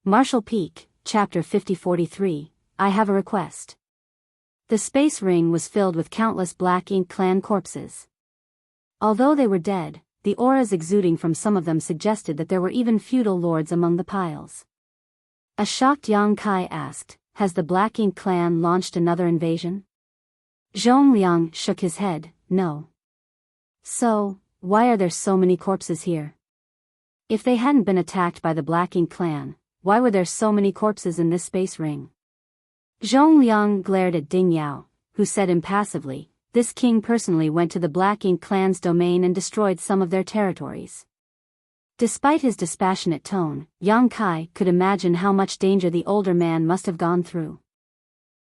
Marshall Peak, Chapter 50-43, I Have a Request. The space ring was filled with countless Black Ink clan corpses. Although they were dead, the auras exuding from some of them suggested that there were even feudal lords among the piles. A shocked Yang Kai asked, "Has the Black Ink clan launched another invasion?" Zhong Liang shook his head, "No." "So, why are there so many corpses here?" "If they hadn't been attacked by the Black Ink clan, why were there so many corpses in this space ring?" Zhong Liang glared at Ding Yao, who said impassively, "This king personally went to the Black Ink clan's domain and destroyed some of their territories." Despite his dispassionate tone, Yang Kai could imagine how much danger the older man must have gone through.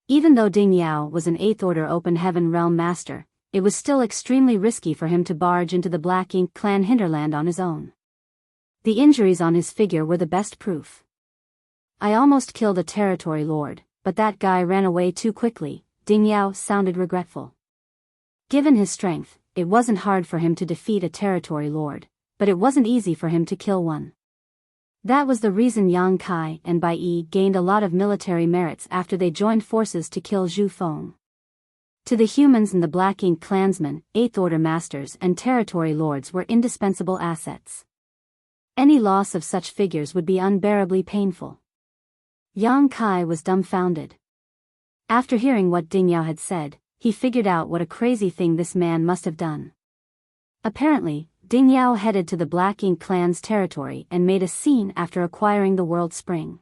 Even though Ding Yao was an 8th Order Open Heaven Realm Master, it was still extremely risky for him to barge into the Black Ink clan hinterland on his own. The injuries on his figure were the best proof. "I almost killed a territory lord, but that guy ran away too quickly," Ding Yao sounded regretful. Given his strength, it wasn't hard for him to defeat a territory lord, but it wasn't easy for him to kill one. That was the reason Yang Kai and Bai Yi gained a lot of military merits after they joined forces to kill Zhu Feng. To the humans and the Black Ink clansmen, 8th Order Masters and territory lords were indispensable assets. Any loss of such figures would be unbearably painful. Yang Kai was dumbfounded. After hearing what Ding Yao had said, he figured out what a crazy thing this man must have done. Apparently, Ding Yao headed to the Black Ink clan's territory and made a scene after acquiring the World Spring.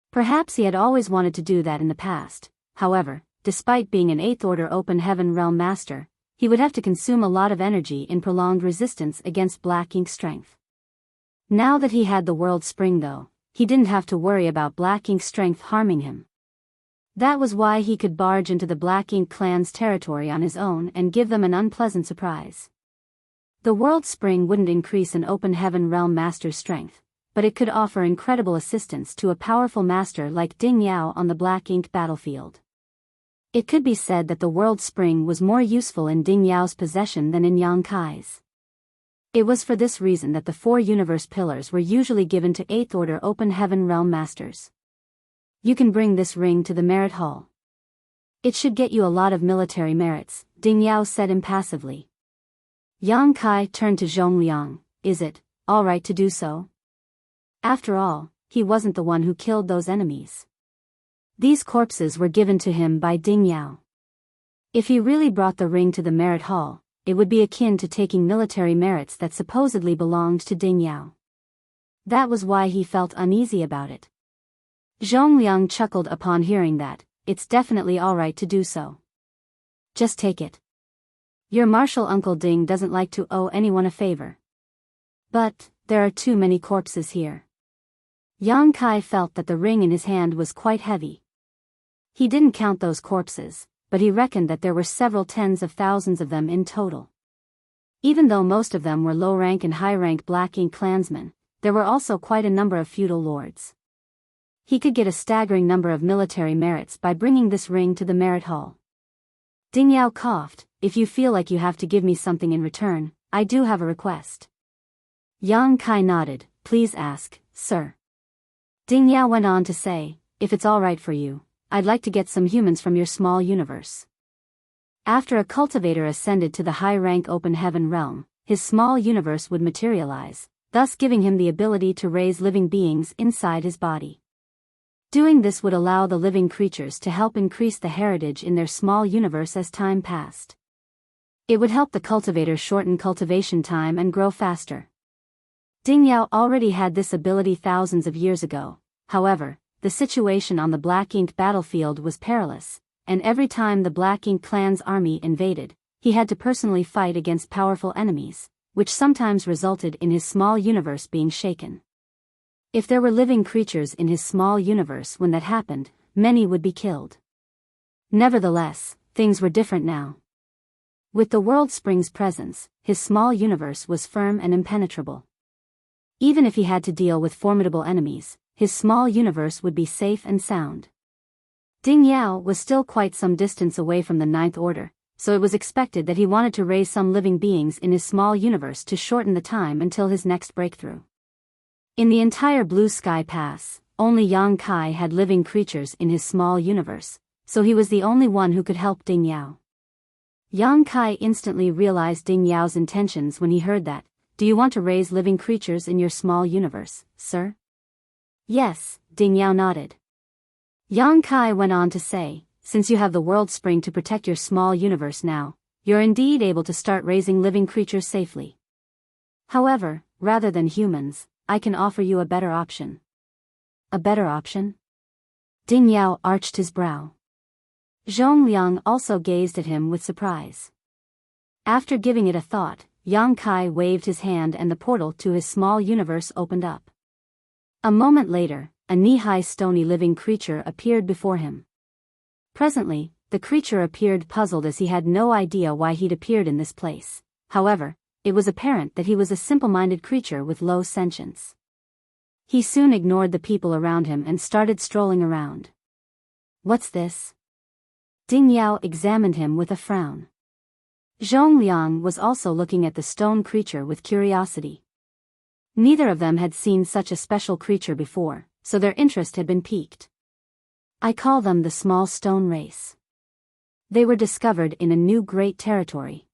Perhaps he had always wanted to do that in the past. However, despite being an 8th Order Open Heaven Realm Master, he would have to consume a lot of energy in prolonged resistance against Black Ink strength. Now that he had the World Spring though, he didn't have to worry about Black Ink strength harming him. That was why he could barge into the Black Ink clan's territory on his own and give them an unpleasant surprise. The World Spring wouldn't increase an Open Heaven Realm Master's strength, but it could offer incredible assistance to a powerful master like Ding Yao on the Black Ink battlefield. It could be said that the World Spring was more useful in Ding Yao's possession than in Yang Kai's. It was for this reason that the 4 universe pillars were usually given to 8th Order Open Heaven Realm Masters. "You can bring this ring to the Merit Hall. It should get you a lot of military merits," Ding Yao said impassively. Yang Kai turned to Zhong Liang, "Is it all right to do so?" After all, he wasn't the one who killed those enemies. These corpses were given to him by Ding Yao. If he really brought the ring to the Merit Hall, it would be akin to taking military merits that supposedly belonged to Ding Yao. That was why he felt uneasy about it. Zhong Liang chuckled upon hearing that. "It's definitely alright to do so. Just take it. Your martial uncle Ding doesn't like to owe anyone a favor." "But, there are too many corpses here." Yang Kai felt that the ring in his hand was quite heavy. He didn't count those corpses, but he reckoned that there were several tens of thousands of them in total. Even though most of them were low-rank and high-rank Black Ink clansmen, there were also quite a number of feudal lords. He could get a staggering number of military merits by bringing this ring to the Merit Hall. Ding Yao coughed, "If you feel like you have to give me something in return, I do have a request." Yang Kai nodded, "Please ask, sir." Ding Yao went on to say, "If it's all right for you, I'd like to get some humans from your small universe." After a cultivator ascended to the high-rank Open Heaven realm, his small universe would materialize, thus giving him the ability to raise living beings inside his body. Doing this would allow the living creatures to help increase the heritage in their small universe as time passed. It would help the cultivator shorten cultivation time and grow faster. Ding Yao already had this ability thousands of years ago. However, the situation on the Black Ink battlefield was perilous, and every time the Black Ink clan's army invaded, he had to personally fight against powerful enemies, which sometimes resulted in his small universe being shaken. If there were living creatures in his small universe when that happened, many would be killed. Nevertheless, things were different now. With the World Spring's presence, his small universe was firm and impenetrable. Even if he had to deal with formidable enemies, his small universe would be safe and sound. Ding Yao was still quite some distance away from the 9th Order, so it was expected that he wanted to raise some living beings in his small universe to shorten the time until his next breakthrough. In the entire Blue Sky Pass, only Yang Kai had living creatures in his small universe, so he was the only one who could help Ding Yao. Yang Kai instantly realized Ding Yao's intentions when he heard that. Do you want to raise living creatures in your small universe, sir? Yes, Ding Yao nodded. Yang Kai went on to say, since you have the world spring to protect your small universe now, you're indeed able to start raising living creatures safely. However, rather than humans, I can offer you a better option. A better option? Ding Yao arched his brow. Zhongliang also gazed at him with surprise. After giving it a thought, Yang Kai waved his hand and the portal to his small universe opened up. A moment later, a knee-high stony living creature appeared before him. Presently, the creature appeared puzzled as he had no idea why he'd appeared in this place. However, it was apparent that he was a simple-minded creature with low sentience. He soon ignored the people around him and started strolling around. What's this? Ding Yao examined him with a frown. Zhongliang was also looking at the stone creature with curiosity. Neither of them had seen such a special creature before, so their interest had been piqued. I call them the small stone race. They were discovered in a new great territory.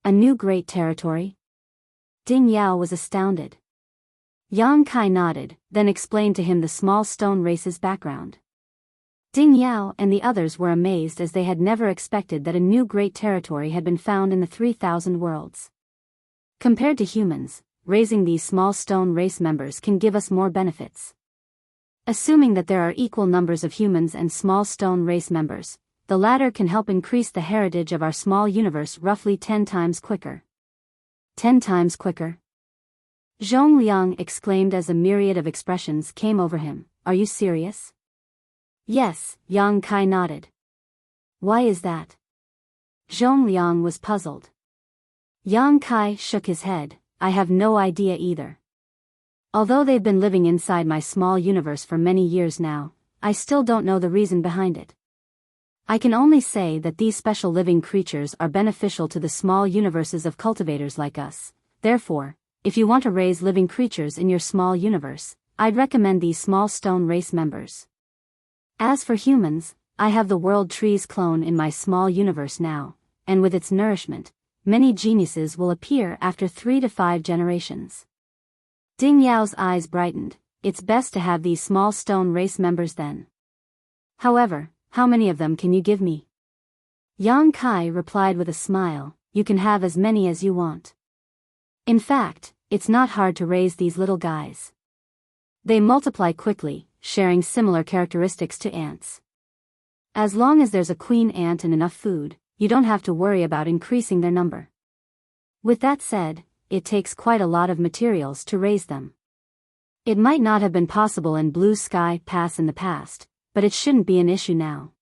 A new great territory? Ding Yao was astounded. Yang Kai nodded, then explained to him the small stone race's background. Ding Yao and the others were amazed as they had never expected that a new great territory had been found in the 3,000 worlds. Compared to humans, raising these small stone race members can give us more benefits. Assuming that there are equal numbers of humans and small stone race members, the latter can help increase the heritage of our small universe roughly 10 times quicker. 10 times quicker? Zhongliang exclaimed as a myriad of expressions came over him. Are you serious? Yes, Yang Kai nodded. Why is that? Zhongliang was puzzled. Yang Kai shook his head. I have no idea either. Although they've been living inside my small universe for many years now, I still don't know the reason behind it. I can only say that these special living creatures are beneficial to the small universes of cultivators like us. Therefore, if you want to raise living creatures in your small universe, I'd recommend these small stone race members. As for humans, I have the world trees clone in my small universe now, and with its nourishment, many geniuses will appear after 3 to 5 generations. Ding Yao's eyes brightened. It's best to have these small stone race members then. However, how many of them can you give me? Yang Kai replied with a smile, you can have as many as you want. In fact, it's not hard to raise these little guys. They multiply quickly, sharing similar characteristics to ants. As long as there's a queen ant and enough food, you don't have to worry about increasing their number. With that said, it takes quite a lot of materials to raise them. It might not have been possible in Blue Sky Pass in the past, but it shouldn't be an issue now.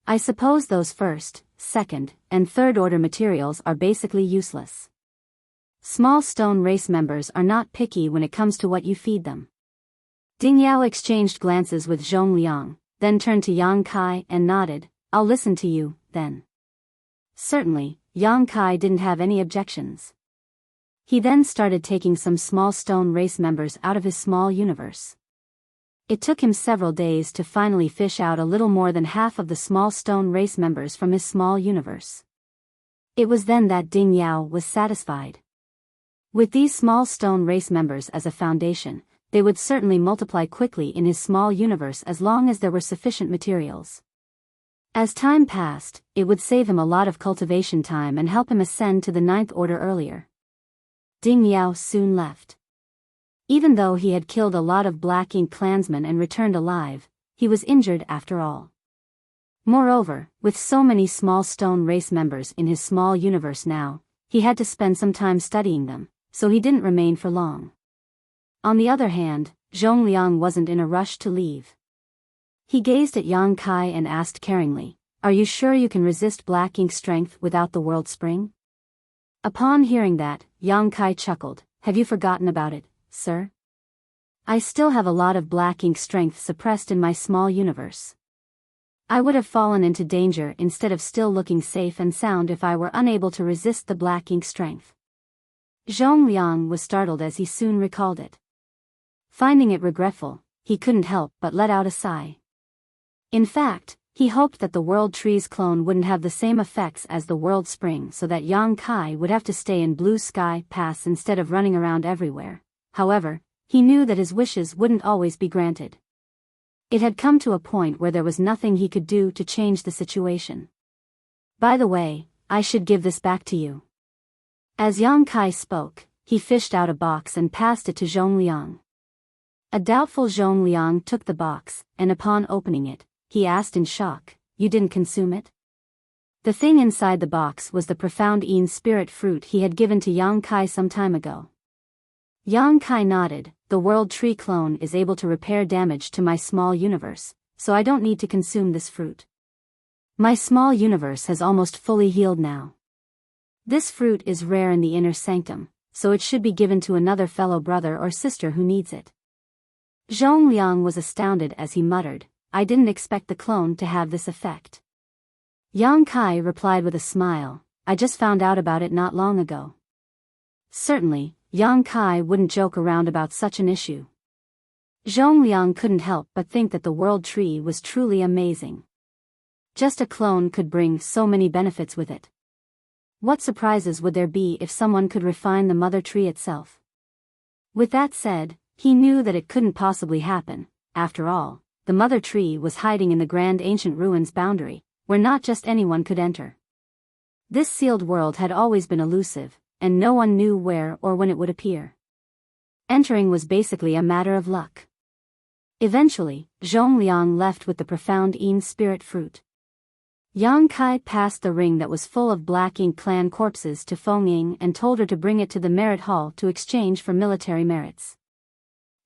I suppose those first, second, and third order materials are basically useless. Small stone race members are not picky when it comes to what you feed them. Ding Yao exchanged glances with Zhongliang, then turned to Yang Kai and nodded. I'll listen to you, then. Certainly, Yang Kai didn't have any objections. He then started taking some small stone race members out of his small universe. It took him several days to finally fish out a little more than half of the small stone race members from his small universe. It was then that Ding Yao was satisfied. With these small stone race members as a foundation, they would certainly multiply quickly in his small universe as long as there were sufficient materials. As time passed, it would save him a lot of cultivation time and help him ascend to the 9th order earlier. Ding Yao soon left. Even though he had killed a lot of Black Ink clansmen and returned alive, he was injured after all. Moreover, with so many small stone race members in his small universe now, he had to spend some time studying them, so he didn't remain for long. On the other hand, Zhongliang wasn't in a rush to leave. He gazed at Yang Kai and asked caringly, are you sure you can resist Black Ink strength without the world spring? Upon hearing that, Yang Kai chuckled, have you forgotten about it, sir? I still have a lot of Black Ink strength suppressed in my small universe. I would have fallen into danger instead of still looking safe and sound if I were unable to resist the Black Ink strength. Zhongliang was startled as he soon recalled it. Finding it regretful, he couldn't help but let out a sigh. In fact, he hoped that the World Tree's clone wouldn't have the same effects as the World Spring, so that Yang Kai would have to stay in Blue Sky Pass instead of running around everywhere. However, he knew that his wishes wouldn't always be granted. It had come to a point where there was nothing he could do to change the situation. By the way, I should give this back to you. As Yang Kai spoke, he fished out a box and passed it to Zhongliang. A doubtful Zhongliang took the box, and upon opening it, he asked in shock, "You didn't consume it?" The thing inside the box was the profound Yin spirit fruit he had given to Yang Kai some time ago. Yang Kai nodded. "The World Tree clone is able to repair damage to my small universe, so I don't need to consume this fruit. My small universe has almost fully healed now. This fruit is rare in the inner sanctum, so it should be given to another fellow brother or sister who needs it." Zhongliang was astounded as he muttered, "I didn't expect the clone to have this effect." Yang Kai replied with a smile, "I just found out about it not long ago." Certainly, Yang Kai wouldn't joke around about such an issue. Zhongliang couldn't help but think that the World Tree was truly amazing. Just a clone could bring so many benefits with it. What surprises would there be if someone could refine the Mother Tree itself? With that said, he knew that it couldn't possibly happen. After all, the Mother Tree was hiding in the grand ancient ruins boundary, where not just anyone could enter. This sealed world had always been elusive, and no one knew where or when it would appear. Entering was basically a matter of luck. Eventually, Zhongliang left with the profound Yin spirit fruit. Yang Kai passed the ring that was full of Black Ink clan corpses to Feng Ying and told her to bring it to the merit hall to exchange for military merits.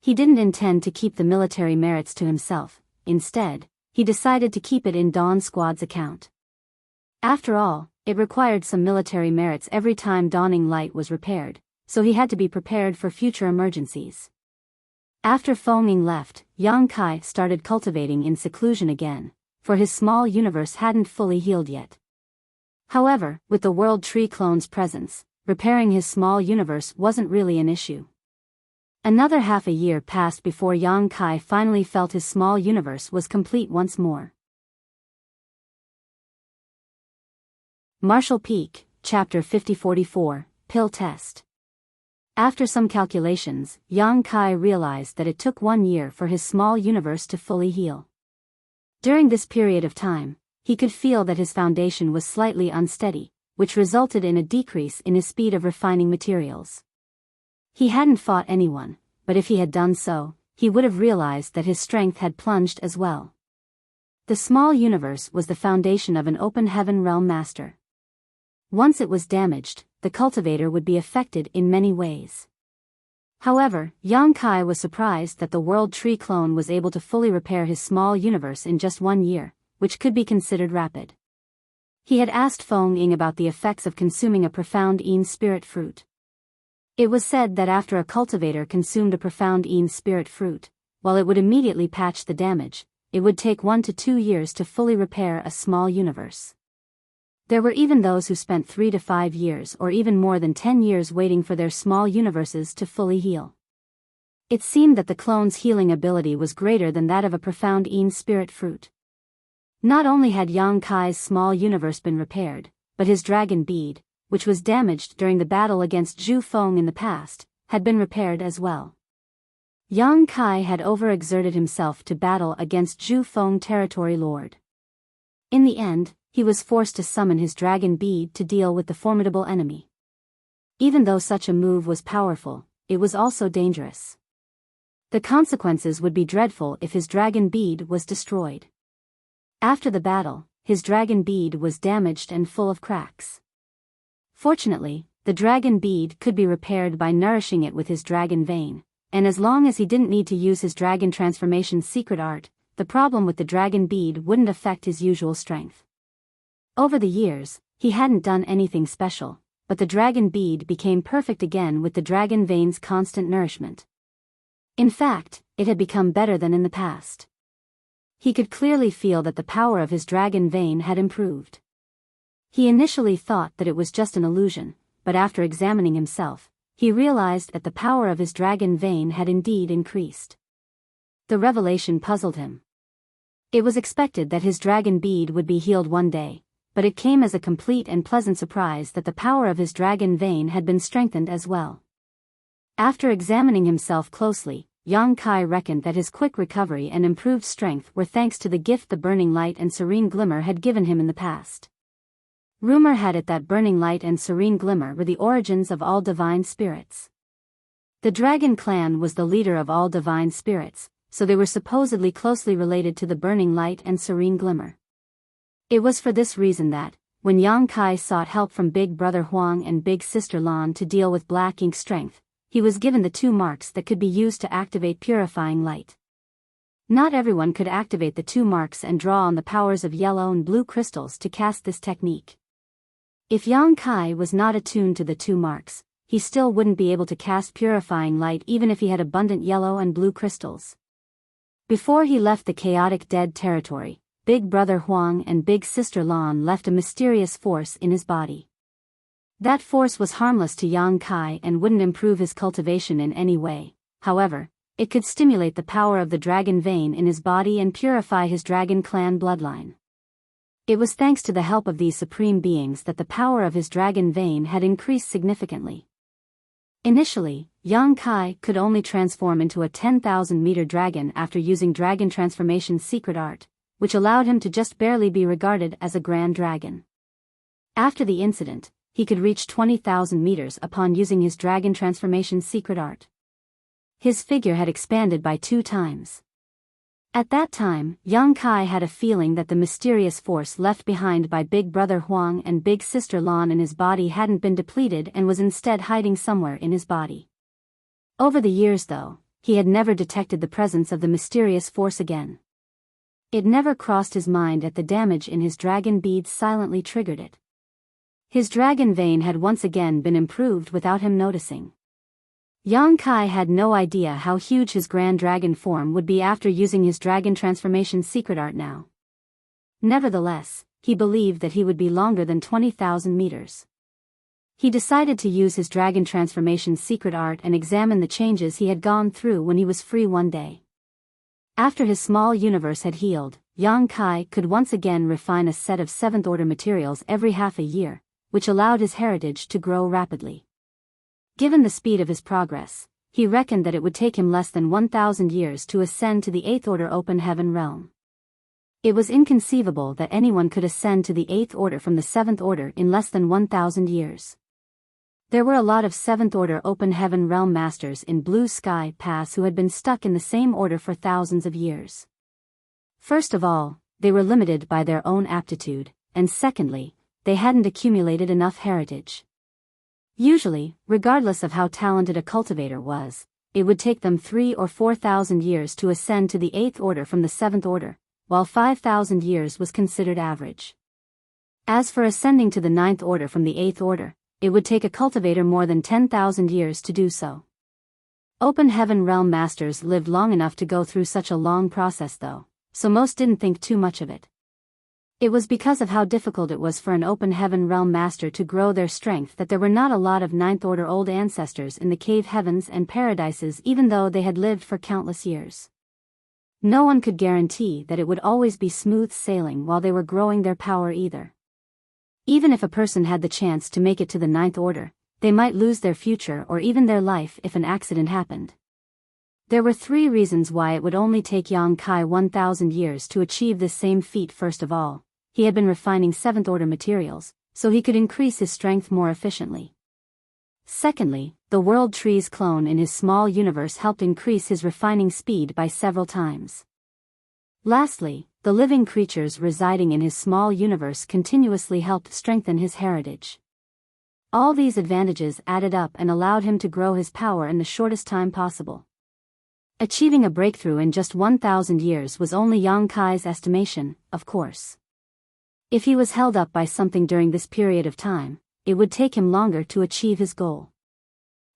He didn't intend to keep the military merits to himself. Instead, he decided to keep it in Dawn Squad's account. After all, it required some military merits every time Dawning Light was repaired, so he had to be prepared for future emergencies. After Feng Ying left, Yang Kai started cultivating in seclusion again, for his small universe hadn't fully healed yet. However, with the World Tree clone's presence, repairing his small universe wasn't really an issue. Another half a year passed before Yang Kai finally felt his small universe was complete once more. Marshall Peak, Chapter 5044, Pill Test. After some calculations, Yang Kai realized that it took 1 year for his small universe to fully heal. During this period of time, he could feel that his foundation was slightly unsteady, which resulted in a decrease in his speed of refining materials. He hadn't fought anyone, but if he had done so, he would have realized that his strength had plunged as well. The small universe was the foundation of an open heaven realm master. Once it was damaged, the cultivator would be affected in many ways. However, Yang Kai was surprised that the World Tree clone was able to fully repair his small universe in just 1 year, which could be considered rapid. He had asked Feng Ying about the effects of consuming a profound Yin spirit fruit. It was said that after a cultivator consumed a profound Yin spirit fruit, while it would immediately patch the damage, it would take 1 to 2 years to fully repair a small universe. There were even those who spent 3 to 5 years or even more than 10 years waiting for their small universes to fully heal. It seemed that the clone's healing ability was greater than that of a profound Yin spirit fruit. Not only had Yang Kai's small universe been repaired, but his dragon bead, which was damaged during the battle against Zhu Feng in the past, had been repaired as well. Yang Kai had overexerted himself to battle against Zhu Feng territory lord. In the end, he was forced to summon his dragon bead to deal with the formidable enemy. Even though such a move was powerful, it was also dangerous. The consequences would be dreadful if his dragon bead was destroyed. After the battle, his dragon bead was damaged and full of cracks. Fortunately, the dragon bead could be repaired by nourishing it with his dragon vein, and as long as he didn't need to use his dragon transformation secret art, the problem with the dragon bead wouldn't affect his usual strength. Over the years, he hadn't done anything special, but the dragon bead became perfect again with the dragon vein's constant nourishment. In fact, it had become better than in the past. He could clearly feel that the power of his dragon vein had improved. He initially thought that it was just an illusion, but after examining himself, he realized that the power of his dragon vein had indeed increased. The revelation puzzled him. It was expected that his dragon bead would be healed one day, but it came as a complete and pleasant surprise that the power of his dragon vein had been strengthened as well. After examining himself closely, Yang Kai reckoned that his quick recovery and improved strength were thanks to the gift the burning light and serene glimmer had given him in the past. Rumor had it that burning light and serene glimmer were the origins of all divine spirits. The dragon clan was the leader of all divine spirits, so they were supposedly closely related to the burning light and serene glimmer. It was for this reason that, when Yang Kai sought help from Big Brother Huang and Big Sister Lan to deal with black ink strength, he was given the 2 marks that could be used to activate purifying light. Not everyone could activate the 2 marks and draw on the powers of yellow and blue crystals to cast this technique. If Yang Kai was not attuned to the 2 marks, he still wouldn't be able to cast purifying light even if he had abundant yellow and blue crystals. Before he left the chaotic dead territory, Big Brother Huang and Big Sister Lan left a mysterious force in his body. That force was harmless to Yang Kai and wouldn't improve his cultivation in any way. However, it could stimulate the power of the dragon vein in his body and purify his dragon clan bloodline. It was thanks to the help of these supreme beings that the power of his dragon vein had increased significantly. Initially, Yang Kai could only transform into a 10,000-meter dragon after using Dragon Transformation's secret art, which allowed him to just barely be regarded as a grand dragon. After the incident, he could reach 20,000 meters upon using his Dragon Transformation's secret art. His figure had expanded by 2 times. At that time, Yang Kai had a feeling that the mysterious force left behind by Big Brother Huang and Big Sister Lan in his body hadn't been depleted and was instead hiding somewhere in his body. Over the years though, he had never detected the presence of the mysterious force again. It never crossed his mind that the damage in his dragon beads silently triggered it. His dragon vein had once again been improved without him noticing. Yang Kai had no idea how huge his grand dragon form would be after using his Dragon Transformation secret art now. Nevertheless, he believed that he would be longer than 20,000 meters. He decided to use his Dragon Transformation secret art and examine the changes he had gone through when he was free one day. After his small universe had healed, Yang Kai could once again refine a set of 7th-order materials every half a year, which allowed his heritage to grow rapidly. Given the speed of his progress, he reckoned that it would take him less than 1,000 years to ascend to the 8th-order open heaven realm. It was inconceivable that anyone could ascend to the 8th order from the 7th order in less than 1,000 years. There were a lot of 7th-order open heaven realm masters in Blue Sky Pass who had been stuck in the same order for thousands of years. First of all, they were limited by their own aptitude, and secondly, they hadn't accumulated enough heritage. Usually, regardless of how talented a cultivator was, it would take them 3,000 or 4,000 years to ascend to the 8th order from the 7th order, while 5,000 years was considered average. As for ascending to the 9th order from the 8th order, it would take a cultivator more than 10,000 years to do so. Open Heaven Realm Masters lived long enough to go through such a long process though, so most didn't think too much of it. It was because of how difficult it was for an Open Heaven Realm Master to grow their strength that there were not a lot of 9th order old ancestors in the cave heavens and paradises even though they had lived for countless years. No one could guarantee that it would always be smooth sailing while they were growing their power either. Even if a person had the chance to make it to the 9th order, they might lose their future or even their life if an accident happened. There were 3 reasons why it would only take Yang Kai 1,000 years to achieve this same feat. First of all, he had been refining 7th order materials, so he could increase his strength more efficiently. Secondly, the World Trees clone in his small universe helped increase his refining speed by several times. Lastly, the living creatures residing in his small universe continuously helped strengthen his heritage. All these advantages added up and allowed him to grow his power in the shortest time possible. Achieving a breakthrough in just 1,000 years was only Yang Kai's estimation, of course. If he was held up by something during this period of time, it would take him longer to achieve his goal.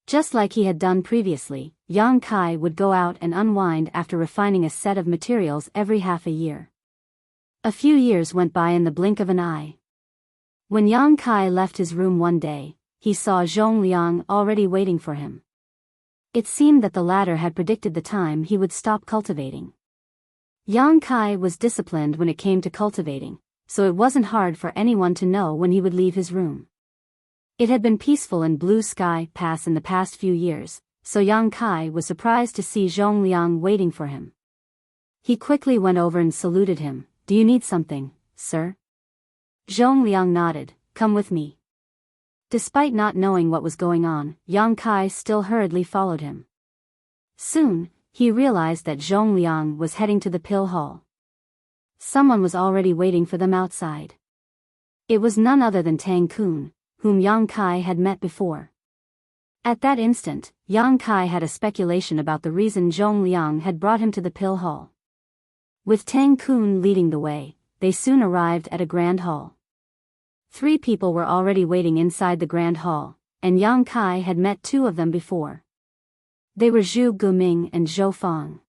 Just like he had done previously, Yang Kai would go out and unwind after refining a set of materials every half a year. A few years went by in the blink of an eye. When Yang Kai left his room one day, he saw Zhong Liang already waiting for him. It seemed that the latter had predicted the time he would stop cultivating. Yang Kai was disciplined when it came to cultivating, so it wasn't hard for anyone to know when he would leave his room. It had been peaceful and blue sky pass in the past few years, so Yang Kai was surprised to see Zhongliang waiting for him. He quickly went over and saluted him. "Do you need something, sir?" Zhongliang nodded. "Come with me." Despite not knowing what was going on, Yang Kai still hurriedly followed him. Soon, he realized that Zhongliang was heading to the pill hall. Someone was already waiting for them outside. It was none other than Tang Kun, whom Yang Kai had met before. At that instant, Yang Kai had a speculation about the reason Zhongliang had brought him to the pill hall. With Tang Kun leading the way, they soon arrived at a grand hall. 3 people were already waiting inside the grand hall, and Yang Kai had met 2 of them before. They were Zhu Guming and Zhou Fang.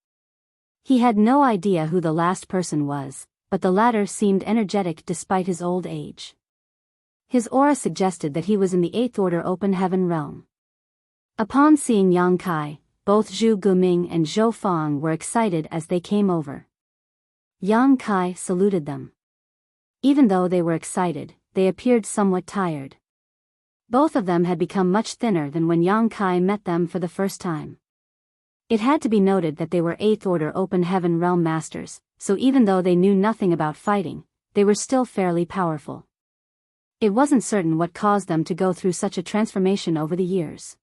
He had no idea who the last person was, but the latter seemed energetic despite his old age. His aura suggested that he was in the 8th Order Open Heaven realm. Upon seeing Yang Kai, both Zhu Guming and Zhou Fang were excited as they came over. Yang Kai saluted them. Even though they were excited, they appeared somewhat tired. Both of them had become much thinner than when Yang Kai met them for the first time. It had to be noted that they were 8th Order Open Heaven Realm Masters, so even though they knew nothing about fighting, they were still fairly powerful. It wasn't certain what caused them to go through such a transformation over the years.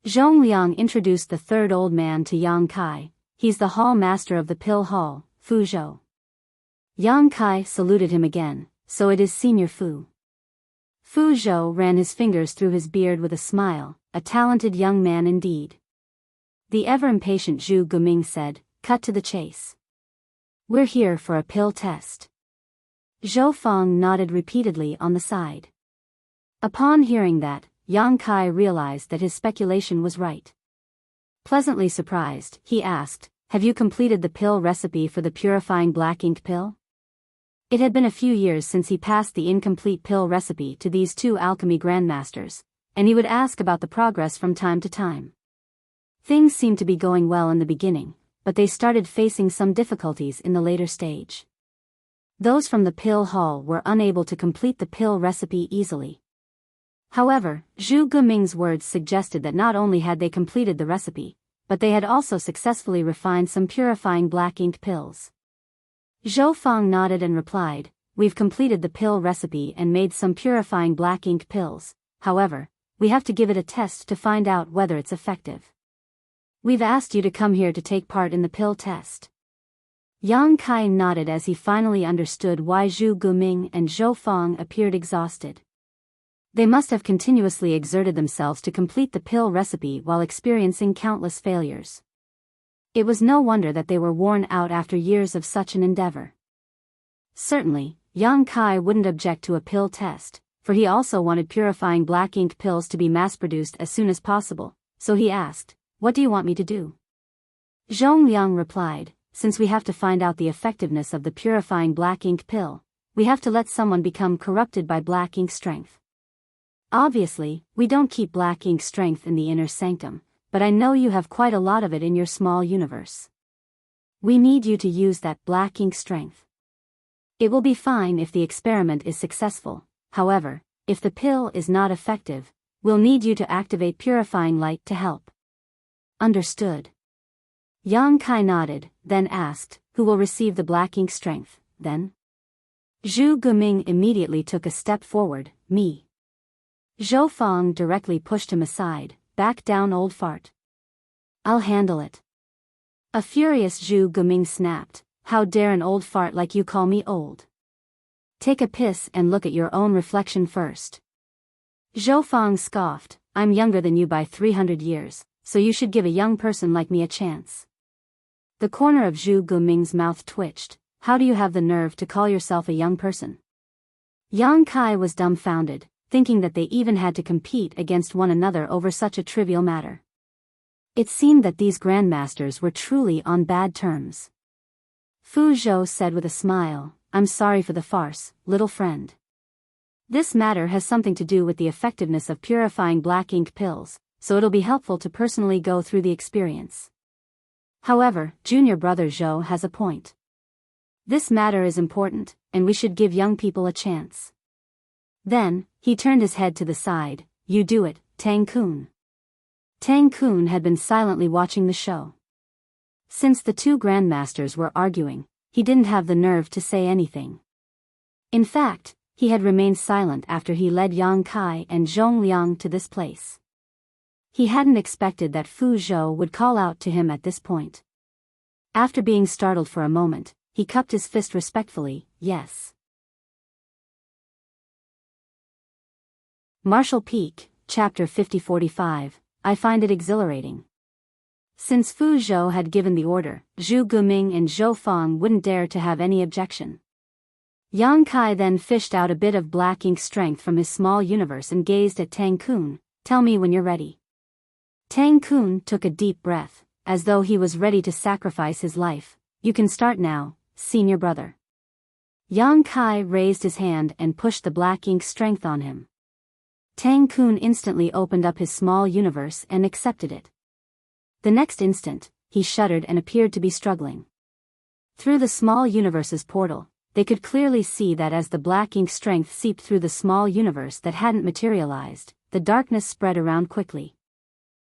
Zhongliang introduced the 3rd old man to Yang Kai. "He's the hall master of the pill hall, Fu Zhou." Yang Kai saluted him again. "So it is Senior Fu." Fu Zhou ran his fingers through his beard with a smile. "A talented young man indeed." The ever-impatient Zhu Guming said, "Cut to the chase. We're here for a pill test." Zhou Fang nodded repeatedly on the side. Upon hearing that, Yang Kai realized that his speculation was right. Pleasantly surprised, he asked, "Have you completed the pill recipe for the purifying black ink pill?" It had been a few years since he passed the incomplete pill recipe to these 2 alchemy grandmasters, and he would ask about the progress from time to time. Things seemed to be going well in the beginning, but they started facing some difficulties in the later stage. Those from the pill hall were unable to complete the pill recipe easily. However, Zhu Guming's words suggested that not only had they completed the recipe, but they had also successfully refined some purifying black ink pills. Zhou Fang nodded and replied, "We've completed the pill recipe and made some purifying black ink pills. However, we have to give it a test to find out whether it's effective. We've asked you to come here to take part in the pill test." Yang Kai nodded as he finally understood why Zhu Guming and Zhou Fang appeared exhausted. They must have continuously exerted themselves to complete the pill recipe while experiencing countless failures. It was no wonder that they were worn out after years of such an endeavor. Certainly, Yang Kai wouldn't object to a pill test, for he also wanted purifying black ink pills to be mass-produced as soon as possible, so he asked, "What do you want me to do?" Zhongliang replied, "Since we have to find out the effectiveness of the purifying black ink pill, we have to let someone become corrupted by black ink strength. Obviously, we don't keep black ink strength in the inner sanctum, but I know you have quite a lot of it in your small universe. We need you to use that black ink strength. It will be fine if the experiment is successful. However, if the pill is not effective, we'll need you to activate purifying light to help." "Understood." Yang Kai nodded, then asked, "Who will receive the black ink strength, then?" Zhu Guming immediately took a step forward, "Me." Zhou Fang directly pushed him aside. "Back down, old fart. I'll handle it." A furious Zhu Guming snapped, "How dare an old fart like you call me old? Take a piss and look at your own reflection first." Zhou Fang scoffed, "I'm younger than you by 300 years, so you should give a young person like me a chance." The corner of Zhu Guming's mouth twitched. "How do you have the nerve to call yourself a young person?" Yang Kai was dumbfounded, thinking that they even had to compete against one another over such a trivial matter. It seemed that these grandmasters were truly on bad terms. Fu Zhou said with a smile, "I'm sorry for the farce, little friend. This matter has something to do with the effectiveness of purifying black ink pills, so it'll be helpful to personally go through the experience. However, junior brother Zhou has a point. This matter is important, and we should give young people a chance. Then, he turned his head to the side. You do it, Tang Kun. Tang Kun had been silently watching the show. Since the two grandmasters were arguing, he didn't have the nerve to say anything. In fact, he had remained silent after he led Yang Kai and Zhong Liang to this place. He hadn't expected that Fu Zhou would call out to him at this point. After being startled for a moment, he cupped his fist respectfully. Yes. Martial Peak, Chapter 50-45, I find it exhilarating. Since Fu Zhou had given the order, Zhu Guming and Zhou Fang wouldn't dare to have any objection. Yang Kai then fished out a bit of black ink strength from his small universe and gazed at Tang Kun. Tell me when you're ready. Tang Kun took a deep breath, as though he was ready to sacrifice his life. You can start now, senior brother. Yang Kai raised his hand and pushed the black ink strength on him. Tang Kun instantly opened up his small universe and accepted it. The next instant, he shuddered and appeared to be struggling. Through the small universe's portal, they could clearly see that as the black ink strength seeped through the small universe that hadn't materialized, the darkness spread around quickly.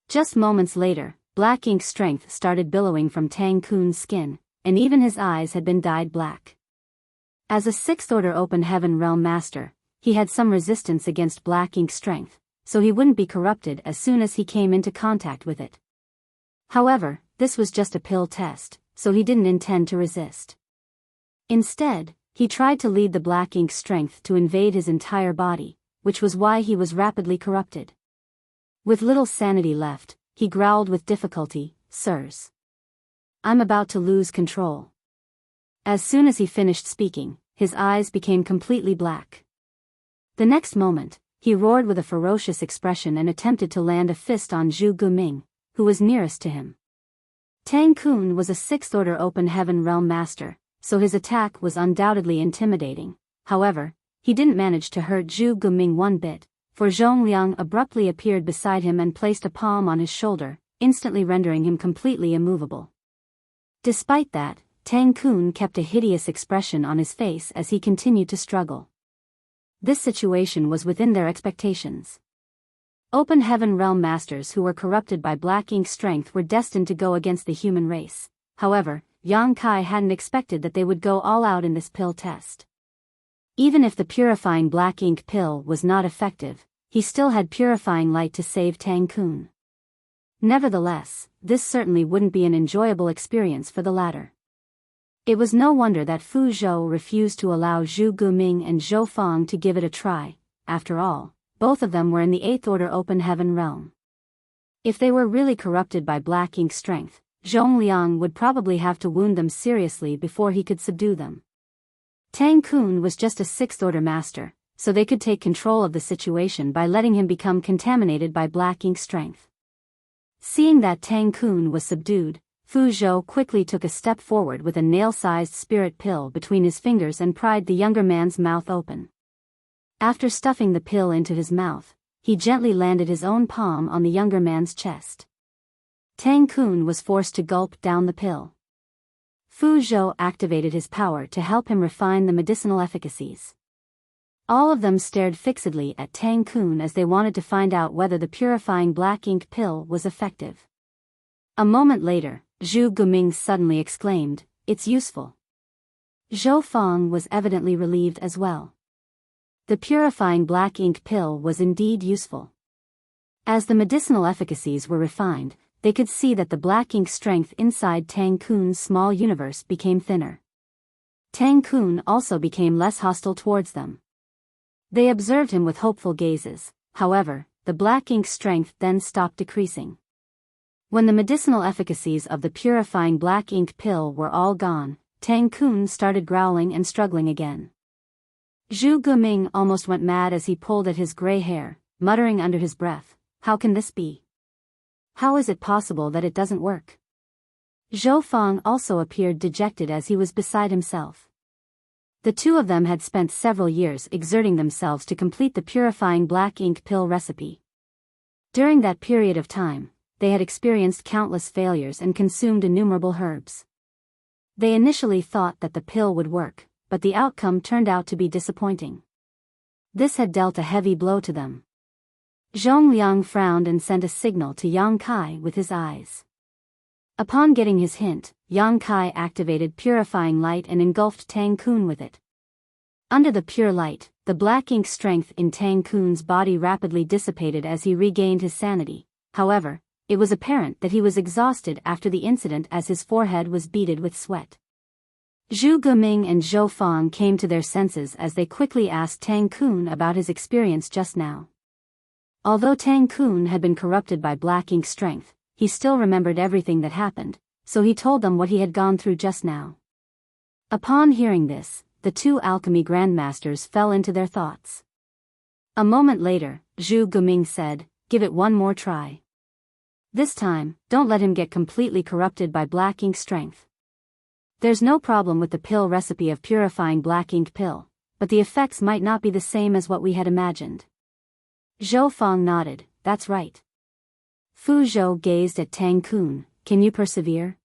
Just moments later, black ink strength started billowing from Tang Kun's skin, and even his eyes had been dyed black. As a sixth-order open heaven realm master, he had some resistance against black ink strength, so he wouldn't be corrupted as soon as he came into contact with it. However, this was just a pill test, so he didn't intend to resist. Instead, he tried to lead the black ink strength to invade his entire body, which was why he was rapidly corrupted. With little sanity left, he growled with difficulty, "Sirs, I'm about to lose control." As soon as he finished speaking, his eyes became completely black. The next moment, he roared with a ferocious expression and attempted to land a fist on Zhu Guming, who was nearest to him. Tang Kun was a sixth-order open heaven realm master, so his attack was undoubtedly intimidating. However, he didn't manage to hurt Zhu Guming one bit, for Zhong Liang abruptly appeared beside him and placed a palm on his shoulder, instantly rendering him completely immovable. Despite that, Tang Kun kept a hideous expression on his face as he continued to struggle. This situation was within their expectations. Open heaven realm masters who were corrupted by black ink strength were destined to go against the human race. However, Yang Kai hadn't expected that they would go all out in this pill test. Even if the purifying black ink pill was not effective, he still had purifying light to save Tang Kun. Nevertheless, this certainly wouldn't be an enjoyable experience for the latter. It was no wonder that Fu Zhou refused to allow Zhu Guming and Zhou Fang to give it a try. After all, both of them were in the eighth-order open heaven realm. If they were really corrupted by black ink strength, Zhong Liang would probably have to wound them seriously before he could subdue them. Tang Kun was just a sixth-order master, so they could take control of the situation by letting him become contaminated by black ink strength. Seeing that Tang Kun was subdued, Fu Zhou quickly took a step forward with a nail-sized spirit pill between his fingers and pried the younger man's mouth open. After stuffing the pill into his mouth, he gently landed his own palm on the younger man's chest. Tang Kun was forced to gulp down the pill. Fu Zhou activated his power to help him refine the medicinal efficacies. All of them stared fixedly at Tang Kun as they wanted to find out whether the purifying black ink pill was effective. A moment later, Zhu Guming suddenly exclaimed, "It's useful." Zhou Fang was evidently relieved as well. The purifying black ink pill was indeed useful. As the medicinal efficacies were refined, they could see that the black ink strength inside Tang Kun's small universe became thinner. Tang Kun also became less hostile towards them. They observed him with hopeful gazes. However, the black ink strength then stopped decreasing. When the medicinal efficacies of the purifying black ink pill were all gone, Tang Kun started growling and struggling again. Zhu Guming almost went mad as he pulled at his gray hair, muttering under his breath, "How can this be? How is it possible that it doesn't work?" Zhou Fang also appeared dejected as he was beside himself. The two of them had spent several years exerting themselves to complete the purifying black ink pill recipe. During that period of time, they had experienced countless failures and consumed innumerable herbs. They initially thought that the pill would work, but the outcome turned out to be disappointing. This had dealt a heavy blow to them. Zhongliang frowned and sent a signal to Yang Kai with his eyes. Upon getting his hint, Yang Kai activated purifying light and engulfed Tang Kun with it. Under the pure light, the black ink strength in Tang Kun's body rapidly dissipated as he regained his sanity. However, it was apparent that he was exhausted after the incident as his forehead was beaded with sweat. Zhu Guming and Zhou Fang came to their senses as they quickly asked Tang Kun about his experience just now. Although Tang Kun had been corrupted by black ink strength, he still remembered everything that happened, so he told them what he had gone through just now. Upon hearing this, the two alchemy grandmasters fell into their thoughts. A moment later, Zhu Guming said, "Give it one more try. This time, don't let him get completely corrupted by black ink strength. There's no problem with the pill recipe of purifying black ink pill, but the effects might not be the same as what we had imagined." Zhou Fang nodded, "That's right." Fu Zhou gazed at Tang Kun, "Can you persevere?"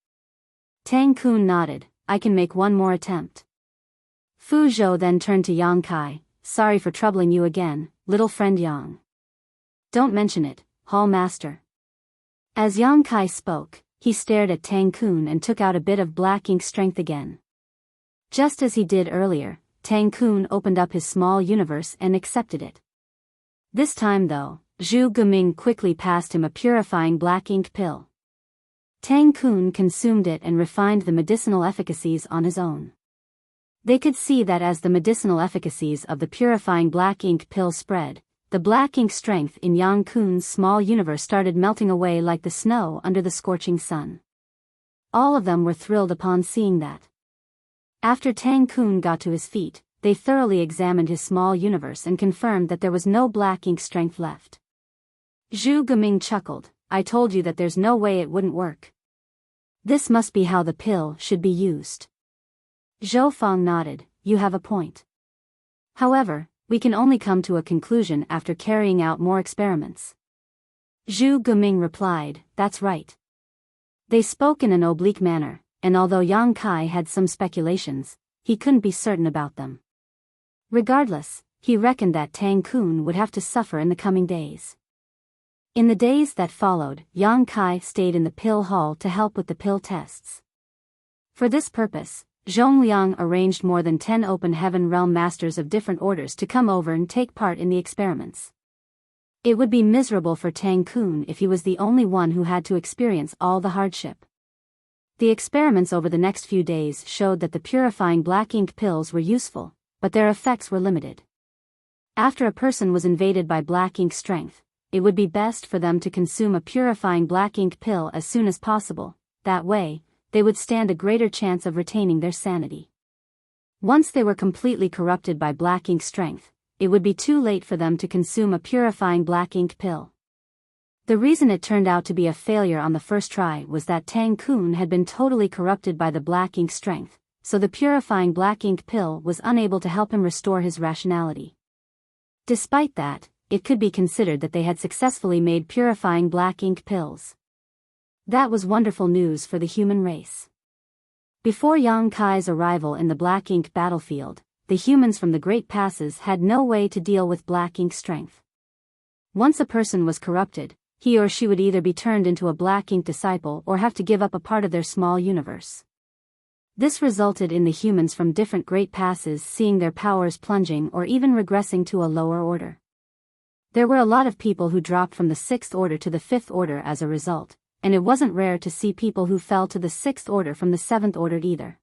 Tang Kun nodded, "I can make one more attempt." Fu Zhou then turned to Yang Kai, "Sorry for troubling you again, little friend Yang." "Don't mention it, Hall Master." As Yang Kai spoke, he stared at Tang Kun and took out a bit of black ink strength again. Just as he did earlier, Tang Kun opened up his small universe and accepted it. This time though, Zhu Guming quickly passed him a purifying black ink pill. Tang Kun consumed it and refined the medicinal efficacies on his own. They could see that as the medicinal efficacies of the purifying black ink pill spread, the black ink strength in Yang Kun's small universe started melting away like the snow under the scorching sun. All of them were thrilled upon seeing that. After Tang Kun got to his feet, they thoroughly examined his small universe and confirmed that there was no black ink strength left. Zhu Guming chuckled, "I told you that there's no way it wouldn't work. This must be how the pill should be used." Zhou Fang nodded, "You have a point. However, we can only come to a conclusion after carrying out more experiments." Zhu Guming replied, "That's right." They spoke in an oblique manner, and although Yang Kai had some speculations, he couldn't be certain about them. Regardless, he reckoned that Tang Kun would have to suffer in the coming days. In the days that followed, Yang Kai stayed in the pill hall to help with the pill tests. For this purpose, Zhongliang arranged more than 10 open heaven realm masters of different orders to come over and take part in the experiments. It would be miserable for Tang Kun if he was the only one who had to experience all the hardship. The experiments over the next few days showed that the purifying black ink pills were useful, but their effects were limited. After a person was invaded by black ink strength, it would be best for them to consume a purifying black ink pill as soon as possible. That way, they would stand a greater chance of retaining their sanity. Once they were completely corrupted by black ink strength, it would be too late for them to consume a purifying black ink pill. The reason it turned out to be a failure on the first try was that Tang Kun had been totally corrupted by the black ink strength, so the purifying black ink pill was unable to help him restore his rationality. Despite that, it could be considered that they had successfully made purifying black ink pills. That was wonderful news for the human race. Before Yang Kai's arrival in the black ink battlefield, the humans from the Great Passes had no way to deal with black ink strength. Once a person was corrupted, he or she would either be turned into a black ink disciple or have to give up a part of their small universe. This resulted in the humans from different Great Passes seeing their powers plunging or even regressing to a lower order. There were a lot of people who dropped from the 6th order to the 5th order as a result, and it wasn't rare to see people who fell to the 6th order from the 7th order either.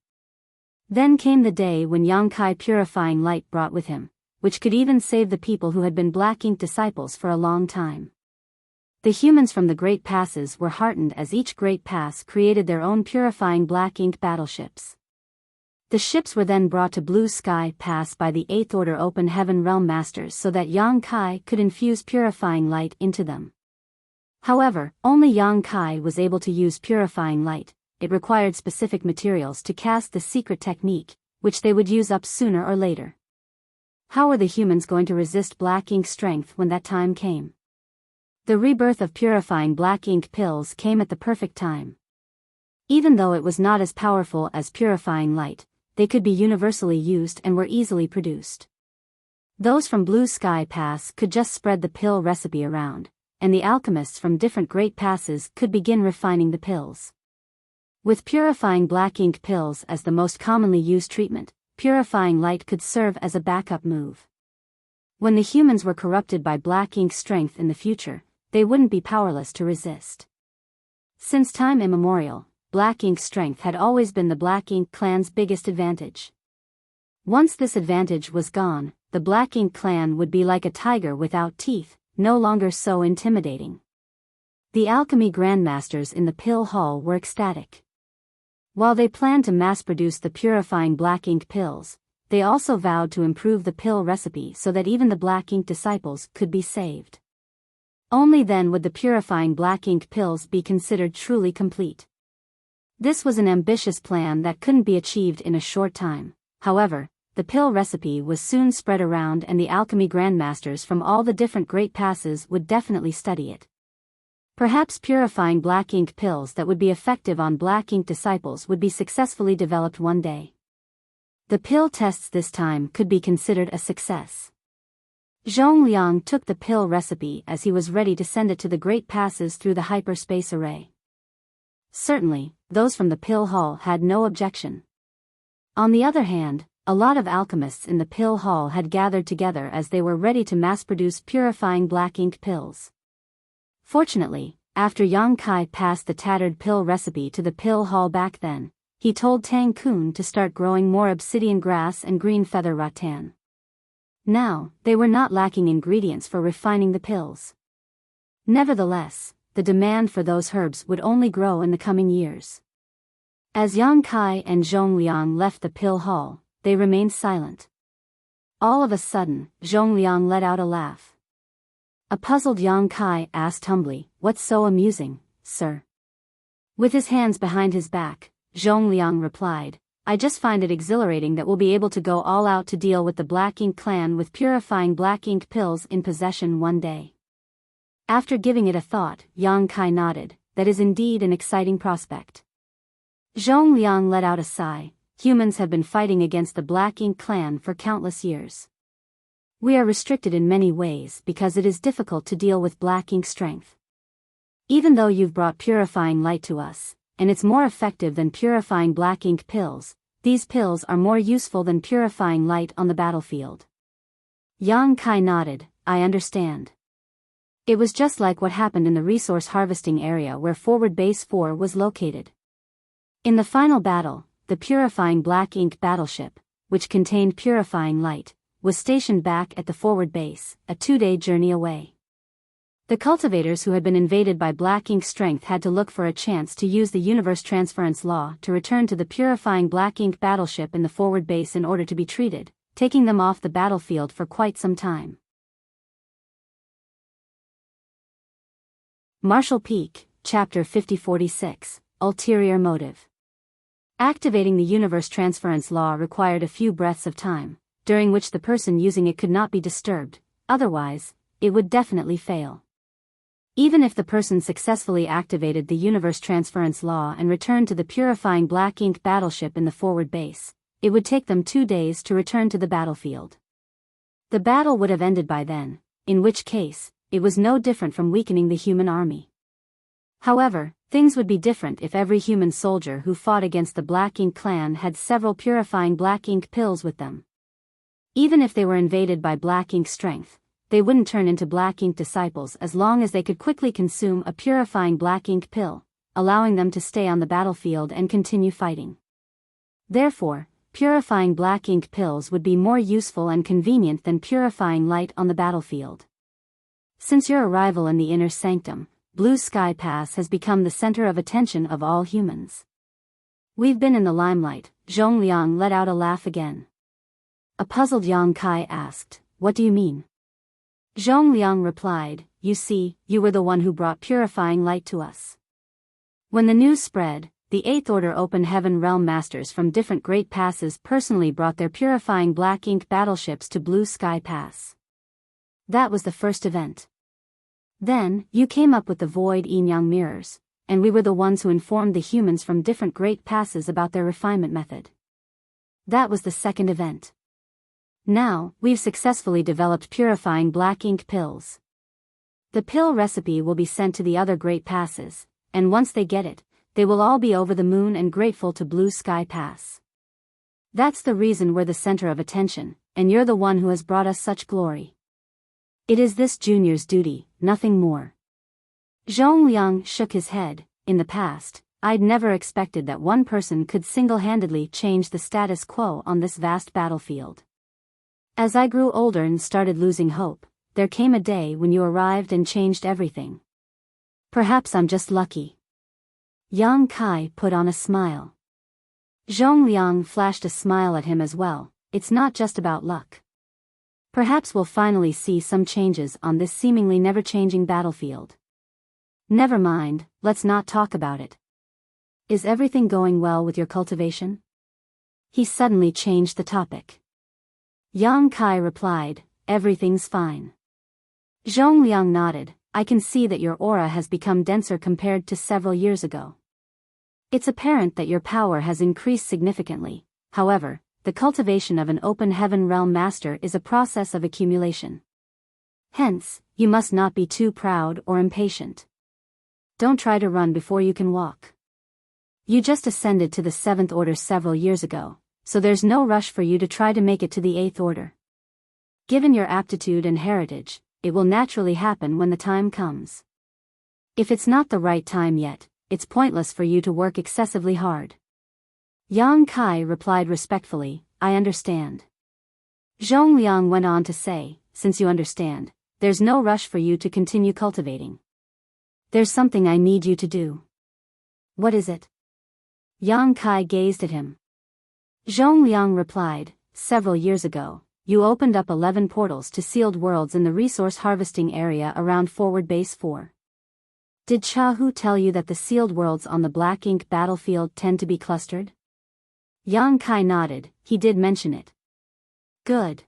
Then came the day when Yang Kai purifying light brought with him, which could even save the people who had been black ink disciples for a long time. The humans from the Great Passes were heartened as each Great Pass created their own purifying black ink battleships. The ships were then brought to Blue Sky Pass by the 8th Order Open Heaven Realm Masters so that Yang Kai could infuse purifying light into them. However, only Yang Kai was able to use purifying light. It required specific materials to cast the secret technique, which they would use up sooner or later. How were the humans going to resist black ink strength when that time came? The rebirth of purifying black ink pills came at the perfect time. Even though it was not as powerful as purifying light, they could be universally used and were easily produced. Those from Blue Sky Pass could just spread the pill recipe around, and the alchemists from different great passes could begin refining the pills. With purifying black ink pills as the most commonly used treatment, purifying light could serve as a backup move. When the humans were corrupted by black ink strength in the future, they wouldn't be powerless to resist. Since time immemorial, black ink strength had always been the Black Ink clan's biggest advantage. Once this advantage was gone, the Black Ink clan would be like a tiger without teeth, no longer so intimidating. The alchemy grandmasters in the pill hall were ecstatic. While they planned to mass-produce the purifying black ink pills, they also vowed to improve the pill recipe so that even the black ink disciples could be saved. Only then would the purifying black ink pills be considered truly complete. This was an ambitious plan that couldn't be achieved in a short time. However, the pill recipe was soon spread around and the alchemy grandmasters from all the different great passes would definitely study it. Perhaps purifying black ink pills that would be effective on black ink disciples would be successfully developed one day. The pill tests this time could be considered a success. Zhongliang took the pill recipe as he was ready to send it to the great passes through the hyperspace array. Certainly, those from the pill hall had no objection. On the other hand, a lot of alchemists in the pill hall had gathered together as they were ready to mass-produce purifying black ink pills. Fortunately, after Yang Kai passed the tattered pill recipe to the pill hall back then, he told Tang Kun to start growing more obsidian grass and green feather rattan. Now, they were not lacking ingredients for refining the pills. Nevertheless, the demand for those herbs would only grow in the coming years. As Yang Kai and Zhongliang left the pill hall, they remained silent. All of a sudden, Zhongliang let out a laugh. A puzzled Yang Kai asked humbly, "What's so amusing, sir?" With his hands behind his back, Zhongliang replied, "I just find it exhilarating that we'll be able to go all out to deal with the Black Ink clan with purifying black ink pills in possession one day." After giving it a thought, Yang Kai nodded, "That is indeed an exciting prospect." Zhongliang let out a sigh. Humans have been fighting against the Black Ink clan for countless years. We are restricted in many ways because it is difficult to deal with black ink strength. Even though you've brought purifying light to us, and it's more effective than purifying black ink pills, these pills are more useful than purifying light on the battlefield. Yang Kai nodded, "I understand." It was just like what happened in the resource harvesting area where Forward Base 4 was located. In the final battle, the purifying black ink battleship, which contained purifying light, was stationed back at the forward base, a 2-day journey away. The cultivators who had been invaded by black ink strength had to look for a chance to use the universe transference law to return to the purifying black ink battleship in the forward base in order to be treated, taking them off the battlefield for quite some time. Marshall Peak, Chapter 5046, Ulterior Motive. Activating the universe transference law required a few breaths of time, during which the person using it could not be disturbed, otherwise, it would definitely fail. Even if the person successfully activated the universe transference law and returned to the purifying black ink battleship in the forward base, it would take them 2 days to return to the battlefield. The battle would have ended by then, in which case, it was no different from weakening the human army. However, things would be different if every human soldier who fought against the Black Ink clan had several purifying black ink pills with them. Even if they were invaded by black ink strength, they wouldn't turn into black ink disciples as long as they could quickly consume a purifying black ink pill, allowing them to stay on the battlefield and continue fighting. Therefore, purifying black ink pills would be more useful and convenient than purifying light on the battlefield. Since your arrival in the inner sanctum, Blue Sky Pass has become the center of attention of all humans. We've been in the limelight. Zhongliang let out a laugh again. A puzzled Yang Kai asked, "What do you mean?" Zhongliang replied, "You see, you were the one who brought purifying light to us." When the news spread, the Eighth Order Open Heaven Realm Masters from different great passes personally brought their purifying black ink battleships to Blue Sky Pass. That was the first event. Then, you came up with the void yin-yang mirrors, and we were the ones who informed the humans from different great passes about their refinement method. That was the second event. Now, we've successfully developed purifying black ink pills. The pill recipe will be sent to the other great passes, and once they get it, they will all be over the moon and grateful to Blue Sky Pass. That's the reason we're the center of attention, and you're the one who has brought us such glory. It is this junior's duty, nothing more. Zhongliang shook his head. In the past, I'd never expected that one person could single-handedly change the status quo on this vast battlefield. As I grew older and started losing hope, there came a day when you arrived and changed everything. Perhaps I'm just lucky. Yang Kai put on a smile. Zhongliang flashed a smile at him as well. It's not just about luck. Perhaps we'll finally see some changes on this seemingly never-changing battlefield. Never mind, let's not talk about it. Is everything going well with your cultivation? He suddenly changed the topic. Yang Kai replied, everything's fine. Zhongliang nodded, I can see that your aura has become denser compared to several years ago. It's apparent that your power has increased significantly. However, the cultivation of an open heaven realm master is a process of accumulation. Hence, you must not be too proud or impatient. Don't try to run before you can walk. You just ascended to the 7th order several years ago, so there's no rush for you to try to make it to the 8th order. Given your aptitude and heritage, it will naturally happen when the time comes. If it's not the right time yet, it's pointless for you to work excessively hard. Yang Kai replied respectfully, I understand. Zhongliang went on to say, since you understand, there's no rush for you to continue cultivating. There's something I need you to do. What is it? Yang Kai gazed at him. Zhongliang replied, several years ago, you opened up 11 portals to sealed worlds in the resource harvesting area around Forward Base 4. Did Chahu tell you that the sealed worlds on the Black Ink battlefield tend to be clustered? Yang Kai nodded, he did mention it. Good.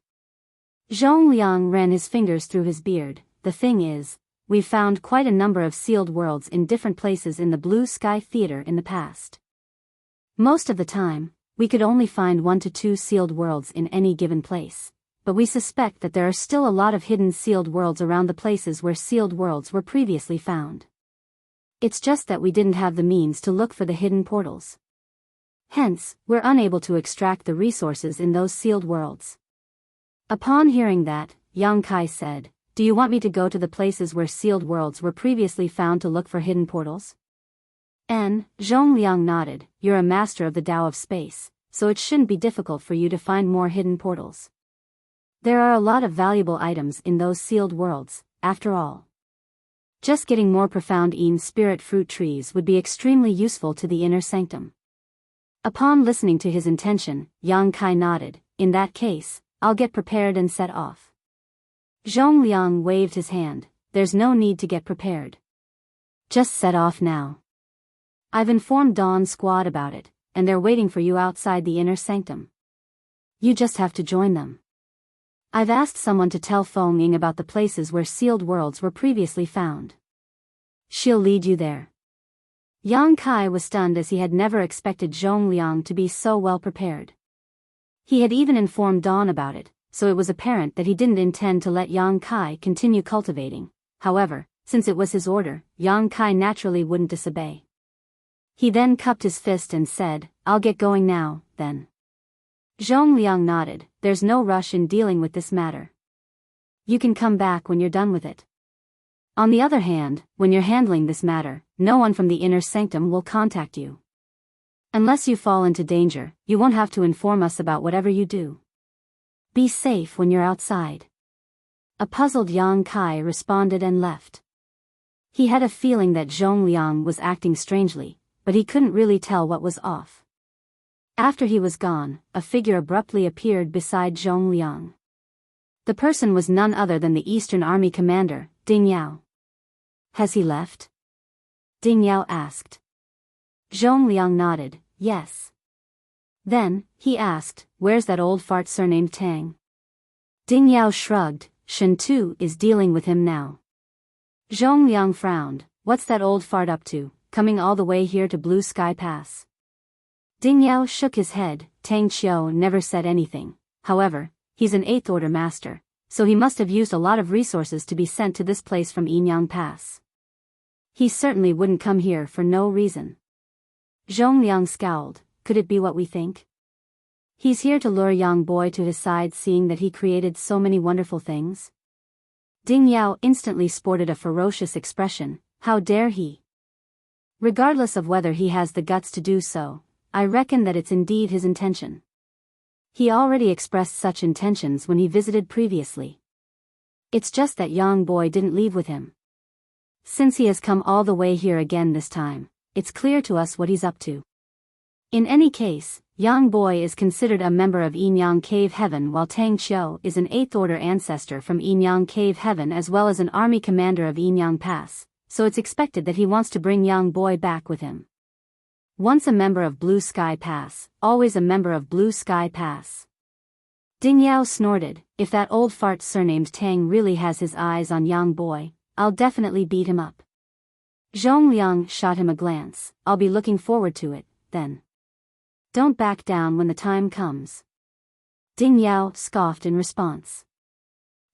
Zhongliang ran his fingers through his beard, the thing is, we've found quite a number of sealed worlds in different places in the Blue Sky Theater in the past. Most of the time, we could only find 1 to 2 sealed worlds in any given place, but we suspect that there are still a lot of hidden sealed worlds around the places where sealed worlds were previously found. It's just that we didn't have the means to look for the hidden portals. Hence, we're unable to extract the resources in those sealed worlds. Upon hearing that, Yang Kai said, do you want me to go to the places where sealed worlds were previously found to look for hidden portals? Zhongliang nodded, you're a master of the Tao of space, so it shouldn't be difficult for you to find more hidden portals. There are a lot of valuable items in those sealed worlds, after all. Just getting more profound Yin spirit fruit trees would be extremely useful to the inner sanctum. Upon listening to his intention, Yang Kai nodded, in that case, I'll get prepared and set off. Zhongliang waved his hand, there's no need to get prepared. Just set off now. I've informed Dawn Squad about it, and they're waiting for you outside the inner sanctum. You just have to join them. I've asked someone to tell Feng Ying about the places where sealed worlds were previously found. She'll lead you there. Yang Kai was stunned as he had never expected Zhongliang to be so well prepared. He had even informed Dawn about it, so it was apparent that he didn't intend to let Yang Kai continue cultivating. However, since it was his order, Yang Kai naturally wouldn't disobey. He then cupped his fist and said, I'll get going now, then. Zhongliang nodded, there's no rush in dealing with this matter. You can come back when you're done with it. On the other hand, when you're handling this matter, no one from the inner sanctum will contact you. Unless you fall into danger, you won't have to inform us about whatever you do. Be safe when you're outside. A puzzled Yang Kai responded and left. He had a feeling that Zhongliang was acting strangely, but he couldn't really tell what was off. After he was gone, a figure abruptly appeared beside Zhongliang. The person was none other than the Eastern Army commander, Ding Yao. Has he left? Ding Yao asked. Zhongliang nodded, yes. Then, he asked, where's that old fart surnamed Tang? Ding Yao shrugged, Shen Tu is dealing with him now. Zhongliang frowned. What's that old fart up to, coming all the way here to Blue Sky Pass? Ding Yao shook his head. Tang Qiu never said anything. However, he's an 8th order master, so he must have used a lot of resources to be sent to this place from Yinyang Pass. He certainly wouldn't come here for no reason. Zhongliang scowled. Could it be what we think? He's here to lure Yang Boy to his side, seeing that he created so many wonderful things? Ding Yao instantly sported a ferocious expression. How dare he? Regardless of whether he has the guts to do so, I reckon that it's indeed his intention. He already expressed such intentions when he visited previously. It's just that Yang Boy didn't leave with him. Since he has come all the way here again this time, it's clear to us what he's up to. In any case, Yang Boy is considered a member of Yinyang Cave Heaven, while Tang Qiu is an 8th order ancestor from Yinyang Cave Heaven as well as an army commander of Yinyang Pass, so it's expected that he wants to bring Yang Boy back with him. Once a member of Blue Sky Pass, always a member of Blue Sky Pass. Ding Yao snorted. If that old fart surnamed Tang really has his eyes on Yang Boy, I'll definitely beat him up. Zhongliang shot him a glance. I'll be looking forward to it, then. Don't back down when the time comes. Ding Yao scoffed in response.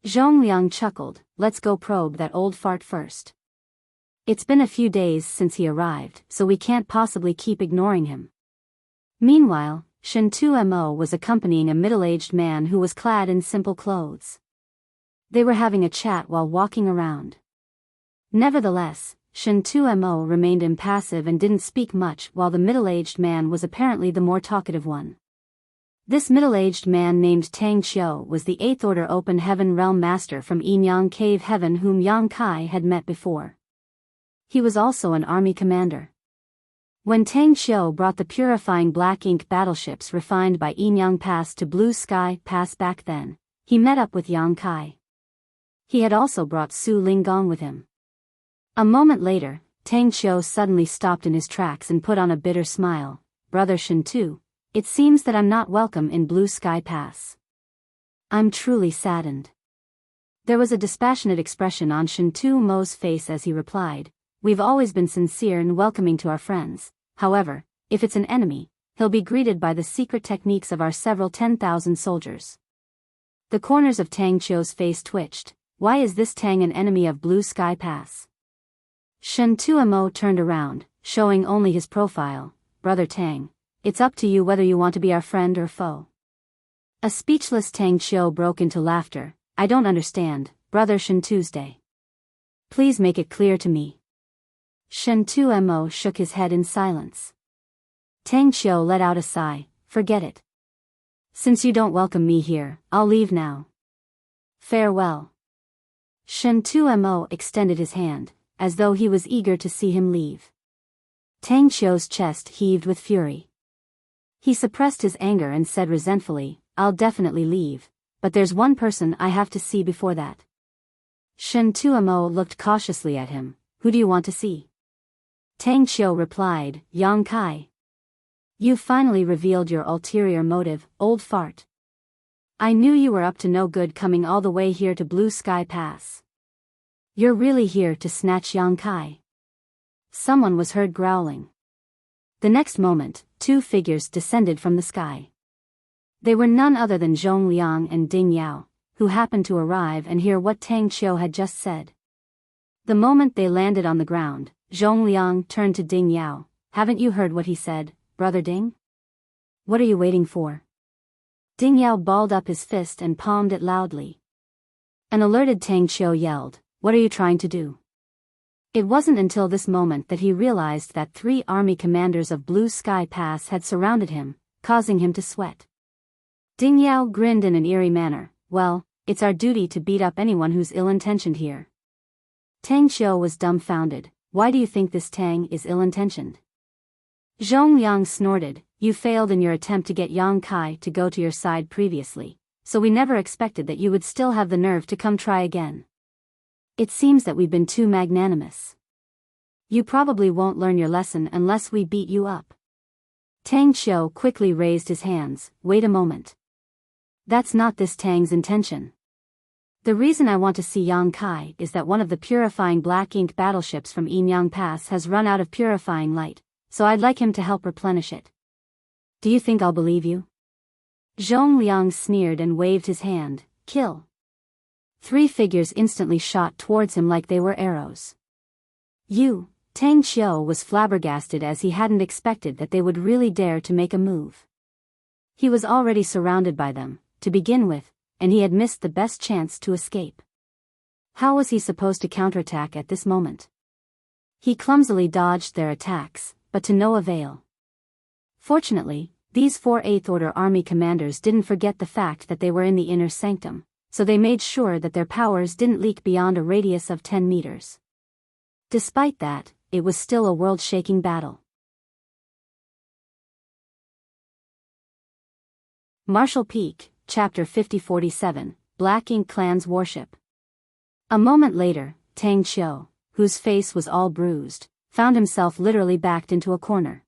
Zhongliang chuckled. Let's go probe that old fart first. It's been a few days since he arrived, so we can't possibly keep ignoring him. Meanwhile, Shen Tumo was accompanying a middle-aged man who was clad in simple clothes. They were having a chat while walking around. Nevertheless, Shen Tumo remained impassive and didn't speak much, while the middle-aged man was apparently the more talkative one. This middle-aged man named Tang Qiu was the 8th Order Open Heaven Realm Master from Yinyang Cave Heaven whom Yang Kai had met before. He was also an army commander. When Tang Qiu brought the purifying black ink battleships refined by Yinyang Pass to Blue Sky Pass back then, he met up with Yang Kai. He had also brought Su Linggong with him. A moment later, Tang Qiu suddenly stopped in his tracks and put on a bitter smile. Brother Shen Tu, it seems that I'm not welcome in Blue Sky Pass. I'm truly saddened. There was a dispassionate expression on Shen Tumo's face as he replied, we've always been sincere and welcoming to our friends. However, if it's an enemy, he'll be greeted by the secret techniques of our several 10,000 soldiers. The corners of Tang Qiu's face twitched. Why is this Tang an enemy of Blue Sky Pass? Shen Tumo turned around, showing only his profile. Brother Tang, it's up to you whether you want to be our friend or foe. A speechless Tang Qiu broke into laughter. I don't understand, Brother Shen Tuesday. Please make it clear to me. Shen Tumo shook his head in silence. Tang Qiu let out a sigh. Forget it. Since you don't welcome me here, I'll leave now. Farewell. Shen Tumo extended his hand, as though he was eager to see him leave. Tang Qiu's chest heaved with fury. He suppressed his anger and said resentfully, I'll definitely leave, but there's one person I have to see before that. Shen Tumo looked cautiously at him. Who do you want to see? Tang Qiu replied, Yang Kai. You finally revealed your ulterior motive, old fart. I knew you were up to no good coming all the way here to Blue Sky Pass. You're really here to snatch Yang Kai. Someone was heard growling. The next moment, two figures descended from the sky. They were none other than Zhongliang and Ding Yao, who happened to arrive and hear what Tang Qiu had just said. The moment they landed on the ground, Zhongliang turned to Ding Yao. Haven't you heard what he said, Brother Ding? What are you waiting for? Ding Yao balled up his fist and palmed it loudly. An alerted Tang Qiu yelled, What are you trying to do? It wasn't until this moment that he realized that 3 army commanders of Blue Sky Pass had surrounded him, causing him to sweat. Ding Yao grinned in an eerie manner. Well, it's our duty to beat up anyone who's ill-intentioned here. Tang Qiu was dumbfounded. Why do you think this Tang is ill-intentioned? Zhongliang snorted. You failed in your attempt to get Yang Kai to go to your side previously, so we never expected that you would still have the nerve to come try again. It seems that we've been too magnanimous. You probably won't learn your lesson unless we beat you up. Tang Qiu quickly raised his hands. Wait a moment. That's not this Tang's intention. The reason I want to see Yang Kai is that one of the purifying black ink battleships from Yinyang Pass has run out of purifying light, so I'd like him to help replenish it. Do you think I'll believe you? Zhong Liang sneered and waved his hand. Kill. 3 figures instantly shot towards him like they were arrows. Tang Qiu was flabbergasted as he hadn't expected that they would really dare to make a move. He was already surrounded by them, to begin with, and he had missed the best chance to escape. How was he supposed to counterattack at this moment? He clumsily dodged their attacks, but to no avail. Fortunately, these 4 Eighth Order Army commanders didn't forget the fact that they were in the inner sanctum, so they made sure that their powers didn't leak beyond a radius of 10 meters. Despite that, it was still a world-shaking battle. Marshall Peak, Chapter 5047, Black Ink Clan's Warship. A moment later, Tang Qiu, whose face was all bruised, found himself literally backed into a corner.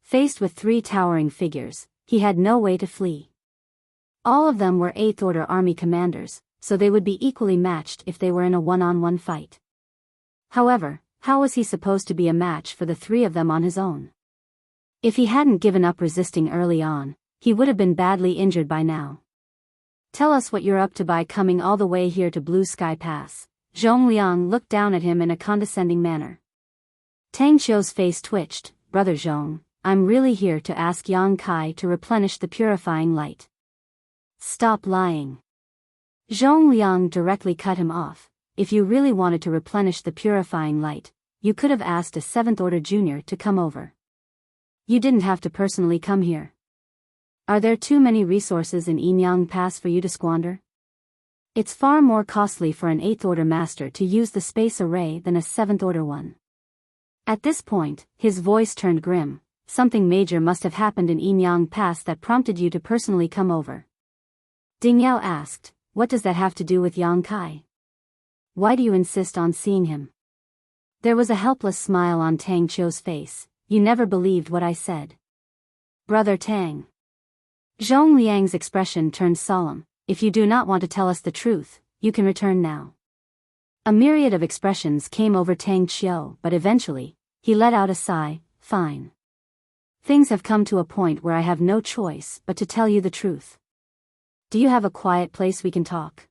Faced with 3 towering figures, he had no way to flee. All of them were Eighth Order Army commanders, so they would be equally matched if they were in a one-on-one fight. However, how was he supposed to be a match for the 3 of them on his own? If he hadn't given up resisting early on, he would have been badly injured by now. Tell us what you're up to by coming all the way here to Blue Sky Pass. Zhong Liang looked down at him in a condescending manner. Tang Qiu's face twitched. Brother Zhong, I'm really here to ask Yang Kai to replenish the purifying light. Stop lying. Zhong Liang directly cut him off. If you really wanted to replenish the purifying light, you could have asked a 7th Order Junior to come over. You didn't have to personally come here. Are there too many resources in Yinyang Pass for you to squander? It's far more costly for an 8th Order Master to use the space array than a 7th Order one. At this point, his voice turned grim. Something major must have happened in Yinyang Pass that prompted you to personally come over. Ding Yao asked, what does that have to do with Yang Kai? Why do you insist on seeing him? There was a helpless smile on Tang Qiu's face. You never believed what I said. Brother Tang. Zhong Liang's expression turned solemn. If you do not want to tell us the truth, you can return now. A myriad of expressions came over Tang Qiu, but eventually, he let out a sigh. Fine. Things have come to a point where I have no choice but to tell you the truth. Do you have a quiet place we can talk?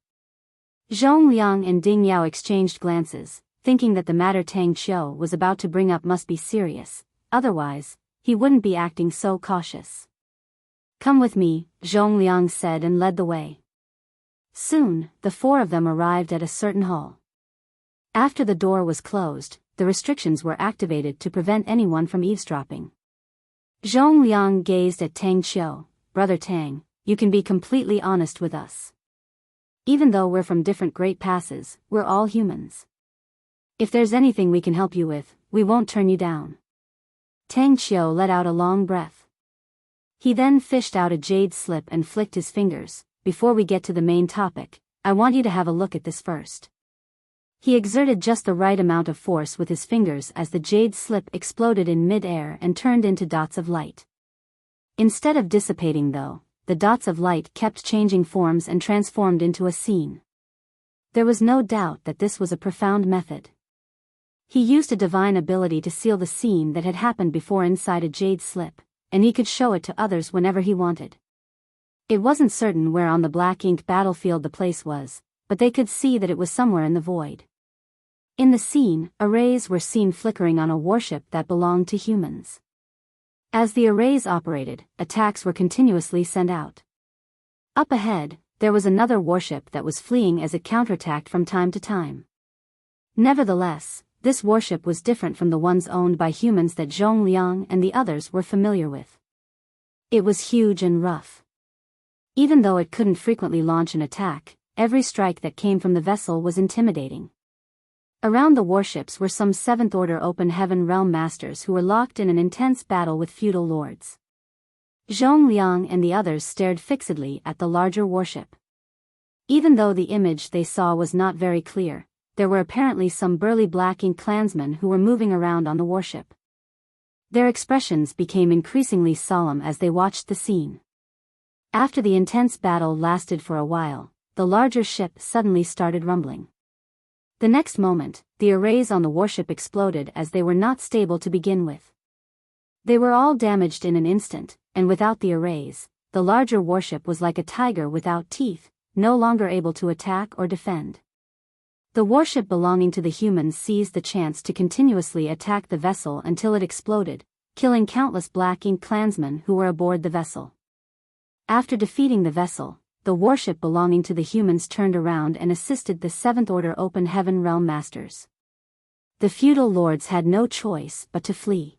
Zhong Liang and Ding Yao exchanged glances, thinking that the matter Tang Qiu was about to bring up must be serious, otherwise, he wouldn't be acting so cautious. Come with me, Zhong Liang said and led the way. Soon, the 4 of them arrived at a certain hall. After the door was closed, the restrictions were activated to prevent anyone from eavesdropping. Zhong Liang gazed at Tang Qiu. Brother Tang, you can be completely honest with us. Even though we're from different great passes, we're all humans. If there's anything we can help you with, we won't turn you down. Tang Qiu let out a long breath. He then fished out a jade slip and flicked his fingers. Before we get to the main topic, I want you to have a look at this first. He exerted just the right amount of force with his fingers as the jade slip exploded in mid-air and turned into dots of light. Instead of dissipating though, the dots of light kept changing forms and transformed into a scene. There was no doubt that this was a profound method. He used a divine ability to seal the scene that had happened before inside a jade slip, and he could show it to others whenever he wanted. It wasn't certain where on the black ink battlefield the place was, but they could see that it was somewhere in the void. In the scene, arrays were seen flickering on a warship that belonged to humans. As the arrays operated, attacks were continuously sent out. Up ahead, there was another warship that was fleeing as it counterattacked from time to time. Nevertheless, this warship was different from the ones owned by humans that Zhong Liang and the others were familiar with. It was huge and rough. Even though it couldn't frequently launch an attack, every strike that came from the vessel was intimidating. Around the warships were some 7th Order Open Heaven Realm Masters who were locked in an intense battle with feudal lords. Zhong Liang and the others stared fixedly at the larger warship. Even though the image they saw was not very clear, there were apparently some burly black ink clansmen who were moving around on the warship. Their expressions became increasingly solemn as they watched the scene. After the intense battle lasted for a while, the larger ship suddenly started rumbling. The next moment, the arrays on the warship exploded as they were not stable to begin with. They were all damaged in an instant, and without the arrays, the larger warship was like a tiger without teeth, no longer able to attack or defend. The warship belonging to the humans seized the chance to continuously attack the vessel until it exploded, killing countless Black Ink clansmen who were aboard the vessel. After defeating the vessel, the warship belonging to the humans turned around and assisted the Seventh Order Open Heaven Realm Masters. The feudal lords had no choice but to flee.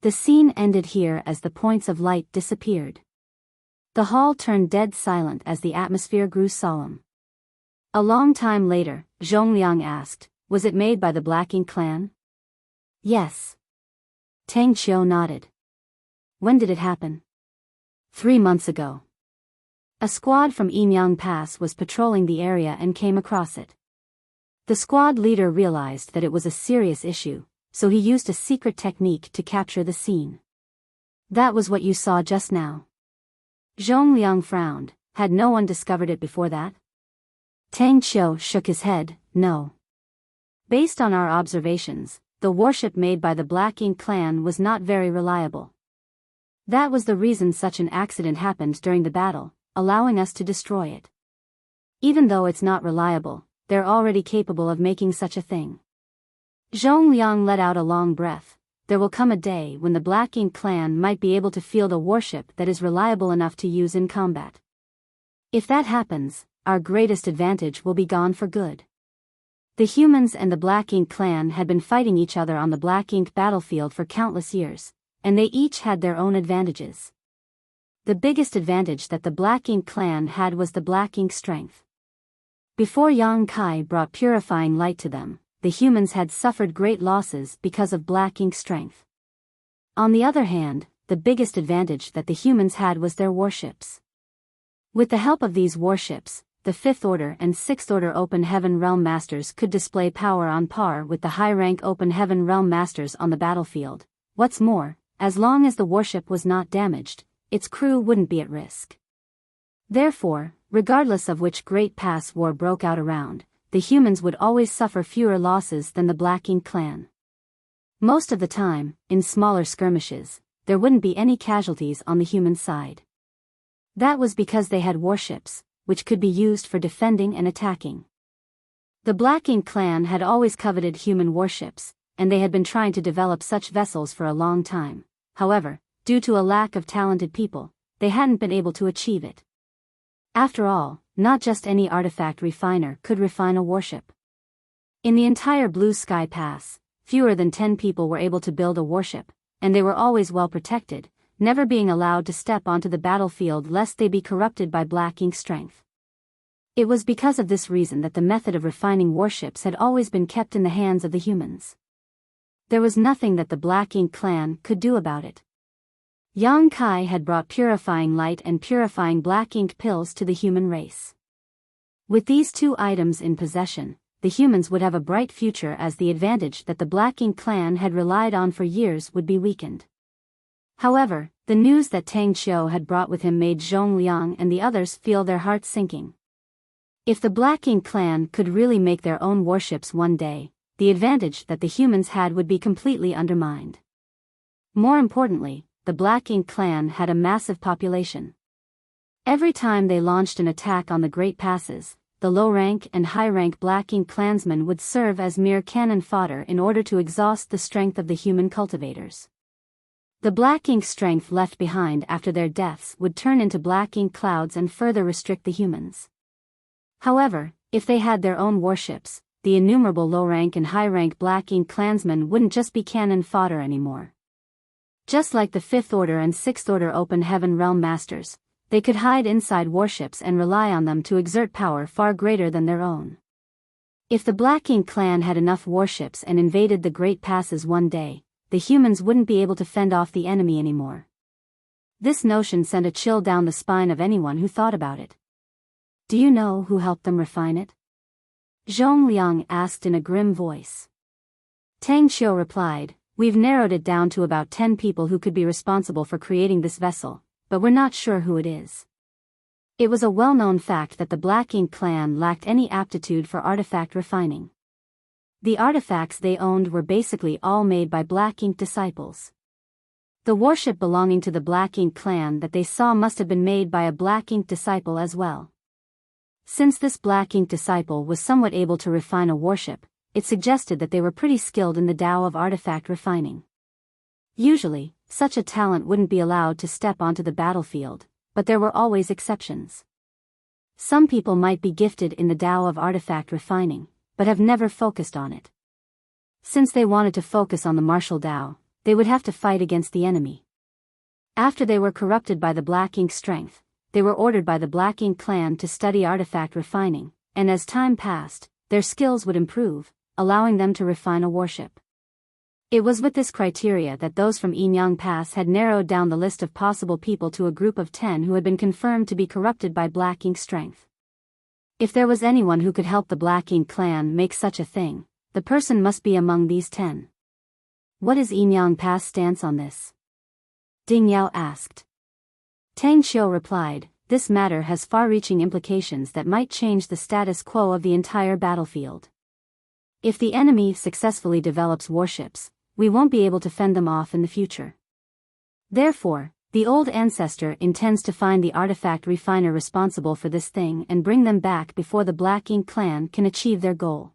The scene ended here as the points of light disappeared. The hall turned dead silent as the atmosphere grew solemn. A long time later, Zhongliang asked, "Was it made by the Black Ink clan?" "Yes." Tang Qiu nodded. "When did it happen?" 3 months ago. A squad from Yimyang Pass was patrolling the area and came across it. The squad leader realized that it was a serious issue, so he used a secret technique to capture the scene. "That was what you saw just now." Zhongliang frowned. Had no one discovered it before that? Tang Qiu shook his head, "No. Based on our observations, the warship made by the Black Ink clan was not very reliable. That was the reason such an accident happened during the battle, allowing us to destroy it. Even though it's not reliable, they're already capable of making such a thing." Zhongliang let out a long breath. There will come a day when the Black Ink clan might be able to field a warship that is reliable enough to use in combat. If that happens, our greatest advantage will be gone for good. The humans and the Black Ink clan had been fighting each other on the Black Ink battlefield for countless years, and they each had their own advantages. The biggest advantage that the Black Ink clan had was the Black Ink strength. Before Yang Kai brought purifying light to them, the humans had suffered great losses because of Black Ink strength. On the other hand, the biggest advantage that the humans had was their warships. With the help of these warships, the Fifth Order and Sixth Order Open Heaven Realm Masters could display power on par with the high-rank Open Heaven Realm Masters on the battlefield. What's more, as long as the warship was not damaged, its crew wouldn't be at risk. Therefore, regardless of which Great Pass War broke out around, the humans would always suffer fewer losses than the Black Ink clan. Most of the time, in smaller skirmishes, there wouldn't be any casualties on the human side. That was because they had warships, which could be used for defending and attacking. The Black Ink clan had always coveted human warships, and they had been trying to develop such vessels for a long time. However, due to a lack of talented people, they hadn't been able to achieve it. After all, not just any artifact refiner could refine a warship. In the entire Blue Sky Pass, fewer than 10 people were able to build a warship, and they were always well protected, never being allowed to step onto the battlefield lest they be corrupted by Black Ink strength. It was because of this reason that the method of refining warships had always been kept in the hands of the humans. There was nothing that the Black Ink clan could do about it. Yang Kai had brought purifying light and purifying Black Ink pills to the human race. With these two items in possession, the humans would have a bright future as the advantage that the Black Ink clan had relied on for years would be weakened. However, the news that Tang Qiu had brought with him made Zhongliang and the others feel their hearts sinking. If the Black Ink clan could really make their own warships one day, the advantage that the humans had would be completely undermined. More importantly, the Black Ink clan had a massive population. Every time they launched an attack on the Great Passes, the low-rank and high-rank Black Ink clansmen would serve as mere cannon fodder in order to exhaust the strength of the human cultivators. The Black Ink strength left behind after their deaths would turn into Black Ink clouds and further restrict the humans. However, if they had their own warships, the innumerable low-rank and high-rank Black Ink clansmen wouldn't just be cannon fodder anymore. Just like the Fifth Order and Sixth Order Open Heaven Realm Masters, they could hide inside warships and rely on them to exert power far greater than their own. If the Black Ink clan had enough warships and invaded the Great Passes one day, the humans wouldn't be able to fend off the enemy anymore. This notion sent a chill down the spine of anyone who thought about it. Do you know who helped them refine it? Zhongliang asked in a grim voice. Tang Qiu replied, "We've narrowed it down to about 10 people who could be responsible for creating this vessel, but we're not sure who it is." It was a well-known fact that the Black Ink clan lacked any aptitude for artifact refining. The artifacts they owned were basically all made by Black Ink disciples. The warship belonging to the Black Ink clan that they saw must have been made by a Black Ink disciple as well. Since this Black Ink disciple was somewhat able to refine a warship, it suggested that they were pretty skilled in the Tao of artifact refining. Usually, such a talent wouldn't be allowed to step onto the battlefield, but there were always exceptions. Some people might be gifted in the Tao of artifact refining, but have never focused on it. Since they wanted to focus on the martial Tao, they would have to fight against the enemy. After they were corrupted by the Black Ink strength, they were ordered by the Black Ink clan to study artifact refining, and as time passed, their skills would improve, allowing them to refine a warship. It was with this criteria that those from Enyang Pass had narrowed down the list of possible people to a group of 10 who had been confirmed to be corrupted by Black Ink strength. If there was anyone who could help the Black Ink clan make such a thing, the person must be among these 10. What is Enyang Pass' stance on this? Ding Yao asked. Tang Xiu replied, this matter has far-reaching implications that might change the status quo of the entire battlefield. If the enemy successfully develops warships, we won't be able to fend them off in the future. Therefore, the old ancestor intends to find the artifact refiner responsible for this thing and bring them back before the Black Ink clan can achieve their goal.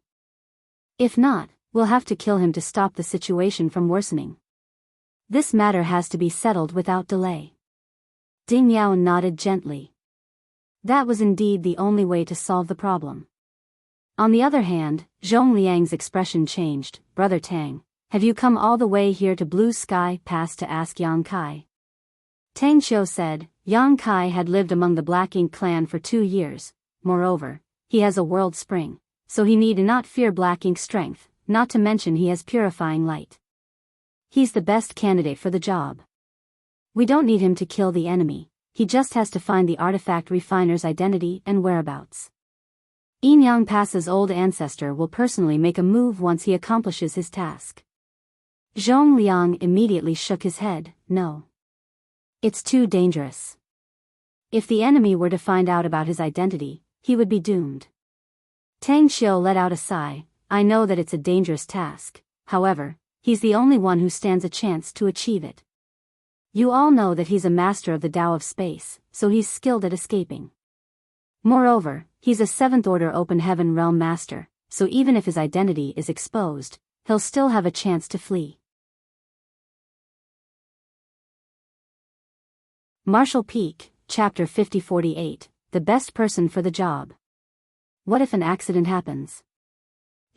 If not, we'll have to kill him to stop the situation from worsening. This matter has to be settled without delay. Ding Yao nodded gently. That was indeed the only way to solve the problem. On the other hand, Zhong Liang's expression changed. Brother Tang, have you come all the way here to Blue Sky Pass to ask Yang Kai? Tang Xiu said, Yang Kai had lived among the Black Ink clan for 2 years, moreover, he has a world spring, so he need not fear Black Ink strength, not to mention he has purifying light. He's the best candidate for the job. We don't need him to kill the enemy, he just has to find the artifact refiner's identity and whereabouts. Enyang Pass's old ancestor will personally make a move once he accomplishes his task. Zhong Liang immediately shook his head, no. It's too dangerous. If the enemy were to find out about his identity, he would be doomed. Tang Xiu let out a sigh, I know that it's a dangerous task, however, he's the only one who stands a chance to achieve it. You all know that he's a master of the Tao of space, so he's skilled at escaping. Moreover, he's a 7th order open heaven realm master, so even if his identity is exposed, he'll still have a chance to flee. Marshall Peak, Chapter 5048, the best person for the job. What if an accident happens?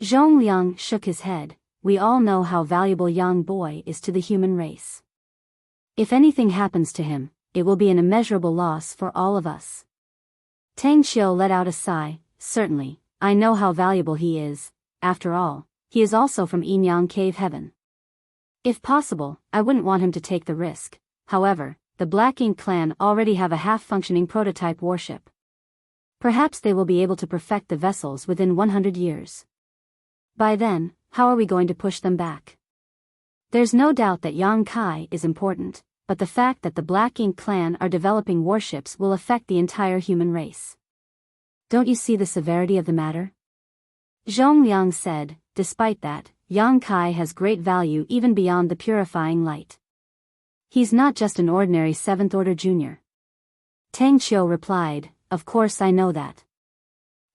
Zhong Liang shook his head, we all know how valuable Yang Boy is to the human race. If anything happens to him, it will be an immeasurable loss for all of us. Tang Xiu let out a sigh, certainly, I know how valuable he is, after all, he is also from Enyang Cave Heaven. If possible, I wouldn't want him to take the risk, however, the Black Ink clan already have a half-functioning prototype warship. Perhaps they will be able to perfect the vessels within 100 years. By then, how are we going to push them back? There's no doubt that Yang Kai is important, but the fact that the Black Ink clan are developing warships will affect the entire human race. Don't you see the severity of the matter? Zhong Liang said, despite that, Yang Kai has great value even beyond the purifying light. He's not just an ordinary 7th order junior. Tang Xiu replied, of course I know that.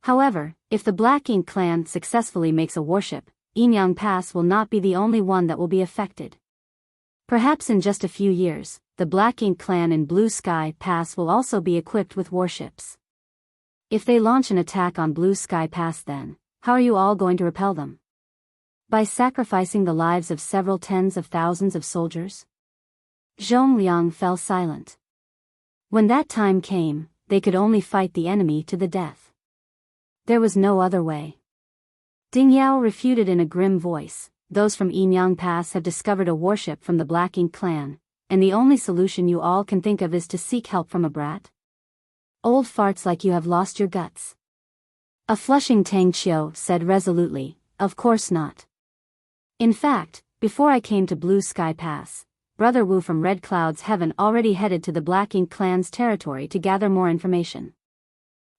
However, if the Black Ink clan successfully makes a warship, Enyang Pass will not be the only one that will be affected. Perhaps in just a few years, the Black Ink clan in Blue Sky Pass will also be equipped with warships. If they launch an attack on Blue Sky Pass then, how are you all going to repel them? By sacrificing the lives of several tens of thousands of soldiers? Zhong Liang fell silent. When that time came, they could only fight the enemy to the death. There was no other way. Ding Yao refuted in a grim voice, those from Enyang Pass have discovered a warship from the Black Ink clan, and the only solution you all can think of is to seek help from a brat? Old farts like you have lost your guts. A flushing Tang Xiu said resolutely, of course not. In fact, before I came to Blue Sky Pass, Brother Wu from Red Cloud's Heaven already headed to the Black Ink clan's territory to gather more information.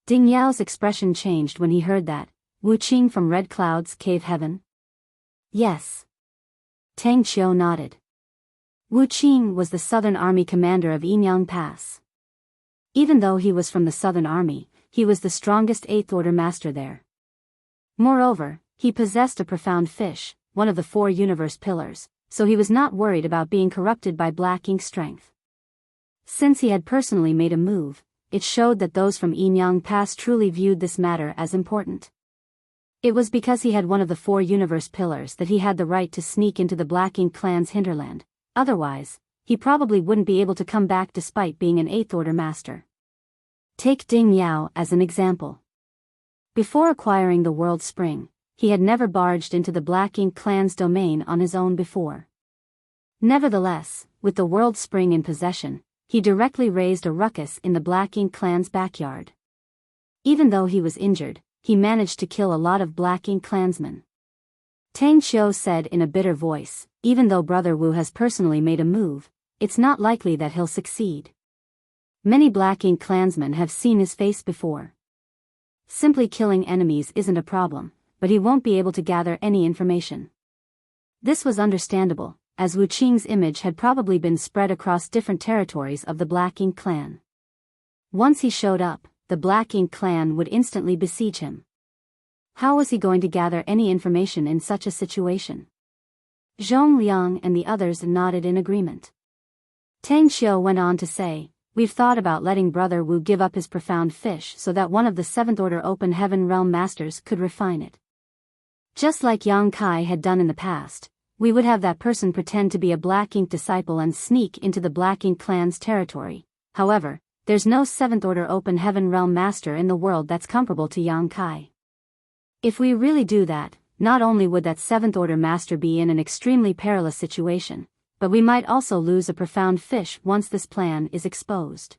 Ding Yao's expression changed when he heard that. Wu Qing from Red Cloud's Cave Heaven? Yes. Tang Qiu nodded. Wu Qing was the Southern Army commander of Yinyang Pass. Even though he was from the Southern Army, he was the strongest 8th Order master there. Moreover, he possessed a profound fish, one of the 4 universe pillars, so he was not worried about being corrupted by black ink strength. Since he had personally made a move, it showed that those from Yinyang Pass truly viewed this matter as important. It was because he had one of the 4 universe pillars that he had the right to sneak into the Black Ink clan's hinterland. Otherwise, he probably wouldn't be able to come back despite being an 8th Order master. Take Ding Yao as an example. Before acquiring the World Spring, he had never barged into the Black Ink clan's domain on his own before. Nevertheless, with the World Spring in possession, he directly raised a ruckus in the Black Ink clan's backyard. Even though he was injured, he managed to kill a lot of Black Ink clansmen. Tang Qiu said in a bitter voice, even though Brother Wu has personally made a move, it's not likely that he'll succeed. Many Black Ink clansmen have seen his face before. Simply killing enemies isn't a problem, but he won't be able to gather any information. This was understandable, as Wu Qing's image had probably been spread across different territories of the Black Ink clan. Once he showed up, the Black Ink clan would instantly besiege him. How was he going to gather any information in such a situation? Zhong Liang and the others nodded in agreement. Tang Qiu went on to say, we've thought about letting Brother Wu give up his profound fish so that one of the 7th Order Open Heaven Realm Masters could refine it. Just like Yang Kai had done in the past, we would have that person pretend to be a Black Ink disciple and sneak into the Black Ink clan's territory. However, there's no 7th Order Open Heaven Realm Master in the world that's comparable to Yang Kai. If we really do that, not only would that 7th Order Master be in an extremely perilous situation, but we might also lose a profound fish once this plan is exposed.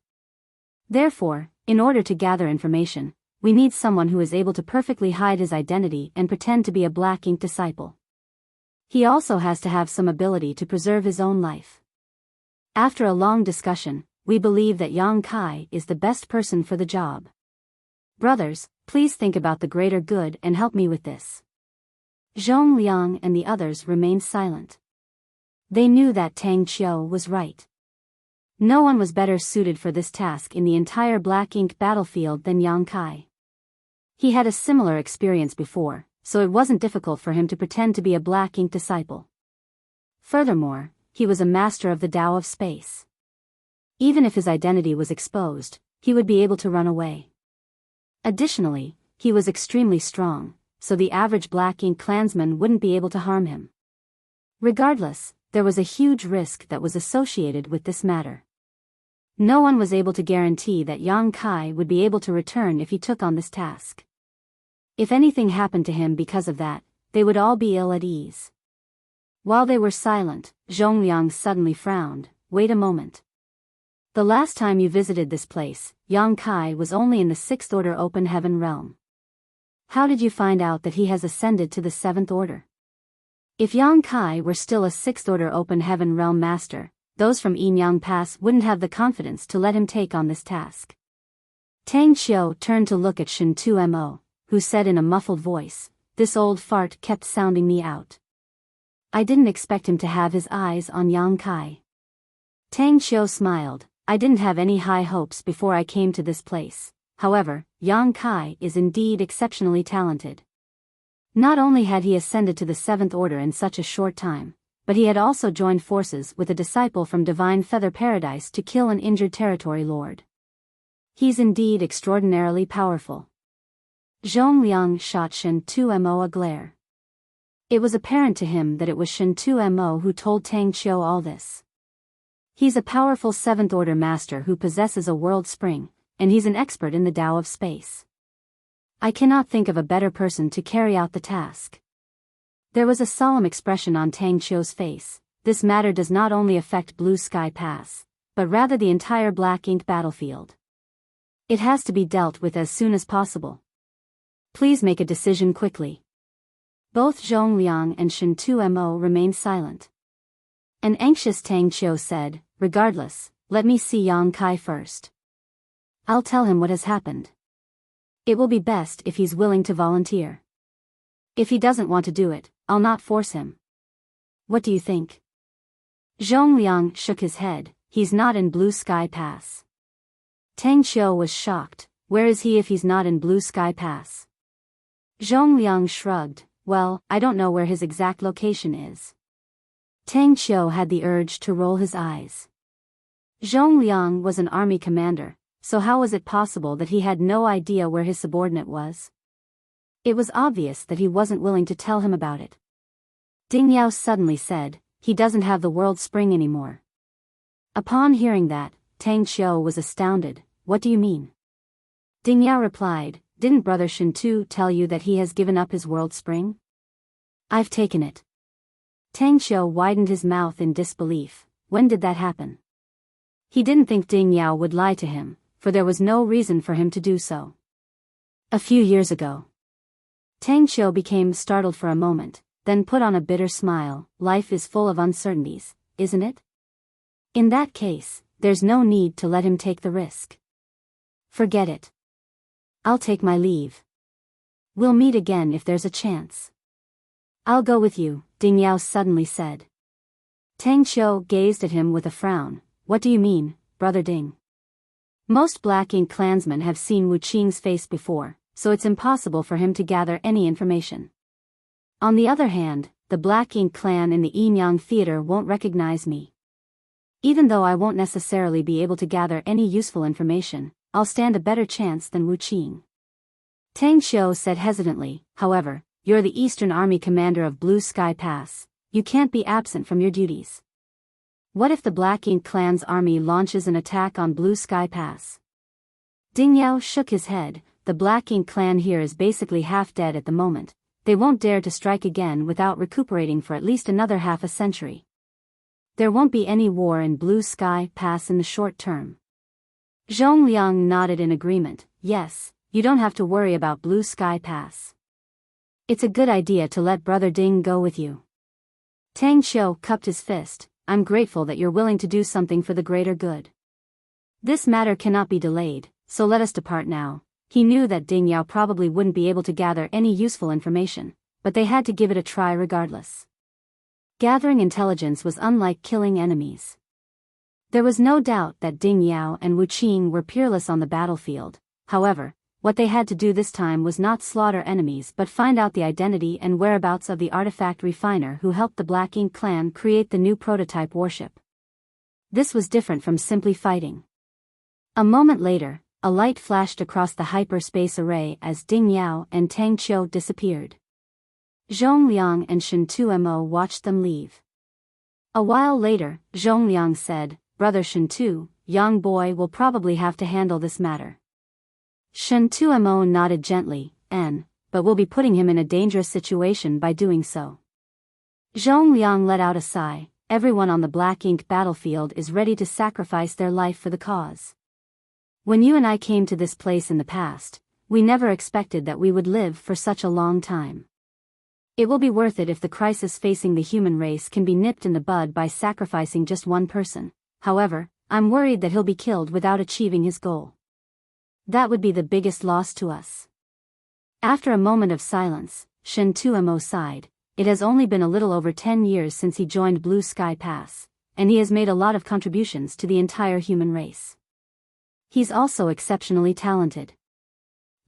Therefore, in order to gather information, we need someone who is able to perfectly hide his identity and pretend to be a Black Ink disciple. He also has to have some ability to preserve his own life. After a long discussion, we believe that Yang Kai is the best person for the job. Brothers, please think about the greater good and help me with this. Zhong Liang and the others remained silent. They knew that Tang Qiu was right. No one was better suited for this task in the entire Black Ink battlefield than Yang Kai. He had a similar experience before, so it wasn't difficult for him to pretend to be a Black Ink disciple. Furthermore, he was a master of the Tao of space. Even if his identity was exposed, he would be able to run away. Additionally, he was extremely strong, so the average Black Ink clansman wouldn't be able to harm him. Regardless, there was a huge risk that was associated with this matter. No one was able to guarantee that Yang Kai would be able to return if he took on this task. If anything happened to him because of that, they would all be ill at ease. While they were silent, Zhongliang suddenly frowned. Wait a moment. The last time you visited this place, Yang Kai was only in the 6th Order Open Heaven realm. How did you find out that he has ascended to the 7th Order? If Yang Kai were still a 6th Order Open Heaven realm master, those from Yinyang Pass wouldn't have the confidence to let him take on this task. Tang Qiu turned to look at Shen Tumo, who said in a muffled voice, "This old fart kept sounding me out." I didn't expect him to have his eyes on Yang Kai. Tang Qiu smiled. I didn't have any high hopes before I came to this place. However, Yang Kai is indeed exceptionally talented. Not only had he ascended to the 7th Order in such a short time, but he had also joined forces with a disciple from Divine Feather Paradise to kill an injured territory lord. He's indeed extraordinarily powerful. Zhongliang shot Shen Tumo a glare. It was apparent to him that it was Shen Tumo who told Tang Qiu all this. He's a powerful 7th Order master who possesses a world spring, and he's an expert in the Tao of space. I cannot think of a better person to carry out the task. There was a solemn expression on Tang Qiu's face. This matter does not only affect Blue Sky Pass, but rather the entire Black Ink battlefield. It has to be dealt with as soon as possible. Please make a decision quickly. Both Zhongliang and Shen Tumo remained silent. An anxious Tang Qiu said, regardless, let me see Yang Kai first. I'll tell him what has happened. It will be best if he's willing to volunteer. If he doesn't want to do it, I'll not force him. What do you think? Zhongliang shook his head. He's not in Blue Sky Pass. Tang Qiu was shocked. Where is he if he's not in Blue Sky Pass? Zhongliang shrugged. Well, I don't know where his exact location is. Tang Qiu had the urge to roll his eyes. Zhongliang was an army commander, so how was it possible that he had no idea where his subordinate was? It was obvious that he wasn't willing to tell him about it. Ding Yao suddenly said, he doesn't have the world spring anymore. Upon hearing that, Tang Qiu was astounded. What do you mean? Ding Yao replied, didn't Brother Shintu tell you that he has given up his world spring? I've taken it. Tang Qiu widened his mouth in disbelief. When did that happen? He didn't think Ding Yao would lie to him, for there was no reason for him to do so. A few years ago. Tang Qiu became startled for a moment, then put on a bitter smile. Life is full of uncertainties, isn't it? In that case, there's no need to let him take the risk. Forget it. I'll take my leave. We'll meet again if there's a chance. I'll go with you, Ding Yao suddenly said. Tang Qiu gazed at him with a frown. What do you mean, Brother Ding? Most Black Ink clansmen have seen Wu Qing's face before, so it's impossible for him to gather any information. On the other hand, the Black Ink clan in the Yinyang Theater won't recognize me. Even though I won't necessarily be able to gather any useful information, I'll stand a better chance than Wu Qing. Tang Qiu said hesitantly, however, you're the Eastern Army commander of Blue Sky Pass. You can't be absent from your duties. What if the Black Ink clan's army launches an attack on Blue Sky Pass? Ding Yao shook his head. The Black Ink clan here is basically half dead at the moment. They won't dare to strike again without recuperating for at least another half a century. There won't be any war in Blue Sky Pass in the short term. Zhongliang nodded in agreement. Yes, you don't have to worry about Blue Sky Pass. It's a good idea to let Brother Ding go with you. Tang Qiu cupped his fist. I'm grateful that you're willing to do something for the greater good. This matter cannot be delayed, so let us depart now. He knew that Ding Yao probably wouldn't be able to gather any useful information, but they had to give it a try regardless. Gathering intelligence was unlike killing enemies. There was no doubt that Ding Yao and Wu Qing were peerless on the battlefield. However, what they had to do this time was not slaughter enemies but find out the identity and whereabouts of the artifact refiner who helped the Black Ink clan create the new prototype warship. This was different from simply fighting. A moment later, a light flashed across the hyperspace array as Ding Yao and Tang Qiu disappeared. Zhongliang and Shintu Mo watched them leave. A while later, Zhongliang said, Brother Shintu, young boy will probably have to handle this matter. Shintu Mo nodded gently, but we'll be putting him in a dangerous situation by doing so. Zhongliang let out a sigh. Everyone on the Black Ink battlefield is ready to sacrifice their life for the cause. When you and I came to this place in the past, we never expected that we would live for such a long time. It will be worth it if the crisis facing the human race can be nipped in the bud by sacrificing just one person. However, I'm worried that he'll be killed without achieving his goal. That would be the biggest loss to us. After a moment of silence, Shintu Mo sighed. It has only been a little over 10 years since he joined Blue Sky Pass, and he has made a lot of contributions to the entire human race. He's also exceptionally talented.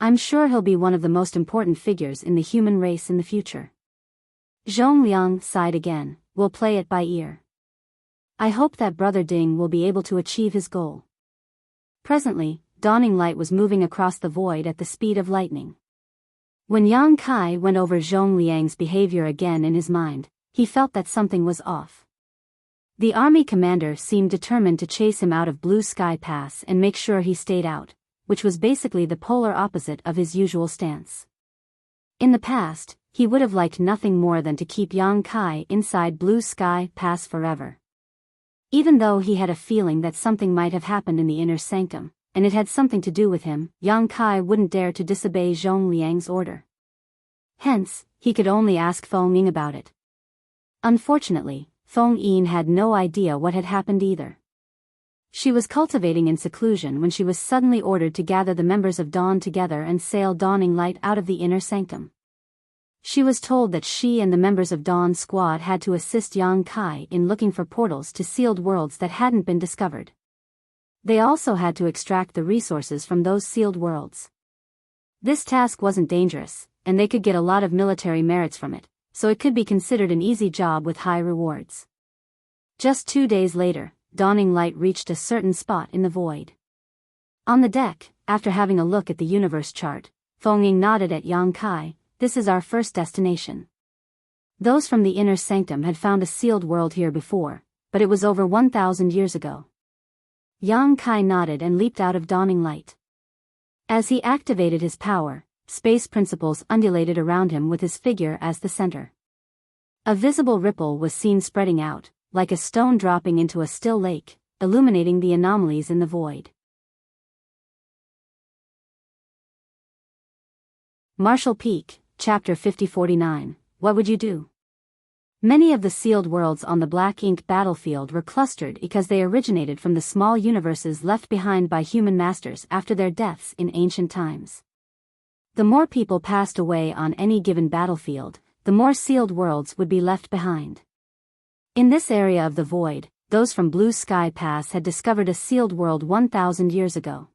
I'm sure he'll be one of the most important figures in the human race in the future. Zhongliang sighed again. We'll play it by ear. I hope that Brother Ding will be able to achieve his goal. Presently, dawning light was moving across the void at the speed of lightning. When Yang Kai went over Zhongliang's behavior again in his mind, he felt that something was off. The army commander seemed determined to chase him out of Blue Sky Pass and make sure he stayed out, which was basically the polar opposite of his usual stance. In the past, he would have liked nothing more than to keep Yang Kai inside Blue Sky Pass forever. Even though he had a feeling that something might have happened in the inner sanctum, and it had something to do with him, Yang Kai wouldn't dare to disobey Zhongliang's order. Hence, he could only ask Feng Ying about it. Unfortunately, Feng Ying had no idea what had happened either. She was cultivating in seclusion when she was suddenly ordered to gather the members of Dawn together and sail Dawning Light out of the inner sanctum. She was told that she and the members of Dawn's squad had to assist Yang Kai in looking for portals to sealed worlds that hadn't been discovered. They also had to extract the resources from those sealed worlds. This task wasn't dangerous, and they could get a lot of military merits from it, so it could be considered an easy job with high rewards. Just 2 days later, Dawning Light reached a certain spot in the void. On the deck, after having a look at the universe chart, Feng nodded at Yang Kai. "This is our first destination. Those from the inner sanctum had found a sealed world here before, but it was over 1,000 years ago." Yang Kai nodded and leaped out of Dawning Light. As he activated his power, space principles undulated around him with his figure as the center. A visible ripple was seen spreading out, like a stone dropping into a still lake, illuminating the anomalies in the void. Marshall Peak, Chapter 5049, What Would You Do? Many of the sealed worlds on the black ink battlefield were clustered because they originated from the small universes left behind by human masters after their deaths in ancient times. The more people passed away on any given battlefield, the more sealed worlds would be left behind. In this area of the void, those from Blue Sky Pass had discovered a sealed world 1,000 years ago.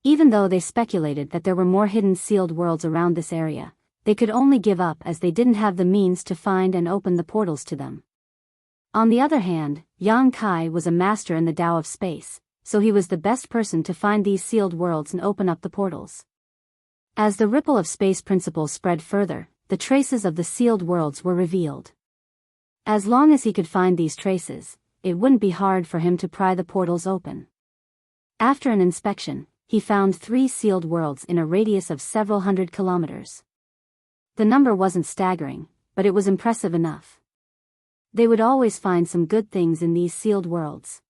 Even though they speculated that there were more hidden sealed worlds around this area, they could only give up as they didn't have the means to find and open the portals to them. On the other hand, Yang Kai was a master in the Tao of space, so he was the best person to find these sealed worlds and open up the portals. As the ripple of space principles spread further, the traces of the sealed worlds were revealed. As long as he could find these traces, it wouldn't be hard for him to pry the portals open. After an inspection, he found 3 sealed worlds in a radius of several hundred kilometers. The number wasn't staggering, but it was impressive enough. They would always find some good things in these sealed worlds.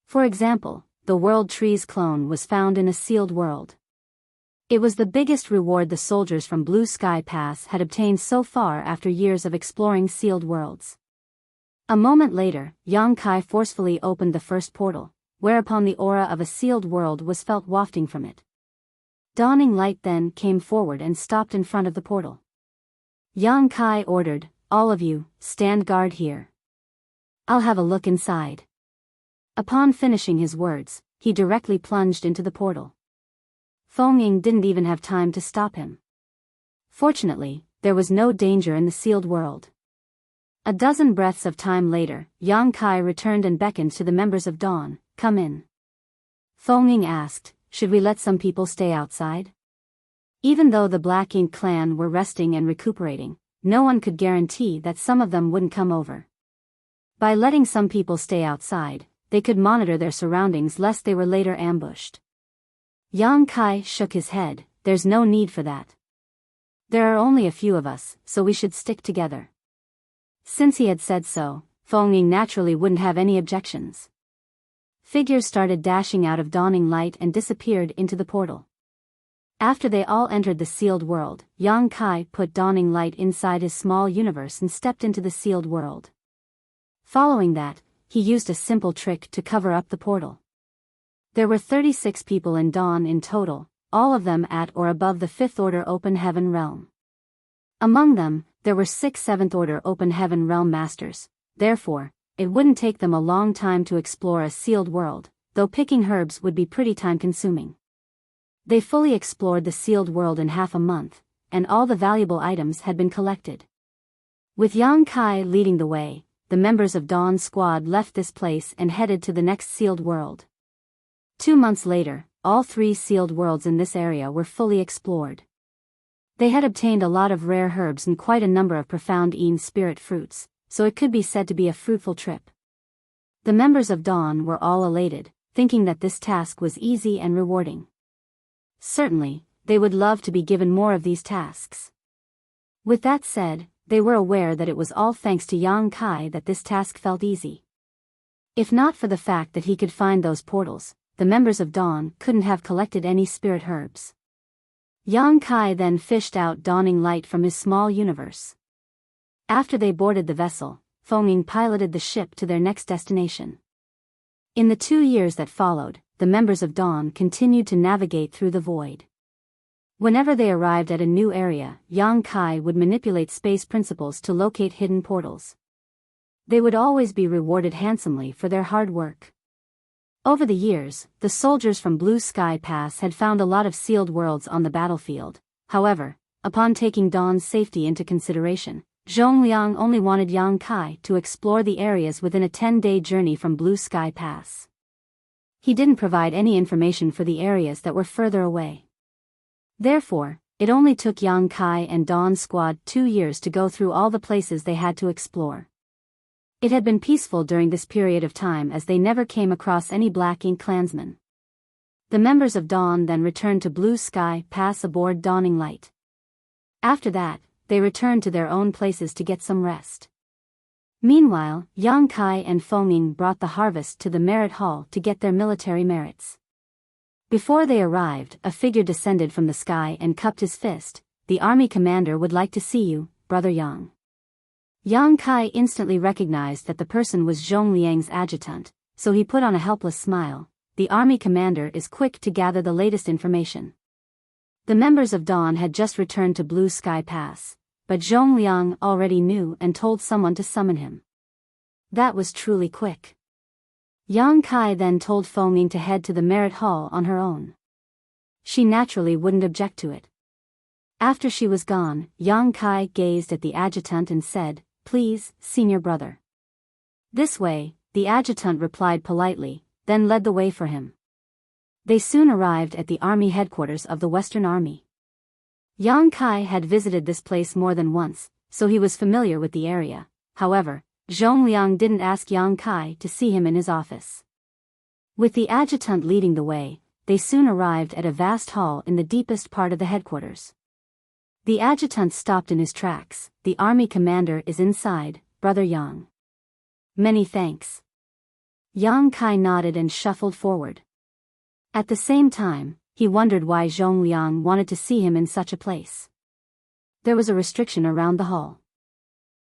For example, the World Trees clone was found in a sealed world. It was the biggest reward the soldiers from Blue Sky Pass had obtained so far after years of exploring sealed worlds. A moment later, Yang Kai forcefully opened the first portal, whereupon the aura of a sealed world was felt wafting from it. Dawning Light then came forward and stopped in front of the portal. Yang Kai ordered, "All of you, stand guard here. I'll have a look inside." Upon finishing his words, he directly plunged into the portal. Feng didn't even have time to stop him. Fortunately, there was no danger in the sealed world. A dozen breaths of time later, Yang Kai returned and beckoned to the members of Dawn, "Come in." Feng asked, "Should we let some people stay outside?" Even though the Black Ink clan were resting and recuperating, no one could guarantee that some of them wouldn't come over. By letting some people stay outside, they could monitor their surroundings lest they were later ambushed. Yang Kai shook his head, "There's no need for that. There are only a few of us, so we should stick together." Since he had said so, Feng naturally wouldn't have any objections. Figures started dashing out of Dawning Light and disappeared into the portal. After they all entered the sealed world, Yang Kai put Dawning Light inside his small universe and stepped into the sealed world. Following that, he used a simple trick to cover up the portal. There were 36 people in Dawn in total, all of them at or above the 5th Order Open Heaven Realm. Among them, there were 6 7th Order Open Heaven Realm Masters, therefore, it wouldn't take them a long time to explore a sealed world, though picking herbs would be pretty time-consuming. They fully explored the sealed world in half a month, and all the valuable items had been collected. With Yang Kai leading the way, the members of Dawn's squad left this place and headed to the next sealed world. 2 months later, all 3 sealed worlds in this area were fully explored. They had obtained a lot of rare herbs and quite a number of profound spirit fruits, so it could be said to be a fruitful trip. The members of Dawn were all elated, thinking that this task was easy and rewarding. Certainly, they would love to be given more of these tasks. With that said, they were aware that it was all thanks to Yang Kai that this task felt easy. If not for the fact that he could find those portals, the members of Dawn couldn't have collected any spirit herbs. Yang Kai then fished out Dawning Light from his small universe. After they boarded the vessel, Feng piloted the ship to their next destination. In the 2 years that followed, the members of Dawn continued to navigate through the void. Whenever they arrived at a new area, Yang Kai would manipulate space principles to locate hidden portals. They would always be rewarded handsomely for their hard work. Over the years, the soldiers from Blue Sky Pass had found a lot of sealed worlds on the battlefield. However, upon taking Dawn's safety into consideration, Zhongliang only wanted Yang Kai to explore the areas within a 10-day journey from Blue Sky Pass. He didn't provide any information for the areas that were further away. Therefore, it only took Yang Kai and Dawn's squad 2 years to go through all the places they had to explore. It had been peaceful during this period of time as they never came across any Black Ink clansmen. The members of Dawn then returned to Blue Sky Pass aboard Dawning Light. After that, they returned to their own places to get some rest. Meanwhile, Yang Kai and Fengming brought the harvest to the Merit Hall to get their military merits. Before they arrived, a figure descended from the sky and cupped his fist. "The army commander would like to see you, Brother Yang." Yang Kai instantly recognized that the person was Zhongliang's adjutant, so he put on a helpless smile. "The army commander is quick to gather the latest information." The members of Dawn had just returned to Blue Sky Pass, but Zhongliang already knew and told someone to summon him. That was truly quick. Yang Kai then told Fengming to head to the Merit Hall on her own. She naturally wouldn't object to it. After she was gone, Yang Kai gazed at the adjutant and said, "Please, senior brother." This way, the adjutant replied politely, then led the way for him. They soon arrived at the army headquarters of the Western Army. Yang Kai had visited this place more than once, so he was familiar with the area. However, Zhongliang didn't ask Yang Kai to see him in his office. With the adjutant leading the way, they soon arrived at a vast hall in the deepest part of the headquarters. The adjutant stopped in his tracks. "The army commander is inside, Brother Yang." "Many thanks." Yang Kai nodded and shuffled forward. At the same time, he wondered why Zhongliang wanted to see him in such a place. There was a restriction around the hall.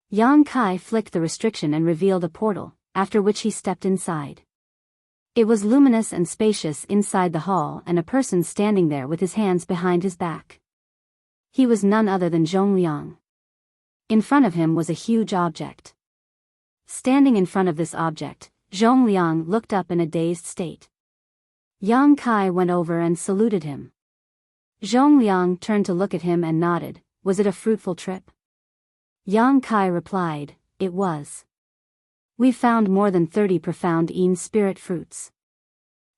Yang Kai flicked the restriction and revealed a portal, after which he stepped inside. It was luminous and spacious inside the hall, and a person standing there with his hands behind his back. He was none other than Zhongliang. In front of him was a huge object. Standing in front of this object, Zhongliang looked up in a dazed state. Yang Kai went over and saluted him. Zhongliang turned to look at him and nodded. "Was it a fruitful trip?" Yang Kai replied, "It was. We found more than 30 profound Yin spirit fruits."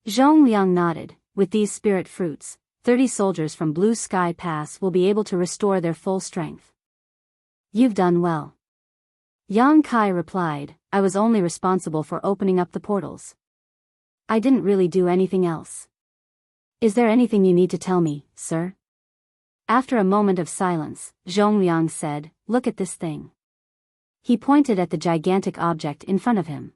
Zhongliang nodded. "With these spirit fruits, 30 soldiers from Blue Sky Pass will be able to restore their full strength." "You've done well." Yang Kai replied, "I was only responsible for opening up the portals. I didn't really do anything else." "Is there anything you need to tell me, sir?" After a moment of silence, Zhongliang said, "Look at this thing." He pointed at the gigantic object in front of him.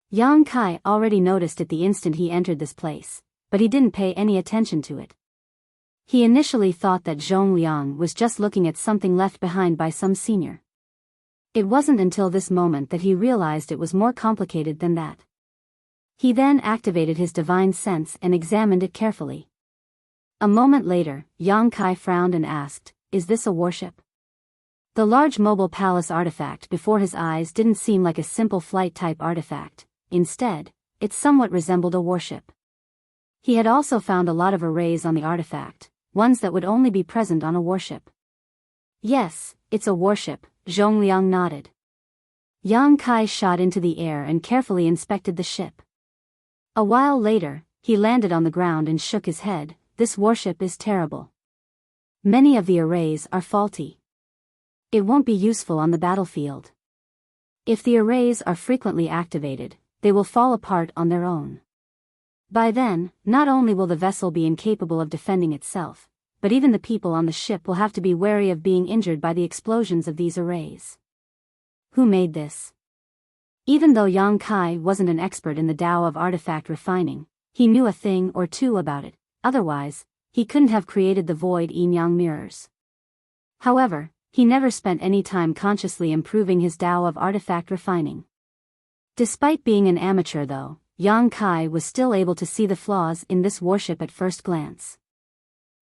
Yang Kai already noticed it the instant he entered this place, but he didn't pay any attention to it. He initially thought that Zhongliang was just looking at something left behind by some senior. It wasn't until this moment that he realized it was more complicated than that. He then activated his divine sense and examined it carefully. A moment later, Yang Kai frowned and asked, "Is this a warship?" The large mobile palace artifact before his eyes didn't seem like a simple flight-type artifact. Instead, it somewhat resembled a warship. He had also found a lot of arrays on the artifact, ones that would only be present on a warship. "Yes, it's a warship," Zhongliang nodded. Yang Kai shot into the air and carefully inspected the ship. A while later, he landed on the ground and shook his head. "This warship is terrible. Many of the arrays are faulty. It won't be useful on the battlefield. If the arrays are frequently activated, they will fall apart on their own. By then, not only will the vessel be incapable of defending itself, but even the people on the ship will have to be wary of being injured by the explosions of these arrays." Who made this? Even though Yang Kai wasn't an expert in the Tao of artifact refining, he knew a thing or two about it. Otherwise, he couldn't have created the void yin-yang mirrors. However, he never spent any time consciously improving his Tao of artifact refining. Despite being an amateur though, Yang Kai was still able to see the flaws in this warship at first glance.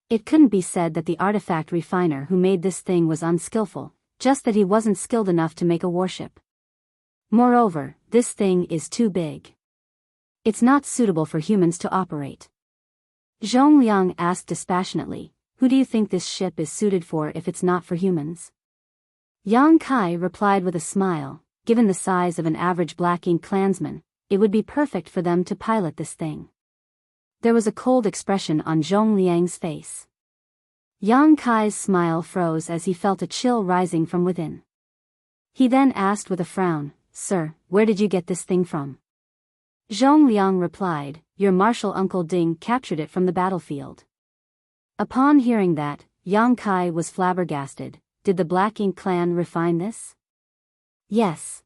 It couldn't be said that the artifact refiner who made this thing was unskillful, just that he wasn't skilled enough to make a warship. Moreover, this thing is too big. It's not suitable for humans to operate. Zhongliang asked dispassionately, who do you think this ship is suited for if it's not for humans? Yang Kai replied with a smile, given the size of an average Black Ink clansman, it would be perfect for them to pilot this thing. There was a cold expression on Zhongliang's face. Yang Kai's smile froze as he felt a chill rising from within. He then asked with a frown, Sir, where did you get this thing from? Zhongliang replied, Your martial uncle Ding captured it from the battlefield. Upon hearing that, Yang Kai was flabbergasted. Did the Black Ink clan refine this? Yes.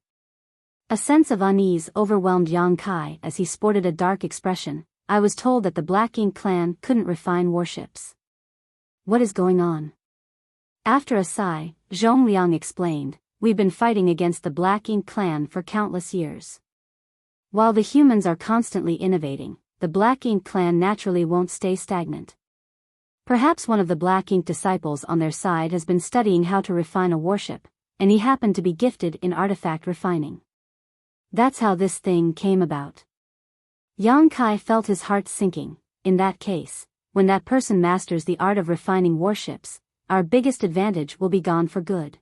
A sense of unease overwhelmed Yang Kai as he sported a dark expression. I was told that the Black Ink clan couldn't refine warships. What is going on? After a sigh, Zhongliang explained, We've been fighting against the Black Ink clan for countless years. While the humans are constantly innovating, the Black Ink clan naturally won't stay stagnant. Perhaps one of the Black Ink disciples on their side has been studying how to refine a warship, and he happened to be gifted in artifact refining. That's how this thing came about. Yang Kai felt his heart sinking. In that case, when that person masters the art of refining warships, our biggest advantage will be gone for good.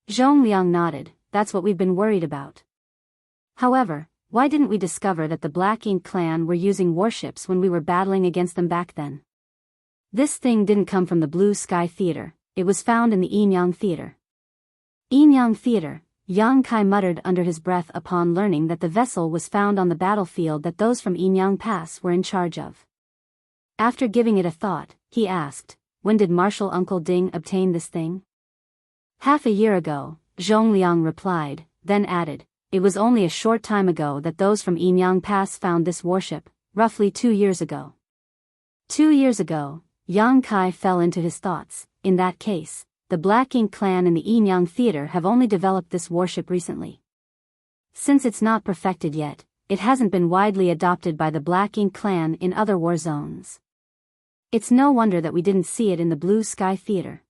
Zhongliang nodded, that's what we've been worried about. However, why didn't we discover that the Black Ink clan were using warships when we were battling against them back then? This thing didn't come from the Blue Sky Theater, it was found in the Yinyang Theater. Yinyang Theater, Yang Kai muttered under his breath upon learning that the vessel was found on the battlefield that those from Yinyang Pass were in charge of. After giving it a thought, he asked, when did Martial Uncle Ding obtain this thing? Half a year ago, Zhongliang replied, then added, it was only a short time ago that those from Yinyang Pass found this warship, roughly 2 years ago. 2 years ago, Yang Kai fell into his thoughts. In that case, the Black Ink clan and the Yinyang Theater have only developed this warship recently. Since it's not perfected yet, it hasn't been widely adopted by the Black Ink clan in other war zones. It's no wonder that we didn't see it in the Blue Sky Theater.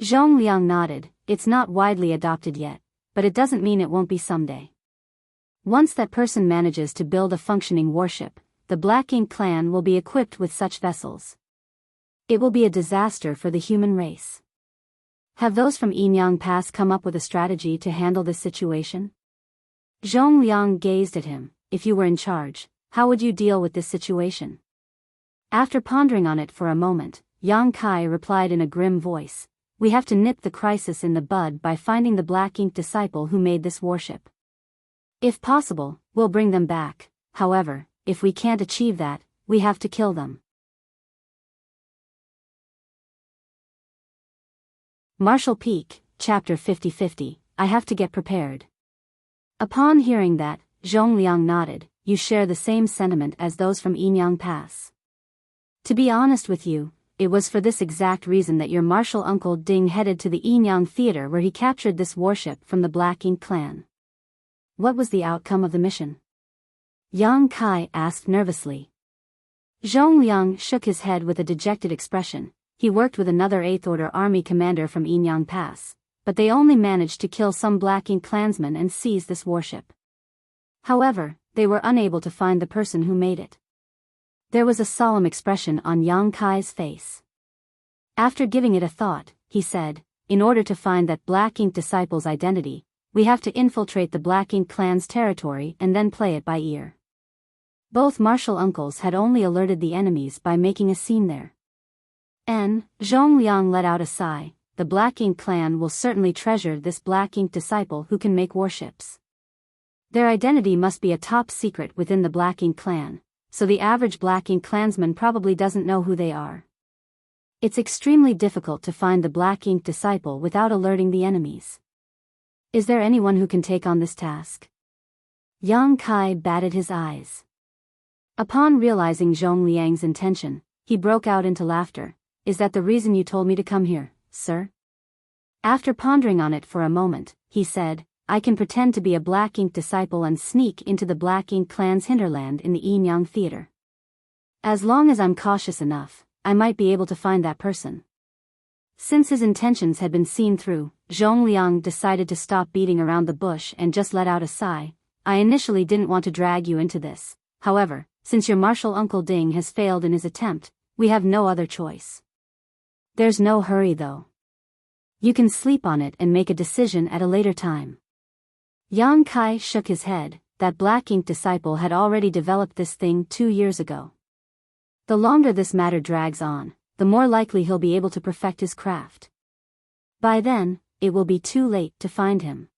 Zhongliang nodded, it's not widely adopted yet, but it doesn't mean it won't be someday. Once that person manages to build a functioning warship, the Black Ink clan will be equipped with such vessels. It will be a disaster for the human race. Have those from Yinyang Pass come up with a strategy to handle this situation? Zhongliang gazed at him. If you were in charge, how would you deal with this situation? After pondering on it for a moment, Yang Kai replied in a grim voice, we have to nip the crisis in the bud by finding the Black Ink disciple who made this warship. If possible, we'll bring them back. However, if we can't achieve that, we have to kill them. Marshall Peak, Chapter 50-50, I have to get prepared. Upon hearing that, Zhongliang nodded, you share the same sentiment as those from Yinyang Pass. To be honest with you, it was for this exact reason that your martial uncle Ding headed to the Yinyang Theater where he captured this warship from the Black Ink clan. What was the outcome of the mission? Yang Kai asked nervously. Zhongliang shook his head with a dejected expression. He worked with another 8th Order Army commander from Yinyang Pass, but they only managed to kill some Black Ink clansmen and seize this warship. However, they were unable to find the person who made it. There was a solemn expression on Yang Kai's face. After giving it a thought, he said, in order to find that Black Ink disciple's identity, we have to infiltrate the Black Ink clan's territory and then play it by ear. Both martial uncles had only alerted the enemies by making a scene there. Zhongliang let out a sigh, the Black Ink clan will certainly treasure this Black Ink disciple who can make warships. Their identity must be a top secret within the Black Ink clan, so the average Black Ink clansman probably doesn't know who they are. It's extremely difficult to find the Black Ink disciple without alerting the enemies. Is there anyone who can take on this task? Yang Kai batted his eyes. Upon realizing Zhongliang's intention, he broke out into laughter. Is that the reason you told me to come here, sir? After pondering on it for a moment, he said, I can pretend to be a Black Ink disciple and sneak into the Black Ink clan's hinterland in the Yinyang Theater. As long as I'm cautious enough, I might be able to find that person. Since his intentions had been seen through, Zhongliang decided to stop beating around the bush and just let out a sigh. I initially didn't want to drag you into this. However, since your martial uncle Ding has failed in his attempt, we have no other choice. There's no hurry though. You can sleep on it and make a decision at a later time. Yang Kai shook his head. That Black Ink disciple had already developed this thing 2 years ago. The longer this matter drags on, the more likely he'll be able to perfect his craft. By then, it will be too late to find him.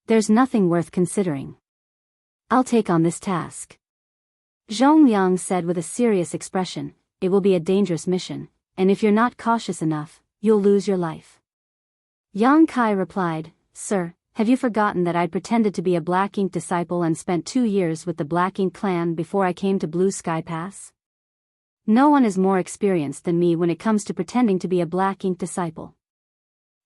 There's nothing worth considering. I'll take on this task. Zhongliang said with a serious expression. It will be a dangerous mission, and if you're not cautious enough, you'll lose your life. Yang Kai replied, Sir, have you forgotten that I'd pretended to be a Black Ink disciple and spent 2 years with the Black Ink clan before I came to Blue Sky Pass? No one is more experienced than me when it comes to pretending to be a Black Ink disciple.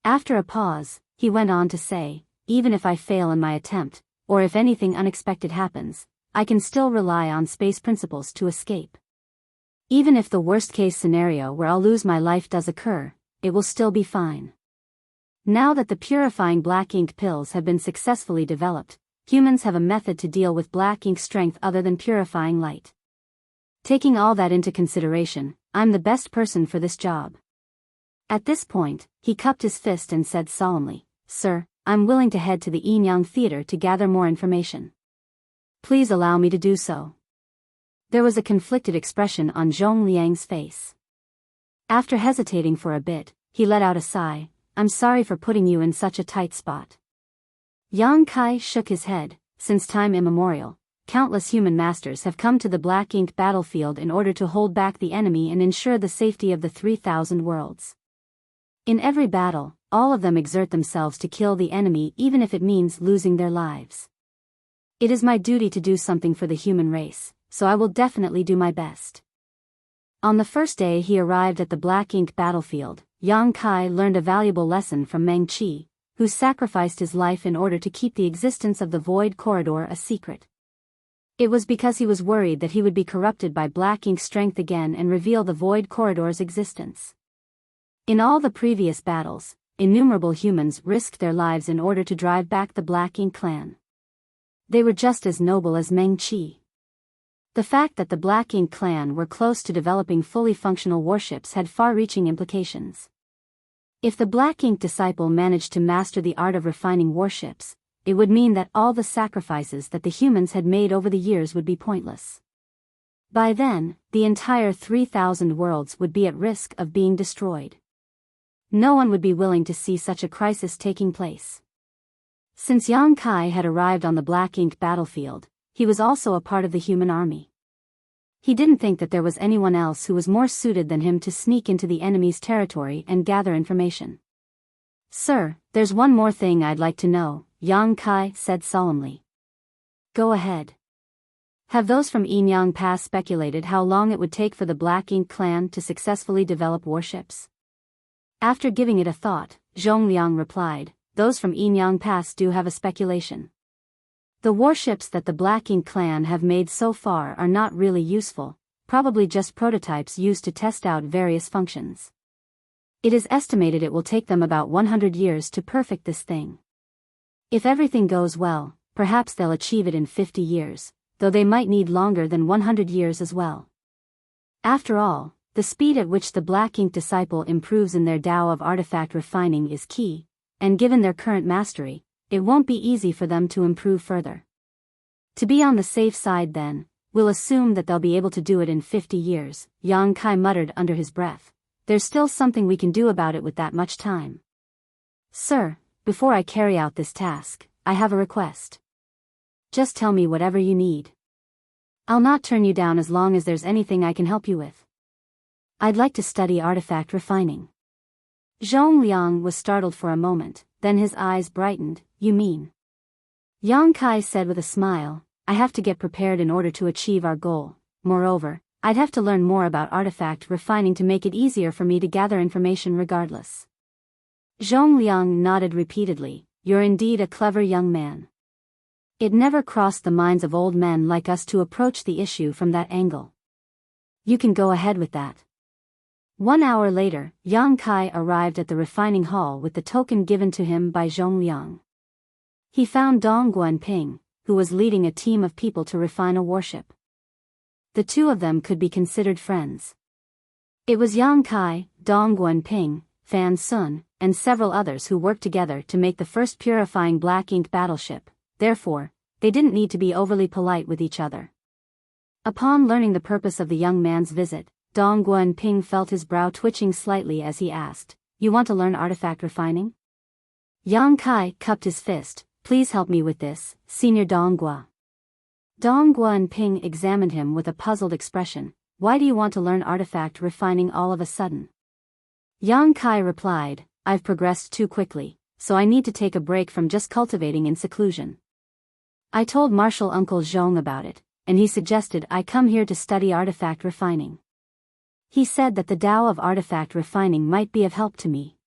After a pause, he went on to say, even if I fail in my attempt, or if anything unexpected happens, I can still rely on space principles to escape. Even if the worst-case scenario where I'll lose my life does occur, it will still be fine. Now that the purifying Black Ink pills have been successfully developed, humans have a method to deal with Black Ink strength other than purifying light. Taking all that into consideration, I'm the best person for this job. At this point, he cupped his fist and said solemnly, Sir, I'm willing to head to the Yinyang Theater to gather more information. Please allow me to do so. There was a conflicted expression on Zhongliang's face. After hesitating for a bit, he let out a sigh. I'm sorry for putting you in such a tight spot. Yang Kai shook his head. Since time immemorial, countless human masters have come to the Black Ink battlefield in order to hold back the enemy and ensure the safety of the 3,000 worlds. In every battle, all of them exert themselves to kill the enemy even if it means losing their lives. It is my duty to do something for the human race, so I will definitely do my best. On the first day he arrived at the Black Ink battlefield, Yang Kai learned a valuable lesson from Meng Qi, who sacrificed his life in order to keep the existence of the Void Corridor a secret. It was because he was worried that he would be corrupted by Black Ink strength again and reveal the Void Corridor's existence. In all the previous battles, innumerable humans risked their lives in order to drive back the Black Ink clan. They were just as noble as Meng Qi. The fact that the Black Ink clan were close to developing fully functional warships had far-reaching implications. If the Black Ink disciple managed to master the art of refining warships, it would mean that all the sacrifices that the humans had made over the years would be pointless. By then, the entire 3,000 worlds would be at risk of being destroyed. No one would be willing to see such a crisis taking place. Since Yang Kai had arrived on the Black Ink battlefield, he was also a part of the human army. He didn't think that there was anyone else who was more suited than him to sneak into the enemy's territory and gather information. Sir, there's one more thing I'd like to know, Yang Kai said solemnly. Go ahead. Have those from Yinyang Pass speculated how long it would take for the Black Ink clan to successfully develop warships? After giving it a thought, Zhongliang replied, those from Yinyang Pass do have a speculation. The warships that the Black Ink clan have made so far are not really useful, probably just prototypes used to test out various functions. It is estimated it will take them about 100 years to perfect this thing. If everything goes well, perhaps they'll achieve it in 50 years, though they might need longer than 100 years as well. After all, the speed at which the Black Ink disciple improves in their Tao of artifact refining is key, and given their current mastery, it won't be easy for them to improve further. To be on the safe side then, we'll assume that they'll be able to do it in 50 years, Yang Kai muttered under his breath. There's still something we can do about it with that much time. Sir, before I carry out this task, I have a request. Just tell me whatever you need. I'll not turn you down as long as there's anything I can help you with. I'd like to study artifact refining. Zhongliang was startled for a moment, then his eyes brightened. You mean? Yang Kai said with a smile, I have to get prepared in order to achieve our goal. Moreover, I'd have to learn more about artifact refining to make it easier for me to gather information regardless. Zhongliang nodded repeatedly. you're indeed a clever young man. It never crossed the minds of old men like us to approach the issue from that angle. You can go ahead with that. 1 hour later, Yang Kai arrived at the refining hall with the token given to him by Zhong Liang. He found Dong Guanping, who was leading a team of people to refine a warship. The two of them could be considered friends. It was Yang Kai, Dong Guanping, Fan Sun, and several others who worked together to make the first purifying black ink battleship. Therefore, they didn't need to be overly polite with each other. Upon learning the purpose of the young man's visit, Dong Guanping felt his brow twitching slightly as he asked, "You want to learn artifact refining?" Yang Kai cupped his fist. "Please help me with this, Senior Dong Gua." Dong Guanping examined him with a puzzled expression. "Why do you want to learn artifact refining all of a sudden?" Yang Kai replied, "I've progressed too quickly, so I need to take a break from just cultivating in seclusion. I told Martial Uncle Zhong about it, and he suggested I come here to study artifact refining. He said that the Tao of artifact refining might be of help to me."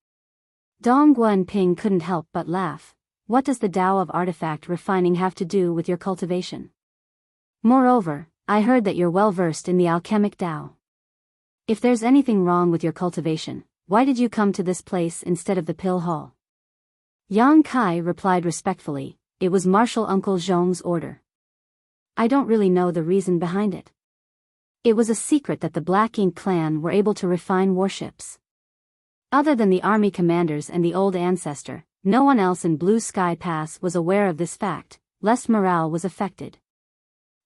Dong Guanping couldn't help but laugh. "What does the Tao of artifact refining have to do with your cultivation? Moreover, I heard that you're well versed in the alchemic Tao. If there's anything wrong with your cultivation, why did you come to this place instead of the pill hall?" Yang Kai replied respectfully, "It was Martial Uncle Zhong's order. I don't really know the reason behind it. It was a secret that the Black Ink clan were able to refine warships. Other than the army commanders and the old ancestor, no one else in Blue Sky Pass was aware of this fact, lest morale was affected.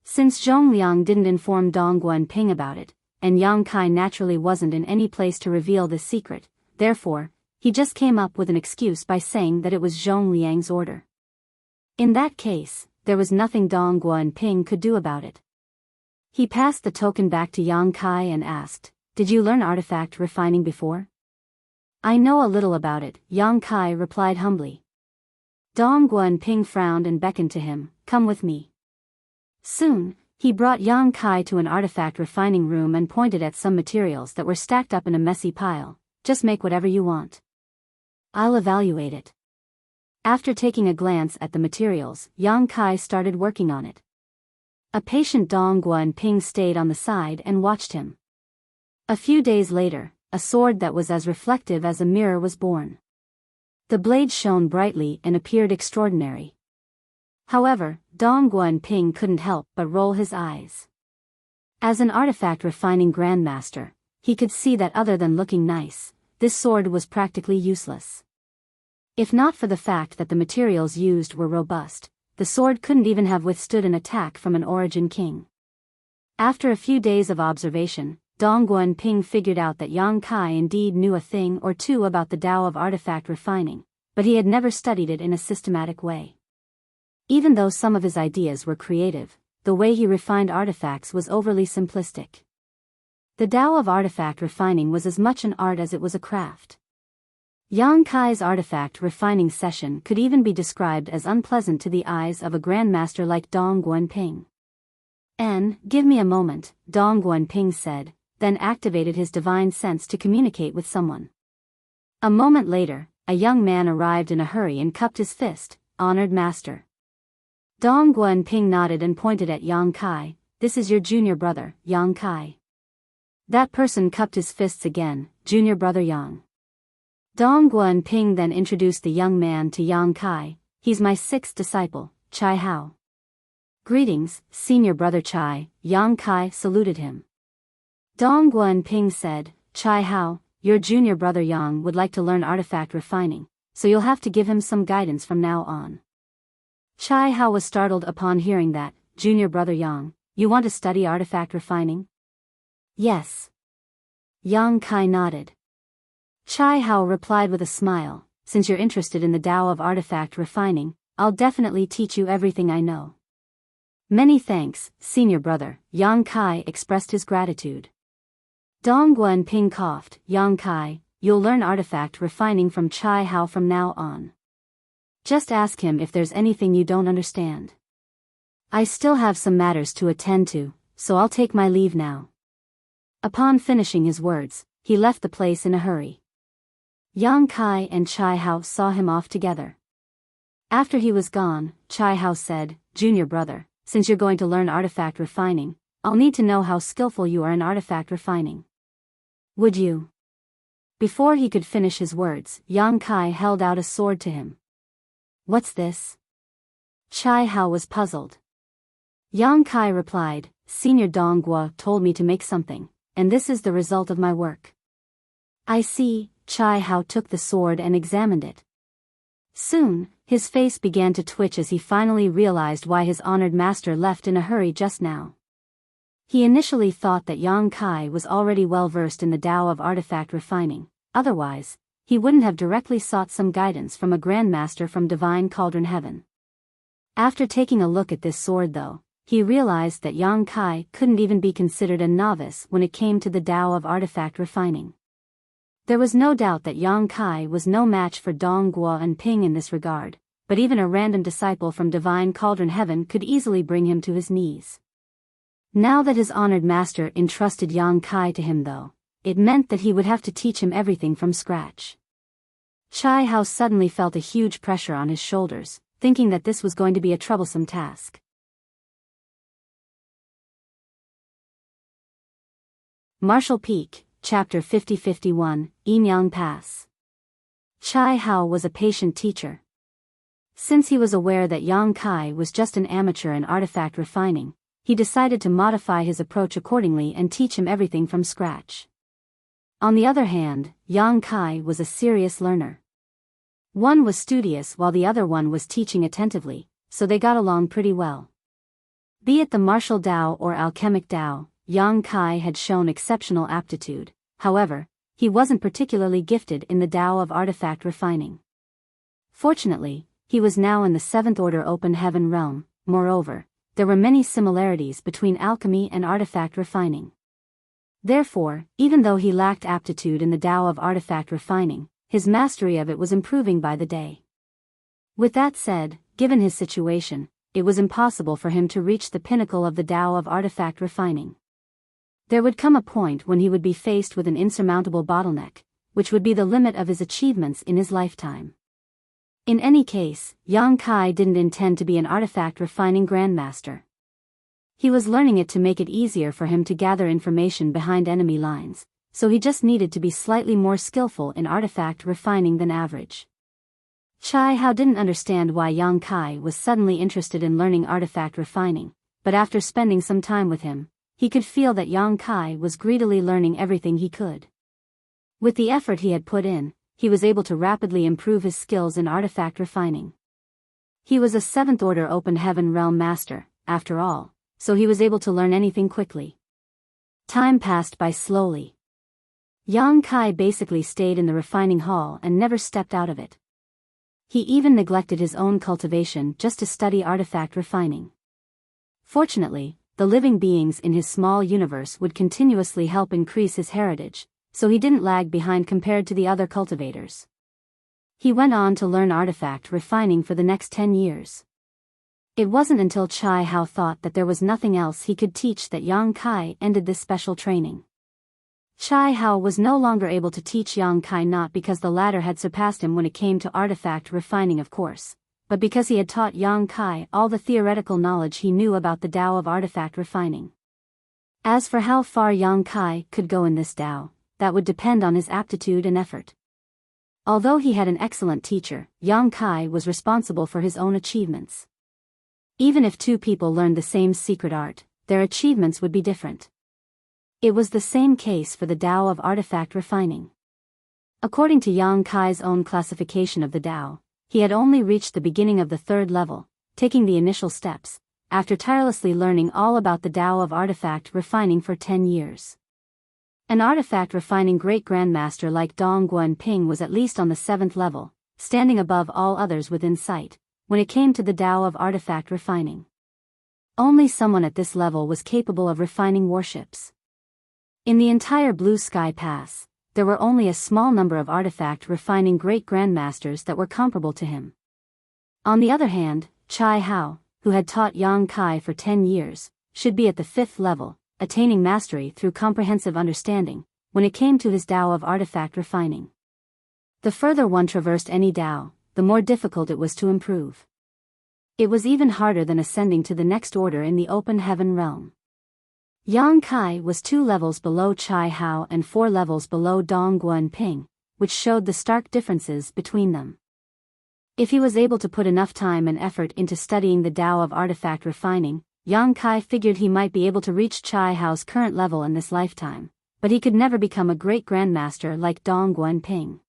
Since Zhong Liang didn't inform Dong Guanping about it, and Yang Kai naturally wasn't in any place to reveal this secret, therefore, he just came up with an excuse by saying that it was Zhong Liang's order. In that case, there was nothing Dong Guanping could do about it. He passed the token back to Yang Kai and asked, "Did you learn artifact refining before?" "I know a little about it," Yang Kai replied humbly. Dong Guanping frowned and beckoned to him, "Come with me." Soon, he brought Yang Kai to an artifact refining room and pointed at some materials that were stacked up in a messy pile. "Just make whatever you want. I'll evaluate it." After taking a glance at the materials, Yang Kai started working on it. A patient Dong Guanping stayed on the side and watched him. A few days later, a sword that was as reflective as a mirror was born. The blade shone brightly and appeared extraordinary. However, Dong Guanping couldn't help but roll his eyes. As an artifact refining grandmaster, he could see that other than looking nice, this sword was practically useless. If not for the fact that the materials used were robust, the sword couldn't even have withstood an attack from an Origin King. After a few days of observation, Dong Guanping figured out that Yang Kai indeed knew a thing or two about the Tao of artifact refining, but he had never studied it in a systematic way. Even though some of his ideas were creative, the way he refined artifacts was overly simplistic. The Tao of artifact refining was as much an art as it was a craft. Yang Kai's artifact refining session could even be described as unpleasant to the eyes of a grandmaster like Dong Guanping. "Give me a moment," Dong Guanping said, then activated his divine sense to communicate with someone. A moment later, a young man arrived in a hurry and cupped his fist. "Honored master." Dong Guanping nodded and pointed at Yang Kai. "This is your junior brother, Yang Kai." That person cupped his fists again. "Junior brother Yang." Dong Guanping then introduced the young man to Yang Kai. "He's my sixth disciple, Chai Hao." "Greetings, senior brother Chai," Yang Kai saluted him. Dong Guanping said, "Chai Hao, your junior brother Yang would like to learn artifact refining, so you'll have to give him some guidance from now on." Chai Hao was startled upon hearing that. "Junior brother Yang, you want to study artifact refining?" "Yes." Yang Kai nodded. Chai Hao replied with a smile, "Since you're interested in the Tao of artifact refining, I'll definitely teach you everything I know." "Many thanks, senior brother," Yang Kai expressed his gratitude. Dong Guanping coughed. "Yang Kai, you'll learn artifact refining from Chai Hao from now on. Just ask him if there's anything you don't understand. I still have some matters to attend to, so I'll take my leave now." Upon finishing his words, he left the place in a hurry. Yang Kai and Chai Hao saw him off together. After he was gone, Chai Hao said, "Junior brother, since you're going to learn artifact refining, I'll need to know how skillful you are in artifact refining. Would you?" Before he could finish his words, Yang Kai held out a sword to him. "What's this?" Chai Hao was puzzled. Yang Kai replied, "Senior Dong Guo told me to make something, and this is the result of my work." "I see." Chai Hao took the sword and examined it. Soon, his face began to twitch as he finally realized why his honored master left in a hurry just now. He initially thought that Yang Kai was already well versed in the Tao of artifact refining, otherwise, he wouldn't have directly sought some guidance from a grandmaster from Divine Cauldron Heaven. After taking a look at this sword though, he realized that Yang Kai couldn't even be considered a novice when it came to the Tao of artifact refining. There was no doubt that Yang Kai was no match for Dong Guo and Ping in this regard, but even a random disciple from Divine Cauldron Heaven could easily bring him to his knees. Now that his honored master entrusted Yang Kai to him though, it meant that he would have to teach him everything from scratch. Chai Hao suddenly felt a huge pressure on his shoulders, thinking that this was going to be a troublesome task. Marshall Peak, Chapter 50-51, Yinyang Pass. Chai Hao was a patient teacher. Since he was aware that Yang Kai was just an amateur in artifact refining, he decided to modify his approach accordingly and teach him everything from scratch. On the other hand, Yang Kai was a serious learner. One was studious while the other one was teaching attentively, so they got along pretty well. Be it the martial Tao or alchemic Tao, Yang Kai had shown exceptional aptitude. However, he wasn't particularly gifted in the Tao of artifact refining. Fortunately, he was now in the 7th Order Open Heaven realm. Moreover, there were many similarities between alchemy and artifact refining. Therefore, even though he lacked aptitude in the Tao of artifact refining, his mastery of it was improving by the day. With that said, given his situation, it was impossible for him to reach the pinnacle of the Tao of artifact refining. There would come a point when he would be faced with an insurmountable bottleneck, which would be the limit of his achievements in his lifetime. In any case, Yang Kai didn't intend to be an artifact refining grandmaster. He was learning it to make it easier for him to gather information behind enemy lines, so he just needed to be slightly more skillful in artifact refining than average. Chai Hao didn't understand why Yang Kai was suddenly interested in learning artifact refining, but after spending some time with him, he could feel that Yang Kai was greedily learning everything he could. With the effort he had put in, he was able to rapidly improve his skills in artifact refining. He was a 7th Order Open Heaven Realm Master, after all, so he was able to learn anything quickly. Time passed by slowly. Yang Kai basically stayed in the refining hall and never stepped out of it. He even neglected his own cultivation just to study artifact refining. Fortunately, the living beings in his small universe would continuously help increase his heritage, so he didn't lag behind compared to the other cultivators. He went on to learn artifact refining for the next 10 years. It wasn't until Chai Hao thought that there was nothing else he could teach that Yang Kai ended this special training. Chai Hao was no longer able to teach Yang Kai not because the latter had surpassed him when it came to artifact refining of course, but because he had taught Yang Kai all the theoretical knowledge he knew about the Tao of artifact refining. As for how far Yang Kai could go in this Tao, that would depend on his aptitude and effort. Although he had an excellent teacher, Yang Kai was responsible for his own achievements. Even if two people learned the same secret art, their achievements would be different. It was the same case for the Tao of artifact refining. According to Yang Kai's own classification of the Tao, he had only reached the beginning of the 3rd level, taking the initial steps, after tirelessly learning all about the Tao of artifact refining for 10 years. An artifact refining great grandmaster like Dong Guan Ping was at least on the 7th level, standing above all others within sight, when it came to the Tao of artifact refining. Only someone at this level was capable of refining warships. In the entire Blue Sky Pass, there were only a small number of artifact refining great grandmasters that were comparable to him. On the other hand, Chai Hao, who had taught Yang Kai for 10 years, should be at the 5th level, attaining mastery through comprehensive understanding, when it came to his Tao of artifact refining. The further one traversed any Tao, the more difficult it was to improve. It was even harder than ascending to the next order in the open heaven realm. Yang Kai was 2 levels below Chai Hao and 4 levels below Dong Guan Ping, which showed the stark differences between them. If he was able to put enough time and effort into studying the Tao of artifact refining, Yang Kai figured he might be able to reach Chai Hao's current level in this lifetime, but he could never become a great grandmaster like Dong Guan Ping.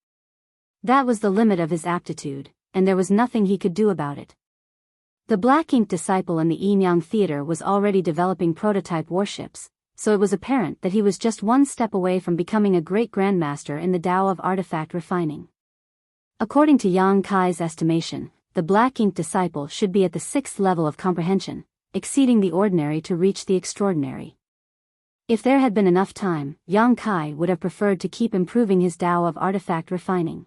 That was the limit of his aptitude, and there was nothing he could do about it. The Black Ink disciple in the Yin-Yang Theater was already developing prototype warships, so it was apparent that he was just one step away from becoming a great grandmaster in the Tao of artifact refining. According to Yang Kai's estimation, the Black Ink disciple should be at the 6th level of comprehension, exceeding the ordinary to reach the extraordinary. If there had been enough time, Yang Kai would have preferred to keep improving his Tao of artifact refining.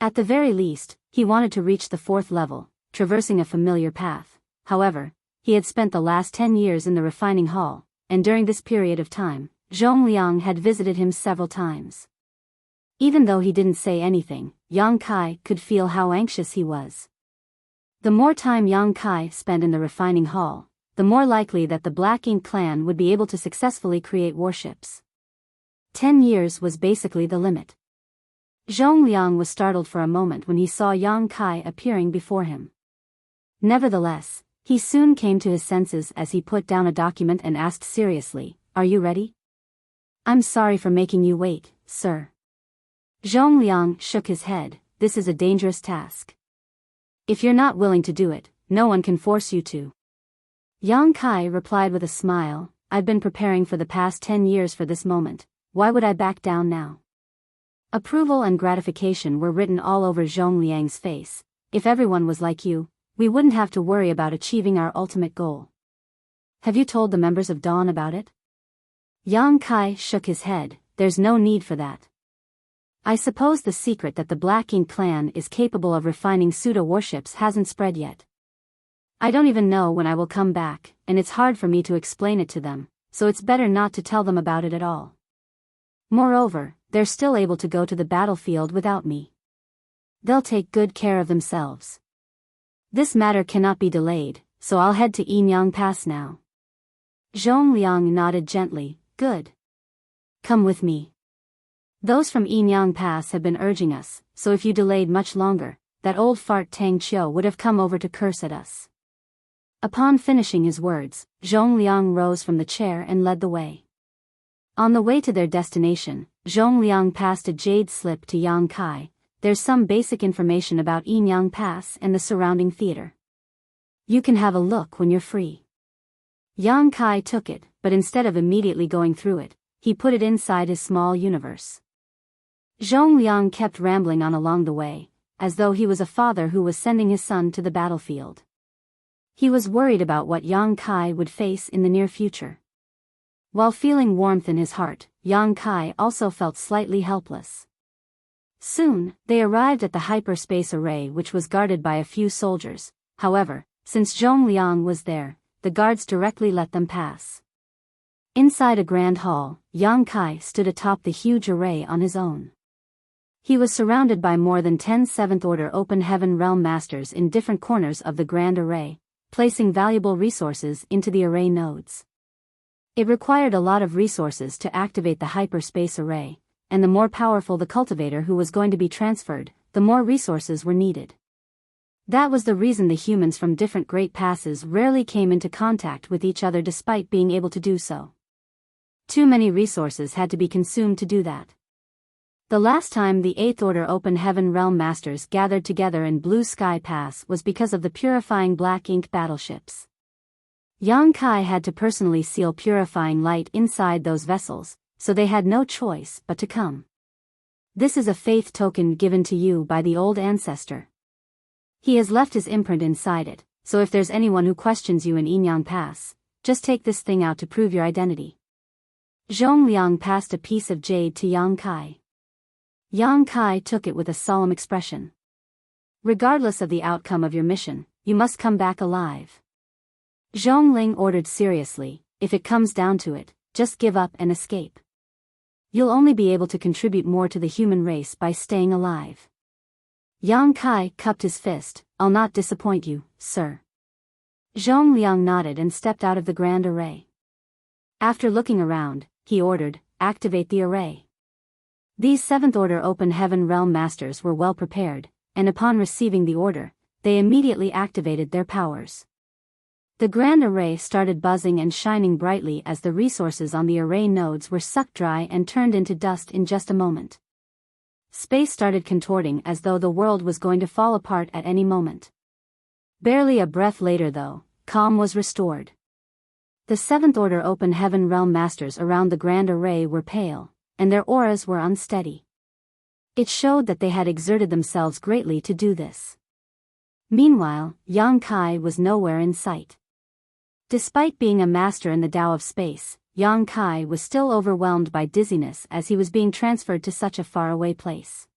At the very least, he wanted to reach the 4th level, traversing a familiar path. However, he had spent the last 10 years in the refining hall, and during this period of time, Zhongliang had visited him several times. Even though he didn't say anything, Yang Kai could feel how anxious he was. The more time Yang Kai spent in the refining hall, the more likely that the Black Ink clan would be able to successfully create warships. 10 years was basically the limit. Zhongliang was startled for a moment when he saw Yang Kai appearing before him. Nevertheless, he soon came to his senses as he put down a document and asked seriously, "Are you ready?" "I'm sorry for making you wait, sir." Zhongliang shook his head. "This is a dangerous task. If you're not willing to do it, no one can force you to." Yang Kai replied with a smile, "I've been preparing for the past 10 years for this moment. Why would I back down now?" Approval and gratification were written all over Zhongliang's face. "If everyone was like you, we wouldn't have to worry about achieving our ultimate goal. Have you told the members of Dawn about it?" Yang Kai shook his head. "There's no need for that. I suppose the secret that the Black Ink clan is capable of refining pseudo-warships hasn't spread yet. I don't even know when I will come back, and it's hard for me to explain it to them, so it's better not to tell them about it at all. Moreover, they're still able to go to the battlefield without me. They'll take good care of themselves. This matter cannot be delayed, so I'll head to Yinyang Pass now." Zhongliang nodded gently. "Good. Come with me. Those from Yinyang Pass have been urging us, so if you delayed much longer, that old fart Tang Qiu would have come over to curse at us." Upon finishing his words, Zhongliang rose from the chair and led the way. On the way to their destination, Zhongliang passed a jade slip to Yang Kai. "There's some basic information about Yinyang Pass and the surrounding theater. You can have a look when you're free." Yang Kai took it, but instead of immediately going through it, he put it inside his small universe. Zhongliang kept rambling on along the way, as though he was a father who was sending his son to the battlefield. He was worried about what Yang Kai would face in the near future. While feeling warmth in his heart, Yang Kai also felt slightly helpless. Soon, they arrived at the hyperspace array, which was guarded by a few soldiers. However, since Zhongliang was there, the guards directly let them pass. Inside a grand hall, Yang Kai stood atop the huge array on his own. He was surrounded by more than 10 7th-order open heaven realm masters in different corners of the grand array, placing valuable resources into the array nodes. It required a lot of resources to activate the hyperspace array, and the more powerful the cultivator who was going to be transferred, the more resources were needed. That was the reason the humans from different great passes rarely came into contact with each other despite being able to do so. Too many resources had to be consumed to do that. The last time the 8th Order Open Heaven Realm Masters gathered together in Blue Sky Pass was because of the purifying Black Ink battleships. Yang Kai had to personally seal purifying light inside those vessels, so they had no choice but to come. This is a faith token given to you by the old ancestor. He has left his imprint inside it, so if there's anyone who questions you in Yinyang Pass, just take this thing out to prove your identity. Zhongliang passed a piece of jade to Yang Kai. Yang Kai took it with a solemn expression. "Regardless of the outcome of your mission, you must come back alive." Zhongling ordered seriously, "If it comes down to it, just give up and escape. You'll only be able to contribute more to the human race by staying alive." Yang Kai cupped his fist. I'll not disappoint you, sir. Zhong Liang nodded and stepped out of the grand array. After looking around, he ordered, activate the array. These 7th Order Open Heaven Realm Masters were well prepared, and upon receiving the order, they immediately activated their powers. The grand array started buzzing and shining brightly as the resources on the array nodes were sucked dry and turned into dust in just a moment. Space started contorting as though the world was going to fall apart at any moment. Barely a breath later though, calm was restored. The 7th Order Open Heaven Realm Masters around the grand array were pale, and their auras were unsteady. It showed that they had exerted themselves greatly to do this. Meanwhile, Yang Kai was nowhere in sight. Despite being a master in the Tao of space, Yang Kai was still overwhelmed by dizziness as he was being transferred to such a faraway place.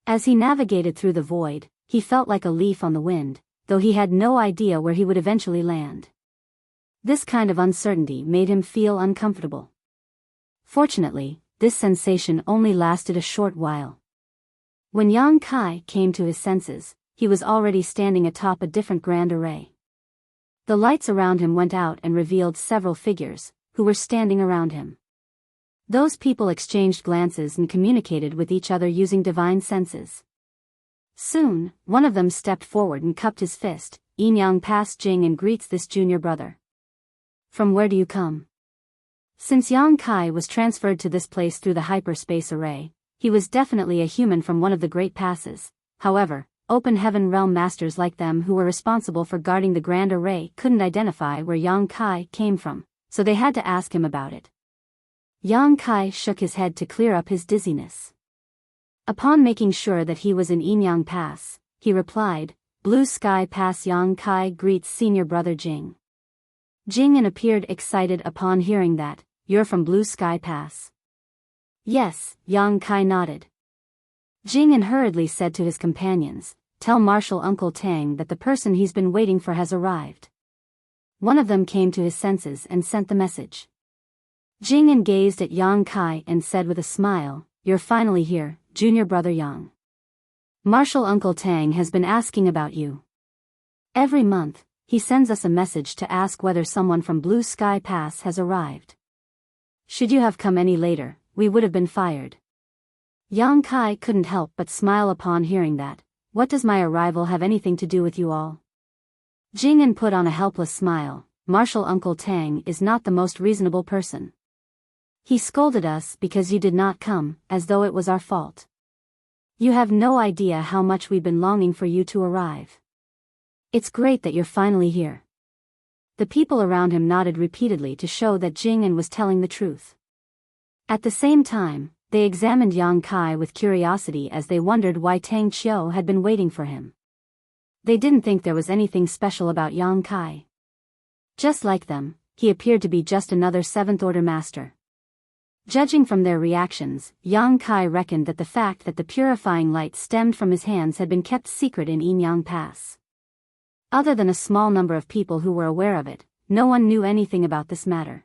As he navigated through the void, he felt like a leaf on the wind, though he had no idea where he would eventually land. This kind of uncertainty made him feel uncomfortable. Fortunately, this sensation only lasted a short while. When Yang Kai came to his senses, he was already standing atop a different grand array. The lights around him went out and revealed several figures, who were standing around him. Those people exchanged glances and communicated with each other using divine senses. Soon, one of them stepped forward and cupped his fist. Yin Yang passed Jing and greets this junior brother. From where do you come? Since Yang Kai was transferred to this place through the hyperspace array, he was definitely a human from one of the great passes. However, Open Heaven Realm Masters like them who were responsible for guarding the grand array couldn't identify where Yang Kai came from, so they had to ask him about it. Yang Kai shook his head to clear up his dizziness. Upon making sure that he was in Yin Yang Pass, he replied, Blue Sky Pass. Yang Kai greets senior brother Jing. Jing appeared excited upon hearing that. You're from Blue Sky Pass? Yes, Yang Kai nodded. Jing hurriedly said to his companions, tell Marshal Uncle Tang that the person he's been waiting for has arrived. One of them came to his senses and sent the message. Jing gazed at Yang Kai and said with a smile, you're finally here, junior brother Yang. Marshal Uncle Tang has been asking about you. Every month, he sends us a message to ask whether someone from Blue Sky Pass has arrived. Should you have come any later, we would have been fired. Yang Kai couldn't help but smile upon hearing that. What does my arrival have anything to do with you all? Jing put on a helpless smile. Marshal Uncle Tang is not the most reasonable person. He scolded us because you did not come, as though it was our fault. You have no idea how much we've been longing for you to arrive. It's great that you're finally here. The people around him nodded repeatedly to show that Jing was telling the truth. At the same time, they examined Yang Kai with curiosity as they wondered why Tang Qiu had been waiting for him. They didn't think there was anything special about Yang Kai. Just like them, he appeared to be just another 7th Order Master. Judging from their reactions, Yang Kai reckoned that the fact that the purifying light stemmed from his hands had been kept secret in Yin Yang Pass. Other than a small number of people who were aware of it, no one knew anything about this matter.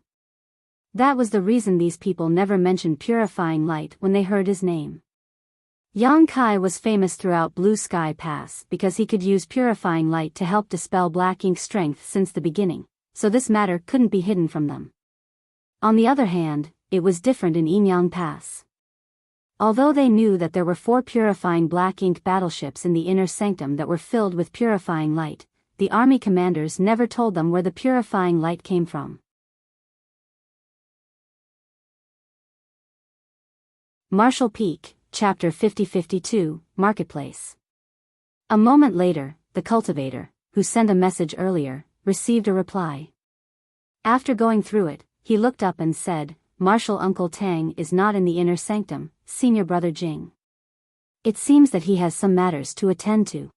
That was the reason these people never mentioned purifying light when they heard his name. Yang Kai was famous throughout Blue Sky Pass because he could use purifying light to help dispel black ink strength since the beginning, so this matter couldn't be hidden from them. On the other hand, it was different in Yin Yang Pass. Although they knew that there were 4 purifying black ink battleships in the inner sanctum that were filled with purifying light, the army commanders never told them where the purifying light came from. Marshall Peak, Chapter 5052, Marketplace. A moment later, the cultivator, who sent a message earlier, received a reply. After going through it, he looked up and said, Marshal Uncle Tang is not in the inner sanctum, senior brother Jing. It seems that he has some matters to attend to.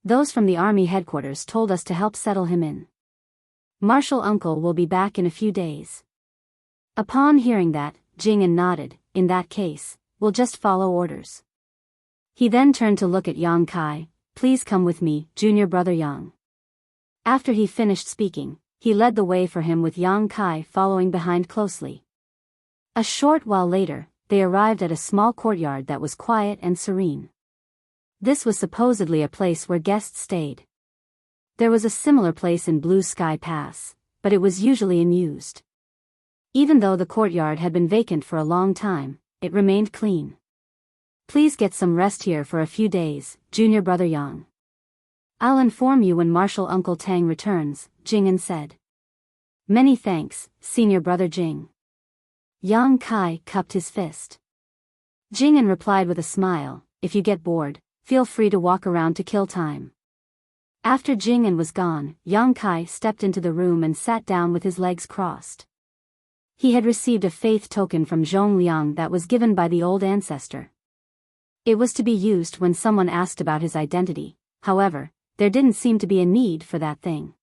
Those from the army headquarters told us to help settle him in. Marshal Uncle will be back in a few days. Upon hearing that, Jing nodded. In that case, we'll just follow orders. He then turned to look at Yang Kai. Please come with me, junior brother Yang. After he finished speaking, he led the way for him with Yang Kai following behind closely. A short while later, they arrived at a small courtyard that was quiet and serene. This was supposedly a place where guests stayed. There was a similar place in Blue Sky Pass, but it was usually unused. Even though the courtyard had been vacant for a long time, it remained clean. Please get some rest here for a few days, Junior Brother Yang. I'll inform you when Martial Uncle Tang returns, Jing'an said. Many thanks, Senior Brother Jing. Yang Kai cupped his fist. Jing'an replied with a smile, if you get bored, feel free to walk around to kill time. After Jing'an was gone, Yang Kai stepped into the room and sat down with his legs crossed. He had received a faith token from Zhongliang that was given by the old ancestor. It was to be used when someone asked about his identity, however, there didn't seem to be a need for that thing.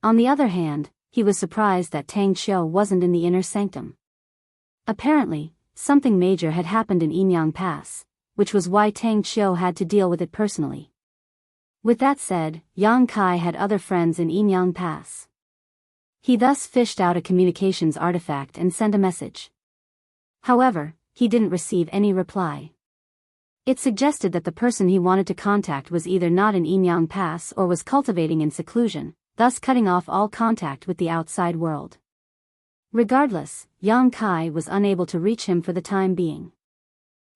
On the other hand, he was surprised that Tang Qiu wasn't in the inner sanctum. Apparently, something major had happened in Yinyang Pass, which was why Tang Qiu had to deal with it personally. With that said, Yang Kai had other friends in Yinyang Pass. He thus fished out a communications artifact and sent a message. However, he didn't receive any reply. It suggested that the person he wanted to contact was either not in Yinyang Pass or was cultivating in seclusion, thus cutting off all contact with the outside world. Regardless, Yang Kai was unable to reach him for the time being.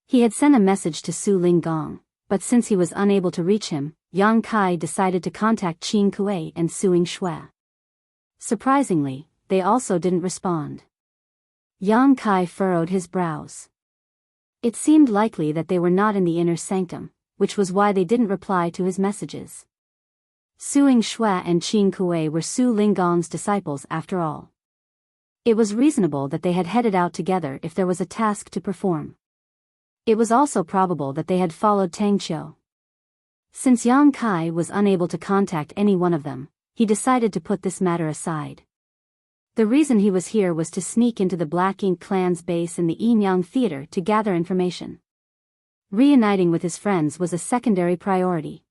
He had sent a message to Su Linggong, but since he was unable to reach him, Yang Kai decided to contact Qin Kuei and Suing Shui. Surprisingly, they also didn't respond. Yang Kai furrowed his brows. It seemed likely that they were not in the inner sanctum, which was why they didn't reply to his messages. Suing Shui and Qin Kuei were Su Linggong's disciples after all. It was reasonable that they had headed out together if there was a task to perform. It was also probable that they had followed Tang Qiu. Since Yang Kai was unable to contact any one of them, he decided to put this matter aside. The reason he was here was to sneak into the Black Ink clan's base in the Yinyang Theater to gather information. Reuniting with his friends was a secondary priority.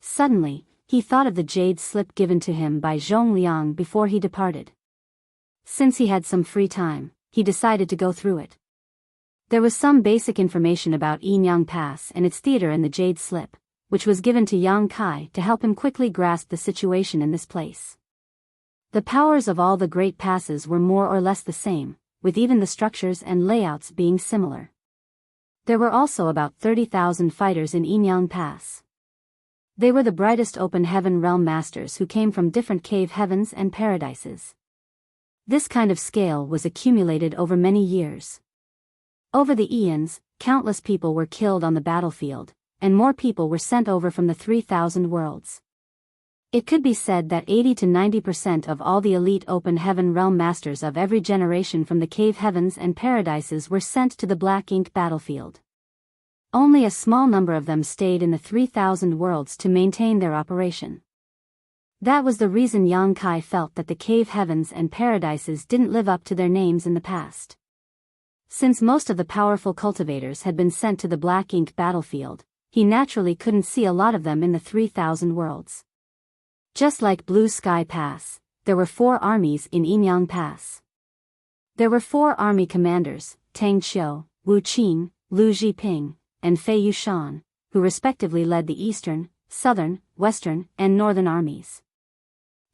Suddenly, he thought of the jade slip given to him by Zhongliang before he departed. Since he had some free time, he decided to go through it. There was some basic information about Yinyang Pass and its theater in the jade slip, which was given to Yang Kai to help him quickly grasp the situation in this place. The powers of all the great passes were more or less the same, with even the structures and layouts being similar. There were also about 30,000 fighters in Yinyang Pass. They were the brightest open heaven realm masters who came from different cave heavens and paradises. This kind of scale was accumulated over many years. Over the eons, countless people were killed on the battlefield, and more people were sent over from the 3,000 worlds. It could be said that 80 to 90% of all the elite open heaven realm masters of every generation from the cave heavens and paradises were sent to the Black Ink battlefield. Only a small number of them stayed in the 3,000 worlds to maintain their operation. That was the reason Yang Kai felt that the cave heavens and paradises didn't live up to their names in the past. Since most of the powerful cultivators had been sent to the Black Ink battlefield, he naturally couldn't see a lot of them in the 3,000 worlds. Just like Blue Sky Pass, there were 4 armies in Yinyang Pass. There were 4 army commanders, Tang Qiu, Wu Qin, Lu Zhiping, and Fei Yushan, who respectively led the eastern, southern, western, and northern armies.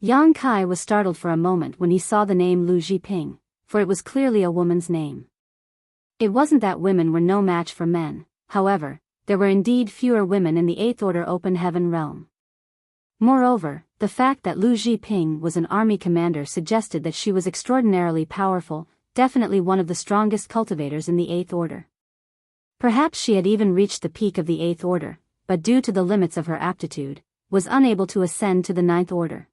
Yang Kai was startled for a moment when he saw the name Lu Zhiping, for it was clearly a woman's name. It wasn't that women were no match for men, however, there were indeed fewer women in the 8th Order Open Heaven realm. Moreover, the fact that Lu Zhiping was an army commander suggested that she was extraordinarily powerful, definitely one of the strongest cultivators in the 8th Order. Perhaps she had even reached the peak of the 8th Order, but due to the limits of her aptitude, was unable to ascend to the 9th Order.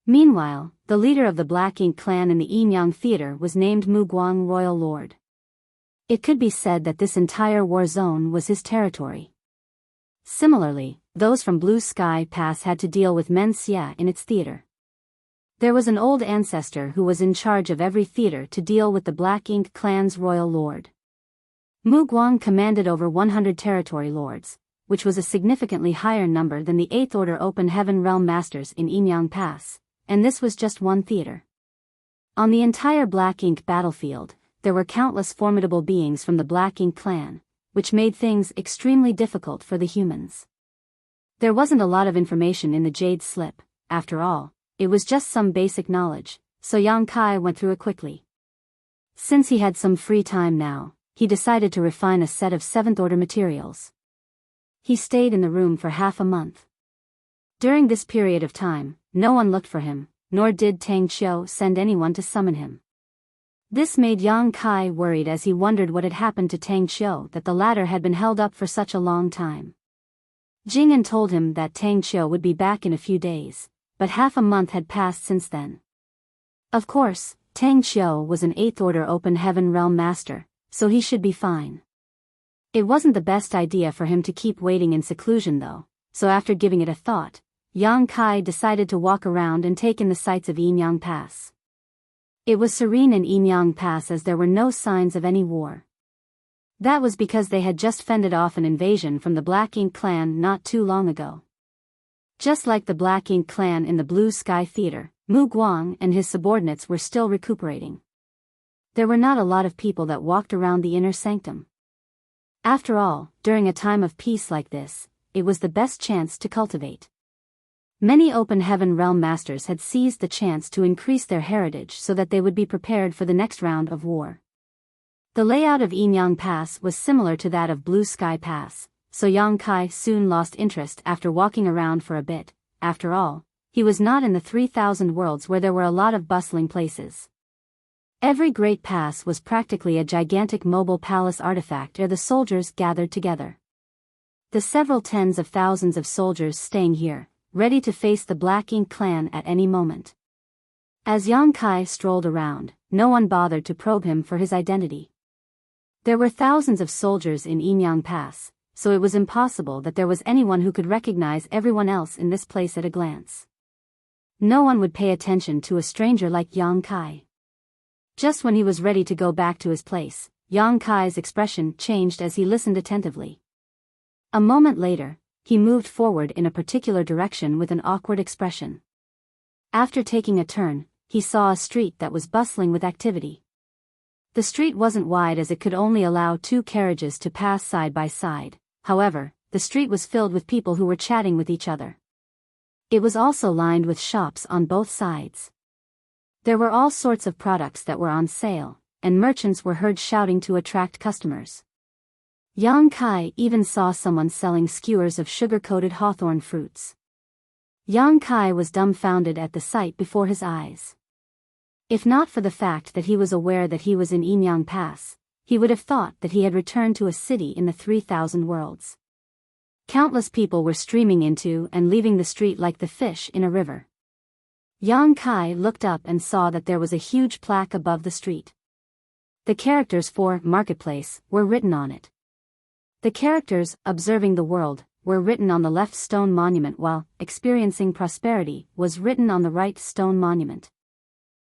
Meanwhile, the leader of the Black Ink clan in the Yinyang Theater was named Muguang Royal Lord. It could be said that this entire war zone was his territory. Similarly, those from Blue Sky Pass had to deal with Men Xia in its theater. There was an old ancestor who was in charge of every theater to deal with the Black Ink clan's royal lord. Muguang commanded over 100 territory lords, which was a significantly higher number than the 8th Order Open Heaven realm masters in Yinyang Pass, and this was just one theater. On the entire Black Ink battlefield, there were countless formidable beings from the Black Ink clan, which made things extremely difficult for the humans. There wasn't a lot of information in the jade slip, after all, it was just some basic knowledge, so Yang Kai went through it quickly. Since he had some free time now, he decided to refine a set of 7th-order materials. He stayed in the room for half a month. During this period of time, no one looked for him, nor did Tang Qiu send anyone to summon him. This made Yang Kai worried as he wondered what had happened to Tang Qiu that the latter had been held up for such a long time. Jing'an told him that Tang Qiu would be back in a few days, but half a month had passed since then. Of course, Tang Qiu was an 8th-order open heaven realm master, so he should be fine. It wasn't the best idea for him to keep waiting in seclusion though, so after giving it a thought, Yang Kai decided to walk around and take in the sights of Yinyang Pass. It was serene in Yinyang Pass as there were no signs of any war. That was because they had just fended off an invasion from the Black Ink clan not too long ago. Just like the Black Ink clan in the Blue Sky Theater, Mu Guang and his subordinates were still recuperating. There were not a lot of people that walked around the inner sanctum. After all, during a time of peace like this, it was the best chance to cultivate. Many open heaven realm masters had seized the chance to increase their heritage so that they would be prepared for the next round of war. The layout of Yinyang Pass was similar to that of Blue Sky Pass, so Yang Kai soon lost interest after walking around for a bit. After all, he was not in the 3,000 worlds where there were a lot of bustling places. Every great pass was practically a gigantic mobile palace artifact where the soldiers gathered together. The several tens of thousands of soldiers staying here, ready to face the Black Ink clan at any moment. As Yang Kai strolled around, no one bothered to probe him for his identity. There were thousands of soldiers in Yinyang Pass, so it was impossible that there was anyone who could recognize everyone else in this place at a glance. No one would pay attention to a stranger like Yang Kai. Just when he was ready to go back to his place, Yang Kai's expression changed as he listened attentively. A moment later, he moved forward in a particular direction with an awkward expression. After taking a turn, he saw a street that was bustling with activity. The street wasn't wide as it could only allow 2 carriages to pass side by side, however, the street was filled with people who were chatting with each other. It was also lined with shops on both sides. There were all sorts of products that were on sale, and merchants were heard shouting to attract customers. Yang Kai even saw someone selling skewers of sugar-coated hawthorn fruits. Yang Kai was dumbfounded at the sight before his eyes. If not for the fact that he was aware that he was in Yinyang Pass, he would have thought that he had returned to a city in the 3,000 worlds. Countless people were streaming into and leaving the street like the fish in a river. Yang Kai looked up and saw that there was a huge plaque above the street. The characters for Marketplace were written on it. The characters, observing the world, were written on the left stone monument while experiencing prosperity was written on the right stone monument.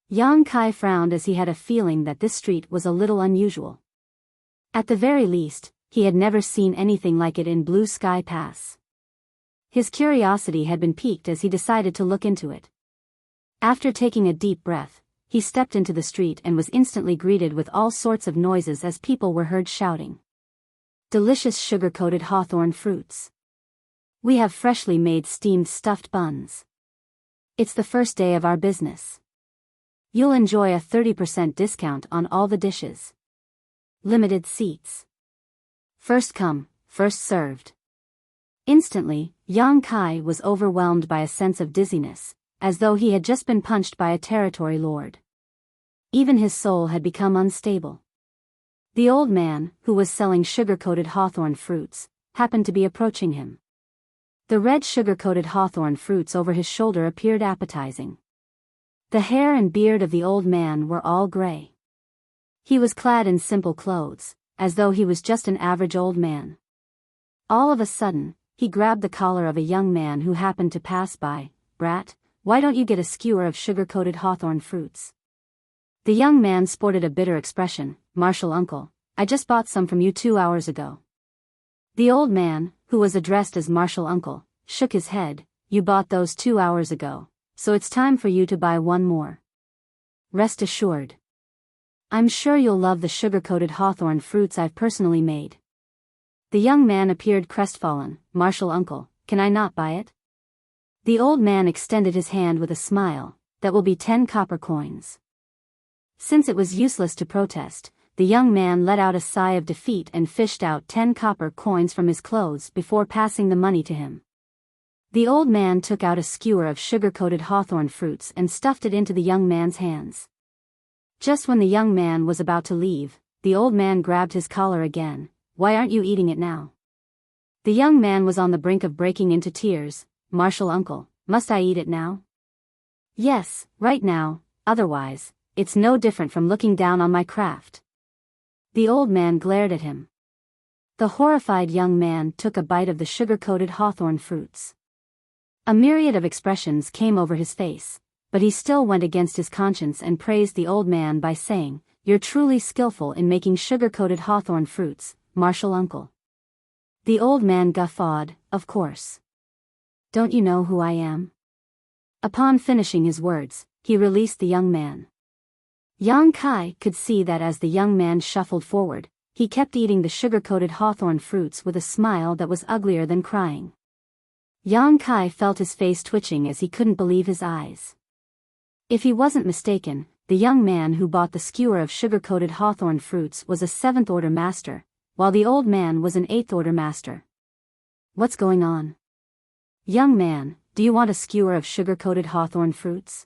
Yang Kai frowned as he had a feeling that this street was a little unusual. At the very least, he had never seen anything like it in Blue Sky Pass. His curiosity had been piqued as he decided to look into it. After taking a deep breath, he stepped into the street and was instantly greeted with all sorts of noises as people were heard shouting. Delicious sugar-coated hawthorn fruits. We have freshly made steamed stuffed buns. It's the first day of our business. You'll enjoy a 30% discount on all the dishes. Limited seats. First come, first served. Instantly, Yang Kai was overwhelmed by a sense of dizziness, as though he had just been punched by a territory lord. Even his soul had become unstable. The old man, who was selling sugar-coated hawthorn fruits, happened to be approaching him. The red sugar-coated hawthorn fruits over his shoulder appeared appetizing. The hair and beard of the old man were all gray. He was clad in simple clothes, as though he was just an average old man. All of a sudden, he grabbed the collar of a young man who happened to pass by. "Brat, why don't you get a skewer of sugar-coated hawthorn fruits?" The young man sported a bitter expression. "Martial uncle, I just bought some from you 2 hours ago." The old man, who was addressed as martial uncle, shook his head. "You bought those 2 hours ago, so it's time for you to buy one more. Rest assured. I'm sure you'll love the sugar-coated hawthorn fruits I've personally made." The young man appeared crestfallen. "Martial uncle, can I not buy it?" The old man extended his hand with a smile. "That will be 10 copper coins." Since it was useless to protest, the young man let out a sigh of defeat and fished out 10 copper coins from his clothes before passing the money to him. The old man took out a skewer of sugar-coated hawthorn fruits and stuffed it into the young man's hands. Just when the young man was about to leave, the old man grabbed his collar again. "Why aren't you eating it now?" The young man was on the brink of breaking into tears. "Martial uncle, must I eat it now?" "Yes, right now, otherwise, it's no different from looking down on my craft." The old man glared at him. The horrified young man took a bite of the sugar-coated hawthorn fruits. A myriad of expressions came over his face, but he still went against his conscience and praised the old man by saying, "You're truly skillful in making sugar-coated hawthorn fruits, martial uncle." The old man guffawed. "Of course. Don't you know who I am?" Upon finishing his words, he released the young man. Yang Kai could see that as the young man shuffled forward, he kept eating the sugar-coated hawthorn fruits with a smile that was uglier than crying. Yang Kai felt his face twitching as he couldn't believe his eyes. If he wasn't mistaken, the young man who bought the skewer of sugar-coated hawthorn fruits was a 7th-order master, while the old man was an 8th-order master. What's going on? "Young man, do you want a skewer of sugar-coated hawthorn fruits?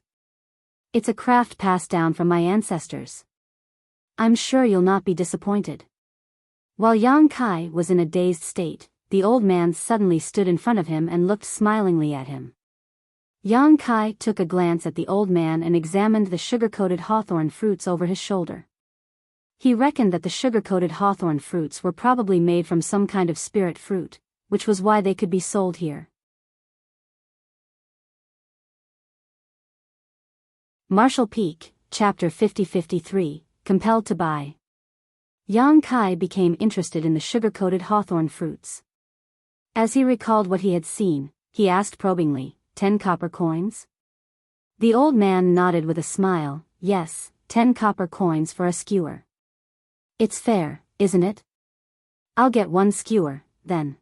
It's a craft passed down from my ancestors. I'm sure you'll not be disappointed." While Yang Kai was in a dazed state, the old man suddenly stood in front of him and looked smilingly at him. Yang Kai took a glance at the old man and examined the sugar-coated hawthorn fruits over his shoulder. He reckoned that the sugar-coated hawthorn fruits were probably made from some kind of spirit fruit, which was why they could be sold here. Martial Peak, Chapter 50-53, Compelled to Buy. Yang Kai became interested in the sugar-coated hawthorn fruits. As he recalled what he had seen, he asked probingly, 10 copper coins? The old man nodded with a smile. "Yes, 10 copper coins for a skewer." "It's fair, isn't it? I'll get 1 skewer, then."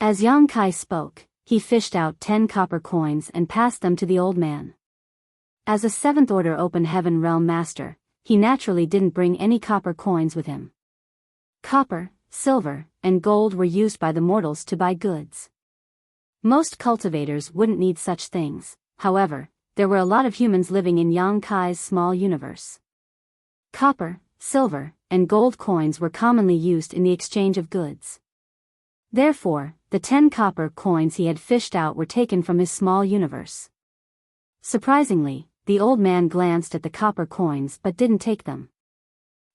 As Yang Kai spoke, he fished out 10 copper coins and passed them to the old man. As a 7th-order Open Heaven Realm Master, he naturally didn't bring any copper coins with him. Copper, silver, and gold were used by the mortals to buy goods. Most cultivators wouldn't need such things. However, there were a lot of humans living in Yang Kai's small universe. Copper, silver, and gold coins were commonly used in the exchange of goods. Therefore, the 10 copper coins he had fished out were taken from his small universe. Surprisingly, the old man glanced at the copper coins but didn't take them.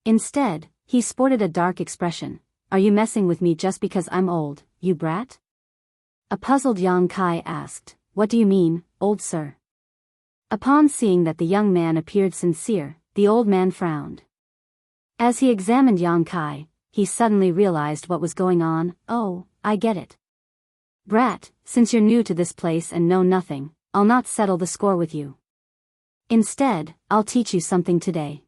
Instead, he sported a dark expression. "Are you messing with me just because I'm old, you brat?" A puzzled Yang Kai asked, "What do you mean, old sir?" Upon seeing that the young man appeared sincere, the old man frowned. As he examined Yang Kai, he suddenly realized what was going on. "Oh, I get it. Brat, since you're new to this place and know nothing, I'll not settle the score with you. Instead, I'll teach you something today."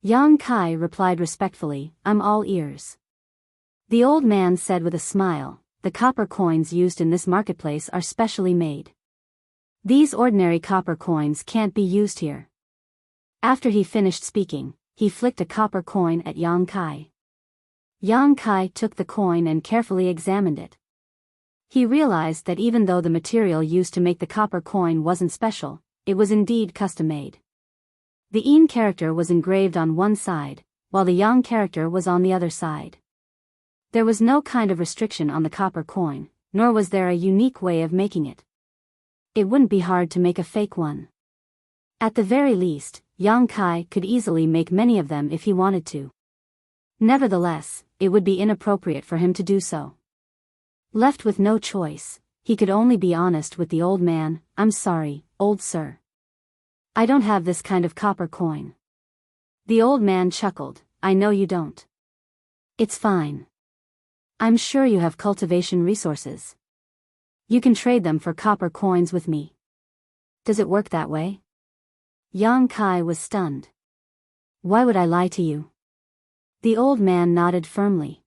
Yang Kai replied respectfully, "I'm all ears." The old man said with a smile, "The copper coins used in this marketplace are specially made. These ordinary copper coins can't be used here." After he finished speaking, he flicked a copper coin at Yang Kai. Yang Kai took the coin and carefully examined it. He realized that even though the material used to make the copper coin wasn't special, it was indeed custom-made. The Yin character was engraved on one side, while the Yang character was on the other side. There was no kind of restriction on the copper coin, nor was there a unique way of making it. It wouldn't be hard to make a fake one. At the very least, Yang Kai could easily make many of them if he wanted to. Nevertheless, it would be inappropriate for him to do so. Left with no choice, he could only be honest with the old man. "I'm sorry, old sir. I don't have this kind of copper coin." The old man chuckled. "I know you don't. It's fine. I'm sure you have cultivation resources. You can trade them for copper coins with me." "Does it work that way?" Yang Kai was stunned. "Why would I lie to you?" The old man nodded firmly.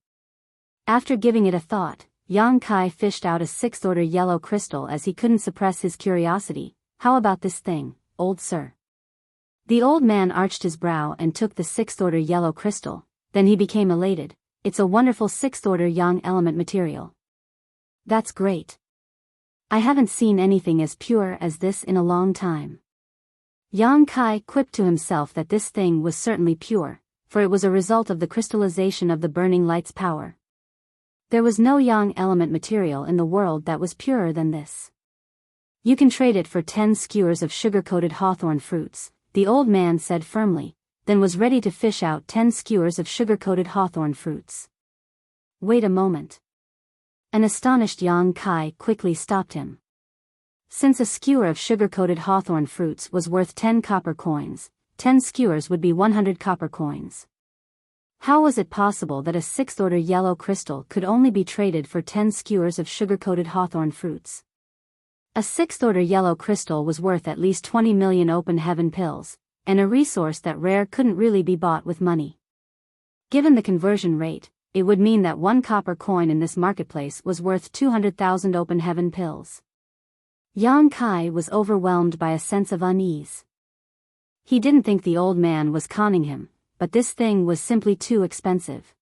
After giving it a thought, Yang Kai fished out a sixth-order yellow crystal as he couldn't suppress his curiosity. How about this thing, old sir? The old man arched his brow and took the sixth-order yellow crystal, then he became elated. It's a wonderful sixth-order yang element material. That's great. I haven't seen anything as pure as this in a long time. Yang Kai quipped to himself that this thing was certainly pure, for it was a result of the crystallization of the burning light's power. There was no yang element material in the world that was purer than this. You can trade it for 10 skewers of sugar-coated hawthorn fruits, the old man said firmly, then was ready to fish out 10 skewers of sugar-coated hawthorn fruits. Wait a moment. An astonished Yang Kai quickly stopped him. Since a skewer of sugar-coated hawthorn fruits was worth 10 copper coins, 10 skewers would be 100 copper coins. How was it possible that a sixth-order yellow crystal could only be traded for 10 skewers of sugar-coated hawthorn fruits? A sixth-order yellow crystal was worth at least 20 million open heaven pills, and a resource that rare couldn't really be bought with money. Given the conversion rate, it would mean that 1 copper coin in this marketplace was worth 200,000 open heaven pills. Yang Kai was overwhelmed by a sense of unease. He didn't think the old man was conning him, but this thing was simply too expensive.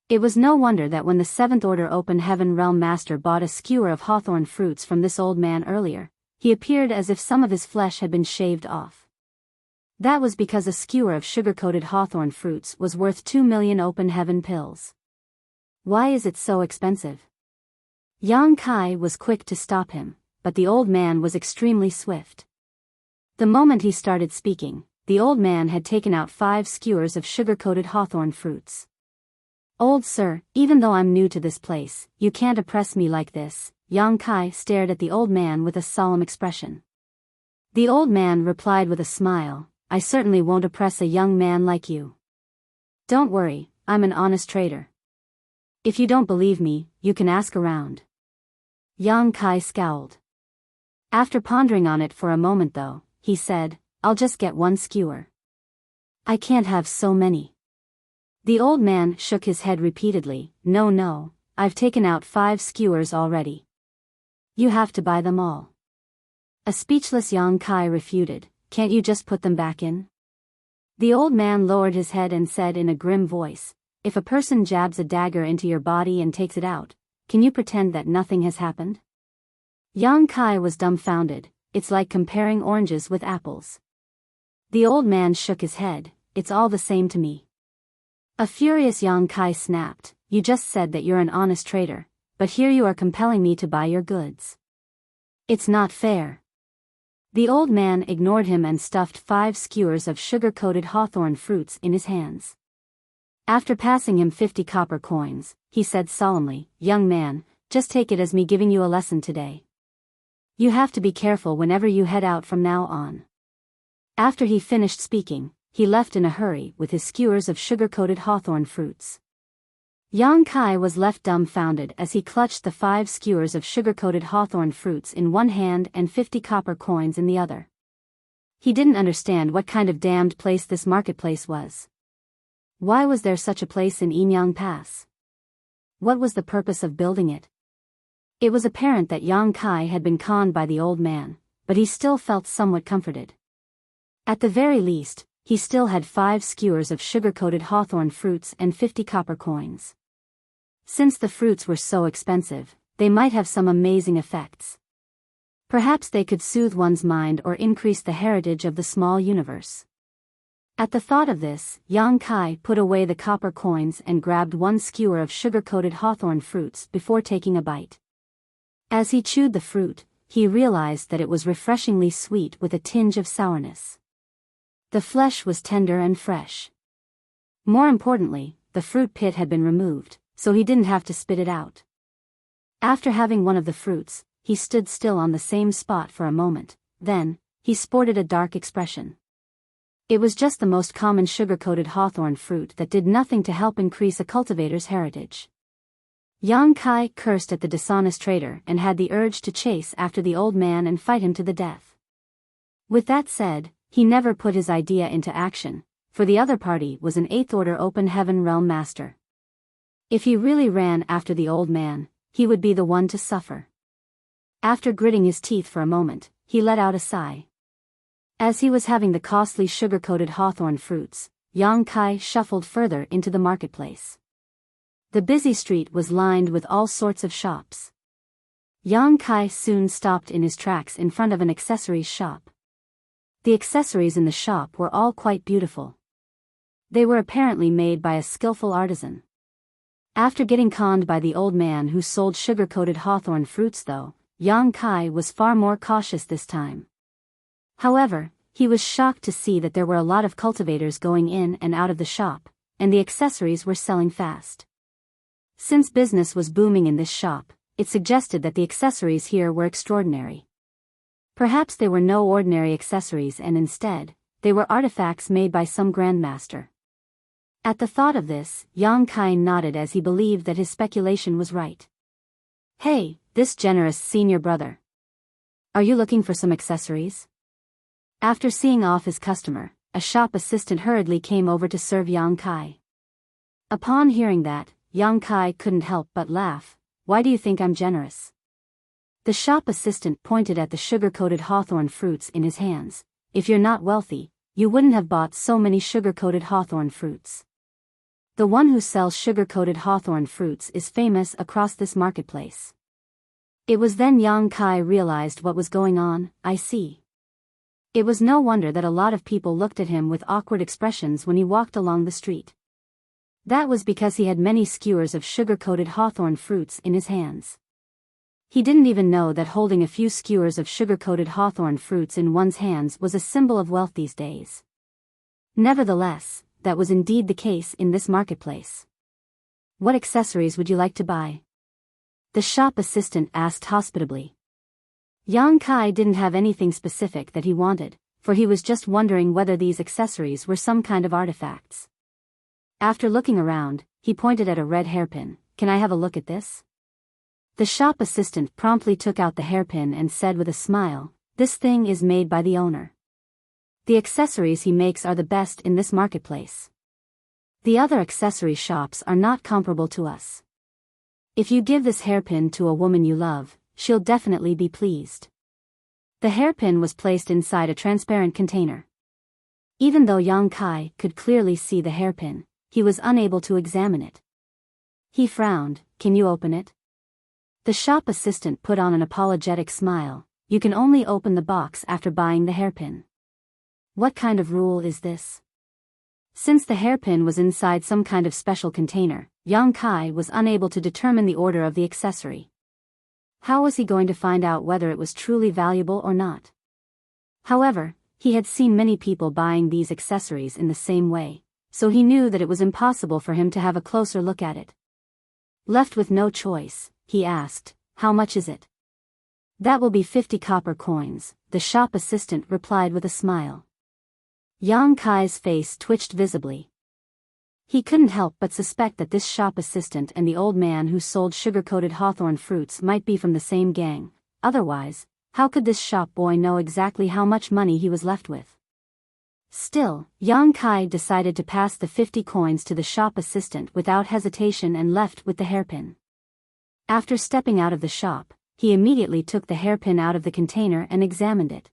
It was no wonder that when the 7th Order Open Heaven Realm Master bought a skewer of hawthorn fruits from this old man earlier, he appeared as if some of his flesh had been shaved off. That was because a skewer of sugar-coated hawthorn fruits was worth 2 million open heaven pills. Why is it so expensive? Yang Kai was quick to stop him, but the old man was extremely swift. The moment he started speaking, the old man had taken out 5 skewers of sugar-coated hawthorn fruits. Old sir, even though I'm new to this place, you can't oppress me like this. Yang Kai stared at the old man with a solemn expression. The old man replied with a smile, I certainly won't oppress a young man like you. Don't worry, I'm an honest trader. If you don't believe me, you can ask around. Yang Kai scowled. After pondering on it for a moment though, he said, I'll just get 1 skewer. I can't have so many. The old man shook his head repeatedly, no, I've taken out 5 skewers already. You have to buy them all. A speechless Yang Kai refuted, can't you just put them back in? The old man lowered his head and said in a grim voice, if a person jabs a dagger into your body and takes it out, can you pretend that nothing has happened? Yang Kai was dumbfounded, it's like comparing oranges with apples. The old man shook his head, it's all the same to me. A furious Yang Kai snapped, you just said that you're an honest trader, but here you are compelling me to buy your goods. It's not fair. The old man ignored him and stuffed 5 skewers of sugar-coated hawthorn fruits in his hands. After passing him 50 copper coins, he said solemnly, young man, just take it as me giving you a lesson today. You have to be careful whenever you head out from now on. After he finished speaking, he left in a hurry with his skewers of sugar-coated hawthorn fruits. Yang Kai was left dumbfounded as he clutched the 5 skewers of sugar-coated hawthorn fruits in one hand and 50 copper coins in the other. He didn't understand what kind of damned place this marketplace was. Why was there such a place in Enyang Pass? What was the purpose of building it? It was apparent that Yang Kai had been conned by the old man, but he still felt somewhat comforted. At the very least, he still had 5 skewers of sugar-coated hawthorn fruits and 50 copper coins. Since the fruits were so expensive, they might have some amazing effects. Perhaps they could soothe one's mind or increase the heritage of the small universe. At the thought of this, Yang Kai put away the copper coins and grabbed 1 skewer of sugar-coated hawthorn fruits before taking a bite. As he chewed the fruit, he realized that it was refreshingly sweet with a tinge of sourness. The flesh was tender and fresh. More importantly, the fruit pit had been removed, so he didn't have to spit it out. After having one of the fruits, he stood still on the same spot for a moment, then, he sported a dark expression. It was just the most common sugar-coated hawthorn fruit that did nothing to help increase a cultivator's heritage. Yang Kai cursed at the dishonest trader and had the urge to chase after the old man and fight him to the death. With that said, he never put his idea into action, for the other party was an 8th Order Open Heaven Realm Master. If he really ran after the old man, he would be the one to suffer. After gritting his teeth for a moment, he let out a sigh. As he was having the costly sugar-coated hawthorn fruits, Yang Kai shuffled further into the marketplace. The busy street was lined with all sorts of shops. Yang Kai soon stopped in his tracks in front of an accessories shop. The accessories in the shop were all quite beautiful. They were apparently made by a skillful artisan. After getting conned by the old man who sold sugar-coated hawthorn fruits though, Yang Kai was far more cautious this time. However, he was shocked to see that there were a lot of cultivators going in and out of the shop, and the accessories were selling fast. Since business was booming in this shop, it suggested that the accessories here were extraordinary. Perhaps they were no ordinary accessories and instead, they were artifacts made by some grandmaster. At the thought of this, Yang Kai nodded as he believed that his speculation was right. Hey, this generous senior brother. Are you looking for some accessories? After seeing off his customer, a shop assistant hurriedly came over to serve Yang Kai. Upon hearing that, Yang Kai couldn't help but laugh. Why do you think I'm generous? The shop assistant pointed at the sugar-coated hawthorn fruits in his hands. If you're not wealthy, you wouldn't have bought so many sugar-coated hawthorn fruits. The one who sells sugar-coated hawthorn fruits is famous across this marketplace. It was then Yang Kai realized what was going on. I see. It was no wonder that a lot of people looked at him with awkward expressions when he walked along the street. That was because he had many skewers of sugar-coated hawthorn fruits in his hands. He didn't even know that holding a few skewers of sugar-coated hawthorn fruits in one's hands was a symbol of wealth these days. Nevertheless, that was indeed the case in this marketplace. What accessories would you like to buy? The shop assistant asked hospitably. Yang Kai didn't have anything specific that he wanted, for he was just wondering whether these accessories were some kind of artifacts. After looking around, he pointed at a red hairpin. Can I have a look at this? The shop assistant promptly took out the hairpin and said with a smile, this thing is made by the owner. The accessories he makes are the best in this marketplace. The other accessory shops are not comparable to us. If you give this hairpin to a woman you love, she'll definitely be pleased. The hairpin was placed inside a transparent container. Even though Yang Kai could clearly see the hairpin, he was unable to examine it. He frowned. Can you open it? The shop assistant put on an apologetic smile. You can only open the box after buying the hairpin. What kind of rule is this? Since the hairpin was inside some kind of special container, Yang Kai was unable to determine the order of the accessory. How was he going to find out whether it was truly valuable or not? However, he had seen many people buying these accessories in the same way, so he knew that it was impossible for him to have a closer look at it. Left with no choice, he asked, how much is it? That will be 50 copper coins, the shop assistant replied with a smile. Yang Kai's face twitched visibly. He couldn't help but suspect that this shop assistant and the old man who sold sugar-coated hawthorn fruits might be from the same gang. Otherwise, how could this shop boy know exactly how much money he was left with? Still, Yang Kai decided to pass the 50 coins to the shop assistant without hesitation and left with the hairpin. After stepping out of the shop, he immediately took the hairpin out of the container and examined it.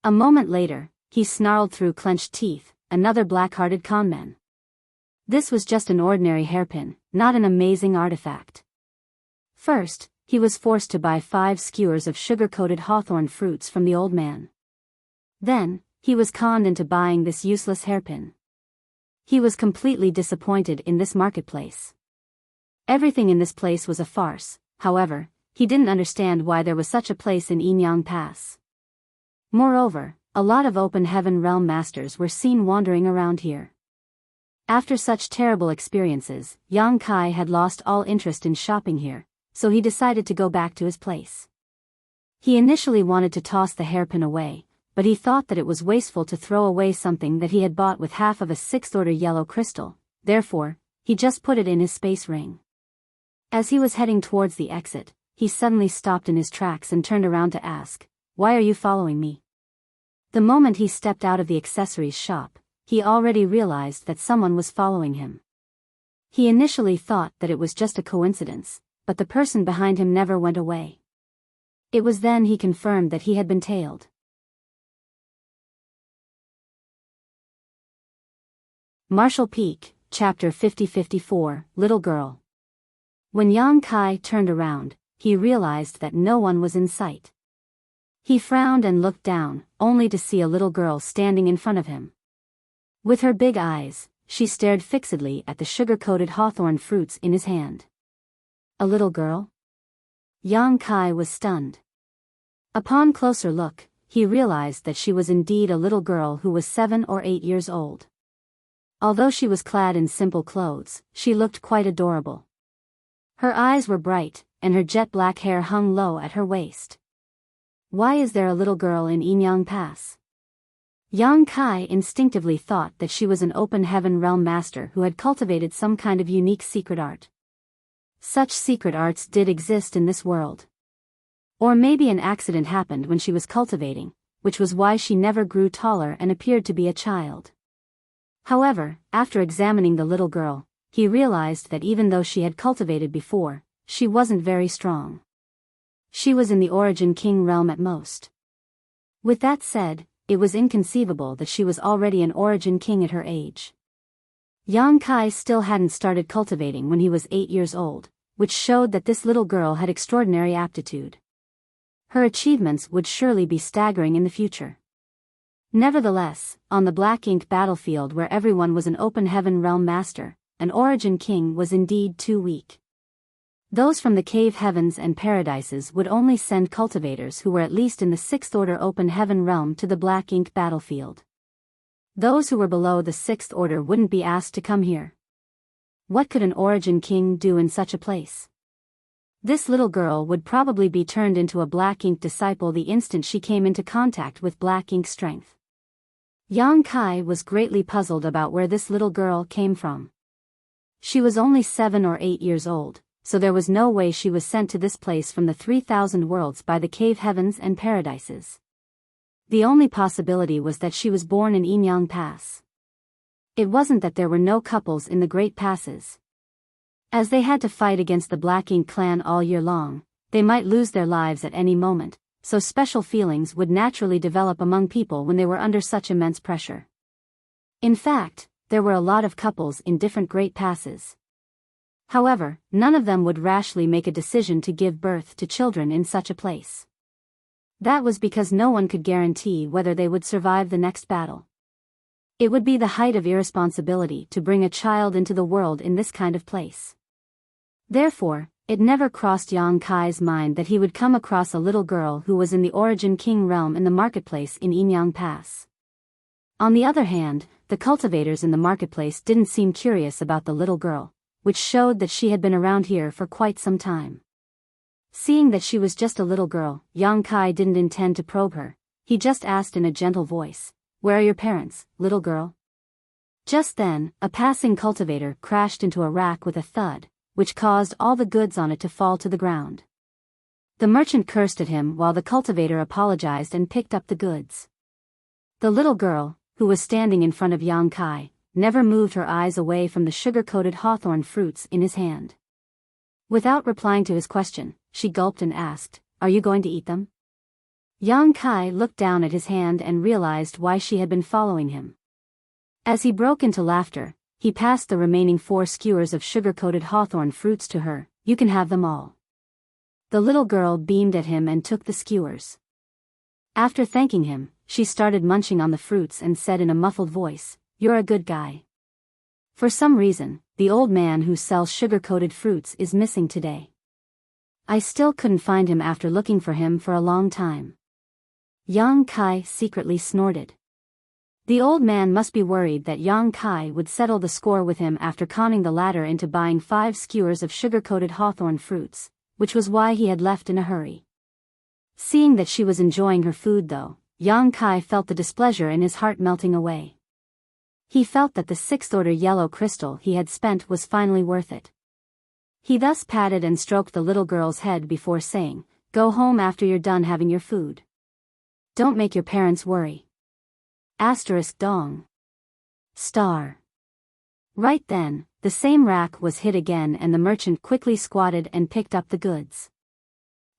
A moment later, he snarled through clenched teeth, another black-hearted conman. This was just an ordinary hairpin, not an amazing artifact. First, he was forced to buy 5 skewers of sugar-coated hawthorn fruits from the old man. Then, he was conned into buying this useless hairpin. He was completely disappointed in this marketplace. Everything in this place was a farce. However, he didn't understand why there was such a place in Enyang Pass. Moreover, a lot of open heaven realm masters were seen wandering around here. After such terrible experiences, Yang Kai had lost all interest in shopping here, so he decided to go back to his place. He initially wanted to toss the hairpin away, but he thought that it was wasteful to throw away something that he had bought with half of a 6th-order yellow crystal. Therefore, he just put it in his space ring. As he was heading towards the exit, he suddenly stopped in his tracks and turned around to ask, "Why are you following me?" The moment he stepped out of the accessories shop, he already realized that someone was following him. He initially thought that it was just a coincidence, but the person behind him never went away. It was then he confirmed that he had been tailed. Marshall Peak, Chapter 50-54, Little Girl. When Yang Kai turned around, he realized that no one was in sight. He frowned and looked down, only to see a little girl standing in front of him. With her big eyes, she stared fixedly at the sugar-coated hawthorn fruits in his hand. A little girl? Yang Kai was stunned. Upon closer look, he realized that she was indeed a little girl who was 7 or 8 years old. Although she was clad in simple clothes, she looked quite adorable. Her eyes were bright, and her jet-black hair hung low at her waist. Why is there a little girl in Enyang Pass? Yang Kai instinctively thought that she was an open heaven realm master who had cultivated some kind of unique secret art. Such secret arts did exist in this world. Or maybe an accident happened when she was cultivating, which was why she never grew taller and appeared to be a child. However, after examining the little girl, he realized that even though she had cultivated before, she wasn't very strong. She was in the Origin King realm at most. With that said, it was inconceivable that she was already an Origin King at her age. Yang Kai still hadn't started cultivating when he was 8 years old, which showed that this little girl had extraordinary aptitude. Her achievements would surely be staggering in the future. Nevertheless, on the Black Ink battlefield where everyone was an open heaven realm master, an Origin King was indeed too weak. Those from the cave heavens and paradises would only send cultivators who were at least in the 6th order open heaven realm to the Black Ink battlefield. Those who were below the 6th order wouldn't be asked to come here. What could an Origin King do in such a place? This little girl would probably be turned into a Black Ink disciple the instant she came into contact with Black Ink strength. Yang Kai was greatly puzzled about where this little girl came from. She was only 7 or 8 years old, so there was no way she was sent to this place from the 3,000 worlds by the cave heavens and paradises. The only possibility was that she was born in Enyang Pass. It wasn't that there were no couples in the Great Passes. As they had to fight against the Black Ink clan all year long, they might lose their lives at any moment, so special feelings would naturally develop among people when they were under such immense pressure. In fact, there were a lot of couples in different Great Passes. However, none of them would rashly make a decision to give birth to children in such a place. That was because no one could guarantee whether they would survive the next battle. It would be the height of irresponsibility to bring a child into the world in this kind of place. Therefore, it never crossed Yang Kai's mind that he would come across a little girl who was in the Origin King realm in the marketplace in Enyang Pass. On the other hand, the cultivators in the marketplace didn't seem curious about the little girl, which showed that she had been around here for quite some time. Seeing that she was just a little girl, Yang Kai didn't intend to probe her. He just asked in a gentle voice, "Where are your parents, little girl?" Just then, a passing cultivator crashed into a rack with a thud, which caused all the goods on it to fall to the ground. The merchant cursed at him while the cultivator apologized and picked up the goods. The little girl, who was standing in front of Yang Kai, never moved her eyes away from the sugar-coated hawthorn fruits in his hand. Without replying to his question, she gulped and asked, "Are you going to eat them?" Yang Kai looked down at his hand and realized why she had been following him. As he broke into laughter, he passed the remaining 4 skewers of sugar-coated hawthorn fruits to her. "You can have them all." The little girl beamed at him and took the skewers. After thanking him, she started munching on the fruits and said in a muffled voice, "You're a good guy." For some reason, the old man who sells sugar-coated fruits is missing today. I still couldn't find him after looking for him for a long time. Yang Kai secretly snorted. The old man must be worried that Yang Kai would settle the score with him after conning the latter into buying 5 skewers of sugar-coated hawthorn fruits, which was why he had left in a hurry. Seeing that she was enjoying her food though, Yang Kai felt the displeasure in his heart melting away. He felt that the 6th order yellow crystal he had spent was finally worth it. He thus patted and stroked the little girl's head before saying, "Go home after you're done having your food. Don't make your parents worry." Asterisk dong. Star. Right then, the same rack was hit again and the merchant quickly squatted and picked up the goods.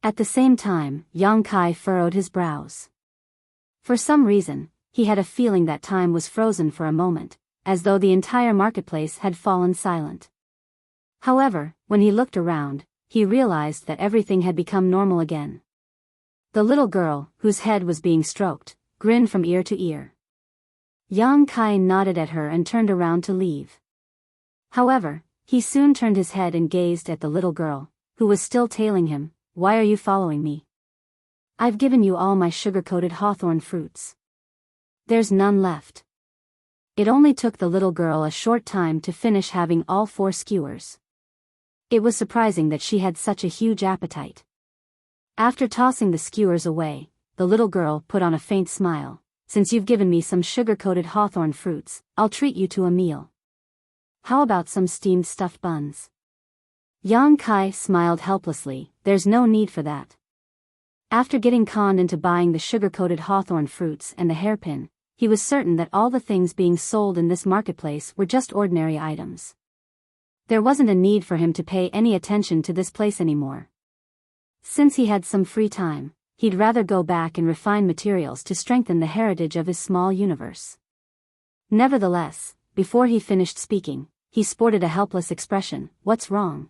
At the same time, Yang Kai furrowed his brows. For some reason, he had a feeling that time was frozen for a moment, as though the entire marketplace had fallen silent. However, when he looked around, he realized that everything had become normal again. The little girl, whose head was being stroked, grinned from ear to ear. Yang Kai nodded at her and turned around to leave. However, he soon turned his head and gazed at the little girl, who was still tailing him. "Why are you following me? I've given you all my sugar-coated hawthorn fruits. There's none left." It only took the little girl a short time to finish having all 4 skewers. It was surprising that she had such a huge appetite. After tossing the skewers away, the little girl put on a faint smile. "Since you've given me some sugar-coated hawthorn fruits, I'll treat you to a meal. How about some steamed stuffed buns?" Yang Kai smiled helplessly. "There's no need for that." After getting conned into buying the sugar-coated hawthorn fruits and the hairpin, he was certain that all the things being sold in this marketplace were just ordinary items. There wasn't a need for him to pay any attention to this place anymore. Since he had some free time, he'd rather go back and refine materials to strengthen the heritage of his small universe. Nevertheless, before he finished speaking, he sported a helpless expression. "What's wrong?"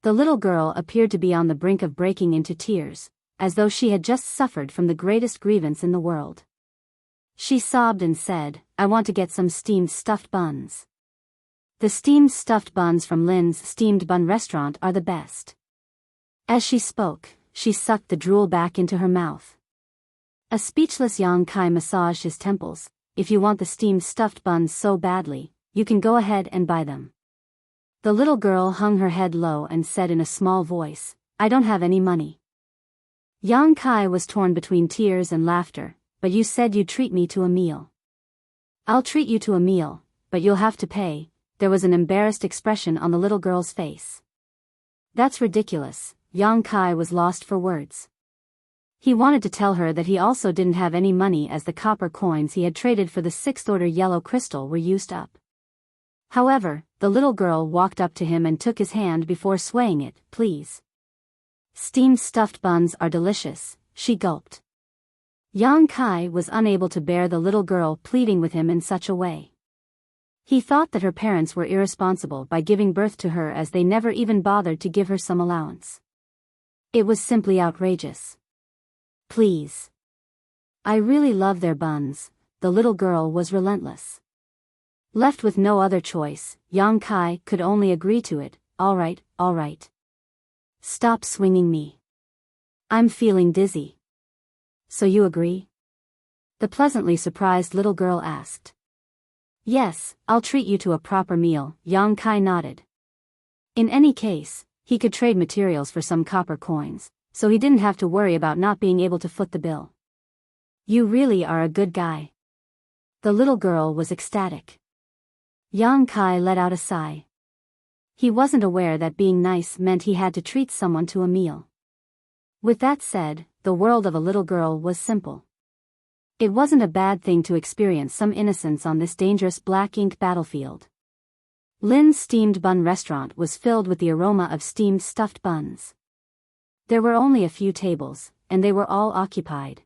The little girl appeared to be on the brink of breaking into tears, as though she had just suffered from the greatest grievance in the world. She sobbed and said, "I want to get some steamed stuffed buns. The steamed stuffed buns from Lin's Steamed Bun Restaurant are the best." As she spoke, she sucked the drool back into her mouth. A speechless Yang Kai massaged his temples. "If you want the steamed stuffed buns so badly, you can go ahead and buy them." The little girl hung her head low and said in a small voice, "I don't have any money." Yang Kai was torn between tears and laughter. "But you said you'd treat me to a meal." "I'll treat you to a meal, but you'll have to pay." There was an embarrassed expression on the little girl's face. "That's ridiculous." Yang Kai was lost for words. He wanted to tell her that he also didn't have any money as the copper coins he had traded for the 6th-order yellow crystal were used up. However, the little girl walked up to him and took his hand before swaying it. "Please. Steamed stuffed buns are delicious," she gulped. Yang Kai was unable to bear the little girl pleading with him in such a way. He thought that her parents were irresponsible by giving birth to her as they never even bothered to give her some allowance. It was simply outrageous. "Please. I really love their buns." The little girl was relentless. Left with no other choice, Yang Kai could only agree to it. All right. Stop swinging me. I'm feeling dizzy." "So you agree?" the pleasantly surprised little girl asked. "Yes, I'll treat you to a proper meal," Yang Kai nodded. In any case, he could trade materials for some copper coins, so he didn't have to worry about not being able to foot the bill. "You really are a good guy." The little girl was ecstatic. Yang Kai let out a sigh. He wasn't aware that being nice meant he had to treat someone to a meal. With that said, the world of a little girl was simple. It wasn't a bad thing to experience some innocence on this dangerous black ink battlefield. Lin's Steamed Bun Restaurant was filled with the aroma of steamed stuffed buns. There were only a few tables, and they were all occupied.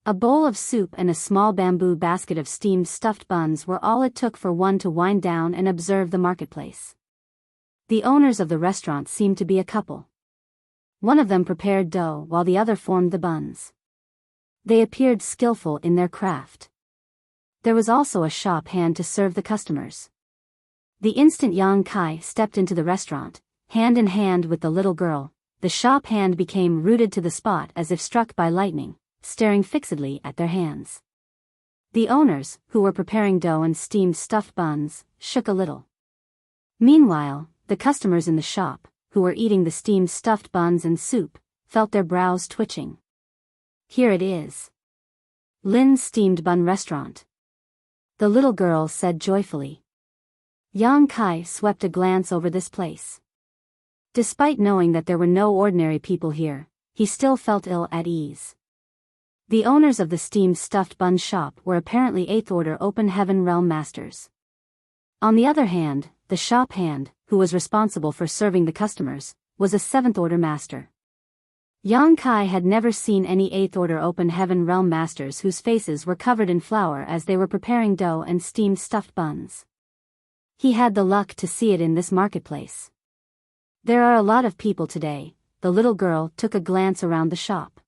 A bowl of soup and a small bamboo basket of steamed stuffed buns were all it took for one to wind down and observe the marketplace. The owners of the restaurant seemed to be a couple. One of them prepared dough while the other formed the buns. They appeared skillful in their craft. There was also a shop hand to serve the customers. The instant Yang Kai stepped into the restaurant, hand in hand with the little girl, the shop hand became rooted to the spot as if struck by lightning, staring fixedly at their hands. The owners, who were preparing dough and steamed stuffed buns, shook a little. Meanwhile, the customers in the shop, who were eating the steamed stuffed buns and soup, felt their brows twitching. Here it is. Lin's Steamed Bun Restaurant. The little girl said joyfully. Yang Kai swept a glance over this place. Despite knowing that there were no ordinary people here, he still felt ill at ease. The owners of the steamed stuffed bun shop were apparently 8th Order Open Heaven Realm Masters. On the other hand, the shop hand, who was responsible for serving the customers, was a seventh-order master. Yang Kai had never seen any eighth-order open heaven realm masters whose faces were covered in flour as they were preparing dough and steamed stuffed buns. He had the luck to see it in this marketplace. There are a lot of people today. The little girl took a glance around the shop.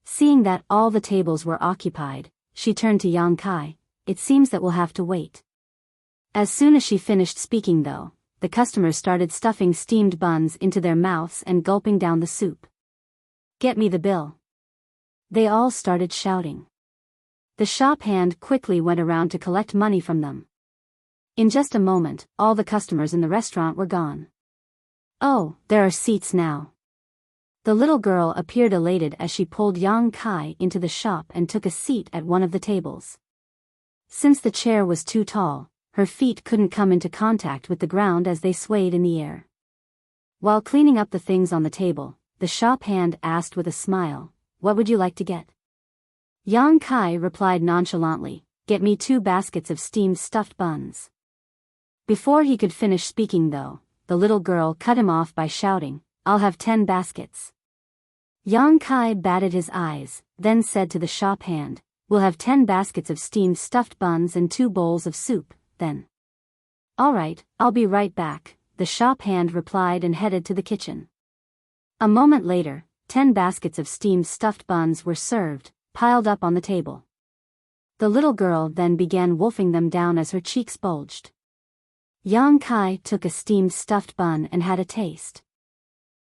Seeing that all the tables were occupied, she turned to Yang Kai. It seems that we'll have to wait. As soon as she finished speaking though, the customers started stuffing steamed buns into their mouths and gulping down the soup. Get me the bill. They all started shouting. The shop hand quickly went around to collect money from them. In just a moment, all the customers in the restaurant were gone. Oh, there are seats now. The little girl appeared elated as she pulled Yang Kai into the shop and took a seat at one of the tables. Since the chair was too tall, her feet couldn't come into contact with the ground as they swayed in the air. While cleaning up the things on the table, the shop hand asked with a smile, "What would you like to get?" Yang Kai replied nonchalantly, "Get me 2 baskets of steamed stuffed buns." Before he could finish speaking though, the little girl cut him off by shouting, "I'll have 10 baskets." Yang Kai batted his eyes, then said to the shop hand, "We'll have 10 baskets of steamed stuffed buns and 2 bowls of soup, then." "All right, I'll be right back," the shop hand replied and headed to the kitchen. A moment later, 10 baskets of steamed stuffed buns were served, piled up on the table. The little girl then began wolfing them down as her cheeks bulged. Yang Kai took a steamed stuffed bun and had a taste.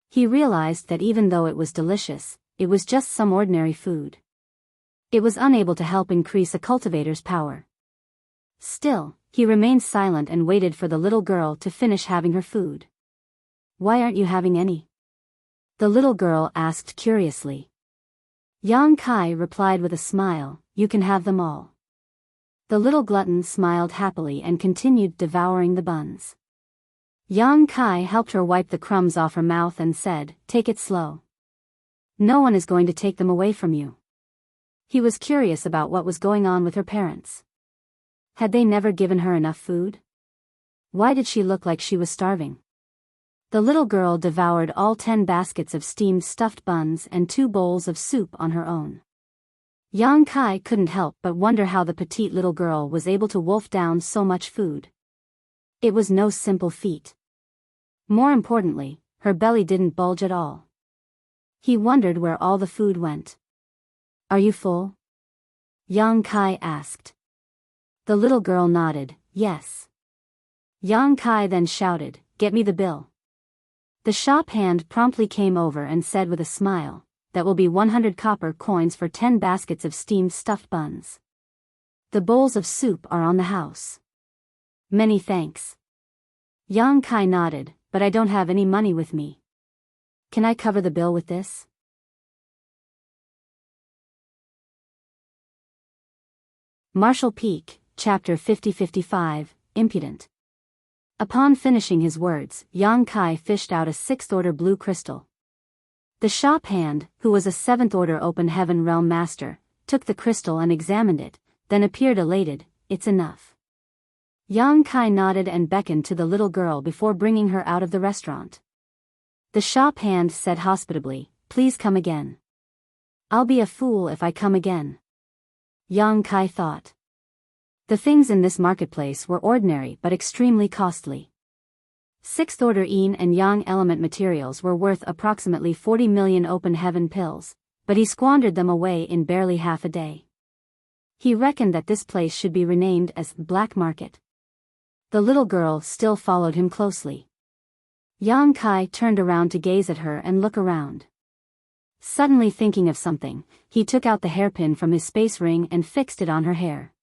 He realized that even though it was delicious, it was just some ordinary food. It was unable to help increase a cultivator's power. Still, he remained silent and waited for the little girl to finish having her food. "Why aren't you having any?" the little girl asked curiously. Yang Kai replied with a smile, "You can have them all." The little glutton smiled happily and continued devouring the buns. Yang Kai helped her wipe the crumbs off her mouth and said, "Take it slow. No one is going to take them away from you." He was curious about what was going on with her parents. Had they never given her enough food? Why did she look like she was starving? The little girl devoured all 10 baskets of steamed stuffed buns and 2 bowls of soup on her own. Yang Kai couldn't help but wonder how the petite little girl was able to wolf down so much food. It was no simple feat. More importantly, her belly didn't bulge at all. He wondered where all the food went. "Are you full?" Yang Kai asked. The little girl nodded, "Yes." Yang Kai then shouted, "Get me the bill." The shop hand promptly came over and said with a smile, "That will be 100 copper coins for 10 baskets of steamed stuffed buns. The bowls of soup are on the house." "Many thanks." Yang Kai nodded, "But I don't have any money with me. Can I cover the bill with this?" Marshall Peak, Chapter 50-55, Impudent. Upon finishing his words, Yang Kai fished out a 6th-order blue crystal. The shop hand, who was a 7th-order open heaven realm master, took the crystal and examined it, then appeared elated, "It's enough." Yang Kai nodded and beckoned to the little girl before bringing her out of the restaurant. The shop hand said hospitably, "Please come again." "I'll be a fool if I come again," Yang Kai thought. The things in this marketplace were ordinary but extremely costly. 6th-order yin and yang element materials were worth approximately 40 million open heaven pills, but he squandered them away in barely half a day. He reckoned that this place should be renamed as Black Market. The little girl still followed him closely. Yang Kai turned around to gaze at her and look around. Suddenly thinking of something, he took out the hairpin from his space ring and fixed it on her hair.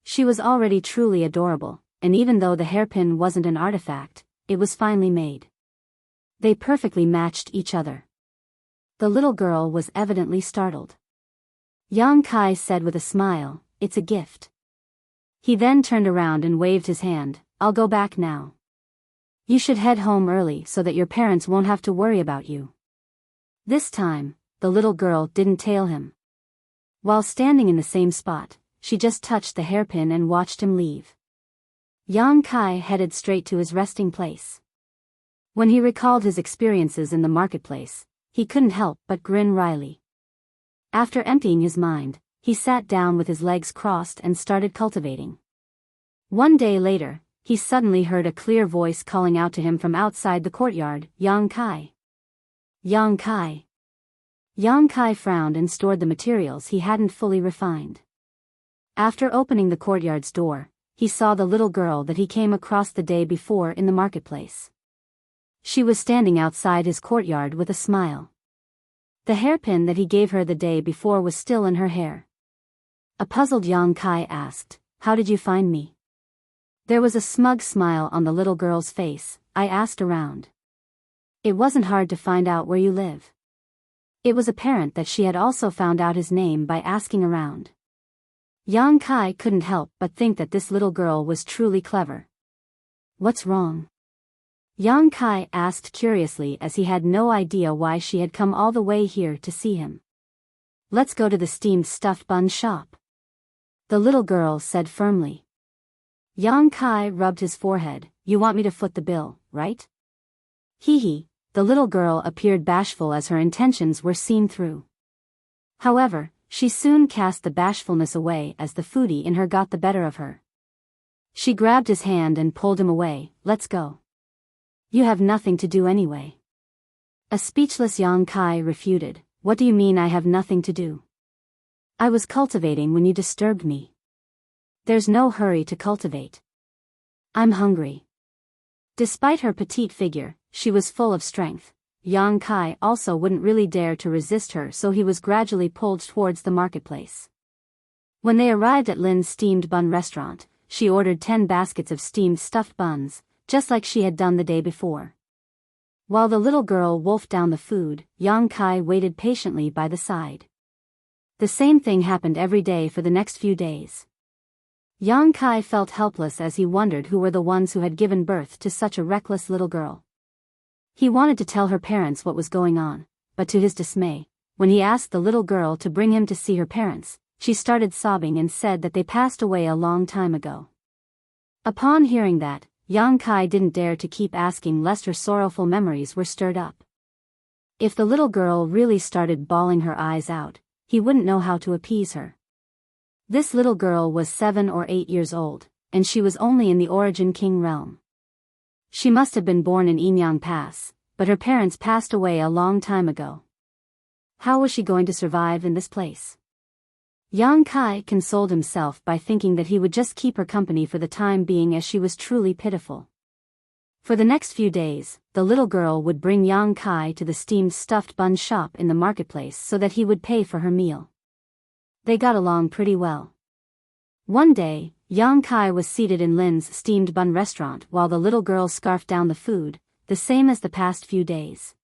She was already truly adorable, and even though the hairpin wasn't an artifact, it was finely made. They perfectly matched each other. The little girl was evidently startled. Yang Kai said with a smile, "It's a gift." He then turned around and waved his hand, "I'll go back now. You should head home early so that your parents won't have to worry about you." This time, the little girl didn't tail him. While standing in the same spot, she just touched the hairpin and watched him leave. Yang Kai headed straight to his resting place. When he recalled his experiences in the marketplace, he couldn't help but grin wryly. After emptying his mind, he sat down with his legs crossed and started cultivating. One day later, he suddenly heard a clear voice calling out to him from outside the courtyard, "Yang Kai! Yang Kai!" Yang Kai frowned and stored the materials he hadn't fully refined. After opening the courtyard's door, he saw the little girl that he came across the day before in the marketplace. She was standing outside his courtyard with a smile. The hairpin that he gave her the day before was still in her hair. A puzzled Yang Kai asked, "How did you find me?" There was a smug smile on the little girl's face. "I asked around. It wasn't hard to find out where you live." It was apparent that she had also found out his name by asking around. Yang Kai couldn't help but think that this little girl was truly clever. "What's wrong?" Yang Kai asked curiously, as he had no idea why she had come all the way here to see him. "Let's go to the steamed stuffed bun shop," the little girl said firmly. Yang Kai rubbed his forehead. "You want me to foot the bill, right?" Hee hee, the little girl appeared bashful as her intentions were seen through. However, she soon cast the bashfulness away as the foodie in her got the better of her. She grabbed his hand and pulled him away. "Let's go. You have nothing to do anyway." A speechless Yang Kai refuted. "What do you mean I have nothing to do? I was cultivating when you disturbed me." "There's no hurry to cultivate. I'm hungry." Despite her petite figure, she was full of strength. Yang Kai also wouldn't really dare to resist her, so he was gradually pulled towards the marketplace. When they arrived at Lin's steamed bun restaurant, she ordered 10 baskets of steamed stuffed buns, just like she had done the day before. While the little girl wolfed down the food, Yang Kai waited patiently by the side. The same thing happened every day for the next few days. Yang Kai felt helpless as he wondered who were the ones who had given birth to such a reckless little girl. He wanted to tell her parents what was going on, but to his dismay, when he asked the little girl to bring him to see her parents, she started sobbing and said that they passed away a long time ago. Upon hearing that, Yang Kai didn't dare to keep asking lest her sorrowful memories were stirred up. If the little girl really started bawling her eyes out, he wouldn't know how to appease her. This little girl was 7 or 8 years old, and she was only in the Origin King realm. She must have been born in Enyang Pass, but her parents passed away a long time ago. How was she going to survive in this place? Yang Kai consoled himself by thinking that he would just keep her company for the time being, as she was truly pitiful. For the next few days, the little girl would bring Yang Kai to the steamed stuffed bun shop in the marketplace so that he would pay for her meal. They got along pretty well. One day, Yang Kai was seated in Lin's steamed bun restaurant while the little girl scarfed down the food, the same as the past few days.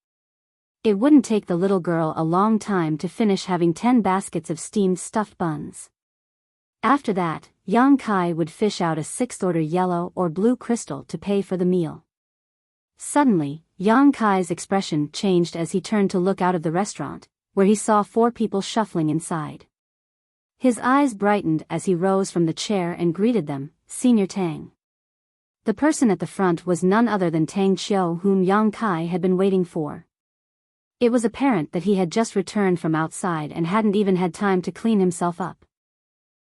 It wouldn't take the little girl a long time to finish having 10 baskets of steamed stuffed buns. After that, Yang Kai would fish out a 6th-order yellow or blue crystal to pay for the meal. Suddenly, Yang Kai's expression changed as he turned to look out of the restaurant, where he saw 4 people shuffling inside. His eyes brightened as he rose from the chair and greeted them, "Senior Tang." The person at the front was none other than Tang Qiu, whom Yang Kai had been waiting for. It was apparent that he had just returned from outside and hadn't even had time to clean himself up.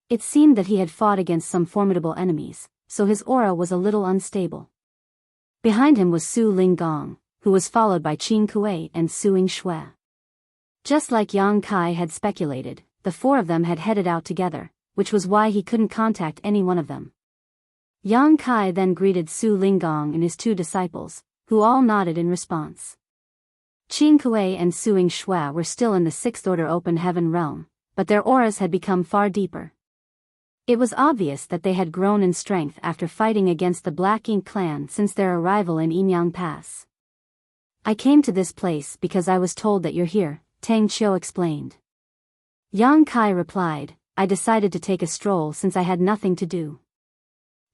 It seemed that he had fought against some formidable enemies, so his aura was a little unstable. Behind him was Su Linggong, who was followed by Qin Kuei and Suing Shui. Just like Yang Kai had speculated, the 4 of them had headed out together, which was why he couldn't contact any one of them. Yang Kai then greeted Su Linggong and his 2 disciples, who all nodded in response. Qin Kuei and Suing Shui were still in the 6th-order open heaven realm, but their auras had become far deeper. It was obvious that they had grown in strength after fighting against the Black Ink clan since their arrival in Enyang Pass. "I came to this place because I was told that you're here," Tang Qiu explained. Yang Kai replied, "I decided to take a stroll since I had nothing to do."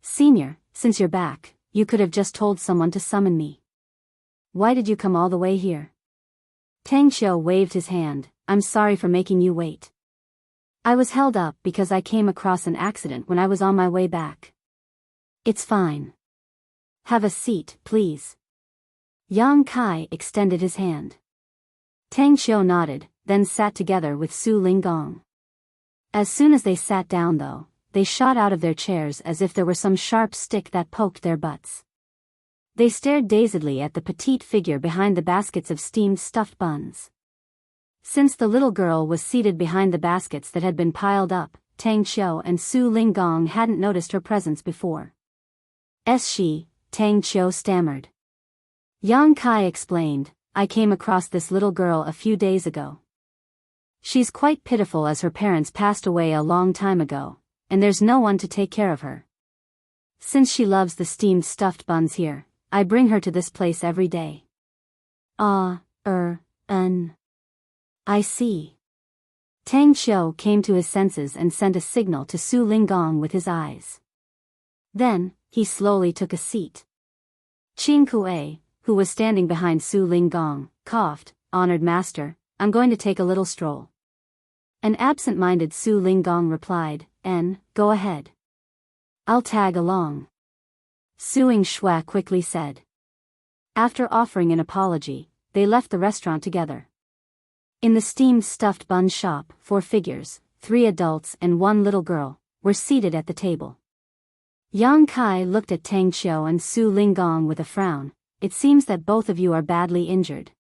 "Senior, since you're back, you could have just told someone to summon me. Why did you come all the way here?" Tang Qiu waved his hand. "I'm sorry for making you wait. I was held up because I came across an accident when I was on my way back. It's fine. Have a seat, please. Yang Kai extended his hand. Tang Qiu nodded, then sat together with Su Linggong. As soon as they sat down though, they shot out of their chairs as if there were some sharp stick that poked their butts. They stared dazedly at the petite figure behind the baskets of steamed stuffed buns. Since the little girl was seated behind the baskets that had been piled up, Tang Qiu and Su Linggong hadn't noticed her presence before. She, Tang Qiu stammered. Yang Kai explained, I came across this little girl a few days ago. She's quite pitiful as her parents passed away a long time ago, and there's no one to take care of her. Since she loves the steamed stuffed buns here, I bring her to this place every day. I see. Tang Qiu came to his senses and sent a signal to Su Linggong with his eyes. Then, he slowly took a seat. Qing Kuei, who was standing behind Su Linggong, coughed, Honored master, I'm going to take a little stroll. An absent-minded Su Linggong replied, Go ahead. I'll tag along. Suing Shui quickly said. After offering an apology, they left the restaurant together. In the steamed stuffed bun shop, 4 figures, 3 adults and 1 little girl, were seated at the table. Yang Kai looked at Tang Qiu and Su Linggong with a frown. It seems that both of you are badly injured.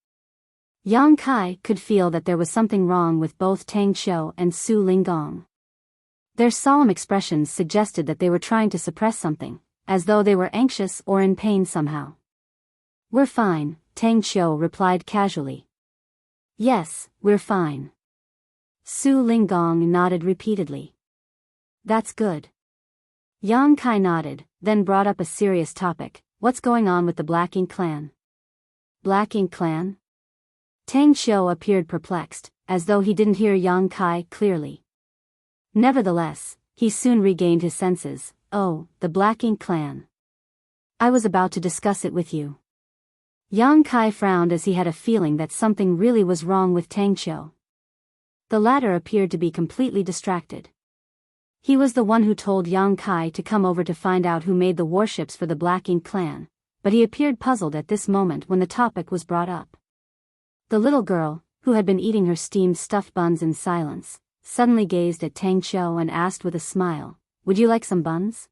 Yang Kai could feel that there was something wrong with both Tang Qiu and Su Linggong. Their solemn expressions suggested that they were trying to suppress something, as though they were anxious or in pain somehow. We're fine, Tang Qiu replied casually. Yes, we're fine. Su Linggong nodded repeatedly. That's good. Yang Kai nodded, then brought up a serious topic. What's going on with the Black Ink clan? Black Ink clan? Tang Qiu appeared perplexed, as though he didn't hear Yang Kai clearly. Nevertheless, he soon regained his senses. Oh, the Black Ink clan. I was about to discuss it with you. Yang Kai frowned as he had a feeling that something really was wrong with Tang Qiu. The latter appeared to be completely distracted. He was the one who told Yang Kai to come over to find out who made the warships for the Black Ink clan, but he appeared puzzled at this moment when the topic was brought up. The little girl, who had been eating her steamed stuffed buns in silence, suddenly gazed at Tang Qiu and asked with a smile, Would you like some buns?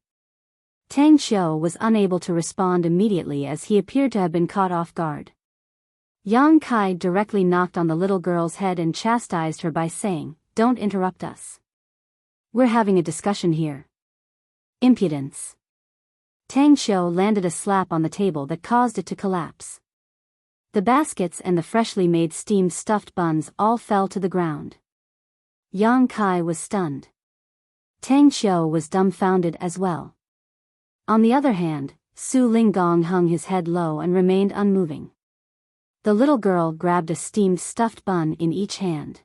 Tang Qiu was unable to respond immediately as he appeared to have been caught off guard. Yang Kai directly knocked on the little girl's head and chastised her by saying, Don't interrupt us. We're having a discussion here. Impudence. Tang Qiu landed a slap on the table that caused it to collapse. The baskets and the freshly made steamed stuffed buns all fell to the ground. Yang Kai was stunned. Tang Qiu was dumbfounded as well. On the other hand, Su Linggong hung his head low and remained unmoving. The little girl grabbed a steamed stuffed bun in each hand.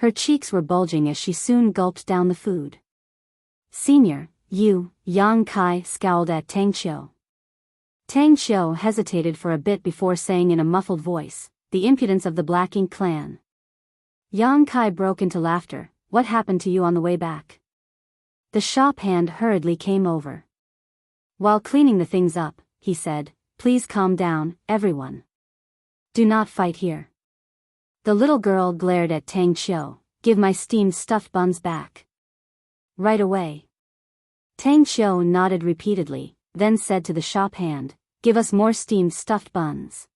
Her cheeks were bulging as she soon gulped down the food. Senior, you, Yang Kai scowled at Tang Qiu. Tang Qiu hesitated for a bit before saying in a muffled voice, The impudence of the Black Ink clan. Yang Kai broke into laughter. What happened to you on the way back? The shop hand hurriedly came over. While cleaning the things up, he said, Please calm down, everyone. Do not fight here. The little girl glared at Tang Qiu. Give my steamed stuffed buns back. Right away. Tang Qiu nodded repeatedly, then said to the shop hand, Give us more steamed stuffed buns.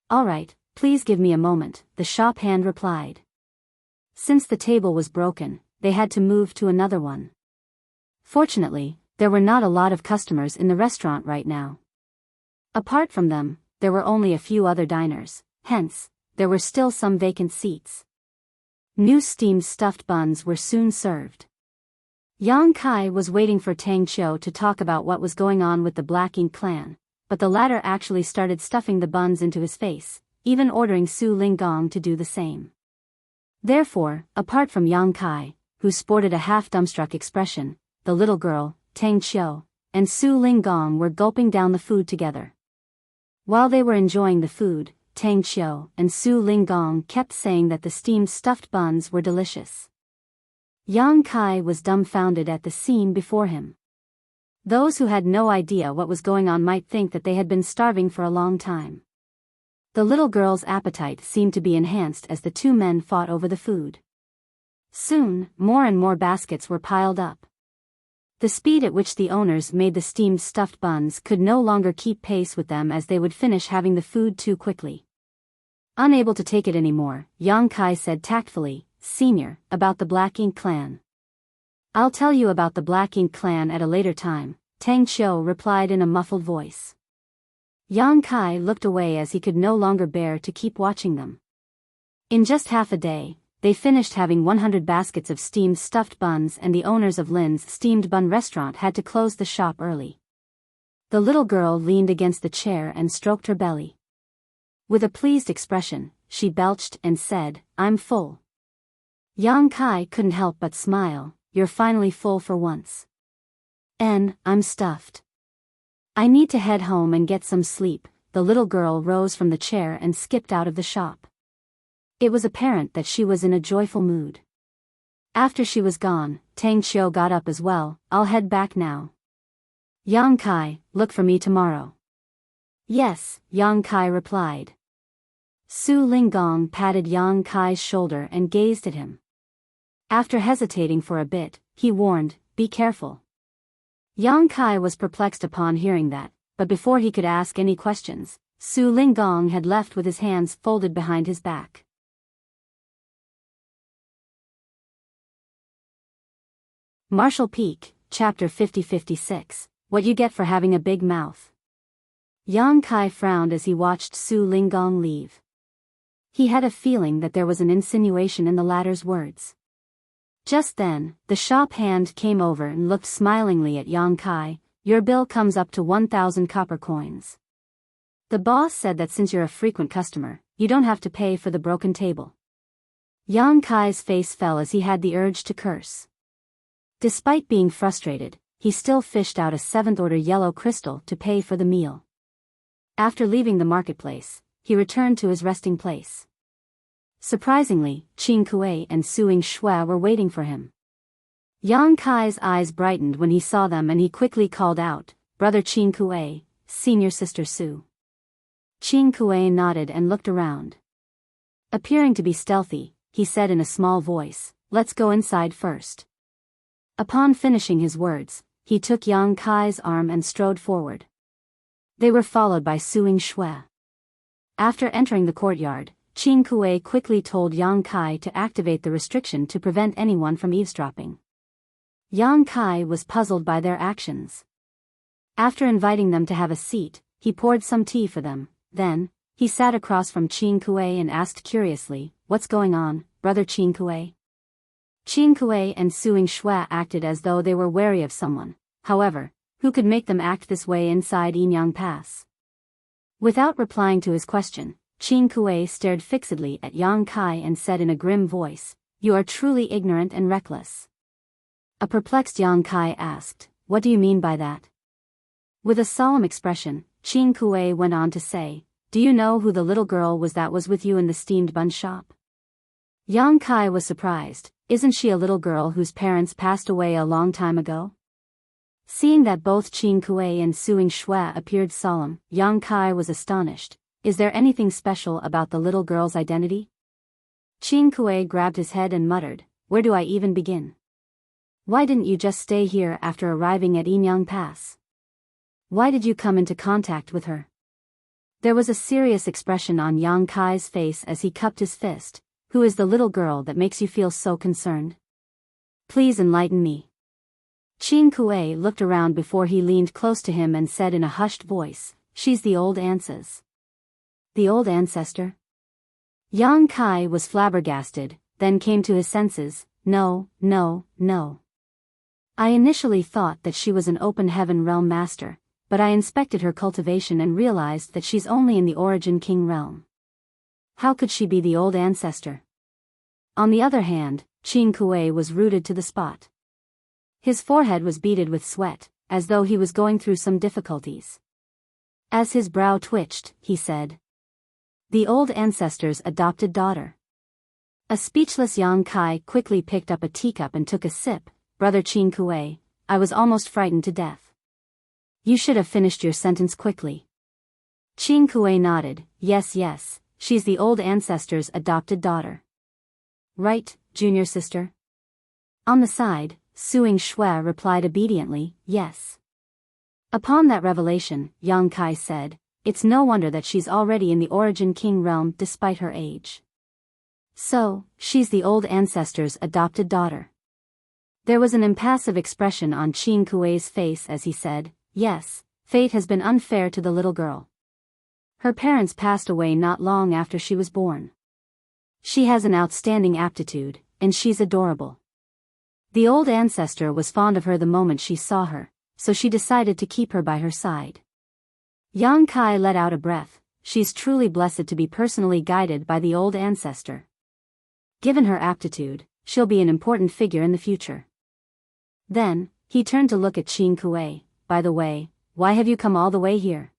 All right, please give me a moment, the shop hand replied. Since the table was broken, they had to move to another one. Fortunately, there were not a lot of customers in the restaurant right now. Apart from them, there were only a few other diners, hence, there were still some vacant seats. New steamed stuffed buns were soon served. Yang Kai was waiting for Tang Qiu to talk about what was going on with the Black Ink clan, but the latter actually started stuffing the buns into his face, even ordering Su Linggong to do the same. Therefore, apart from Yang Kai, who sported a half-dumbstruck expression, the little girl, Tang Qiu, and Su Linggong were gulping down the food together. While they were enjoying the food, Tang Qiu and Su Linggong kept saying that the steamed stuffed buns were delicious. Yang Kai was dumbfounded at the scene before him. Those who had no idea what was going on might think that they had been starving for a long time. The little girl's appetite seemed to be enhanced as the two men fought over the food. Soon, more and more baskets were piled up. The speed at which the owners made the steamed stuffed buns could no longer keep pace with them, as they would finish having the food too quickly. Unable to take it anymore, Yang Kai said tactfully, "Senior, about the Black Ink Clan." "I'll tell you about the Black Ink Clan at a later time," Tang Qiu replied in a muffled voice. Yang Kai looked away as he could no longer bear to keep watching them. In just half a day, they finished having 100 baskets of steamed stuffed buns, and the owners of Lin's steamed bun restaurant had to close the shop early. The little girl leaned against the chair and stroked her belly. With a pleased expression, she belched and said, "I'm full." Yang Kai couldn't help but smile. "You're finally full for once." "I'm stuffed. I need to head home and get some sleep." The little girl rose from the chair and skipped out of the shop. It was apparent that she was in a joyful mood. After she was gone, Tang Qiu got up as well. "I'll head back now." "Yang Kai, look for me tomorrow." "Yes," Yang Kai replied. Su Linggong patted Yang Kai's shoulder and gazed at him. After hesitating for a bit, he warned, "Be careful." Yang Kai was perplexed upon hearing that, but before he could ask any questions, Su Linggong had left with his hands folded behind his back. Marshall Peak, Chapter 50-56, What You Get for Having a Big Mouth. Yang Kai frowned as he watched Su Linggong leave. He had a feeling that there was an insinuation in the latter's words. Just then, the shop hand came over and looked smilingly at Yang Kai. "Your bill comes up to 1,000 copper coins. The boss said that since you're a frequent customer, you don't have to pay for the broken table." Yang Kai's face fell as he had the urge to curse. Despite being frustrated, he still fished out a 7th-order yellow crystal to pay for the meal. After leaving the marketplace, he returned to his resting place. Surprisingly, Qin Kuei and Suing Shui were waiting for him. Yang Kai's eyes brightened when he saw them, and he quickly called out, "Brother Qin Kuei, senior sister Su." Qin Kuei nodded and looked around. Appearing to be stealthy, he said in a small voice, "Let's go inside first." Upon finishing his words, he took Yang Kai's arm and strode forward. They were followed by Suing Shui. After entering the courtyard, Qin Kuei quickly told Yang Kai to activate the restriction to prevent anyone from eavesdropping. Yang Kai was puzzled by their actions. After inviting them to have a seat, he poured some tea for them. Then, he sat across from Qin Kuei and asked curiously, "What's going on, brother Qin Kuei?" Qin Kuei and Suing Shui acted as though they were wary of someone. However, who could make them act this way inside Yinyang Pass? Without replying to his question, Qin Kuei stared fixedly at Yang Kai and said in a grim voice, "You are truly ignorant and reckless." A perplexed Yang Kai asked, "What do you mean by that?" With a solemn expression, Qin Kuei went on to say, "Do you know who the little girl was that was with you in the steamed bun shop?" Yang Kai was surprised. "Isn't she a little girl whose parents passed away a long time ago?" Seeing that both Qin Kuei and Suing Shui appeared solemn, Yang Kai was astonished. "Is there anything special about the little girl's identity?" Qin Kuei grabbed his head and muttered, "Where do I even begin? Why didn't you just stay here after arriving at Yinyang Pass? Why did you come into contact with her?" There was a serious expression on Yang Kai's face as he cupped his fist. "Who is the little girl that makes you feel so concerned? Please enlighten me." Qin Kuei looked around before he leaned close to him and said in a hushed voice, "She's the old Ansa's." "The old ancestor?" Yang Kai was flabbergasted, then came to his senses. No. I initially thought that she was an open heaven realm master, but I inspected her cultivation and realized that she's only in the Origin King realm. How could she be the old ancestor?" On the other hand, Qin Kuei was rooted to the spot. His forehead was beaded with sweat, as though he was going through some difficulties. As his brow twitched, he said, "The old ancestor's adopted daughter." A speechless Yang Kai quickly picked up a teacup and took a sip. "Brother Qin Kuei, I was almost frightened to death. You should have finished your sentence quickly. Qing Kuei nodded. Yes, she's the old ancestor's adopted daughter. Right, junior sister? On the side, Suing Shui replied obediently, yes. Upon that revelation, Yang Kai said, it's no wonder that she's already in the Origin King realm despite her age. So, she's the old ancestor's adopted daughter. There was an impassive expression on Qing Kuei's face as he said, yes, fate has been unfair to the little girl. Her parents passed away not long after she was born. She has an outstanding aptitude, and she's adorable. The old ancestor was fond of her the moment she saw her, so she decided to keep her by her side. Yang Kai let out a breath. She's truly blessed to be personally guided by the old ancestor. Given her aptitude, she'll be an important figure in the future. Then, he turned to look at Qing Kuei. By the way, why have you come all the way here?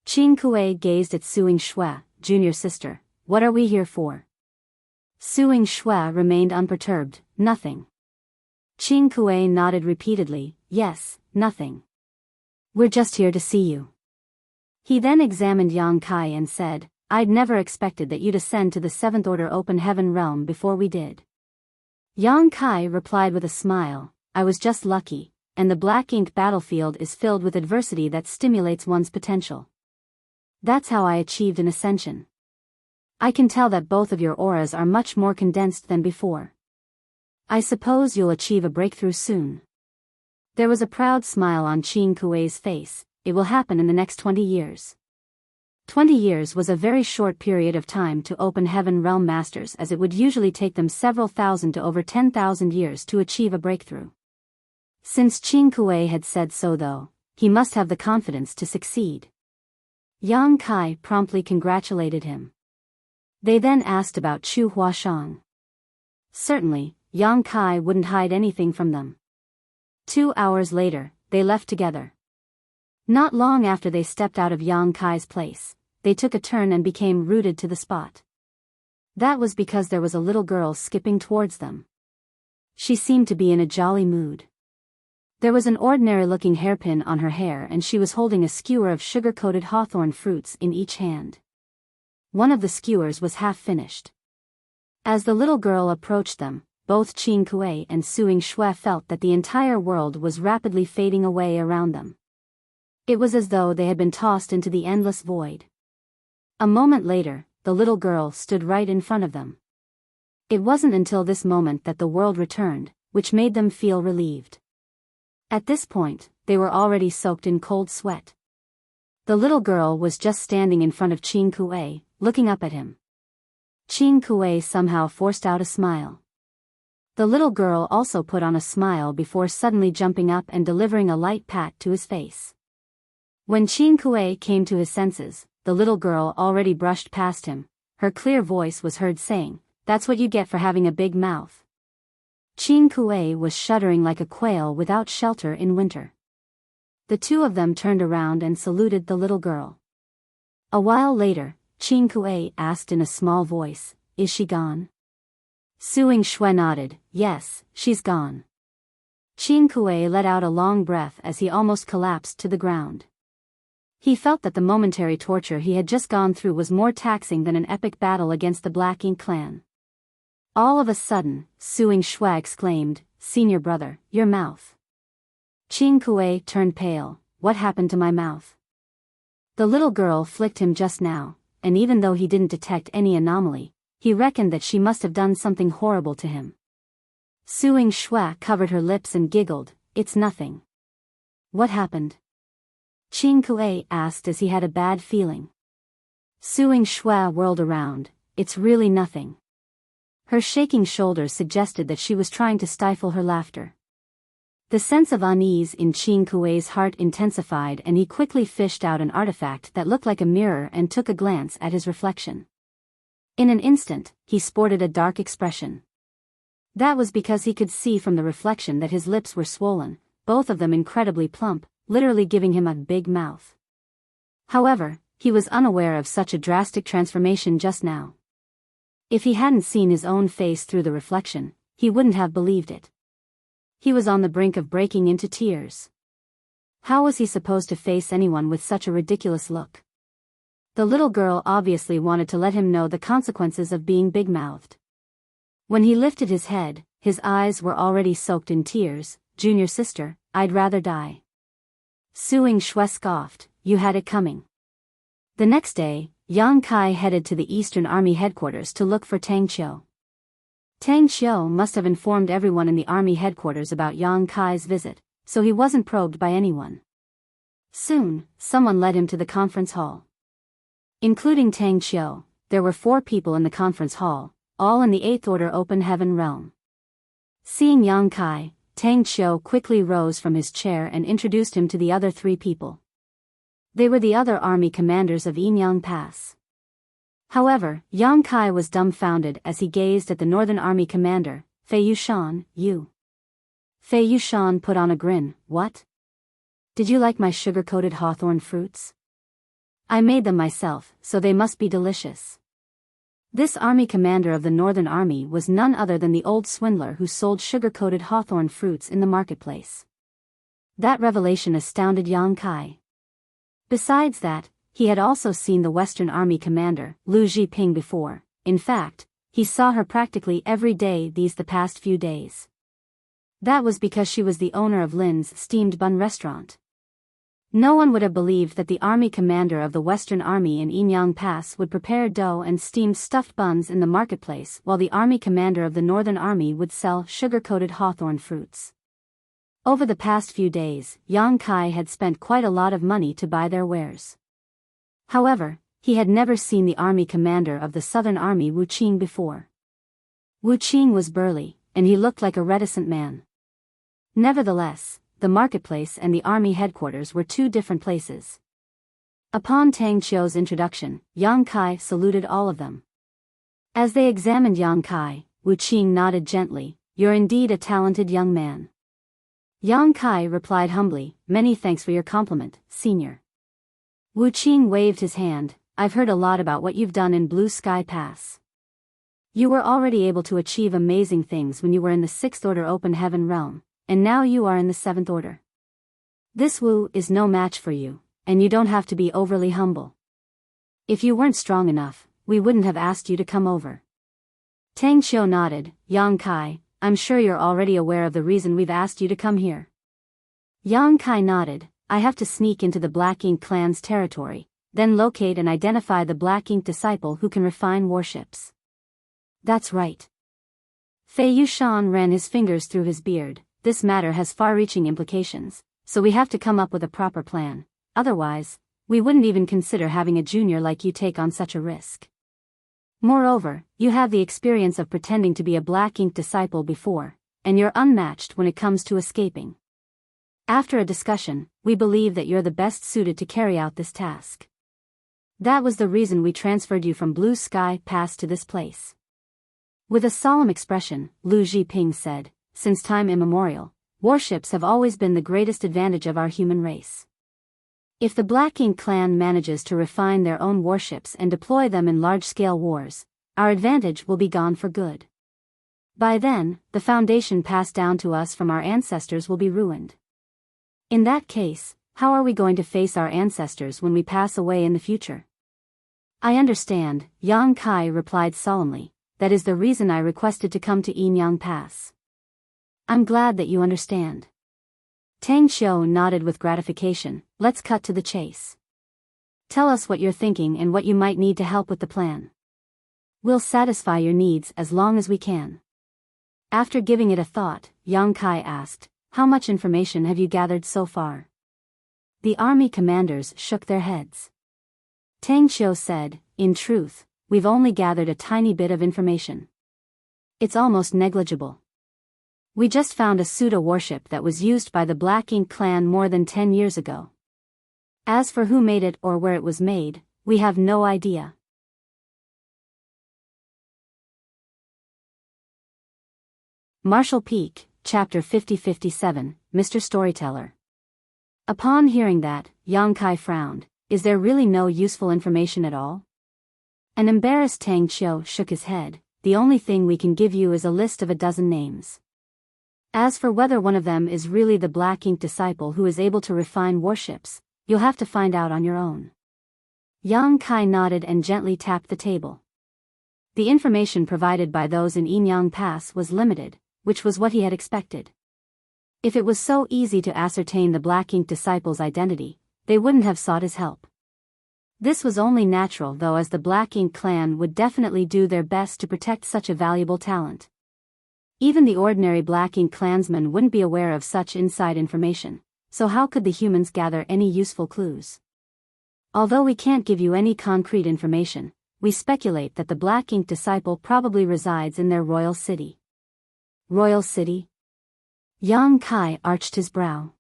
Qing Kuei gazed at Suing Shui. Junior sister, what are we here for? Suing Shui remained unperturbed. Nothing. Qing Kuei nodded repeatedly. Yes, nothing. We're just here to see you. He then examined Yang Kai and said, I'd never expected that you'd ascend to the 7th Order Open Heaven realm before we did. Yang Kai replied with a smile, I was just lucky, and the black ink battlefield is filled with adversity that stimulates one's potential. That's how I achieved an ascension. I can tell that both of your auras are much more condensed than before. I suppose you'll achieve a breakthrough soon. There was a proud smile on Qing Kuei's face. It will happen in the next 20 years. 20 years was a very short period of time to open heaven realm masters, as it would usually take them several thousand to over 10,000 years to achieve a breakthrough. Since Qing Kuei had said so though, he must have the confidence to succeed. Yang Kai promptly congratulated him. They then asked about Chu Huashang. Certainly, Yang Kai wouldn't hide anything from them. 2 hours later, they left together. Not long after they stepped out of Yang Kai's place, they took a turn and became rooted to the spot. That was because there was a little girl skipping towards them. She seemed to be in a jolly mood. There was an ordinary-looking hairpin on her hair and she was holding a skewer of sugar-coated hawthorn fruits in each hand. One of the skewers was half finished. As the little girl approached them, both Qing Kuei and Suing Shui felt that the entire world was rapidly fading away around them. It was as though they had been tossed into the endless void. A moment later, the little girl stood right in front of them. It wasn't until this moment that the world returned, which made them feel relieved. At this point, they were already soaked in cold sweat. The little girl was just standing in front of Qing Kuei, looking up at him. Qing Kuei somehow forced out a smile. The little girl also put on a smile before suddenly jumping up and delivering a light pat to his face. When Qing Kuei came to his senses, the little girl already brushed past him. Her clear voice was heard saying, "That's what you get for having a big mouth." Qing Kuei was shuddering like a quail without shelter in winter. The two of them turned around and saluted the little girl. A while later, Qing Kuei asked in a small voice, "Is she gone?" Suing Shui nodded, "Yes, she's gone." Qing Kuei let out a long breath as he almost collapsed to the ground. He felt that the momentary torture he had just gone through was more taxing than an epic battle against the Black Ink clan. All of a sudden, Suing Shui exclaimed, "Senior brother, your mouth." Qing Kuei turned pale. "What happened to my mouth?" The little girl flicked him just now, and even though he didn't detect any anomaly, he reckoned that she must have done something horrible to him. Suing Shui covered her lips and giggled, "It's nothing." "What happened?" Qing Kuei asked as he had a bad feeling. Suing Shui whirled around, "It's really nothing." Her shaking shoulders suggested that she was trying to stifle her laughter. The sense of unease in Qing Kuei's heart intensified and he quickly fished out an artifact that looked like a mirror and took a glance at his reflection. In an instant, he sported a dark expression. That was because he could see from the reflection that his lips were swollen, both of them incredibly plump, literally giving him a big mouth. However, he was unaware of such a drastic transformation just now. If he hadn't seen his own face through the reflection, he wouldn't have believed it. He was on the brink of breaking into tears. How was he supposed to face anyone with such a ridiculous look? The little girl obviously wanted to let him know the consequences of being big-mouthed. When he lifted his head, his eyes were already soaked in tears. Junior sister, I'd rather die. Suing Shui scoffed, you had it coming. The next day, Yang Kai headed to the Eastern Army headquarters to look for Tang Qiu. Tang Qiu must have informed everyone in the army headquarters about Yang Kai's visit, so he wasn't probed by anyone. Soon, someone led him to the conference hall. Including Tang Qiu, there were 4 people in the conference hall, all in the 8th Order Open Heaven realm. Seeing Yang Kai, Tang Qiu quickly rose from his chair and introduced him to the other 3 people. They were the other army commanders of Yinyang Pass. However, Yang Kai was dumbfounded as he gazed at the Northern Army commander, Fei Yushan. Fei Yushan put on a grin. What? Did you like my sugar-coated hawthorn fruits? I made them myself, so they must be delicious. This army commander of the Northern Army was none other than the old swindler who sold sugar-coated hawthorn fruits in the marketplace. That revelation astounded Yang Kai. Besides that, he had also seen the Western Army commander, Lu Zhiping, before. In fact, he saw her practically every day the past few days. That was because she was the owner of Lin's steamed bun restaurant. No one would have believed that the army commander of the Western Army in Yinyang Pass would prepare dough and steamed stuffed buns in the marketplace while the army commander of the Northern Army would sell sugar-coated hawthorn fruits. Over the past few days, Yang Kai had spent quite a lot of money to buy their wares. However, he had never seen the army commander of the Southern Army Wu Qing before. Wu Qing was burly, and he looked like a reticent man. Nevertheless, the marketplace and the army headquarters were 2 different places. Upon Tang Qiu's introduction, Yang Kai saluted all of them. As they examined Yang Kai, Wu Qing nodded gently. You're indeed a talented young man. Yang Kai replied humbly, many thanks for your compliment, senior. Wu Qing waved his hand, I've heard a lot about what you've done in Blue Sky Pass. You were already able to achieve amazing things when you were in the 6th Order Open Heaven realm, and now you are in the 7th Order. This Wu is no match for you, and you don't have to be overly humble. If you weren't strong enough, we wouldn't have asked you to come over. Tang Qiu nodded, Yang Kai, I'm sure you're already aware of the reason we've asked you to come here. Yang Kai nodded, I have to sneak into the Black Ink clan's territory, then locate and identify the Black Ink disciple who can refine warships. That's right. Fei Yushan ran his fingers through his beard, this matter has far-reaching implications, so we have to come up with a proper plan, otherwise, we wouldn't even consider having a junior like you take on such a risk. Moreover, you have the experience of pretending to be a Black Ink disciple before, and you're unmatched when it comes to escaping. After a discussion, we believe that you're the best suited to carry out this task. That was the reason we transferred you from Blue Sky Pass to this place. With a solemn expression, Lu Zhiping said, since time immemorial, warships have always been the greatest advantage of our human race. If the Black Ink clan manages to refine their own warships and deploy them in large-scale wars, our advantage will be gone for good. By then, the foundation passed down to us from our ancestors will be ruined. In that case, how are we going to face our ancestors when we pass away in the future? I understand, Yang Kai replied solemnly, that is the reason I requested to come to Yinyang Pass. I'm glad that you understand. Tang Qiu nodded with gratification, let's cut to the chase. Tell us what you're thinking and what you might need to help with the plan. We'll satisfy your needs as long as we can. After giving it a thought, Yang Kai asked, how much information have you gathered so far? The army commanders shook their heads. Tang Qiu said, in truth, we've only gathered a tiny bit of information. It's almost negligible. We just found a pseudo-warship that was used by the Black Ink clan more than 10 years ago. As for who made it or where it was made, we have no idea. Marshall Peak, Chapter 50-57, Mr. Storyteller. Upon hearing that, Yang Kai frowned. Is there really no useful information at all? An embarrassed Tang Qiu shook his head. The only thing we can give you is a list of a dozen names. As for whether one of them is really the Black Ink disciple who is able to refine warships, you'll have to find out on your own. Yang Kai nodded and gently tapped the table. The information provided by those in Yinyang Pass was limited, which was what he had expected. If it was so easy to ascertain the Black Ink disciple's identity, they wouldn't have sought his help. This was only natural though, as the Black Ink clan would definitely do their best to protect such a valuable talent. Even the ordinary Black Ink clansmen wouldn't be aware of such inside information, so how could the humans gather any useful clues? Although we can't give you any concrete information, we speculate that the Black Ink disciple probably resides in their royal city. Royal city? Yang Kai arched his brow.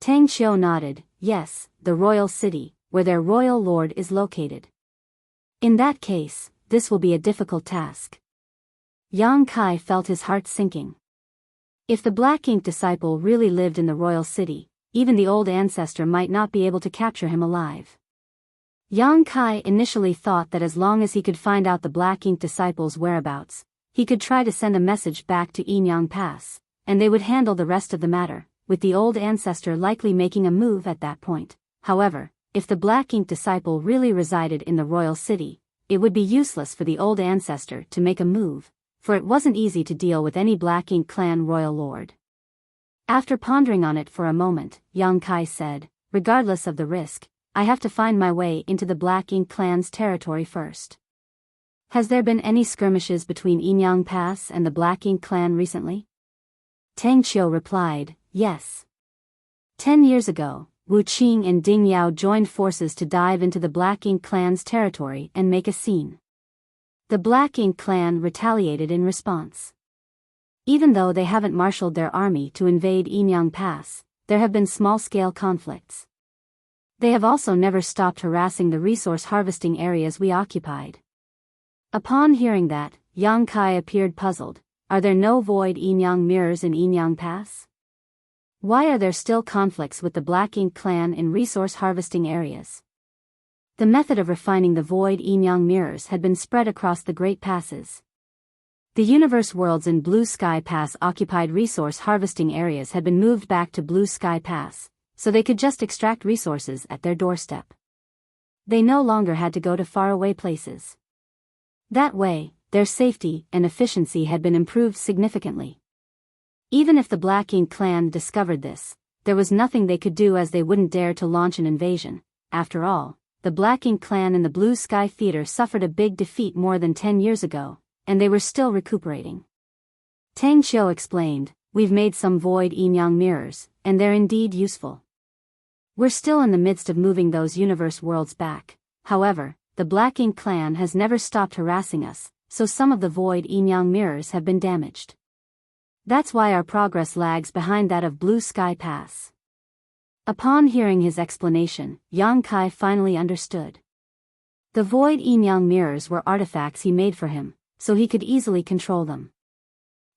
Tang Qiu nodded, yes, the royal city, where their royal lord is located. In that case, this will be a difficult task. Yang Kai felt his heart sinking. If the Black Ink disciple really lived in the royal city, even the old ancestor might not be able to capture him alive. Yang Kai initially thought that as long as he could find out the Black Ink disciple's whereabouts, he could try to send a message back to Yinyang Pass, and they would handle the rest of the matter, with the old ancestor likely making a move at that point. However, if the Black Ink disciple really resided in the royal city, it would be useless for the old ancestor to make a move, for it wasn't easy to deal with any Black Ink clan royal lord. After pondering on it for a moment, Yang Kai said, regardless of the risk, I have to find my way into the Black Ink clan's territory first. Has there been any skirmishes between Yinyang Pass and the Black Ink clan recently? Tang Qiu replied, yes. 10 years ago, Wu Qing and Ding Yao joined forces to dive into the Black Ink clan's territory and make a scene. The Black Ink clan retaliated in response. Even though they haven't marshaled their army to invade Yinyang Pass, there have been small-scale conflicts. They have also never stopped harassing the resource harvesting areas we occupied. Upon hearing that, Yang Kai appeared puzzled. Are there no void Yinyang mirrors in Yinyang Pass? Why are there still conflicts with the Black Ink clan in resource harvesting areas? The method of refining the void Yinyang mirrors had been spread across the Great Passes. The universe worlds in Blue Sky Pass occupied resource harvesting areas had been moved back to Blue Sky Pass, so they could just extract resources at their doorstep. They no longer had to go to faraway places. That way, their safety and efficiency had been improved significantly. Even if the Black Ink clan discovered this, there was nothing they could do, as they wouldn't dare to launch an invasion. After all, the Black Ink clan in the Blue Sky Theater suffered a big defeat more than 10 years ago, and they were still recuperating. Tang Qiu explained, we've made some void Yinyang mirrors, and they're indeed useful. We're still in the midst of moving those universe worlds back. However, the Black Ink clan has never stopped harassing us, so some of the void Yinyang mirrors have been damaged. That's why our progress lags behind that of Blue Sky Pass. Upon hearing his explanation, Yang Kai finally understood. The void Yinyang mirrors were artifacts he made for him, so he could easily control them.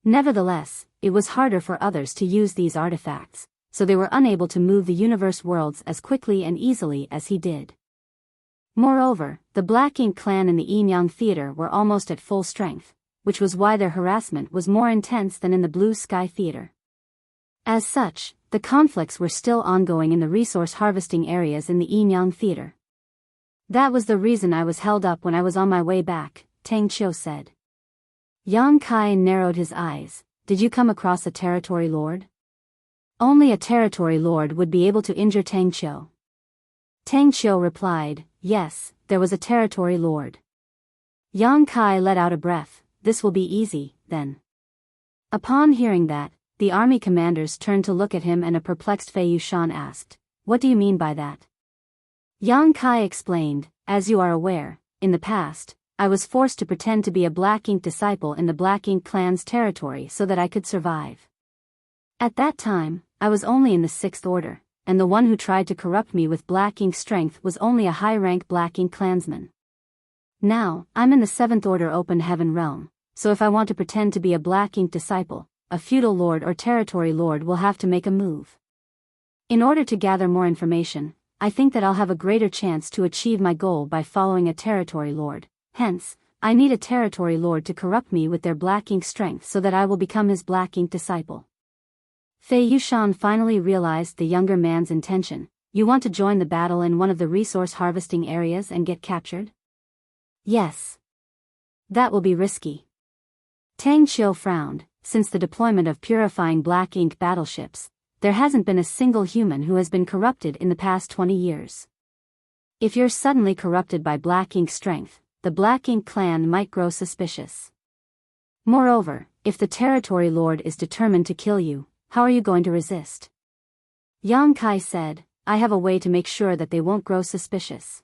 Nevertheless, it was harder for others to use these artifacts, so they were unable to move the universe worlds as quickly and easily as he did. Moreover, the Black Ink clan in the Yinyang Theater were almost at full strength, which was why their harassment was more intense than in the Blue Sky Theater. As such, the conflicts were still ongoing in the resource harvesting areas in the Yinyang Theater. That was the reason I was held up when I was on my way back, Tang Qiu said. Yang Kai narrowed his eyes. Did you come across a territory lord? Only a territory lord would be able to injure Tang Qiu. Tang Qiu replied, yes, there was a territory lord. Yang Kai let out a breath. This will be easy, then. Upon hearing that, the army commanders turned to look at him, and a perplexed Fei Yushan asked, what do you mean by that? Yang Kai explained, as you are aware, in the past, I was forced to pretend to be a Black Ink disciple in the Black Ink clan's territory so that I could survive. At that time, I was only in the 6th order, and the one who tried to corrupt me with Black Ink strength was only a high-rank Black Ink clansman. Now, I'm in the 7th order open heaven realm, so if I want to pretend to be a Black Ink disciple, a feudal lord or territory lord will have to make a move. In order to gather more information, I think that I'll have a greater chance to achieve my goal by following a territory lord. Hence, I need a territory lord to corrupt me with their Black Ink strength so that I will become his Black Ink disciple. Fei Yushan finally realized the younger man's intention. You want to join the battle in one of the resource harvesting areas and get captured? Yes. That will be risky. Tang Qiu frowned. Since the deployment of purifying black ink battleships, there hasn't been a single human who has been corrupted in the past 20 years. If you're suddenly corrupted by black ink strength, the black ink clan might grow suspicious. Moreover, if the territory lord is determined to kill you, how are you going to resist? Yang Kai said, I have a way to make sure that they won't grow suspicious.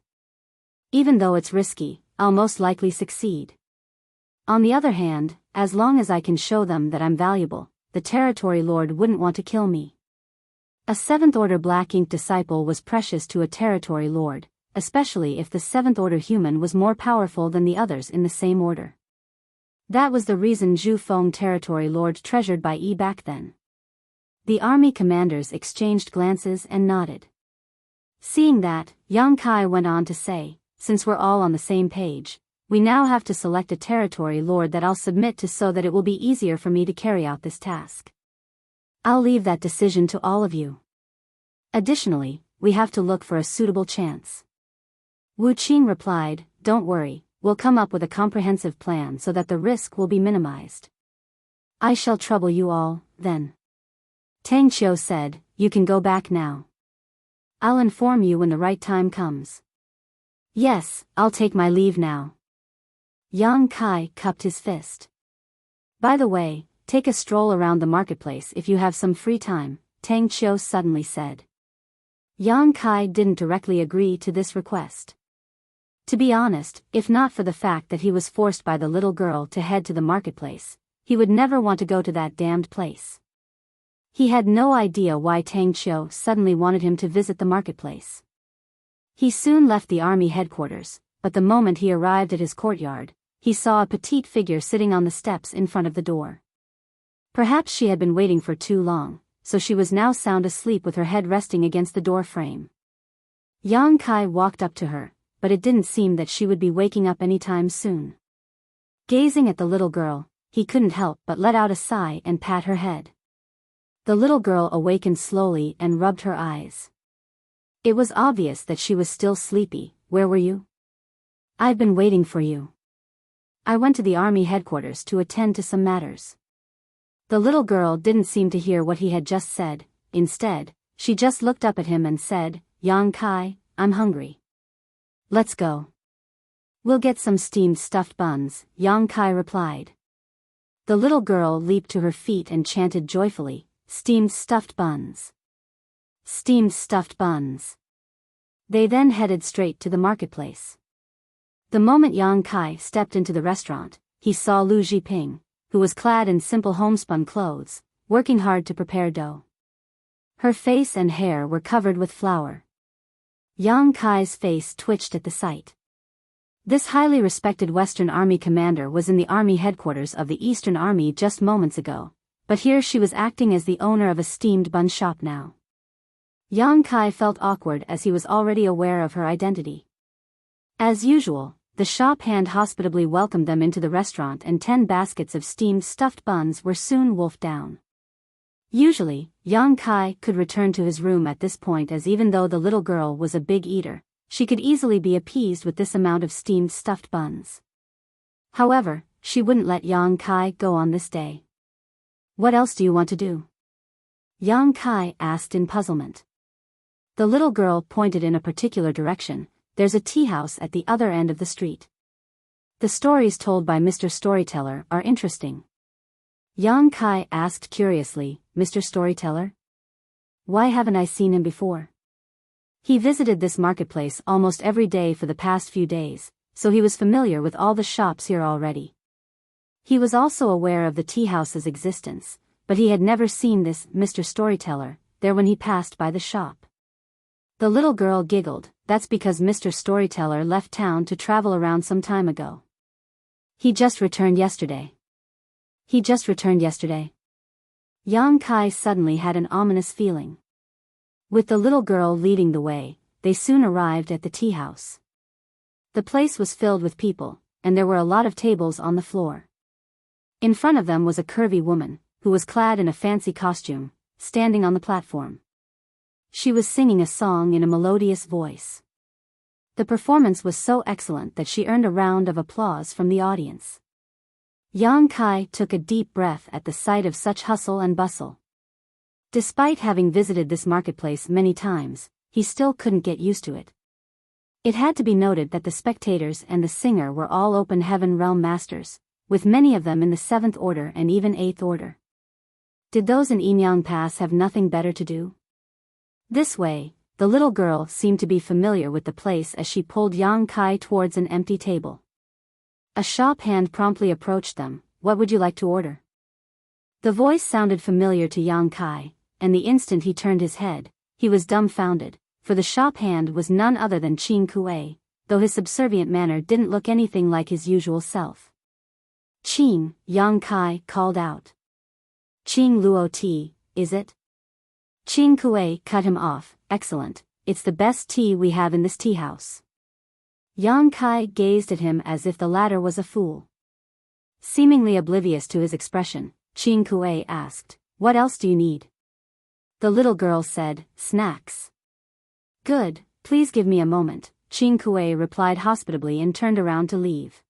Even though it's risky, I'll most likely succeed. On the other hand, as long as I can show them that I'm valuable, the territory lord wouldn't want to kill me. A 7th order black ink disciple was precious to a territory lord, especially if the 7th order human was more powerful than the others in the same order. That was the reason Zhu Feng territory lord treasured by Yi back then. The army commanders exchanged glances and nodded. Seeing that, Yang Kai went on to say, since we're all on the same page, we now have to select a territory lord that I'll submit to so that it will be easier for me to carry out this task. I'll leave that decision to all of you. Additionally, we have to look for a suitable chance. Wu Qing replied, don't worry, we'll come up with a comprehensive plan so that the risk will be minimized. I shall trouble you all, then. Tang Qiu said, you can go back now. I'll inform you when the right time comes. Yes, I'll take my leave now. Yang Kai cupped his fist. By the way, take a stroll around the marketplace if you have some free time, Tang Qiu suddenly said. Yang Kai didn't directly agree to this request. To be honest, if not for the fact that he was forced by the little girl to head to the marketplace, he would never want to go to that damned place. He had no idea why Tang Qiu suddenly wanted him to visit the marketplace. He soon left the army headquarters, but the moment he arrived at his courtyard, he saw a petite figure sitting on the steps in front of the door. Perhaps she had been waiting for too long, so she was now sound asleep with her head resting against the door frame. Yang Kai walked up to her, but it didn't seem that she would be waking up anytime soon. Gazing at the little girl, he couldn't help but let out a sigh and pat her head. The little girl awakened slowly and rubbed her eyes. It was obvious that she was still sleepy. Where were you? I've been waiting for you. I went to the army headquarters to attend to some matters. The little girl didn't seem to hear what he had just said. Instead, she just looked up at him and said, Yang Kai, I'm hungry. Let's go. We'll get some steamed stuffed buns, Yang Kai replied. The little girl leaped to her feet and chanted joyfully, steamed stuffed buns. Steamed stuffed buns. They then headed straight to the marketplace. The moment Yang Kai stepped into the restaurant, he saw Lu Zhiping, who was clad in simple homespun clothes, working hard to prepare dough. Her face and hair were covered with flour. Yang Kai's face twitched at the sight. This highly respected Western Army commander was in the army headquarters of the Eastern Army just moments ago, but here she was acting as the owner of a steamed bun shop now. Yang Kai felt awkward as he was already aware of her identity. As usual, the shop hand hospitably welcomed them into the restaurant and 10 baskets of steamed stuffed buns were soon wolfed down. Usually, Yang Kai could return to his room at this point, as even though the little girl was a big eater, she could easily be appeased with this amount of steamed stuffed buns. However, she wouldn't let Yang Kai go on this day. What else do you want to do? Yang Kai asked in puzzlement. The little girl pointed in a particular direction. There's a tea house at the other end of the street. The stories told by Mr. Storyteller are interesting. Yang Kai asked curiously, Mr. Storyteller? Why haven't I seen him before? He visited this marketplace almost every day for the past few days, so he was familiar with all the shops here already. He was also aware of the tea house's existence, but he had never seen this Mr. Storyteller there when he passed by the shop. The little girl giggled. That's because Mr. Storyteller left town to travel around some time ago. He just returned yesterday. He just returned yesterday. Yang Kai suddenly had an ominous feeling. With the little girl leading the way, they soon arrived at the tea house. The place was filled with people, and there were a lot of tables on the floor. In front of them was a curvy woman, who was clad in a fancy costume, standing on the platform. She was singing a song in a melodious voice. The performance was so excellent that she earned a round of applause from the audience. Yang Kai took a deep breath at the sight of such hustle and bustle. Despite having visited this marketplace many times, he still couldn't get used to it. It had to be noted that the spectators and the singer were all open heaven realm masters, with many of them in the 7th order and even 8th order. Did those in Enyang Pass have nothing better to do? This way, the little girl seemed to be familiar with the place as she pulled Yang Kai towards an empty table. A shop hand promptly approached them. "What would you like to order?" The voice sounded familiar to Yang Kai, and the instant he turned his head, he was dumbfounded, for the shop hand was none other than Qing Kuei, though his subservient manner didn't look anything like his usual self. "Qing," Yang Kai called out. "Qing Luo tea, is it?" Qing Kuei cut him off. "Excellent, it's the best tea we have in this tea house." Yang Kai gazed at him as if the latter was a fool. Seemingly oblivious to his expression, Qing Kuei asked, "What else do you need?" The little girl said, "Snacks." "Good, please give me a moment," Qing Kuei replied hospitably and turned around to leave.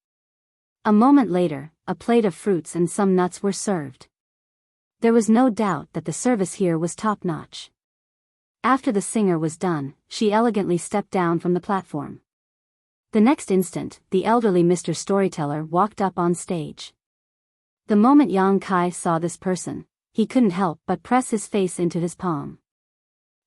A moment later, a plate of fruits and some nuts were served. There was no doubt that the service here was top-notch. After the singer was done, she elegantly stepped down from the platform. The next instant, the elderly Mr. Storyteller walked up on stage. The moment Yang Kai saw this person, he couldn't help but press his face into his palm.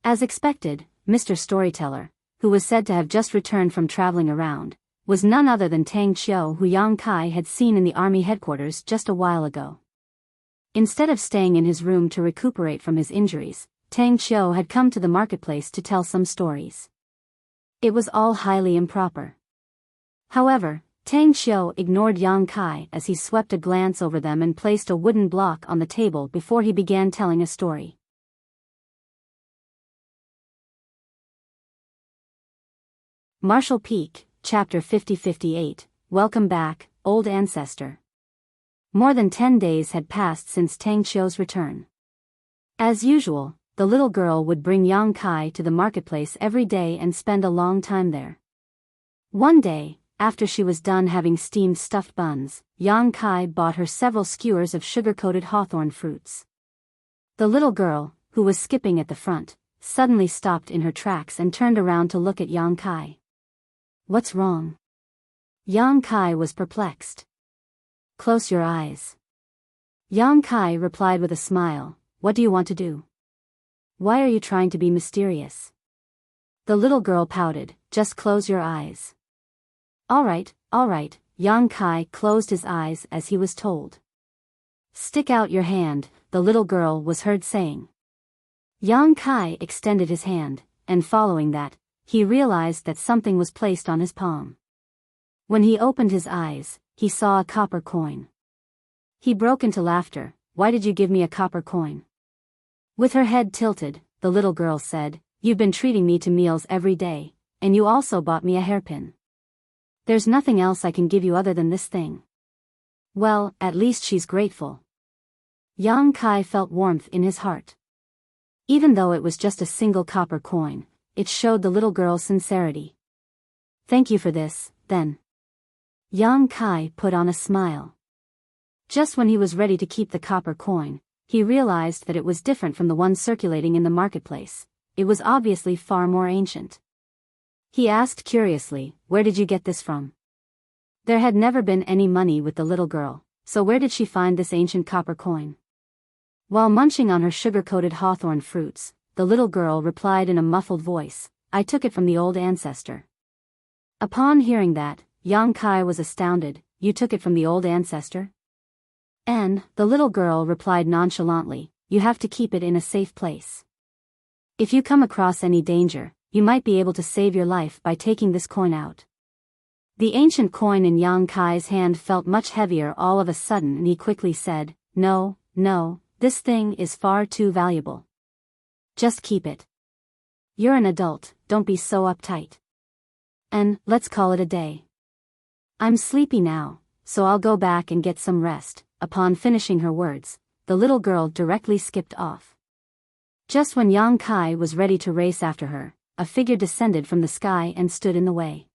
As expected, Mr. Storyteller, who was said to have just returned from traveling around, was none other than Tang Qiu, who Yang Kai had seen in the army headquarters just a while ago. Instead of staying in his room to recuperate from his injuries, Tang Qiu had come to the marketplace to tell some stories. It was all highly improper. However, Tang Qiu ignored Yang Kai as he swept a glance over them and placed a wooden block on the table before he began telling a story. Marshall Peak, Chapter 50-58, Welcome back, old ancestor. More than 10 days had passed since Tang Qiu's return. As usual, the little girl would bring Yang Kai to the marketplace every day and spend a long time there. One day, after she was done having steamed stuffed buns, Yang Kai bought her several skewers of sugar-coated hawthorn fruits. The little girl, who was skipping at the front, suddenly stopped in her tracks and turned around to look at Yang Kai. "What's wrong?" Yang Kai was perplexed. "Close your eyes." Yang Kai replied with a smile, "What do you want to do? Why are you trying to be mysterious?" The little girl pouted, "Just close your eyes." All right, Yang Kai closed his eyes as he was told. "Stick out your hand," the little girl was heard saying. Yang Kai extended his hand, and following that, he realized that something was placed on his palm. When he opened his eyes, he saw a copper coin. He broke into laughter. "Why did you give me a copper coin?" With her head tilted, the little girl said, "You've been treating me to meals every day, and you also bought me a hairpin. There's nothing else I can give you other than this thing." Well, at least she's grateful. Yang Kai felt warmth in his heart. Even though it was just a single copper coin, it showed the little girl's sincerity. "Thank you for this, then." Yang Kai put on a smile. Just when he was ready to keep the copper coin, he realized that it was different from the one circulating in the marketplace. It was obviously far more ancient. He asked curiously, "Where did you get this from?" There had never been any money with the little girl, so where did she find this ancient copper coin? While munching on her sugar-coated hawthorn fruits, the little girl replied in a muffled voice, "I took it from the old ancestor." Upon hearing that, Yang Kai was astounded. "You took it from the old ancestor?" And the little girl replied nonchalantly, "You have to keep it in a safe place. If you come across any danger, you might be able to save your life by taking this coin out." The ancient coin in Yang Kai's hand felt much heavier all of a sudden, and he quickly said, No, this thing is far too valuable. Just keep it. You're an adult, don't be so uptight. And let's call it a day. I'm sleepy now, so I'll go back and get some rest." Upon finishing her words, the little girl directly skipped off. Just when Yang Kai was ready to race after her, a figure descended from the sky and stood in the way.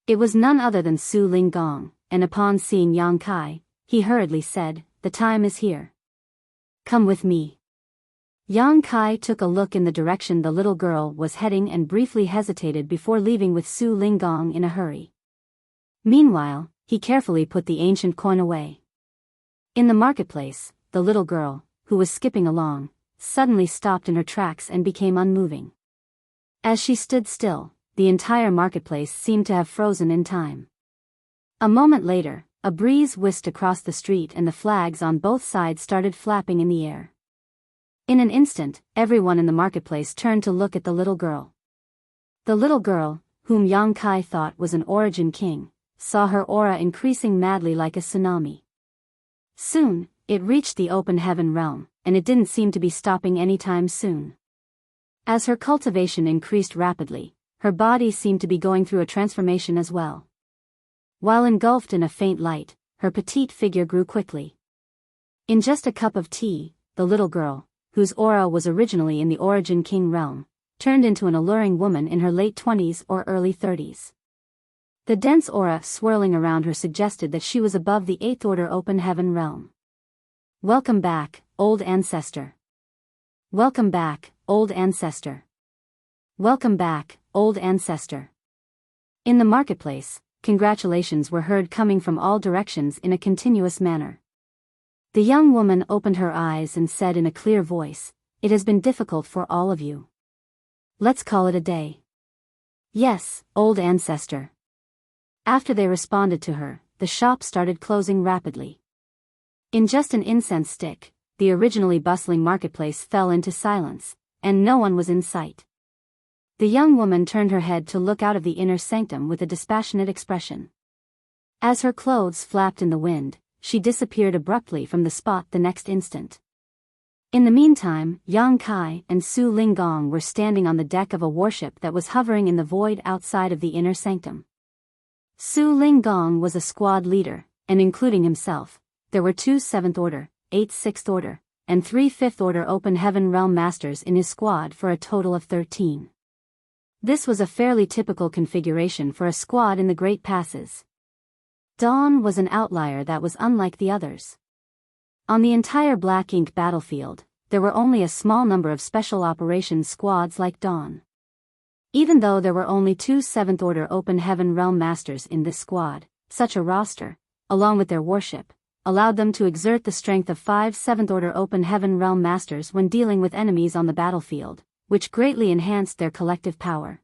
It was none other than Su Linggong, and upon seeing Yang Kai, he hurriedly said, "The time is here. Come with me." Yang Kai took a look in the direction the little girl was heading and briefly hesitated before leaving with Su Linggong in a hurry. Meanwhile, he carefully put the ancient coin away. In the marketplace, the little girl, who was skipping along, suddenly stopped in her tracks and became unmoving. As she stood still, the entire marketplace seemed to have frozen in time. A moment later, a breeze whisked across the street and the flags on both sides started flapping in the air. In an instant, everyone in the marketplace turned to look at the little girl. The little girl, whom Yang Kai thought was an origin king, saw her aura increasing madly like a tsunami. Soon, it reached the open heaven realm, and it didn't seem to be stopping anytime soon. As her cultivation increased rapidly, her body seemed to be going through a transformation as well. While engulfed in a faint light, her petite figure grew quickly. In just a cup of tea, the little girl, whose aura was originally in the origin king realm, turned into an alluring woman in her late 20s or early 30s. The dense aura swirling around her suggested that she was above the 8th order open heaven realm. "Welcome back, old ancestor. Welcome back, old ancestor. Welcome back, old ancestor." In the marketplace, congratulations were heard coming from all directions in a continuous manner. The young woman opened her eyes and said in a clear voice, "It has been difficult for all of you. Let's call it a day." "Yes, old ancestor." After they responded to her, the shop started closing rapidly. In just an incense stick, the originally bustling marketplace fell into silence, and no one was in sight. The young woman turned her head to look out of the inner sanctum with a dispassionate expression. As her clothes flapped in the wind, she disappeared abruptly from the spot the next instant. In the meantime, Yang Kai and Su Linggong were standing on the deck of a warship that was hovering in the void outside of the inner sanctum. Su Linggong was a squad leader, and including himself, there were 2 7th order, 8 6th order, and 3 5th order open heaven realm masters in his squad for a total of 13. This was a fairly typical configuration for a squad in the Great Passes. Dawn was an outlier that was unlike the others. On the entire Black Ink battlefield, there were only a small number of special operations squads like Dawn. Even though there were only 2 7th order open heaven realm masters in this squad, such a roster, along with their warship, allowed them to exert the strength of 5 7th order open heaven realm masters when dealing with enemies on the battlefield, which greatly enhanced their collective power.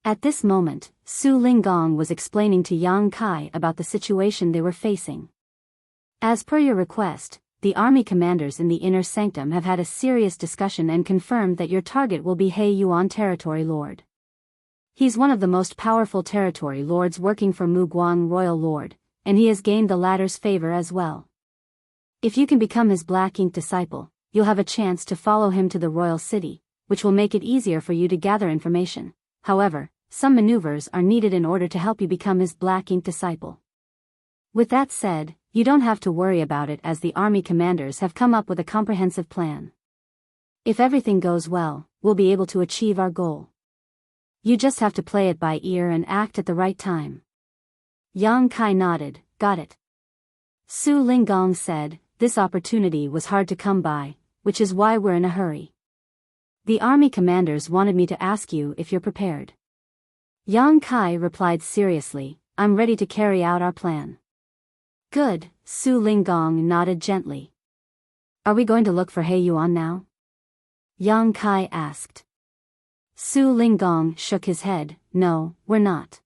At this moment, Su Linggong was explaining to Yang Kai about the situation they were facing. "As per your request, the army commanders in the inner sanctum have had a serious discussion and confirmed that your target will be He Yuan Territory Lord. He's one of the most powerful territory lords working for Mu Guang Royal Lord, and he has gained the latter's favor as well. If you can become his Black Ink disciple, you'll have a chance to follow him to the royal city, which will make it easier for you to gather information. However, some maneuvers are needed in order to help you become his Black Ink disciple. With that said, you don't have to worry about it as the army commanders have come up with a comprehensive plan. If everything goes well, we'll be able to achieve our goal. You just have to play it by ear and act at the right time." Yang Kai nodded, "Got it." Su Linggong said, "This opportunity was hard to come by, which is why we're in a hurry. The army commanders wanted me to ask you if you're prepared." Yang Kai replied seriously, "I'm ready to carry out our plan." "Good," Su Linggong nodded gently. "Are we going to look for He Yuan now?" Yang Kai asked. Su Linggong shook his head, "No, we're not.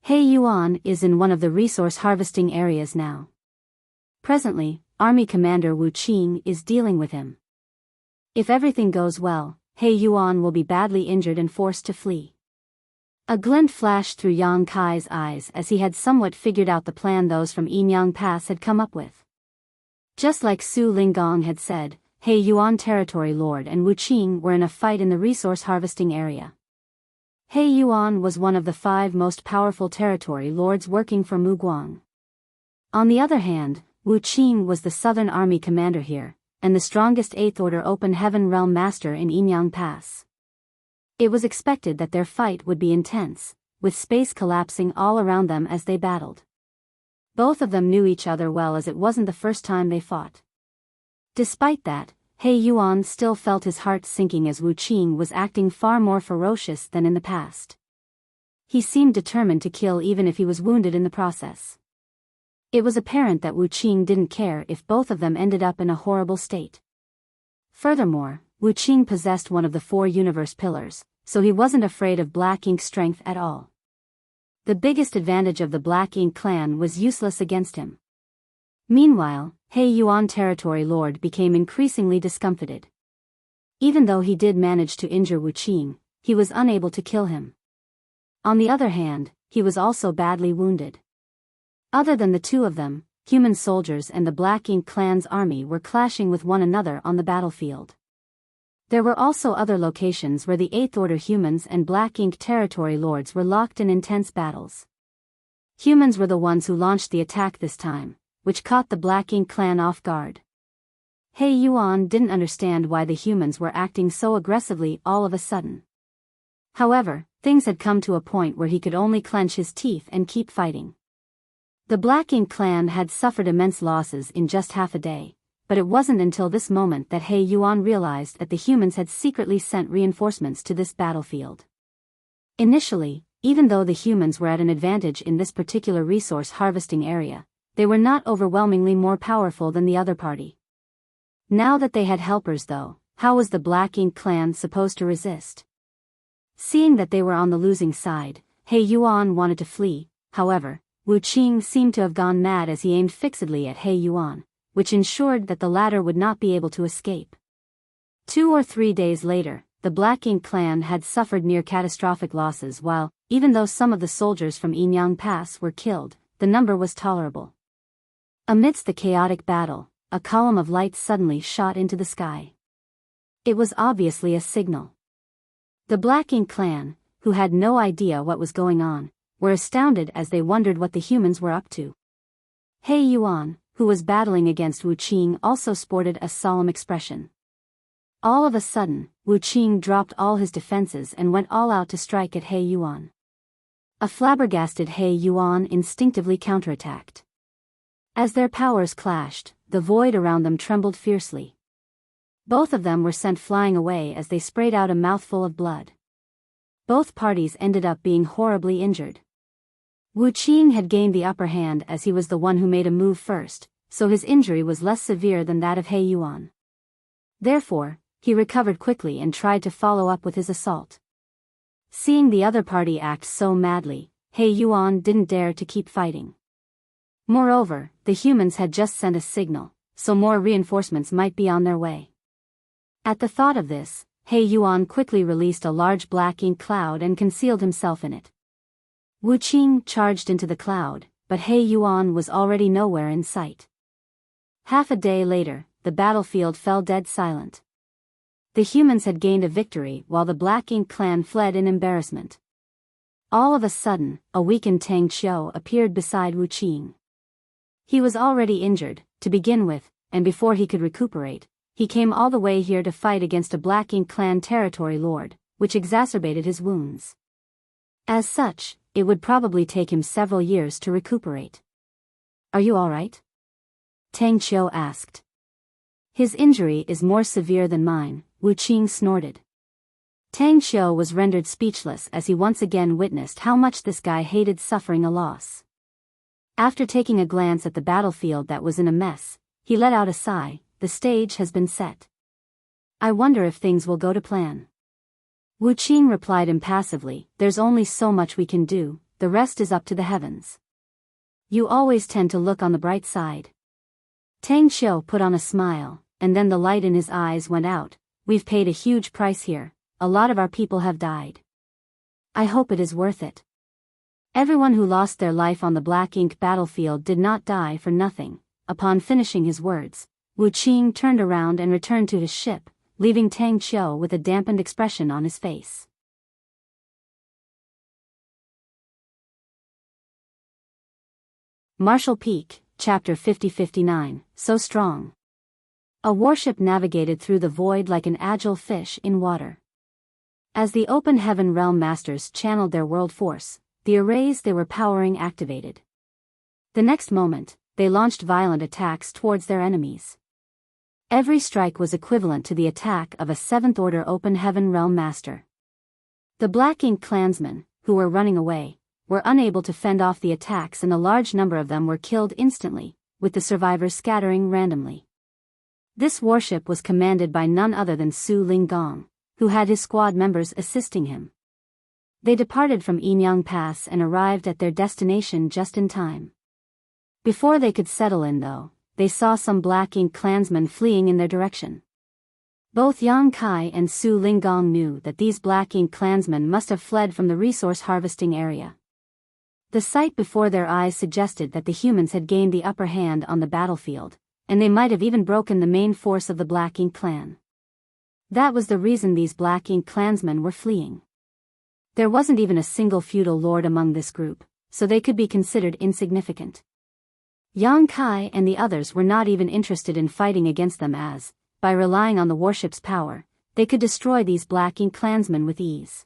He Yuan is in one of the resource harvesting areas now. Presently, Army Commander Wu Qing is dealing with him. If everything goes well, He Yuan will be badly injured and forced to flee." A glint flashed through Yang Kai's eyes as he had somewhat figured out the plan those from Enyang Pass had come up with. Just like Su Linggong had said, He Yuan Territory Lord and Wu Qing were in a fight in the resource harvesting area. He Yuan was one of the 5 most powerful territory lords working for Mu Guang. On the other hand, Wu Qing was the southern army commander here, and the strongest 8th Order Open Heaven Realm Master in Yinyang Pass. It was expected that their fight would be intense, with space collapsing all around them as they battled. Both of them knew each other well, as it wasn't the first time they fought. Despite that, He Yuan still felt his heart sinking as Wu Qing was acting far more ferocious than in the past. He seemed determined to kill even if he was wounded in the process. It was apparent that Wu Qing didn't care if both of them ended up in a horrible state. Furthermore, Wu Qing possessed one of the 4 universe pillars, so he wasn't afraid of Black Ink strength at all. The biggest advantage of the Black Ink clan was useless against him. Meanwhile, He Yuan Territory Lord became increasingly discomfited. Even though he did manage to injure Wu Qing, he was unable to kill him. On the other hand, he was also badly wounded. Other than the two of them, human soldiers and the Black Ink clan's army were clashing with one another on the battlefield. There were also other locations where the 8th Order humans and Black Ink territory lords were locked in intense battles. Humans were the ones who launched the attack this time, which caught the Black Ink clan off guard. He Yuan didn't understand why the humans were acting so aggressively all of a sudden. However, things had come to a point where he could only clench his teeth and keep fighting. The Black Ink clan had suffered immense losses in just half a day, but it wasn't until this moment that He Yuan realized that the humans had secretly sent reinforcements to this battlefield. Initially, even though the humans were at an advantage in this particular resource harvesting area, they were not overwhelmingly more powerful than the other party. Now that they had helpers though, how was the Black Ink clan supposed to resist? Seeing that they were on the losing side, He Yuan wanted to flee. However, Wu Qing seemed to have gone mad as he aimed fixedly at He Yuan, which ensured that the latter would not be able to escape. 2 or 3 days later, the Black Ink clan had suffered near catastrophic losses while, even though some of the soldiers from Yinyang Pass were killed, the number was tolerable. Amidst the chaotic battle, a column of light suddenly shot into the sky. It was obviously a signal. The Black Ink clan, who had no idea what was going on, were astounded as they wondered what the humans were up to. He Yuan, who was battling against Wu Qing, also sported a solemn expression. All of a sudden, Wu Qing dropped all his defenses and went all out to strike at He Yuan. A flabbergasted He Yuan instinctively counterattacked. As their powers clashed, the void around them trembled fiercely. Both of them were sent flying away as they sprayed out a mouthful of blood. Both parties ended up being horribly injured. Wu Qing had gained the upper hand as he was the one who made a move first, so his injury was less severe than that of He Yuan. Therefore, he recovered quickly and tried to follow up with his assault. Seeing the other party act so madly, He Yuan didn't dare to keep fighting. Moreover, the humans had just sent a signal, so more reinforcements might be on their way. At the thought of this, He Yuan quickly released a large Black Ink cloud and concealed himself in it. Wu Qing charged into the cloud, but He Yuan was already nowhere in sight. Half a day later, the battlefield fell dead silent. The humans had gained a victory while the Black Ink clan fled in embarrassment. All of a sudden, a weakened Tang Qiu appeared beside Wu Qing. He was already injured, to begin with, and before he could recuperate, he came all the way here to fight against a Black Ink clan territory lord, which exacerbated his wounds. As such, it would probably take him several years to recuperate. "Are you all right?" Tang Qiu asked. "His injury is more severe than mine," Wu Qing snorted. Tang Qiu was rendered speechless as he once again witnessed how much this guy hated suffering a loss. After taking a glance at the battlefield that was in a mess, he let out a sigh. The stage has been set. I wonder if things will go to plan. Wu Qing replied impassively, "There's only so much we can do, the rest is up to the heavens. You always tend to look on the bright side." Tang Qiu put on a smile, and then the light in his eyes went out. "We've paid a huge price here, a lot of our people have died. I hope it is worth it. Everyone who lost their life on the Black Ink battlefield did not die for nothing." Upon finishing his words, Wu Qing turned around and returned to his ship, leaving Tang Qiu with a dampened expression on his face. Marshall Peak, Chapter 50-59, So Strong. A warship navigated through the void like an agile fish in water. As the Open Heaven Realm Masters channeled their world force, the arrays they were powering activated. The next moment, they launched violent attacks towards their enemies. Every strike was equivalent to the attack of a 7th Order Open Heaven Realm Master. The Black Ink clansmen, who were running away, were unable to fend off the attacks, and a large number of them were killed instantly, with the survivors scattering randomly. This warship was commanded by none other than Su Linggong, who had his squad members assisting him. They departed from Yinyang Pass and arrived at their destination just in time. Before they could settle in, though, they saw some Black Ink clansmen fleeing in their direction. Both Yang Kai and Su Linggong knew that these Black Ink clansmen must have fled from the resource harvesting area. The sight before their eyes suggested that the humans had gained the upper hand on the battlefield, and they might have even broken the main force of the Black Ink clan. That was the reason these Black Ink clansmen were fleeing. There wasn't even a single feudal lord among this group, so they could be considered insignificant. Yang Kai and the others were not even interested in fighting against them, as, by relying on the warship's power, they could destroy these Black Ink clansmen with ease.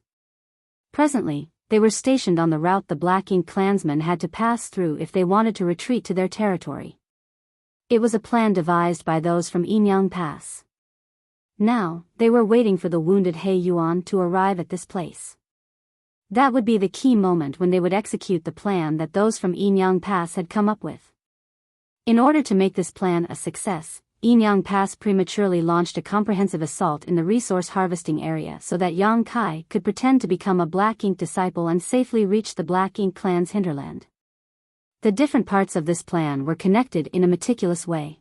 Presently, they were stationed on the route the Black Ink clansmen had to pass through if they wanted to retreat to their territory. It was a plan devised by those from Yinyang Pass. Now, they were waiting for the wounded He Yuan to arrive at this place. That would be the key moment when they would execute the plan that those from Yinyang Pass had come up with. In order to make this plan a success, Yinyang Pass prematurely launched a comprehensive assault in the resource harvesting area so that Yang Kai could pretend to become a Black Ink disciple and safely reach the Black Ink clan's hinterland. The different parts of this plan were connected in a meticulous way.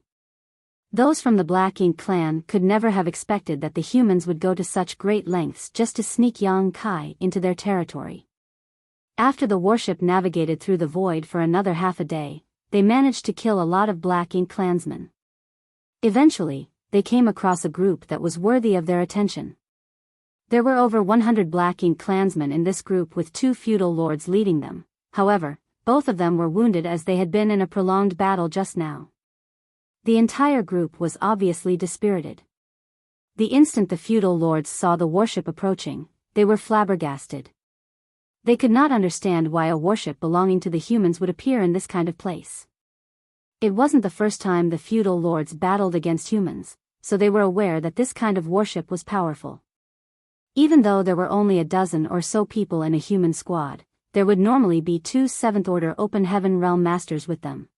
Those from the Black Ink clan could never have expected that the humans would go to such great lengths just to sneak Yang Kai into their territory. After the warship navigated through the void for another half a day, they managed to kill a lot of Black Ink clansmen. Eventually, they came across a group that was worthy of their attention. There were over 100 Black Ink clansmen in this group with 2 feudal lords leading them. However, both of them were wounded as they had been in a prolonged battle just now. The entire group was obviously dispirited. The instant the feudal lords saw the warship approaching, they were flabbergasted. They could not understand why a warship belonging to the humans would appear in this kind of place. It wasn't the first time the feudal lords battled against humans, so they were aware that this kind of warship was powerful. Even though there were only a dozen or so people in a human squad, there would normally be 2 7th Order Open Heaven Realm Masters with them.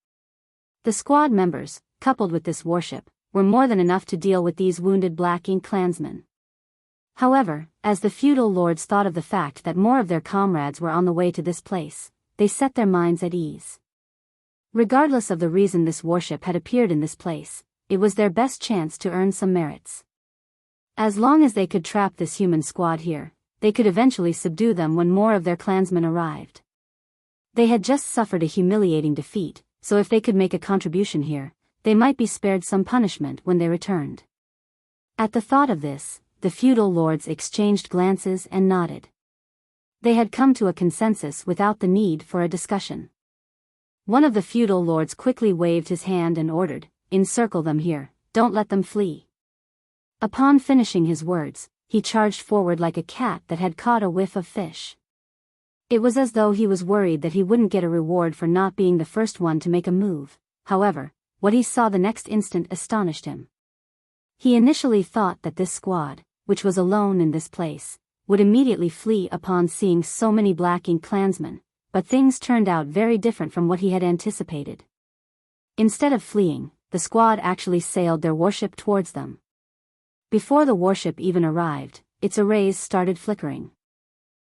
The squad members, coupled with this warship, were more than enough to deal with these wounded Black Ink clansmen. However, as the feudal lords thought of the fact that more of their comrades were on the way to this place, they set their minds at ease. Regardless of the reason this warship had appeared in this place, it was their best chance to earn some merits. As long as they could trap this human squad here, they could eventually subdue them when more of their clansmen arrived. They had just suffered a humiliating defeat, so if they could make a contribution here, they might be spared some punishment when they returned. At the thought of this, the feudal lords exchanged glances and nodded. They had come to a consensus without the need for a discussion. One of the feudal lords quickly waved his hand and ordered, "Encircle them here, don't let them flee." Upon finishing his words, he charged forward like a cat that had caught a whiff of fish. It was as though he was worried that he wouldn't get a reward for not being the first one to make a move. However, what he saw the next instant astonished him. He initially thought that this squad, which was alone in this place, would immediately flee upon seeing so many Black Ink clansmen, but things turned out very different from what he had anticipated. Instead of fleeing, the squad actually sailed their warship towards them. Before the warship even arrived, its arrays started flickering.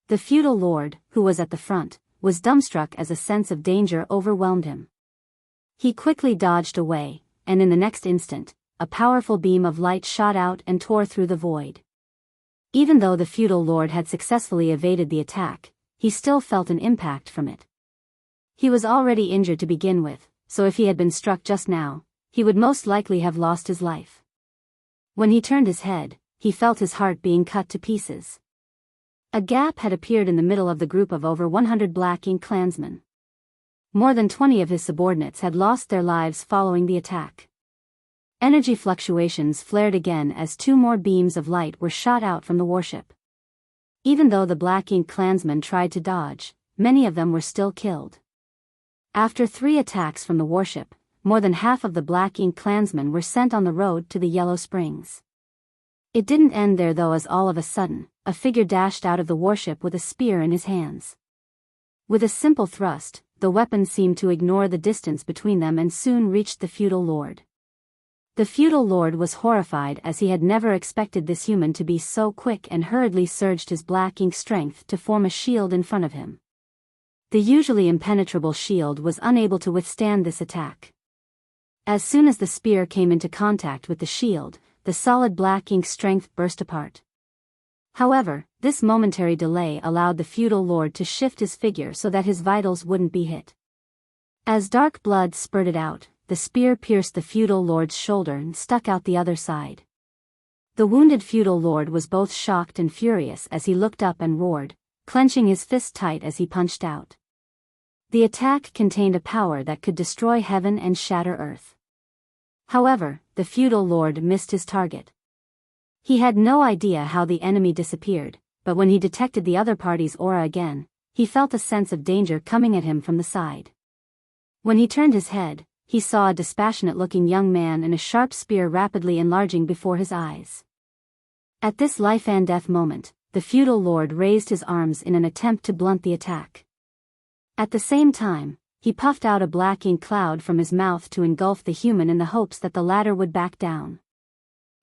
The feudal lord, who was at the front, was dumbstruck as a sense of danger overwhelmed him. He quickly dodged away, and in the next instant, a powerful beam of light shot out and tore through the void. Even though the feudal lord had successfully evaded the attack, he still felt an impact from it. He was already injured to begin with, so if he had been struck just now, he would most likely have lost his life. When he turned his head, he felt his heart being cut to pieces. A gap had appeared in the middle of the group of over 100 Black Ink clansmen. More than 20 of his subordinates had lost their lives following the attack. Energy fluctuations flared again as 2 more beams of light were shot out from the warship. Even though the Black Ink clansmen tried to dodge, many of them were still killed. After 3 attacks from the warship, more than half of the Black Ink clansmen were sent on the road to the Yellow Springs. It didn't end there though, as all of a sudden, a figure dashed out of the warship with a spear in his hands. With a simple thrust, the weapon seemed to ignore the distance between them and soon reached the feudal lord. The feudal lord was horrified, as he had never expected this human to be so quick, and hurriedly surged his Black Ink strength to form a shield in front of him. The usually impenetrable shield was unable to withstand this attack. As soon as the spear came into contact with the shield, the solid Black Ink strength burst apart. However, this momentary delay allowed the feudal lord to shift his figure so that his vitals wouldn't be hit. As dark blood spurted out, the spear pierced the feudal lord's shoulder and stuck out the other side. The wounded feudal lord was both shocked and furious as he looked up and roared, clenching his fist tight as he punched out. The attack contained a power that could destroy heaven and shatter earth. However, the feudal lord missed his target. He had no idea how the enemy disappeared, but when he detected the other party's aura again, he felt a sense of danger coming at him from the side. When he turned his head, he saw a dispassionate-looking young man and a sharp spear rapidly enlarging before his eyes. At this life-and-death moment, the feudal lord raised his arms in an attempt to blunt the attack. At the same time, he puffed out a Black Ink cloud from his mouth to engulf the human in the hopes that the latter would back down.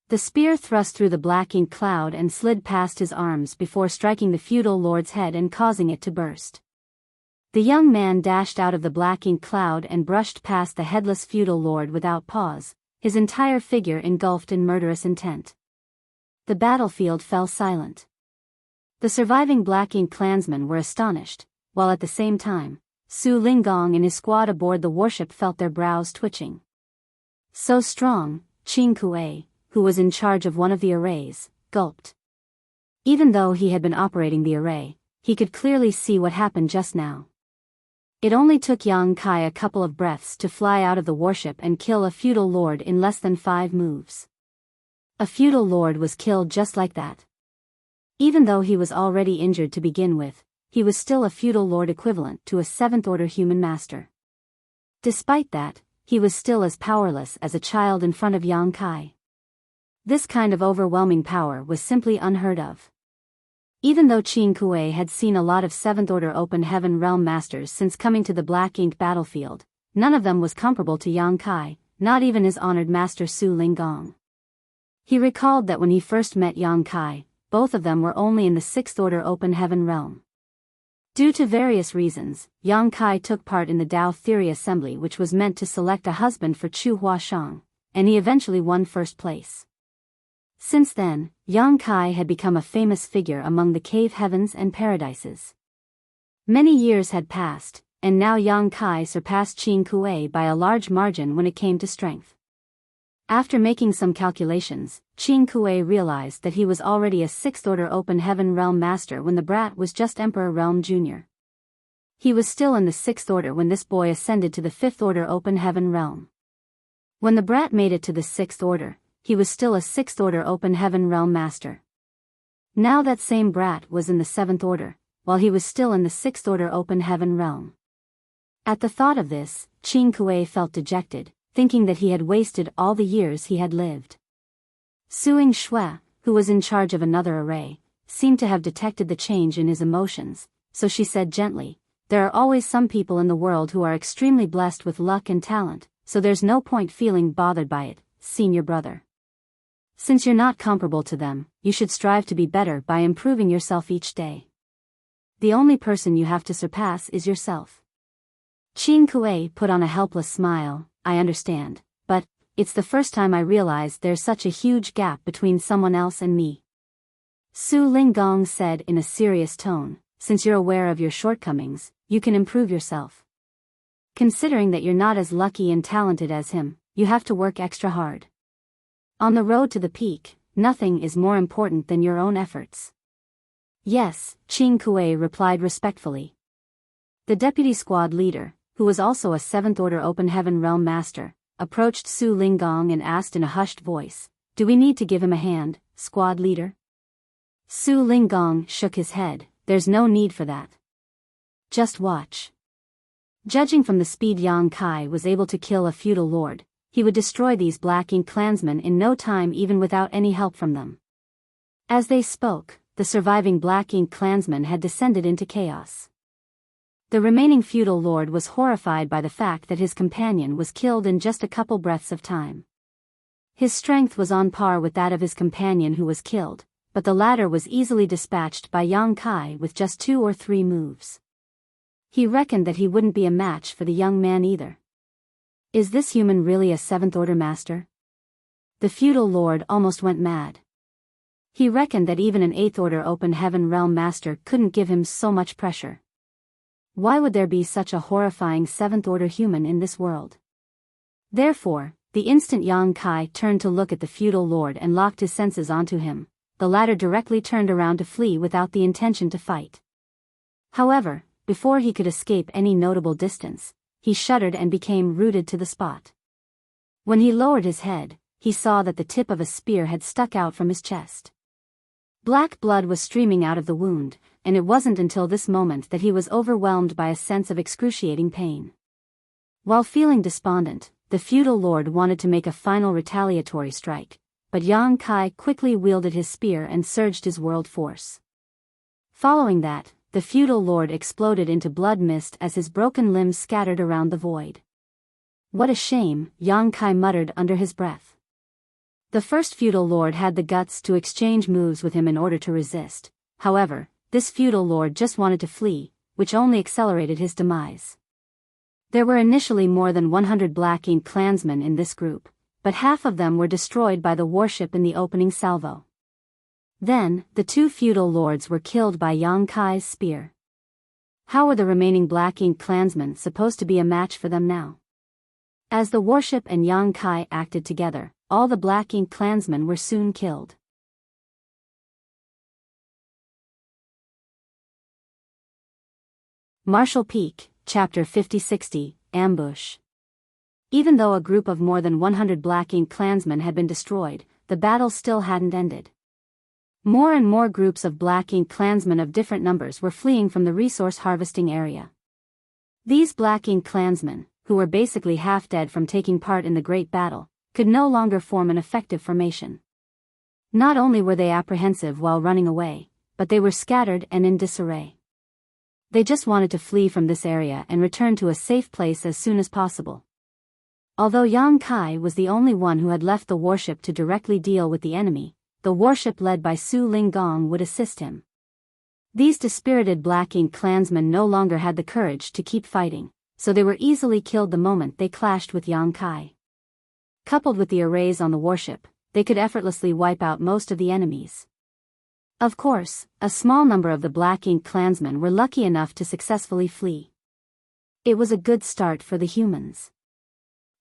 The spear thrust through the Black Ink cloud and slid past his arms before striking the feudal lord's head and causing it to burst. The young man dashed out of the Black Ink cloud and brushed past the headless feudal lord without pause, his entire figure engulfed in murderous intent. The battlefield fell silent. The surviving Black Ink clansmen were astonished, while at the same time, Su Linggong and his squad aboard the warship felt their brows twitching. So strong, Qing Kuei, who was in charge of one of the arrays, gulped. Even though he had been operating the array, he could clearly see what happened just now. It only took Yang Kai a couple of breaths to fly out of the warship and kill a feudal lord in less than 5 moves. A feudal lord was killed just like that. Even though he was already injured to begin with, he was still a feudal lord equivalent to a 7th-order human master. Despite that, he was still as powerless as a child in front of Yang Kai. This kind of overwhelming power was simply unheard of. Even though Qing Kuei had seen a lot of 7th-order open heaven realm masters since coming to the Black Ink battlefield, none of them was comparable to Yang Kai, not even his honored master Su Linggong. He recalled that when he first met Yang Kai, both of them were only in the 6th-order open heaven realm. Due to various reasons, Yang Kai took part in the Tao Theory Assembly, which was meant to select a husband for Chu Huashang, and he eventually won first place. Since then, Yang Kai had become a famous figure among the cave heavens and paradises. Many years had passed, and now Yang Kai surpassed Qing Kuei by a large margin when it came to strength. After making some calculations, Qing Kuei realized that he was already a 6th-order open heaven realm master when the brat was just Emperor Realm Jr. He was still in the 6th order when this boy ascended to the 5th-order open heaven realm. When the brat made it to the 6th order, he was still a 6th-order open heaven realm master. Now that same brat was in the 7th order, while he was still in the 6th-order open heaven realm. At the thought of this, Qing Kuei felt dejected, thinking that he had wasted all the years he had lived. Suing Shui, who was in charge of another array, seemed to have detected the change in his emotions, so she said gently, "There are always some people in the world who are extremely blessed with luck and talent, so there's no point feeling bothered by it, senior brother. Since you're not comparable to them, you should strive to be better by improving yourself each day. The only person you have to surpass is yourself." Qing Kuei put on a helpless smile. "I understand, but it's the first time I realized there's such a huge gap between someone else and me." Su Linggong said in a serious tone, "Since you're aware of your shortcomings, you can improve yourself. Considering that you're not as lucky and talented as him, you have to work extra hard. On the road to the peak, nothing is more important than your own efforts." "Yes," Qing Kuei replied respectfully. The deputy squad leader, who was also a 7th-order open heaven realm master, approached Su Linggong and asked in a hushed voice, "Do we need to give him a hand, squad leader?" Su Linggong shook his head, "There's no need for that. Just watch." Judging from the speed Yang Kai was able to kill a feudal lord, he would destroy these Black Ink clansmen in no time even without any help from them. As they spoke, the surviving Black Ink clansmen had descended into chaos. The remaining feudal lord was horrified by the fact that his companion was killed in just a couple breaths of time. His strength was on par with that of his companion who was killed, but the latter was easily dispatched by Yang Kai with just 2 or 3 moves. He reckoned that he wouldn't be a match for the young man either. Is this human really a 7th order master? The feudal lord almost went mad. He reckoned that even an 8th order open heaven realm master couldn't give him so much pressure. Why would there be such a horrifying 7th order human in this world? Therefore, the instant Yang Kai turned to look at the feudal lord and locked his senses onto him, the latter directly turned around to flee without the intention to fight. However, before he could escape any notable distance, he shuddered and became rooted to the spot. When he lowered his head, he saw that the tip of a spear had stuck out from his chest. Black blood was streaming out of the wound, and it wasn't until this moment that he was overwhelmed by a sense of excruciating pain. While feeling despondent, the feudal lord wanted to make a final retaliatory strike, but Yang Kai quickly wielded his spear and surged his world force. Following that, the feudal lord exploded into blood mist as his broken limbs scattered around the void. "What a shame," Yang Kai muttered under his breath. The first feudal lord had the guts to exchange moves with him in order to resist. However, this feudal lord just wanted to flee, which only accelerated his demise. There were initially more than 100 Black Ink clansmen in this group, but half of them were destroyed by the warship in the opening salvo. Then, the 2 feudal lords were killed by Yang Kai's spear. How were the remaining Black Ink clansmen supposed to be a match for them now? As the warship and Yang Kai acted together, all the Black Ink clansmen were soon killed. Marshall Peak, Chapter 5060, Ambush. Even though a group of more than 100 Black Ink clansmen had been destroyed, the battle still hadn't ended. More and more groups of Black Ink clansmen of different numbers were fleeing from the resource harvesting area. These Black Ink clansmen, who were basically half dead from taking part in the great battle, could no longer form an effective formation. Not only were they apprehensive while running away, but they were scattered and in disarray. They just wanted to flee from this area and return to a safe place as soon as possible. Although Yang Kai was the only one who had left the warship to directly deal with the enemy, the warship led by Su Linggong would assist him. These dispirited Black Ink clansmen no longer had the courage to keep fighting, so they were easily killed the moment they clashed with Yang Kai. Coupled with the arrays on the warship, they could effortlessly wipe out most of the enemies. Of course, a small number of the Black Ink clansmen were lucky enough to successfully flee. It was a good start for the humans.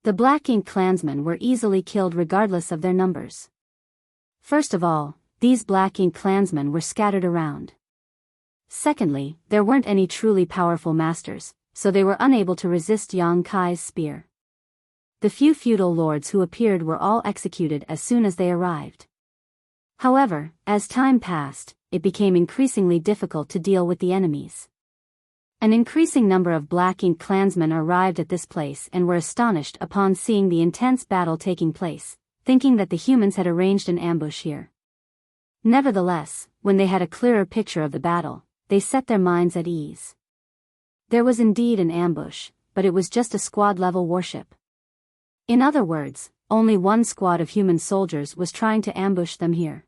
The Black Ink clansmen were easily killed regardless of their numbers. First of all, these Black Ink clansmen were scattered around. Secondly, there weren't any truly powerful masters, so they were unable to resist Yang Kai's spear. The few feudal lords who appeared were all executed as soon as they arrived. However, as time passed, it became increasingly difficult to deal with the enemies. An increasing number of Black Ink clansmen arrived at this place and were astonished upon seeing the intense battle taking place, thinking that the humans had arranged an ambush here. Nevertheless, when they had a clearer picture of the battle, they set their minds at ease. There was indeed an ambush, but it was just a squad-level warship. In other words, only one squad of human soldiers was trying to ambush them here.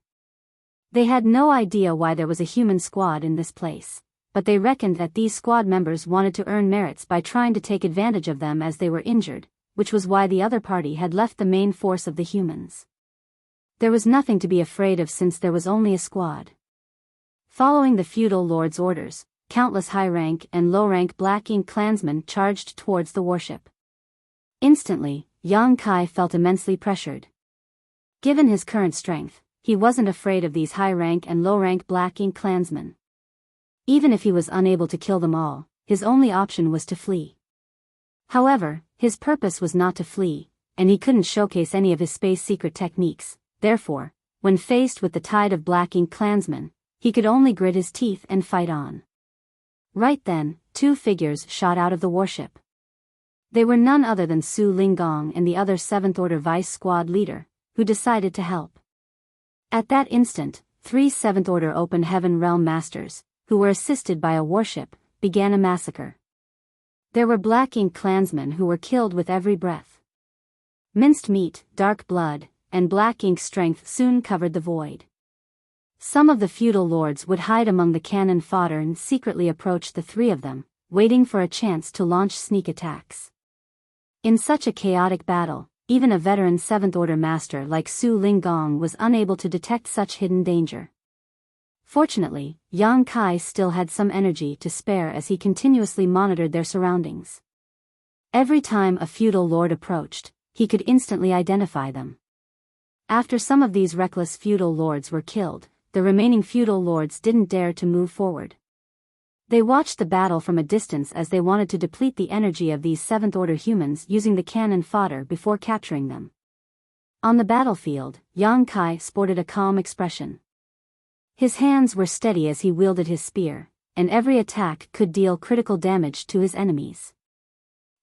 They had no idea why there was a human squad in this place, but they reckoned that these squad members wanted to earn merits by trying to take advantage of them as they were injured, which was why the other party had left the main force of the humans. There was nothing to be afraid of since there was only a squad. Following the feudal lord's orders, countless high-rank and low-rank Black Ink clansmen charged towards the warship. Instantly, Yang Kai felt immensely pressured. Given his current strength, he wasn't afraid of these high-rank and low-rank Black Ink clansmen. Even if he was unable to kill them all, his only option was to flee. However, his purpose was not to flee, and he couldn't showcase any of his space secret techniques. Therefore, when faced with the tide of Black Ink clansmen, he could only grit his teeth and fight on. Right then, two figures shot out of the warship. They were none other than Su Linggong and the other 7th Order Vice Squad leader, who decided to help. At that instant, 3 7th Order Open Heaven Realm Masters, who were assisted by a warship, began a massacre. There were Black Ink clansmen who were killed with every breath. Minced meat, dark blood, and Black Ink strength soon covered the void. Some of the feudal lords would hide among the cannon fodder and secretly approach the three of them, waiting for a chance to launch sneak attacks. In such a chaotic battle, even a veteran 7th Order master like Su Linggong was unable to detect such hidden danger. Fortunately, Yang Kai still had some energy to spare as he continuously monitored their surroundings. Every time a feudal lord approached, he could instantly identify them. After some of these reckless feudal lords were killed, the remaining feudal lords didn't dare to move forward. They watched the battle from a distance as they wanted to deplete the energy of these 7th Order humans using the cannon fodder before capturing them. On the battlefield, Yang Kai sported a calm expression. His hands were steady as he wielded his spear, and every attack could deal critical damage to his enemies.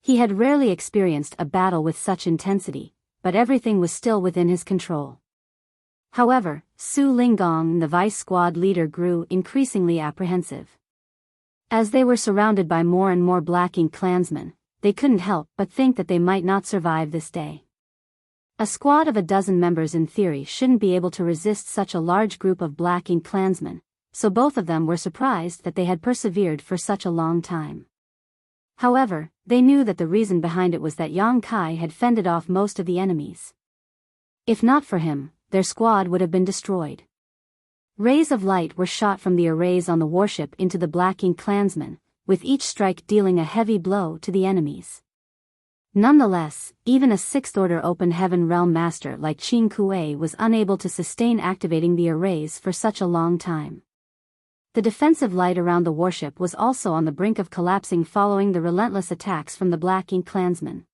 He had rarely experienced a battle with such intensity, but everything was still within his control. However, Su Linggong, the vice squad leader, grew increasingly apprehensive. As they were surrounded by more and more Black Ink clansmen, they couldn't help but think that they might not survive this day. A squad of a dozen members in theory shouldn't be able to resist such a large group of Black Ink clansmen, so both of them were surprised that they had persevered for such a long time. However, they knew that the reason behind it was that Yang Kai had fended off most of the enemies. If not for him, their squad would have been destroyed. Rays of light were shot from the arrays on the warship into the Black Ink clansmen, with each strike dealing a heavy blow to the enemies. Nonetheless, even a 6th Order Open Heaven Realm Master like Qing Kuei was unable to sustain activating the arrays for such a long time. The defensive light around the warship was also on the brink of collapsing following the relentless attacks from the Black Ink clansmen.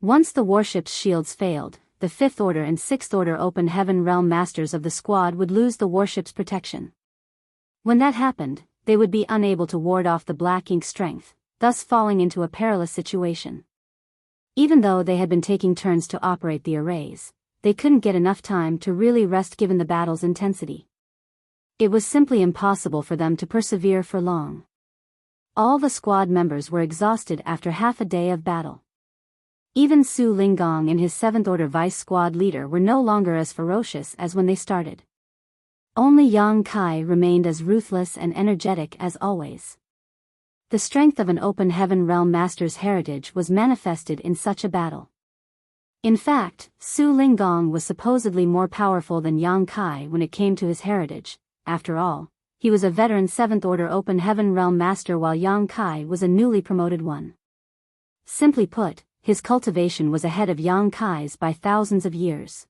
Once the warship's shields failed, the 5th Order and 6th Order Open Heaven Realm Masters of the squad would lose the warship's protection. When that happened, they would be unable to ward off the Black Ink strength, thus falling into a perilous situation. Even though they had been taking turns to operate the arrays, they couldn't get enough time to really rest given the battle's intensity. It was simply impossible for them to persevere for long. All the squad members were exhausted after half a day of battle. Even Su Linggong and his 7th Order Vice Squad leader were no longer as ferocious as when they started. Only Yang Kai remained as ruthless and energetic as always. The strength of an Open Heaven Realm Master's heritage was manifested in such a battle. In fact, Su Linggong was supposedly more powerful than Yang Kai when it came to his heritage. After all, he was a veteran 7th Order Open Heaven Realm Master while Yang Kai was a newly promoted one. Simply put, his cultivation was ahead of Yang Kai's by thousands of years.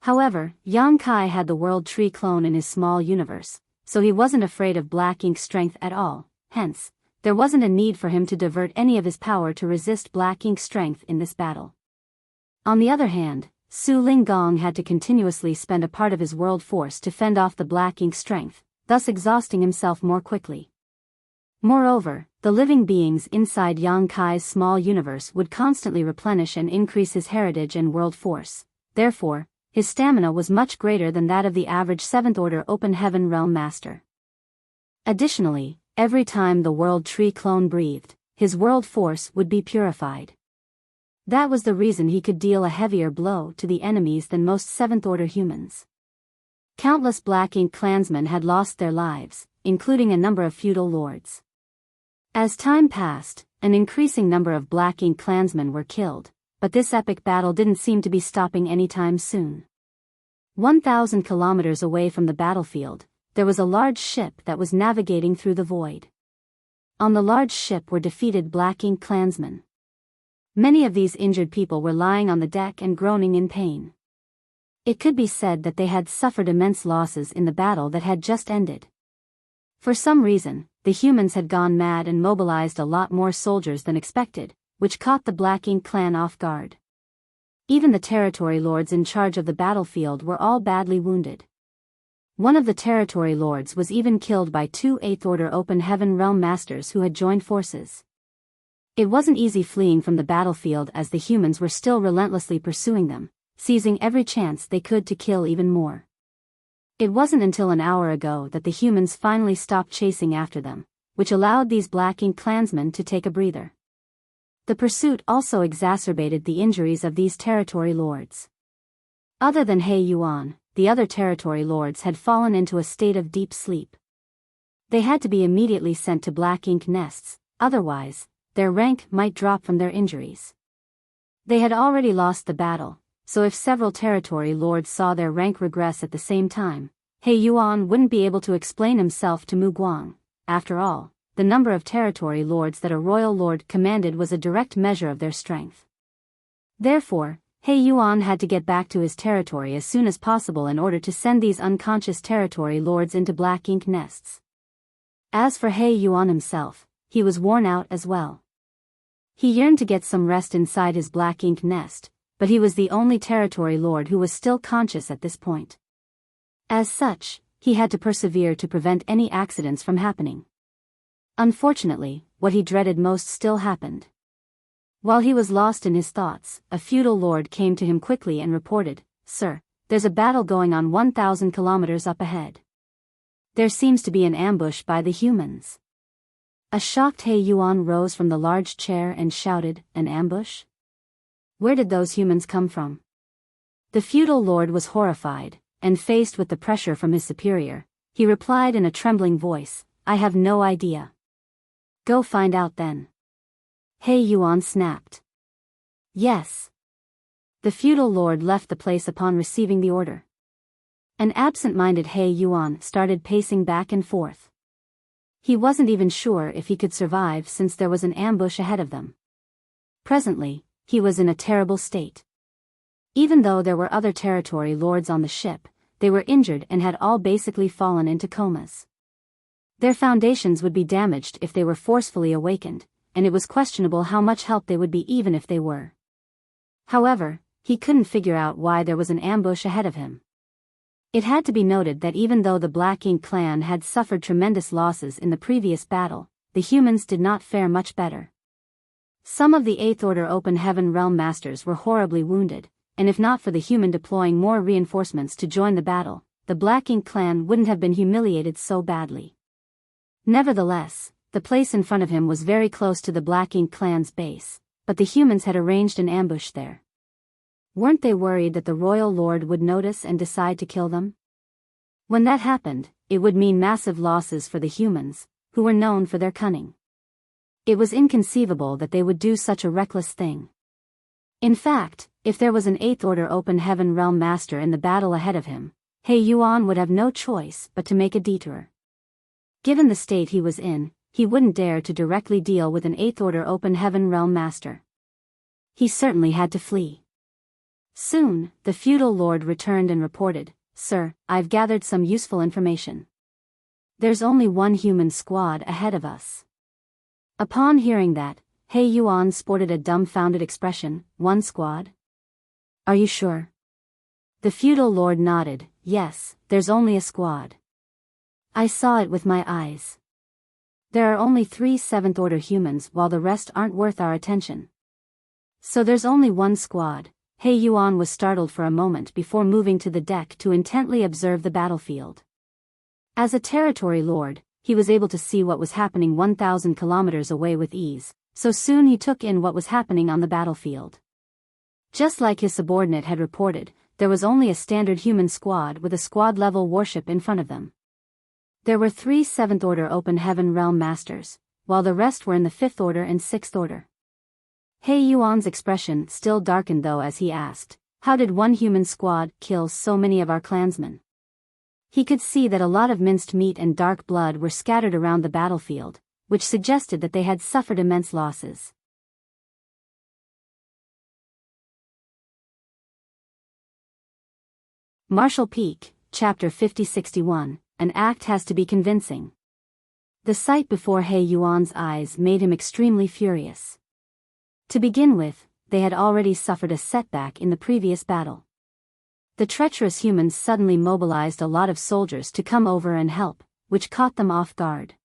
However, Yang Kai had the World Tree clone in his small universe, so he wasn't afraid of Black Ink's strength at all, hence, there wasn't a need for him to divert any of his power to resist Black Ink's strength in this battle. On the other hand, Su Linggong had to continuously spend a part of his world force to fend off the Black Ink strength, thus exhausting himself more quickly. Moreover, the living beings inside Yang Kai's small universe would constantly replenish and increase his heritage and world force. Therefore, his stamina was much greater than that of the average 7th Order Open Heaven Realm Master. Additionally, every time the World Tree clone breathed, his world force would be purified. That was the reason he could deal a heavier blow to the enemies than most 7th Order humans. Countless Black Ink clansmen had lost their lives, including a number of feudal lords. As time passed, an increasing number of Black Ink clansmen were killed, but this epic battle didn't seem to be stopping anytime soon. 1,000 kilometers away from the battlefield, there was a large ship that was navigating through the void. On the large ship were defeated Black Ink clansmen. Many of these injured people were lying on the deck and groaning in pain. It could be said that they had suffered immense losses in the battle that had just ended. For some reason, the humans had gone mad and mobilized a lot more soldiers than expected, which caught the Black Ink clan off guard. Even the territory lords in charge of the battlefield were all badly wounded. One of the territory lords was even killed by 2 Eighth Order Open Heaven Realm Masters who had joined forces. It wasn't easy fleeing from the battlefield as the humans were still relentlessly pursuing them, seizing every chance they could to kill even more. It wasn't until an hour ago that the humans finally stopped chasing after them, which allowed these Black Ink clansmen to take a breather. The pursuit also exacerbated the injuries of these territory lords. Other than He Yuan, the other territory lords had fallen into a state of deep sleep. They had to be immediately sent to Black Ink nests, otherwise, their rank might drop from their injuries. They had already lost the battle, so if several territory lords saw their rank regress at the same time, He Yuan wouldn't be able to explain himself to Mu Guang. After all, the number of territory lords that a royal lord commanded was a direct measure of their strength. Therefore, He Yuan had to get back to his territory as soon as possible in order to send these unconscious territory lords into Black Ink nests. As for He Yuan himself, he was worn out as well. He yearned to get some rest inside his Black Ink nest, but he was the only territory lord who was still conscious at this point. As such, he had to persevere to prevent any accidents from happening. Unfortunately, what he dreaded most still happened. While he was lost in his thoughts, a feudal lord came to him quickly and reported, "Sir, there's a battle going on 1,000 kilometers up ahead. There seems to be an ambush by the humans." A shocked He Yuan rose from the large chair and shouted, "An ambush? Where did those humans come from?" The feudal lord was horrified, and faced with the pressure from his superior, he replied in a trembling voice, "I have no idea." "Go find out then." He Yuan snapped. "Yes." The feudal lord left the place upon receiving the order. An absent-minded He Yuan started pacing back and forth. He wasn't even sure if he could survive since there was an ambush ahead of them. Presently, he was in a terrible state. Even though there were other territory lords on the ship, they were injured and had all basically fallen into comas. Their foundations would be damaged if they were forcefully awakened, and it was questionable how much help they would be even if they were. However, he couldn't figure out why there was an ambush ahead of him. It had to be noted that even though the Black Ink clan had suffered tremendous losses in the previous battle, the humans did not fare much better. Some of the Eighth Order Open Heaven Realm Masters were horribly wounded, and if not for the human deploying more reinforcements to join the battle, the Black Ink clan wouldn't have been humiliated so badly. Nevertheless, the place in front of him was very close to the Black Ink clan's base, but the humans had arranged an ambush there. Weren't they worried that the royal lord would notice and decide to kill them? When that happened, it would mean massive losses for the humans, who were known for their cunning. It was inconceivable that they would do such a reckless thing. In fact, if there was an Eighth Order Open Heaven Realm Master in the battle ahead of him, He Yuan would have no choice but to make a detour. Given the state he was in, he wouldn't dare to directly deal with an Eighth Order Open Heaven Realm Master. He certainly had to flee. Soon, the feudal lord returned and reported, "Sir, I've gathered some useful information. There's only one human squad ahead of us." Upon hearing that, He Yuan sported a dumbfounded expression. "One squad? Are you sure?" The feudal lord nodded. "Yes, there's only a squad. I saw it with my eyes. There are only 3 Seventh Order humans while the rest aren't worth our attention. So there's only one squad." He Yuan was startled for a moment before moving to the deck to intently observe the battlefield. As a territory lord, he was able to see what was happening 1,000 kilometers away with ease, so soon he took in what was happening on the battlefield. Just like his subordinate had reported, there was only a standard human squad with a squad-level warship in front of them. There were 3 Seventh Order Open Heaven Realm Masters, while the rest were in the 5th Order and 6th Order. He Yuan's expression still darkened though as he asked, "How did one human squad kill so many of our clansmen?" He could see that a lot of minced meat and dark blood were scattered around the battlefield, which suggested that they had suffered immense losses. Martial Peak, Chapter 5061, An act has to be convincing. The sight before He Yuan's eyes made him extremely furious. To begin with, they had already suffered a setback in the previous battle. The treacherous humans suddenly mobilized a lot of soldiers to come over and help, which caught them off guard.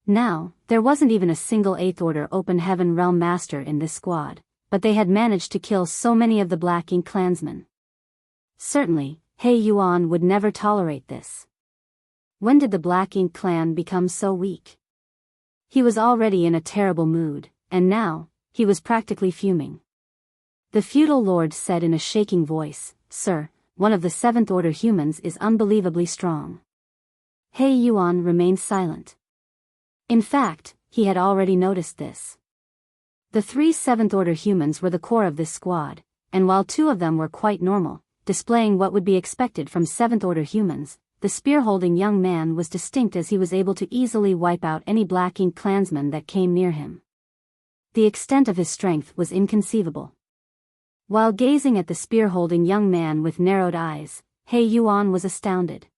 Now, there wasn't even a single 8th Order Open Heaven Realm Master in this squad, but they had managed to kill so many of the Black Ink clansmen. Certainly, He Yuan would never tolerate this. When did the Black Ink clan become so weak? He was already in a terrible mood, and now, he was practically fuming. The feudal lord said in a shaking voice, "Sir, one of the 7th Order humans is unbelievably strong." He Yuan remained silent. In fact, he had already noticed this. The 3 7th Order humans were the core of this squad, and while 2 of them were quite normal, displaying what would be expected from 7th Order humans, the spear-holding young man was distinct as he was able to easily wipe out any Black Ink clansman that came near him. The extent of his strength was inconceivable. While gazing at the spear-holding young man with narrowed eyes, He Yuan was astounded.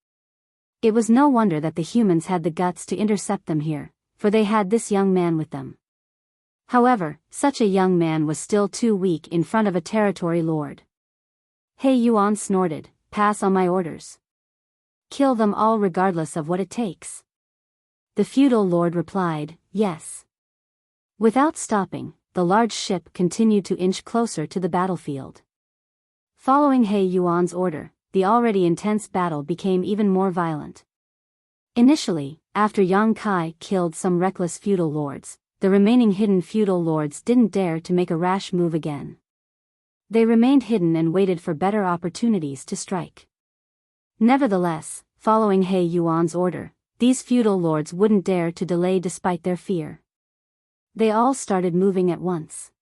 It was no wonder that the humans had the guts to intercept them here, for they had this young man with them. However, such a young man was still too weak in front of a territory lord. He Yuan snorted, "Pass on my orders. Kill them all regardless of what it takes." The feudal lord replied, "Yes." Without stopping, the large ship continued to inch closer to the battlefield. Following He Yuan's order, the already intense battle became even more violent. Initially, after Yang Kai killed some reckless feudal lords, the remaining hidden feudal lords didn't dare to make a rash move again. They remained hidden and waited for better opportunities to strike. Nevertheless, following He Yuan's order, these feudal lords wouldn't dare to delay despite their fear. They all started moving at once.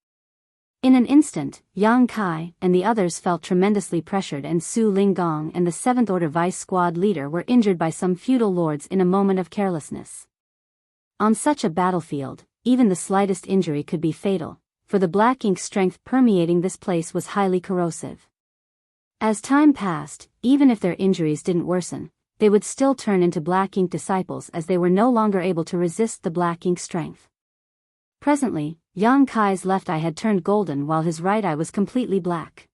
In an instant, Yang Kai and the others felt tremendously pressured, and Su Linggong and the 7th Order Vice Squad leader were injured by some feudal lords in a moment of carelessness. On such a battlefield, even the slightest injury could be fatal, for the Black Ink strength permeating this place was highly corrosive. As time passed, even if their injuries didn't worsen, they would still turn into Black Ink disciples as they were no longer able to resist the Black Ink strength. Presently, Yang Kai's left eye had turned golden while his right eye was completely black.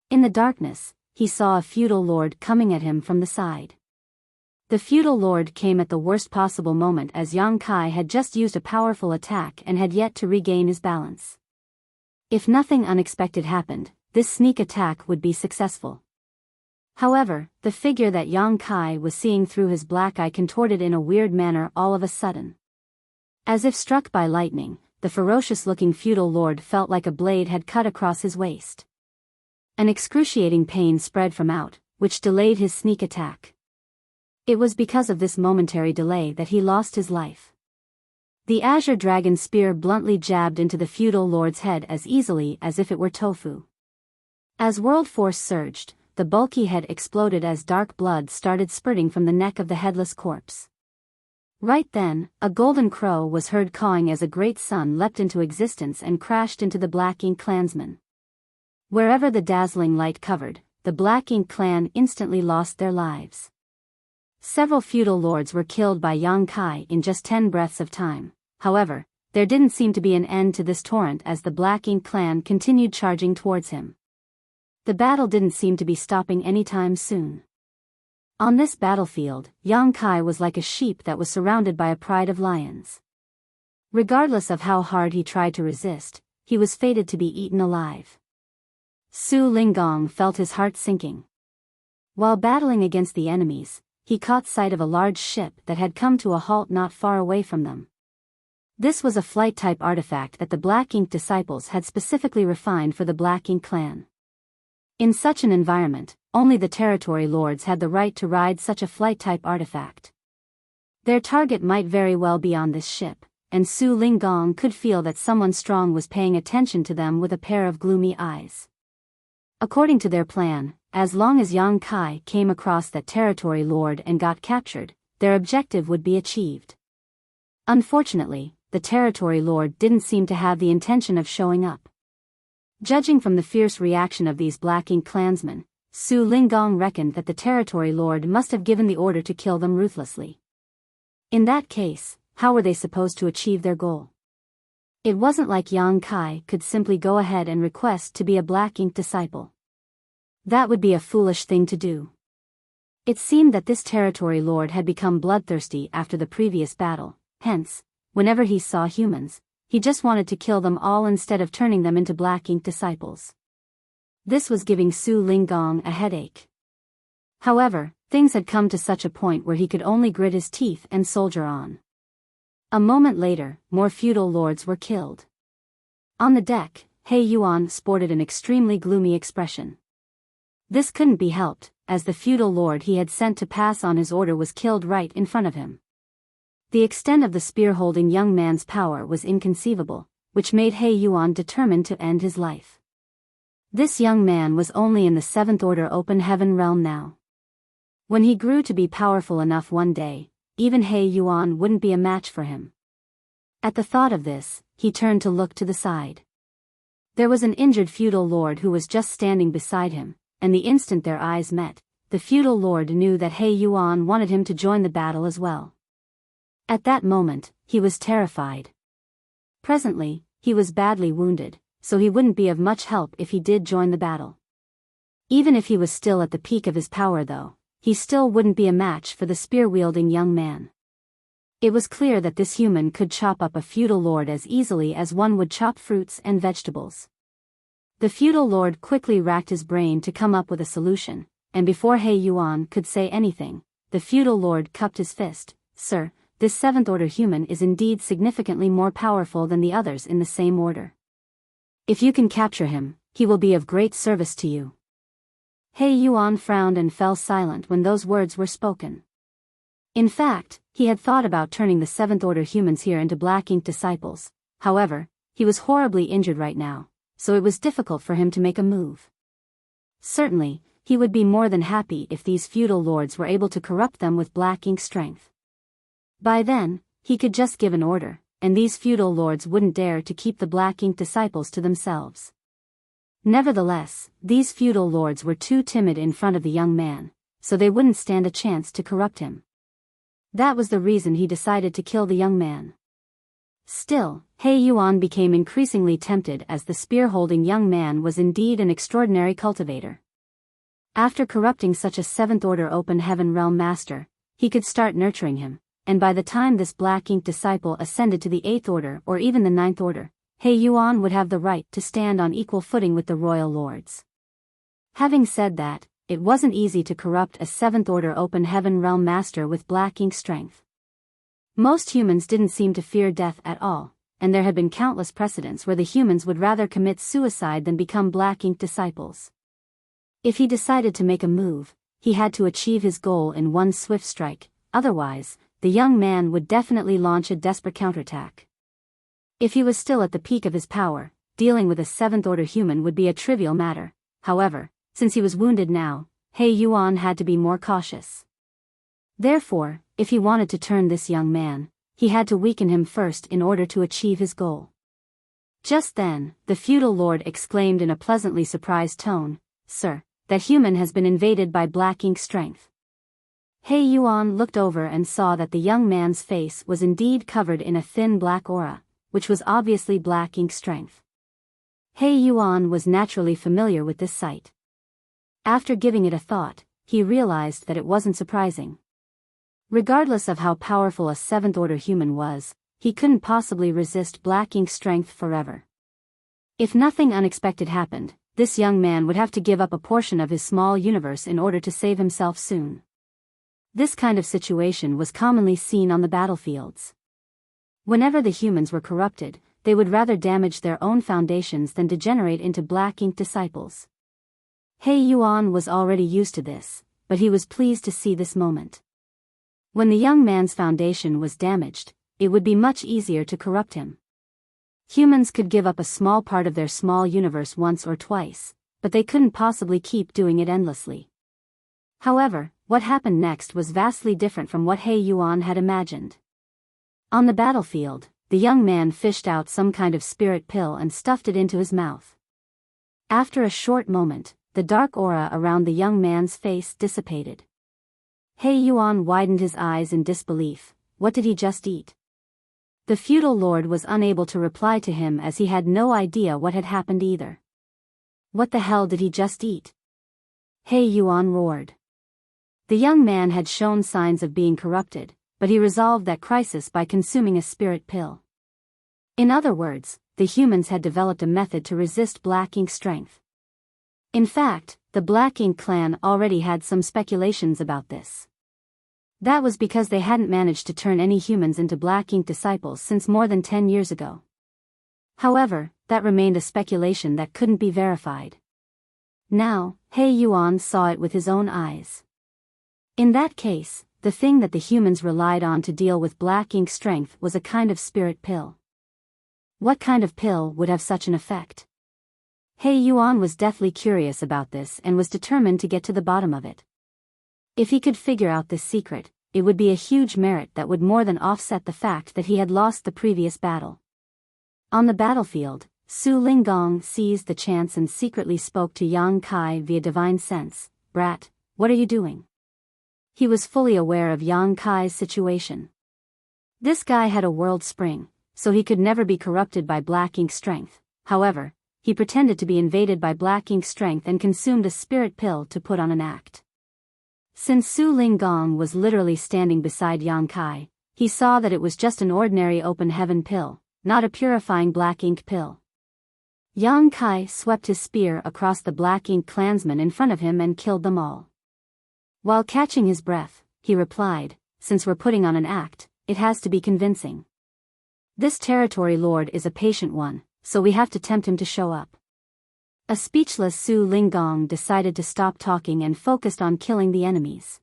In the darkness, he saw a feudal lord coming at him from the side. The feudal lord came at the worst possible moment as Yang Kai had just used a powerful attack and had yet to regain his balance. If nothing unexpected happened, this sneak attack would be successful. However, the figure that Yang Kai was seeing through his black eye contorted in a weird manner all of a sudden. As if struck by lightning, the ferocious-looking feudal lord felt like a blade had cut across his waist. An excruciating pain spread from out, which delayed his sneak attack. It was because of this momentary delay that he lost his life. The azure dragon spear bluntly jabbed into the feudal lord's head as easily as if it were tofu. As world force surged, the bulky head exploded as dark blood started spurting from the neck of the headless corpse. Right then, a golden crow was heard cawing as a great sun leapt into existence and crashed into the Black Ink clansmen. Wherever the dazzling light covered, the Black Ink clan instantly lost their lives. Several feudal lords were killed by Yang Kai in just 10 breaths of time. However, there didn't seem to be an end to this torrent as the Black Ink clan continued charging towards him. The battle didn't seem to be stopping anytime soon. On this battlefield, Yang Kai was like a sheep that was surrounded by a pride of lions. Regardless of how hard he tried to resist, he was fated to be eaten alive. Su Linggong felt his heart sinking. While battling against the enemies, he caught sight of a large ship that had come to a halt not far away from them. This was a flight-type artifact that the Black Ink disciples had specifically refined for the Black Ink clan. In such an environment, only the territory lords had the right to ride such a flight-type artifact. Their target might very well be on this ship, and Su Linggong could feel that someone strong was paying attention to them with a pair of gloomy eyes. According to their plan, as long as Yang Kai came across that territory lord and got captured, their objective would be achieved. Unfortunately, the territory lord didn't seem to have the intention of showing up. Judging from the fierce reaction of these Black Ink clansmen, Su Linggong reckoned that the territory lord must have given the order to kill them ruthlessly. In that case, how were they supposed to achieve their goal? It wasn't like Yang Kai could simply go ahead and request to be a black ink disciple. That would be a foolish thing to do. It seemed that this territory lord had become bloodthirsty after the previous battle, hence, whenever he saw humans, he just wanted to kill them all instead of turning them into black ink disciples. This was giving Su Linggong a headache. However, things had come to such a point where he could only grit his teeth and soldier on. A moment later, more feudal lords were killed. On the deck, He Yuan sported an extremely gloomy expression. This couldn't be helped, as the feudal lord he had sent to pass on his order was killed right in front of him. The extent of the spear-holding young man's power was inconceivable, which made He Yuan determined to end his life. This young man was only in the 7th Order Open Heaven realm now. When he grew to be powerful enough one day, even He Yuan wouldn't be a match for him. At the thought of this, he turned to look to the side. There was an injured feudal lord who was just standing beside him, and the instant their eyes met, the feudal lord knew that He Yuan wanted him to join the battle as well. At that moment, he was terrified. Presently, he was badly wounded, so he wouldn't be of much help if he did join the battle. Even if he was still at the peak of his power though, he still wouldn't be a match for the spear-wielding young man. It was clear that this human could chop up a feudal lord as easily as one would chop fruits and vegetables. The feudal lord quickly racked his brain to come up with a solution, and before He Yuan could say anything, the feudal lord cupped his fist. "Sir, this 7th Order human is indeed significantly more powerful than the others in the same order. If you can capture him, he will be of great service to you." He Yuan frowned and fell silent when those words were spoken. In fact, he had thought about turning the 7th Order humans here into black ink disciples. However, he was horribly injured right now, so it was difficult for him to make a move. Certainly, he would be more than happy if these feudal lords were able to corrupt them with black ink strength. By then, he could just give an order, and these feudal lords wouldn't dare to keep the black ink disciples to themselves. Nevertheless, these feudal lords were too timid in front of the young man, so they wouldn't stand a chance to corrupt him. That was the reason he decided to kill the young man. Still, He Yuan became increasingly tempted as the spear-holding young man was indeed an extraordinary cultivator. After corrupting such a 7th Order Open Heaven realm master, he could start nurturing him, and by the time this black ink disciple ascended to the 8th Order or even the 9th Order, He Yuan would have the right to stand on equal footing with the royal lords. Having said that, it wasn't easy to corrupt a 7th Order Open Heaven realm master with black ink strength. Most humans didn't seem to fear death at all, and there had been countless precedents where the humans would rather commit suicide than become black ink disciples. If he decided to make a move, he had to achieve his goal in one swift strike, otherwise, the young man would definitely launch a desperate counterattack. If he was still at the peak of his power, dealing with a 7th Order human would be a trivial matter. However, since he was wounded now, He Yuan had to be more cautious. Therefore, if he wanted to turn this young man, he had to weaken him first in order to achieve his goal. Just then, the feudal lord exclaimed in a pleasantly surprised tone, "Sir, that human has been invaded by black ink strength." He Yuan looked over and saw that the young man's face was indeed covered in a thin black aura, which was obviously black ink strength. He Yuan was naturally familiar with this sight. After giving it a thought, he realized that it wasn't surprising. Regardless of how powerful a 7th Order human was, he couldn't possibly resist black ink strength forever. If nothing unexpected happened, this young man would have to give up a portion of his small universe in order to save himself soon. This kind of situation was commonly seen on the battlefields. Whenever the humans were corrupted, they would rather damage their own foundations than degenerate into black ink disciples. He Yuan was already used to this, but he was pleased to see this moment. When the young man's foundation was damaged, it would be much easier to corrupt him. Humans could give up a small part of their small universe once or twice, but they couldn't possibly keep doing it endlessly. However, what happened next was vastly different from what He Yuan had imagined. On the battlefield, the young man fished out some kind of spirit pill and stuffed it into his mouth. After a short moment, the dark aura around the young man's face dissipated. He Yuan widened his eyes in disbelief. What did he just eat? The feudal lord was unable to reply to him as he had no idea what had happened either. What the hell did he just eat? He Yuan roared. The young man had shown signs of being corrupted, but he resolved that crisis by consuming a spirit pill. In other words, the humans had developed a method to resist Black Ink strength. In fact, the Black Ink clan already had some speculations about this. That was because they hadn't managed to turn any humans into Black Ink disciples since more than 10 years ago. However, that remained a speculation that couldn't be verified. Now, He Yuan saw it with his own eyes. In that case, the thing that the humans relied on to deal with Black Ink strength was a kind of spirit pill. What kind of pill would have such an effect? He Yuan was deathly curious about this and was determined to get to the bottom of it. If he could figure out this secret, it would be a huge merit that would more than offset the fact that he had lost the previous battle. On the battlefield, Su Linggong seized the chance and secretly spoke to Yang Kai via divine sense. "Brat, what are you doing?" He was fully aware of Yang Kai's situation. This guy had a world spring, so he could never be corrupted by Black Ink strength. However, he pretended to be invaded by Black Ink strength and consumed a spirit pill to put on an act. Since Su Linggong was literally standing beside Yang Kai, he saw that it was just an ordinary open heaven pill, not a purifying Black Ink pill. Yang Kai swept his spear across the Black Ink clansmen in front of him and killed them all. While catching his breath, he replied, "Since we're putting on an act, it has to be convincing. This territory lord is a patient one, so we have to tempt him to show up." A speechless Su Linggong decided to stop talking and focused on killing the enemies.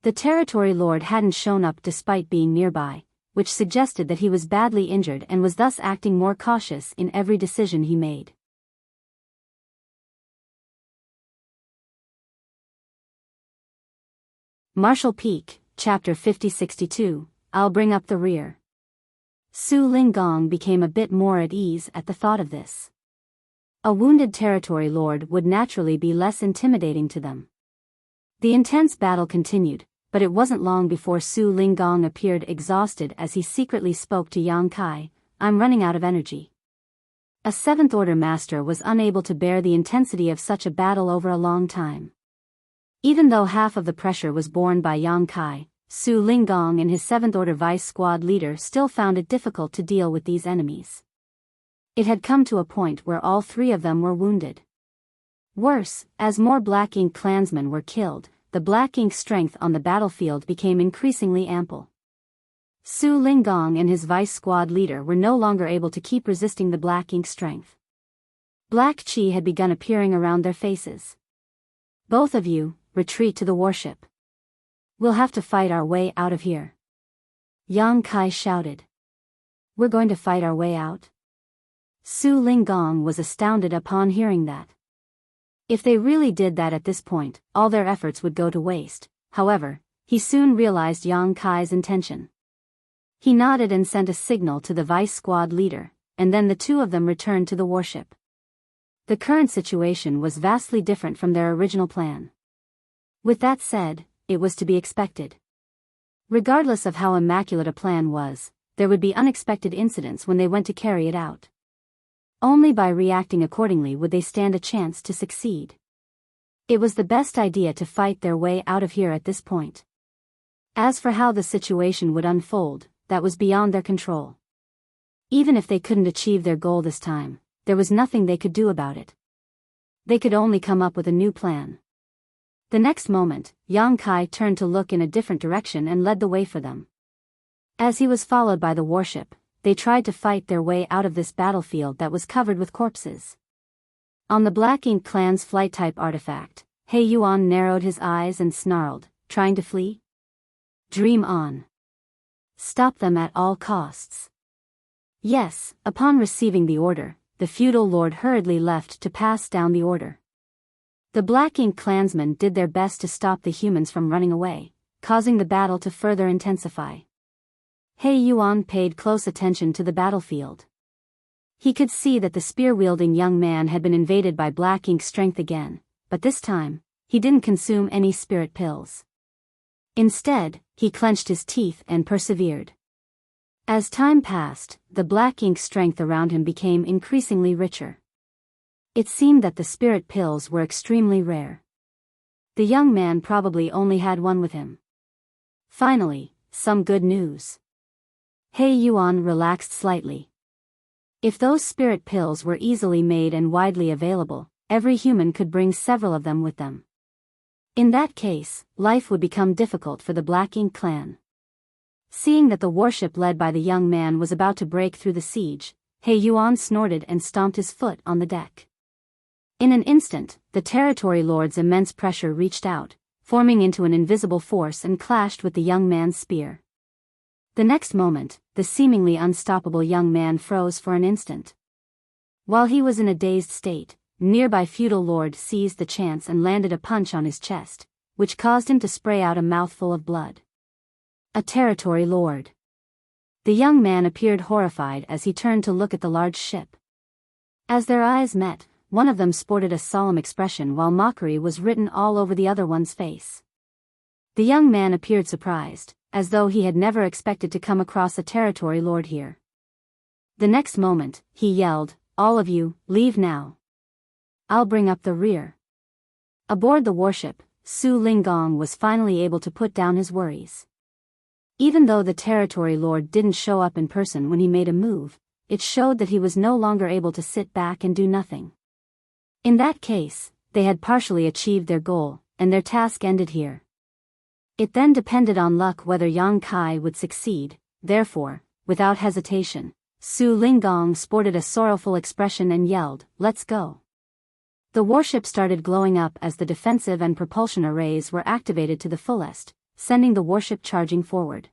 The territory lord hadn't shown up despite being nearby, which suggested that he was badly injured and was thus acting more cautious in every decision he made. Martial Peak, Chapter 5062, I'll bring up the rear. Su Linggong became a bit more at ease at the thought of this. A wounded territory lord would naturally be less intimidating to them. The intense battle continued, but it wasn't long before Su Linggong appeared exhausted as he secretly spoke to Yang Kai. "I'm running out of energy." A Seventh Order master was unable to bear the intensity of such a battle over a long time. Even though half of the pressure was borne by Yang Kai, Su Linggong and his Seventh Order vice squad leader still found it difficult to deal with these enemies. It had come to a point where all three of them were wounded. Worse, as more Black Ink clansmen were killed, the Black Ink strength on the battlefield became increasingly ample. Su Linggong and his vice squad leader were no longer able to keep resisting the Black Ink strength. Black Chi had begun appearing around their faces. "Both of you, retreat to the warship. We'll have to fight our way out of here." Yang Kai shouted. "We're going to fight our way out?" Su Linggong was astounded upon hearing that. If they really did that at this point, all their efforts would go to waste. However, he soon realized Yang Kai's intention. He nodded and sent a signal to the vice squad leader, and then the two of them returned to the warship. The current situation was vastly different from their original plan. With that said, it was to be expected. Regardless of how immaculate a plan was, there would be unexpected incidents when they went to carry it out. Only by reacting accordingly would they stand a chance to succeed. It was the best idea to fight their way out of here at this point. As for how the situation would unfold, that was beyond their control. Even if they couldn't achieve their goal this time, there was nothing they could do about it. They could only come up with a new plan. The next moment, Yang Kai turned to look in a different direction and led the way for them. As he was followed by the warship, they tried to fight their way out of this battlefield that was covered with corpses. On the Black Ink clan's flight-type artifact, He Yuan narrowed his eyes and snarled, "Trying to flee? Dream on. Stop them at all costs." Yes, upon receiving the order, the feudal lord hurriedly left to pass down the order. The Black Ink clansmen did their best to stop the humans from running away, causing the battle to further intensify. He Yuan paid close attention to the battlefield. He could see that the spear-wielding young man had been invaded by Black Ink strength again, but this time, he didn't consume any spirit pills. Instead, he clenched his teeth and persevered. As time passed, the black ink strength around him became increasingly richer. It seemed that the spirit pills were extremely rare. The young man probably only had one with him. Finally, some good news. He Yuan relaxed slightly. If those spirit pills were easily made and widely available, every human could bring several of them with them. In that case, life would become difficult for the Black Ink clan. Seeing that the warship led by the young man was about to break through the siege, He Yuan snorted and stomped his foot on the deck. In an instant, the territory lord's immense pressure reached out, forming into an invisible force and clashed with the young man's spear. The next moment, the seemingly unstoppable young man froze for an instant. While he was in a dazed state, nearby feudal lord seized the chance and landed a punch on his chest, which caused him to spray out a mouthful of blood. A territory lord. The young man appeared horrified as he turned to look at the large ship. As their eyes met, one of them sported a solemn expression while mockery was written all over the other one's face. The young man appeared surprised, as though he had never expected to come across a territory lord here. The next moment, he yelled, "All of you, leave now. I'll bring up the rear." Aboard the warship, Su Linggong was finally able to put down his worries. Even though the territory lord didn't show up in person when he made a move, it showed that he was no longer able to sit back and do nothing. In that case, they had partially achieved their goal, and their task ended here. It then depended on luck whether Yang Kai would succeed. Therefore, without hesitation, Su Linggong sported a sorrowful expression and yelled, "Let's go." The warship started glowing up as the defensive and propulsion arrays were activated to the fullest, sending the warship charging forward.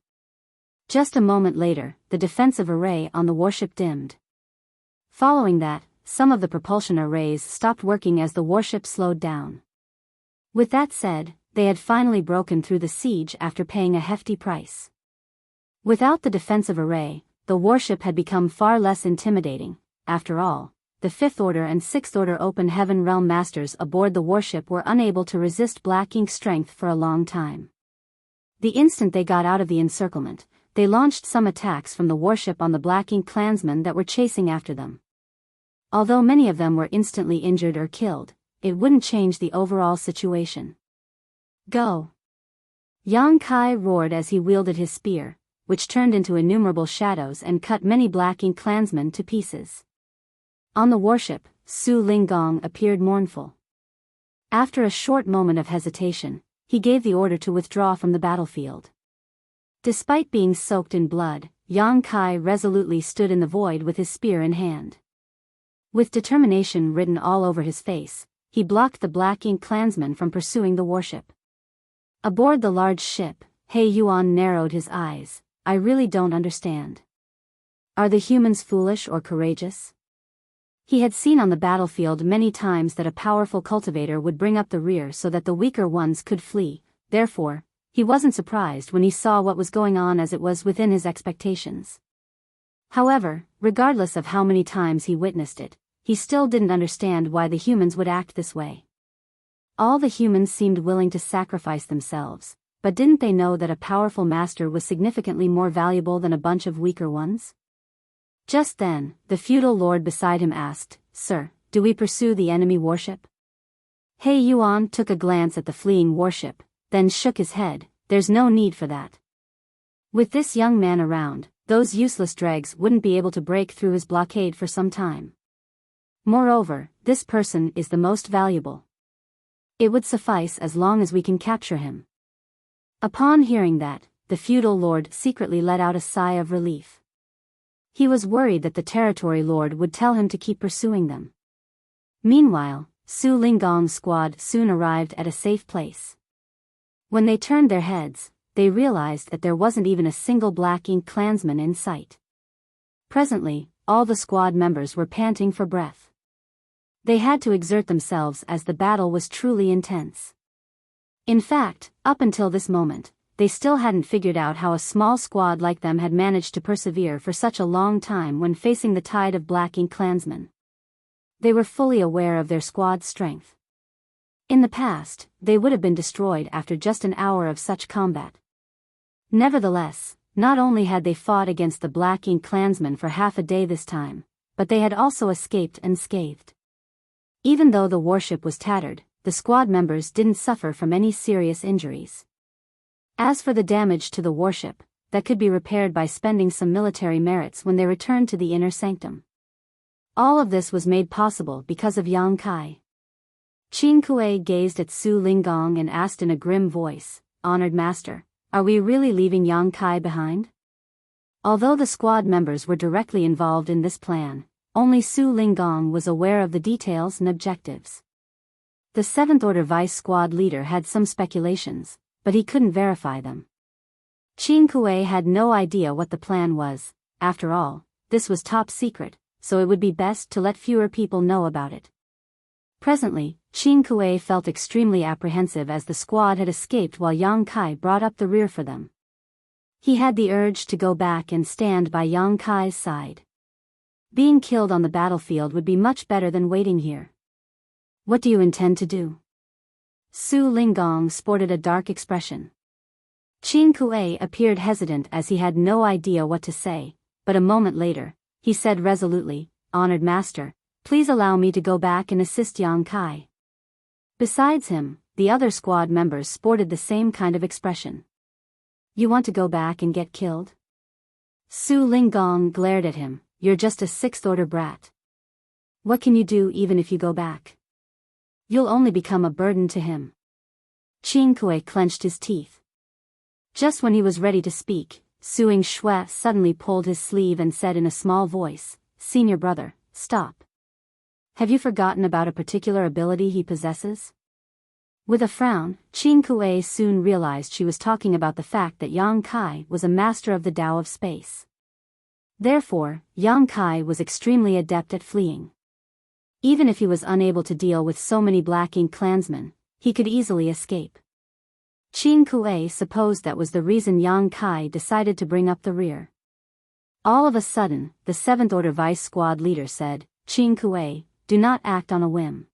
Just a moment later, the defensive array on the warship dimmed. Following that, some of the propulsion arrays stopped working as the warship slowed down. With that said, they had finally broken through the siege after paying a hefty price. Without the defensive array, the warship had become far less intimidating. After all, the Fifth Order and Sixth Order Open Heaven Realm Masters aboard the warship were unable to resist Black Ink strength for a long time. The instant they got out of the encirclement, they launched some attacks from the warship on the Black Ink clansmen that were chasing after them. Although many of them were instantly injured or killed, it wouldn't change the overall situation. "Go!" Yang Kai roared as he wielded his spear, which turned into innumerable shadows and cut many Black Ink clansmen to pieces. On the warship, Su Linggong appeared mournful. After a short moment of hesitation, he gave the order to withdraw from the battlefield. Despite being soaked in blood, Yang Kai resolutely stood in the void with his spear in hand. With determination written all over his face, he blocked the Black Ink clansmen from pursuing the warship. Aboard the large ship, He Yuan narrowed his eyes. "I really don't understand. Are the humans foolish or courageous?" He had seen on the battlefield many times that a powerful cultivator would bring up the rear so that the weaker ones could flee. Therefore, he wasn't surprised when he saw what was going on, as it was within his expectations. However, regardless of how many times he witnessed it, he still didn't understand why the humans would act this way. All the humans seemed willing to sacrifice themselves, but didn't they know that a powerful master was significantly more valuable than a bunch of weaker ones? Just then, the feudal lord beside him asked, "Sir, do we pursue the enemy warship?" He Yuan took a glance at the fleeing warship, then shook his head. "There's no need for that. With this young man around, those useless dregs wouldn't be able to break through his blockade for some time. Moreover, this person is the most valuable. It would suffice as long as we can capture him." Upon hearing that, the feudal lord secretly let out a sigh of relief. He was worried that the territory lord would tell him to keep pursuing them. Meanwhile, Su Linggong's squad soon arrived at a safe place. When they turned their heads, they realized that there wasn't even a single Black Ink clansman in sight. Presently, all the squad members were panting for breath. They had to exert themselves as the battle was truly intense. In fact, up until this moment, they still hadn't figured out how a small squad like them had managed to persevere for such a long time when facing the tide of Black Ink clansmen. They were fully aware of their squad's strength. In the past, they would have been destroyed after just an hour of such combat. Nevertheless, Not only had they fought against the Black Ink clansmen for half a day this time, but they had also escaped unscathed. Even though the warship was tattered, the squad members didn't suffer from any serious injuries. As for the damage to the warship, that could be repaired by spending some military merits when they returned to the inner sanctum. All of this was made possible because of Yang Kai. Qin Kuei gazed at Su Linggong and asked in a grim voice, "Honored Master, are we really leaving Yang Kai behind?" Although the squad members were directly involved in this plan, only Su Linggong was aware of the details and objectives. The 7th Order Vice Squad leader had some speculations, but he couldn't verify them. Qin Kuei had no idea what the plan was. After all, this was top secret, so it would be best to let fewer people know about it. Presently, Qin Kuei felt extremely apprehensive as the squad had escaped while Yang Kai brought up the rear for them. He had the urge to go back and stand by Yang Kai's side. Being killed on the battlefield would be much better than waiting here. "What do you intend to do?" Su Linggong sported a dark expression. Qin Kuei appeared hesitant as he had no idea what to say, but a moment later, he said resolutely, "Honored Master, please allow me to go back and assist Yang Kai." Besides him, the other squad members sported the same kind of expression. "You want to go back and get killed?" Su Linggong glared at him. "You're just a 6th Order brat. What can you do even if you go back? You'll only become a burden to him." Qin Kuei clenched his teeth. Just when he was ready to speak, Suing Shui suddenly pulled his sleeve and said in a small voice, "Senior brother, stop. Have you forgotten about a particular ability he possesses?" With a frown, Qin Kuei soon realized she was talking about the fact that Yang Kai was a master of the Tao of space. Therefore, Yang Kai was extremely adept at fleeing. Even if he was unable to deal with so many Black Ink clansmen, he could easily escape. Qin Kuei supposed that was the reason Yang Kai decided to bring up the rear. All of a sudden, the 7th Order Vice Squad leader said, "Qin Kuei, do not act on a whim.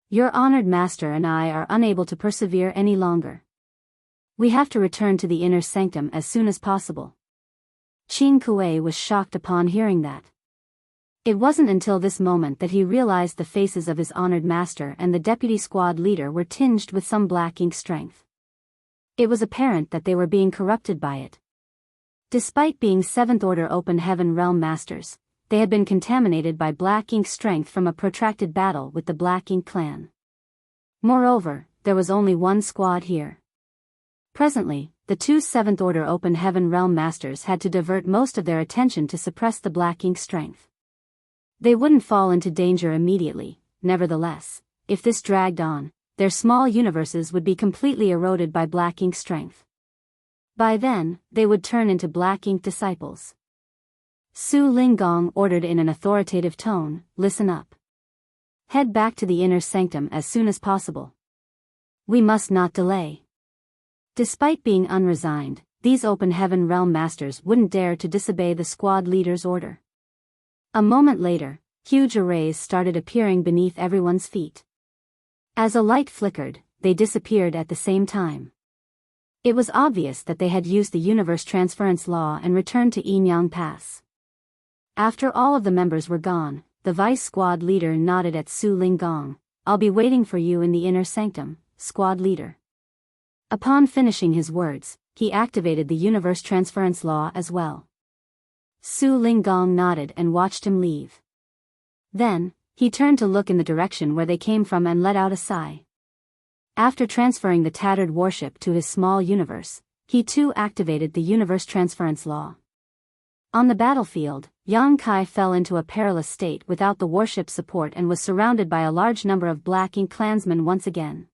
Your honored master and I are unable to persevere any longer. We have to return to the inner sanctum as soon as possible." Qin Kuei was shocked upon hearing that. It wasn't until this moment that he realized the faces of his honored master and the deputy squad leader were tinged with some Black Ink strength. It was apparent that they were being corrupted by it. Despite being 7th Order Open Heaven Realm Masters, they had been contaminated by Black Ink strength from a protracted battle with the Black Ink clan. Moreover, there was only one squad here. Presently, the two 7th Order Open Heaven Realm Masters had to divert most of their attention to suppress the Black Ink strength. They wouldn't fall into danger immediately, nevertheless, if this dragged on, their small universes would be completely eroded by Black Ink strength. By then, they would turn into Black Ink disciples. Su Linggong ordered in an authoritative tone, "Listen up. Head back to the inner sanctum as soon as possible. We must not delay." Despite being unresigned, these Open Heaven Realm Masters wouldn't dare to disobey the squad leader's order. A moment later, huge arrays started appearing beneath everyone's feet. As a light flickered, they disappeared at the same time. It was obvious that they had used the universe transference law and returned to Yinyang Pass. After all of the members were gone, the vice squad leader nodded at Su Linggong. "I'll be waiting for you in the inner sanctum, squad leader." Upon finishing his words, he activated the universe transference law as well. Su Linggong nodded and watched him leave. Then, he turned to look in the direction where they came from and let out a sigh. After transferring the tattered warship to his small universe, he too activated the universe transference law. On the battlefield, Yang Kai fell into a perilous state without the warship's support and was surrounded by a large number of Black Ink clansmen once again.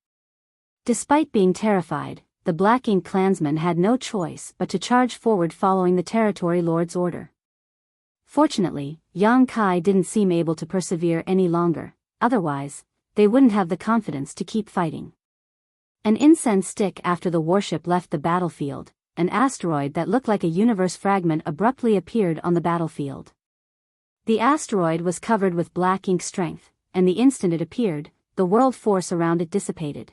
Despite being terrified, the Black Ink clansmen had no choice but to charge forward following the territory lord's order. Fortunately, Yang Kai didn't seem able to persevere any longer, otherwise, they wouldn't have the confidence to keep fighting. An incense stick after the warship left the battlefield, an asteroid that looked like a universe fragment abruptly appeared on the battlefield. The asteroid was covered with Black Ink strength, and the instant it appeared, the world force around it dissipated.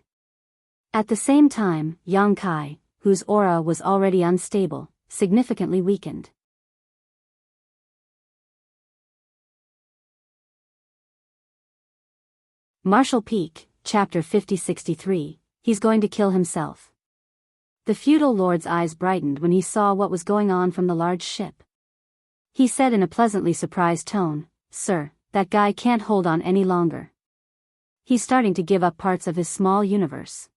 At the same time, Yang Kai, whose aura was already unstable, significantly weakened. Marshall Peak, Chapter 5063, He's going to kill himself. The feudal lord's eyes brightened when he saw what was going on from the large ship. He said in a pleasantly surprised tone, "Sir, that guy can't hold on any longer. He's starting to give up parts of his small universe."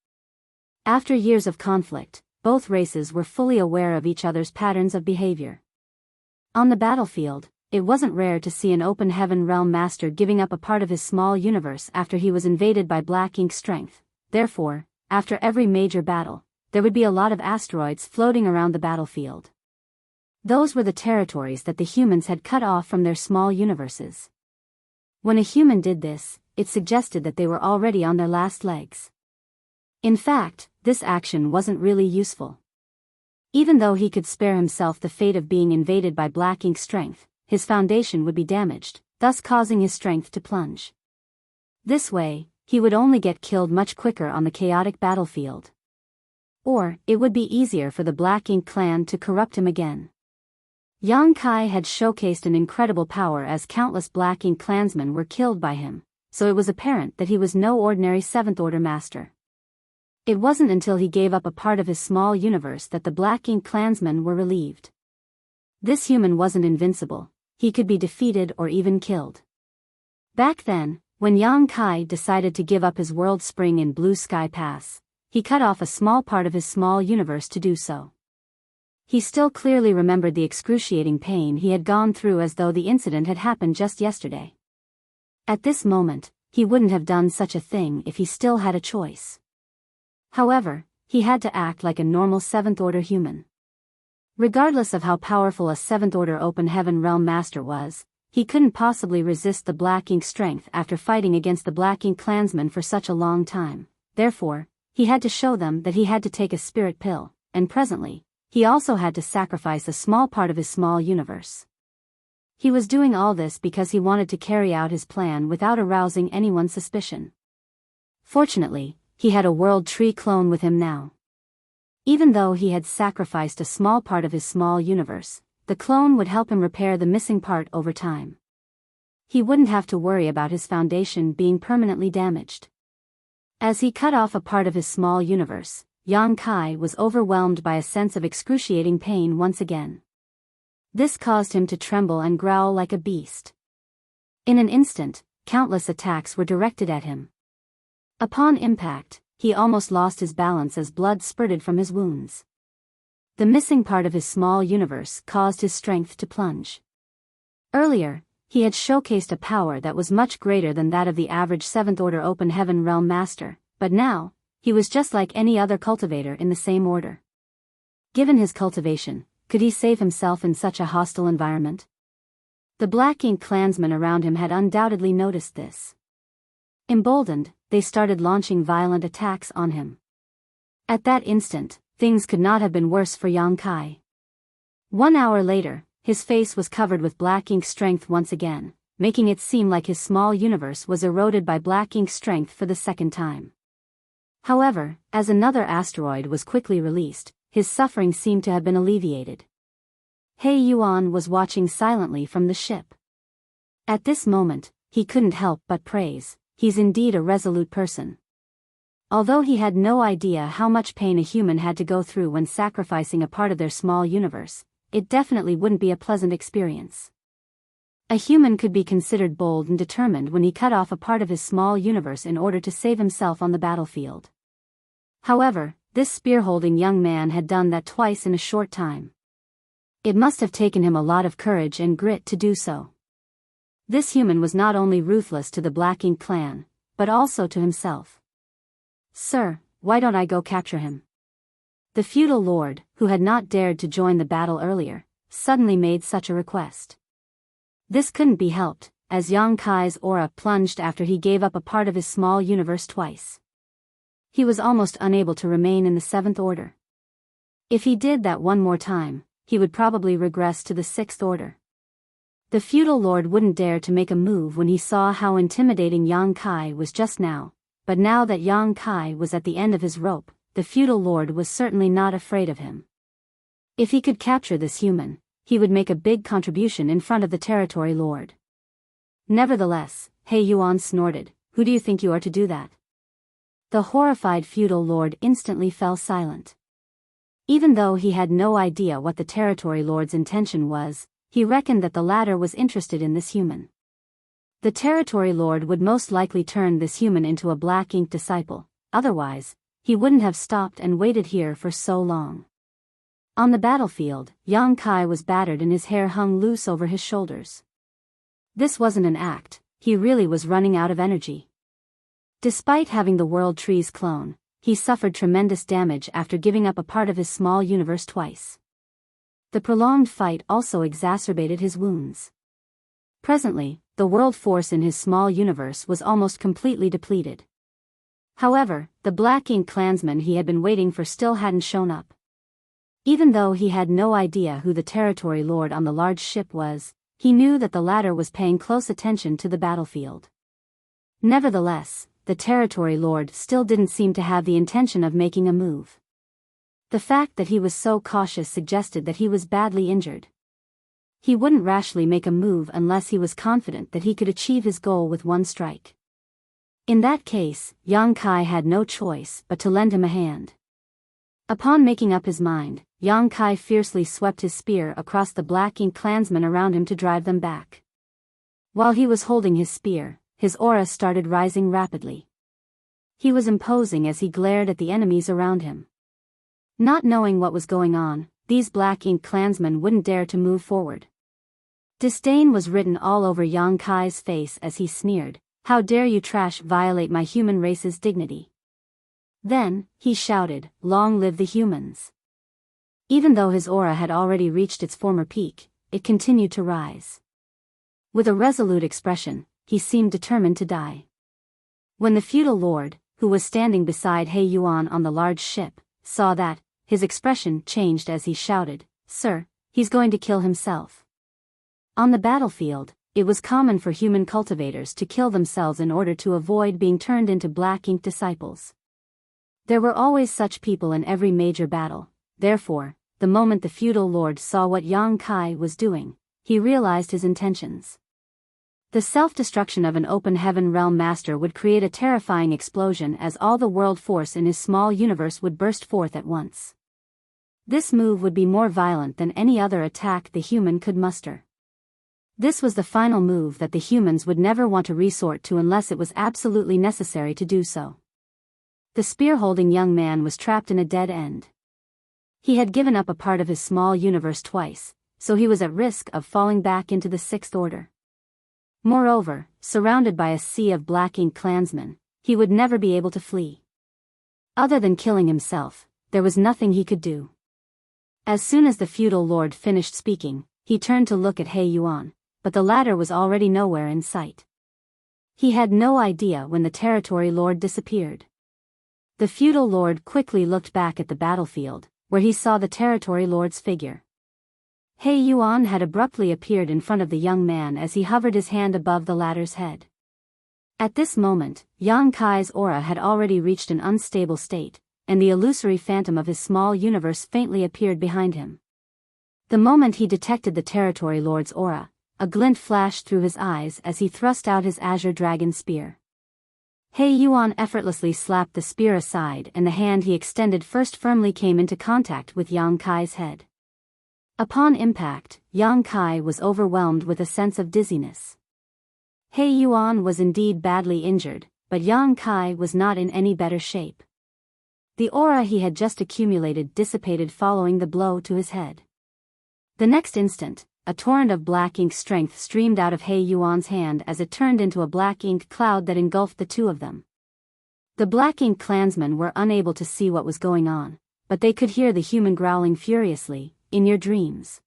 After years of conflict, both races were fully aware of each other's patterns of behavior. On the battlefield, it wasn't rare to see an open heaven realm master giving up a part of his small universe after he was invaded by black ink strength. Therefore, after every major battle, there would be a lot of asteroids floating around the battlefield. Those were the territories that the humans had cut off from their small universes. When a human did this, it suggested that they were already on their last legs. In fact, this action wasn't really useful. Even though he could spare himself the fate of being invaded by black ink strength, his foundation would be damaged, thus causing his strength to plunge. This way, he would only get killed much quicker on the chaotic battlefield. Or, it would be easier for the Black Ink clan to corrupt him again. Yang Kai had showcased an incredible power as countless Black Ink clansmen were killed by him, so it was apparent that he was no ordinary Seventh Order master. It wasn't until he gave up a part of his small universe that the Black Ink clansmen were relieved. This human wasn't invincible. He could be defeated or even killed. Back then, when Yang Kai decided to give up his world spring in Blue Sky Pass, he cut off a small part of his small universe to do so. He still clearly remembered the excruciating pain he had gone through as though the incident had happened just yesterday. At this moment, he wouldn't have done such a thing if he still had a choice. However, he had to act like a normal Seventh Order human. Regardless of how powerful a Seventh Order Open Heaven Realm Master was, he couldn't possibly resist the Black Ink strength after fighting against the Black Ink clansmen for such a long time. Therefore, he had to show them that he had to take a spirit pill, and presently, he also had to sacrifice a small part of his small universe. He was doing all this because he wanted to carry out his plan without arousing anyone's suspicion. Fortunately, he had a World Tree clone with him now. Even though he had sacrificed a small part of his small universe, the clone would help him repair the missing part over time. He wouldn't have to worry about his foundation being permanently damaged. As he cut off a part of his small universe, Yang Kai was overwhelmed by a sense of excruciating pain once again. This caused him to tremble and growl like a beast. In an instant, countless attacks were directed at him. Upon impact, he almost lost his balance as blood spurted from his wounds. The missing part of his small universe caused his strength to plunge. Earlier, he had showcased a power that was much greater than that of the average Seventh Order Open Heaven Realm Master, but now, he was just like any other cultivator in the same order. Given his cultivation, could he save himself in such a hostile environment? The Black Ink clansmen around him had undoubtedly noticed this. Emboldened, they started launching violent attacks on him. At that instant, things could not have been worse for Yang Kai. 1 hour later, his face was covered with Black Ink strength once again, making it seem like his small universe was eroded by Black Ink strength for the second time. However, as another asteroid was quickly released, his suffering seemed to have been alleviated. He Yuan was watching silently from the ship. At this moment, he couldn't help but praise. He's indeed a resolute person. Although he had no idea how much pain a human had to go through when sacrificing a part of their small universe, it definitely wouldn't be a pleasant experience. A human could be considered bold and determined when he cut off a part of his small universe in order to save himself on the battlefield. However, this spear-holding young man had done that twice in a short time. It must have taken him a lot of courage and grit to do so. This human was not only ruthless to the Black Ink clan, but also to himself. "Sir, why don't I go capture him?" The feudal lord, who had not dared to join the battle earlier, suddenly made such a request. This couldn't be helped, as Yang Kai's aura plunged after he gave up a part of his small universe twice. He was almost unable to remain in the Seventh Order. If he did that one more time, he would probably regress to the Sixth Order. The feudal lord wouldn't dare to make a move when he saw how intimidating Yang Kai was just now, but now that Yang Kai was at the end of his rope, the feudal lord was certainly not afraid of him. If he could capture this human, he would make a big contribution in front of the territory lord. Nevertheless, He Yuan snorted, "Who do you think you are to do that?" The horrified feudal lord instantly fell silent. Even though he had no idea what the territory lord's intention was, he reckoned that the latter was interested in this human. The territory lord would most likely turn this human into a black ink disciple, otherwise, he wouldn't have stopped and waited here for so long. On the battlefield, Yang Kai was battered and his hair hung loose over his shoulders. This wasn't an act, he really was running out of energy. Despite having the World Tree's clone, he suffered tremendous damage after giving up a part of his small universe twice. The prolonged fight also exacerbated his wounds. Presently, the world force in his small universe was almost completely depleted. However, the Black Ink clansman he had been waiting for still hadn't shown up. Even though he had no idea who the territory lord on the large ship was, he knew that the latter was paying close attention to the battlefield. Nevertheless, the territory lord still didn't seem to have the intention of making a move. The fact that he was so cautious suggested that he was badly injured. He wouldn't rashly make a move unless he was confident that he could achieve his goal with one strike. In that case, Yang Kai had no choice but to lend him a hand. Upon making up his mind, Yang Kai fiercely swept his spear across the Black Ink clansmen around him to drive them back. While he was holding his spear, his aura started rising rapidly. He was imposing as he glared at the enemies around him. Not knowing what was going on, these Black Ink clansmen wouldn't dare to move forward. Disdain was written all over Yang Kai's face as he sneered, "How dare you trash violate my human race's dignity?" Then, he shouted, "Long live the humans!" Even though his aura had already reached its former peak, it continued to rise. With a resolute expression, he seemed determined to die. When the feudal lord, who was standing beside He Yuan on the large ship, saw that, his expression changed as he shouted, "Sir, he's going to kill himself." On the battlefield, it was common for human cultivators to kill themselves in order to avoid being turned into Black Ink disciples. There were always such people in every major battle, therefore, the moment the feudal lord saw what Yang Kai was doing, he realized his intentions. The self-destruction of an open heaven realm master would create a terrifying explosion as all the world force in his small universe would burst forth at once. This move would be more violent than any other attack the human could muster. This was the final move that the humans would never want to resort to unless it was absolutely necessary to do so. The spear-holding young man was trapped in a dead end. He had given up a part of his small universe twice, so he was at risk of falling back into the Sixth Order. Moreover, surrounded by a sea of Black Ink clansmen, he would never be able to flee. Other than killing himself, there was nothing he could do. As soon as the feudal lord finished speaking, he turned to look at He Yuan, but the latter was already nowhere in sight. He had no idea when the territory lord disappeared. The feudal lord quickly looked back at the battlefield, where he saw the territory lord's figure. He Yuan had abruptly appeared in front of the young man as he hovered his hand above the latter's head. At this moment, Yang Kai's aura had already reached an unstable state, and the illusory phantom of his small universe faintly appeared behind him. The moment he detected the territory lord's aura, a glint flashed through his eyes as he thrust out his azure dragon spear. He Yuan effortlessly slapped the spear aside and the hand he extended first firmly came into contact with Yang Kai's head. Upon impact, Yang Kai was overwhelmed with a sense of dizziness. He Yuan was indeed badly injured, but Yang Kai was not in any better shape. The aura he had just accumulated dissipated following the blow to his head. The next instant, a torrent of Black Ink strength streamed out of He Yuan's hand as it turned into a Black Ink cloud that engulfed the two of them. The Black Ink clansmen were unable to see what was going on, but they could hear the human growling furiously, "In your dreams."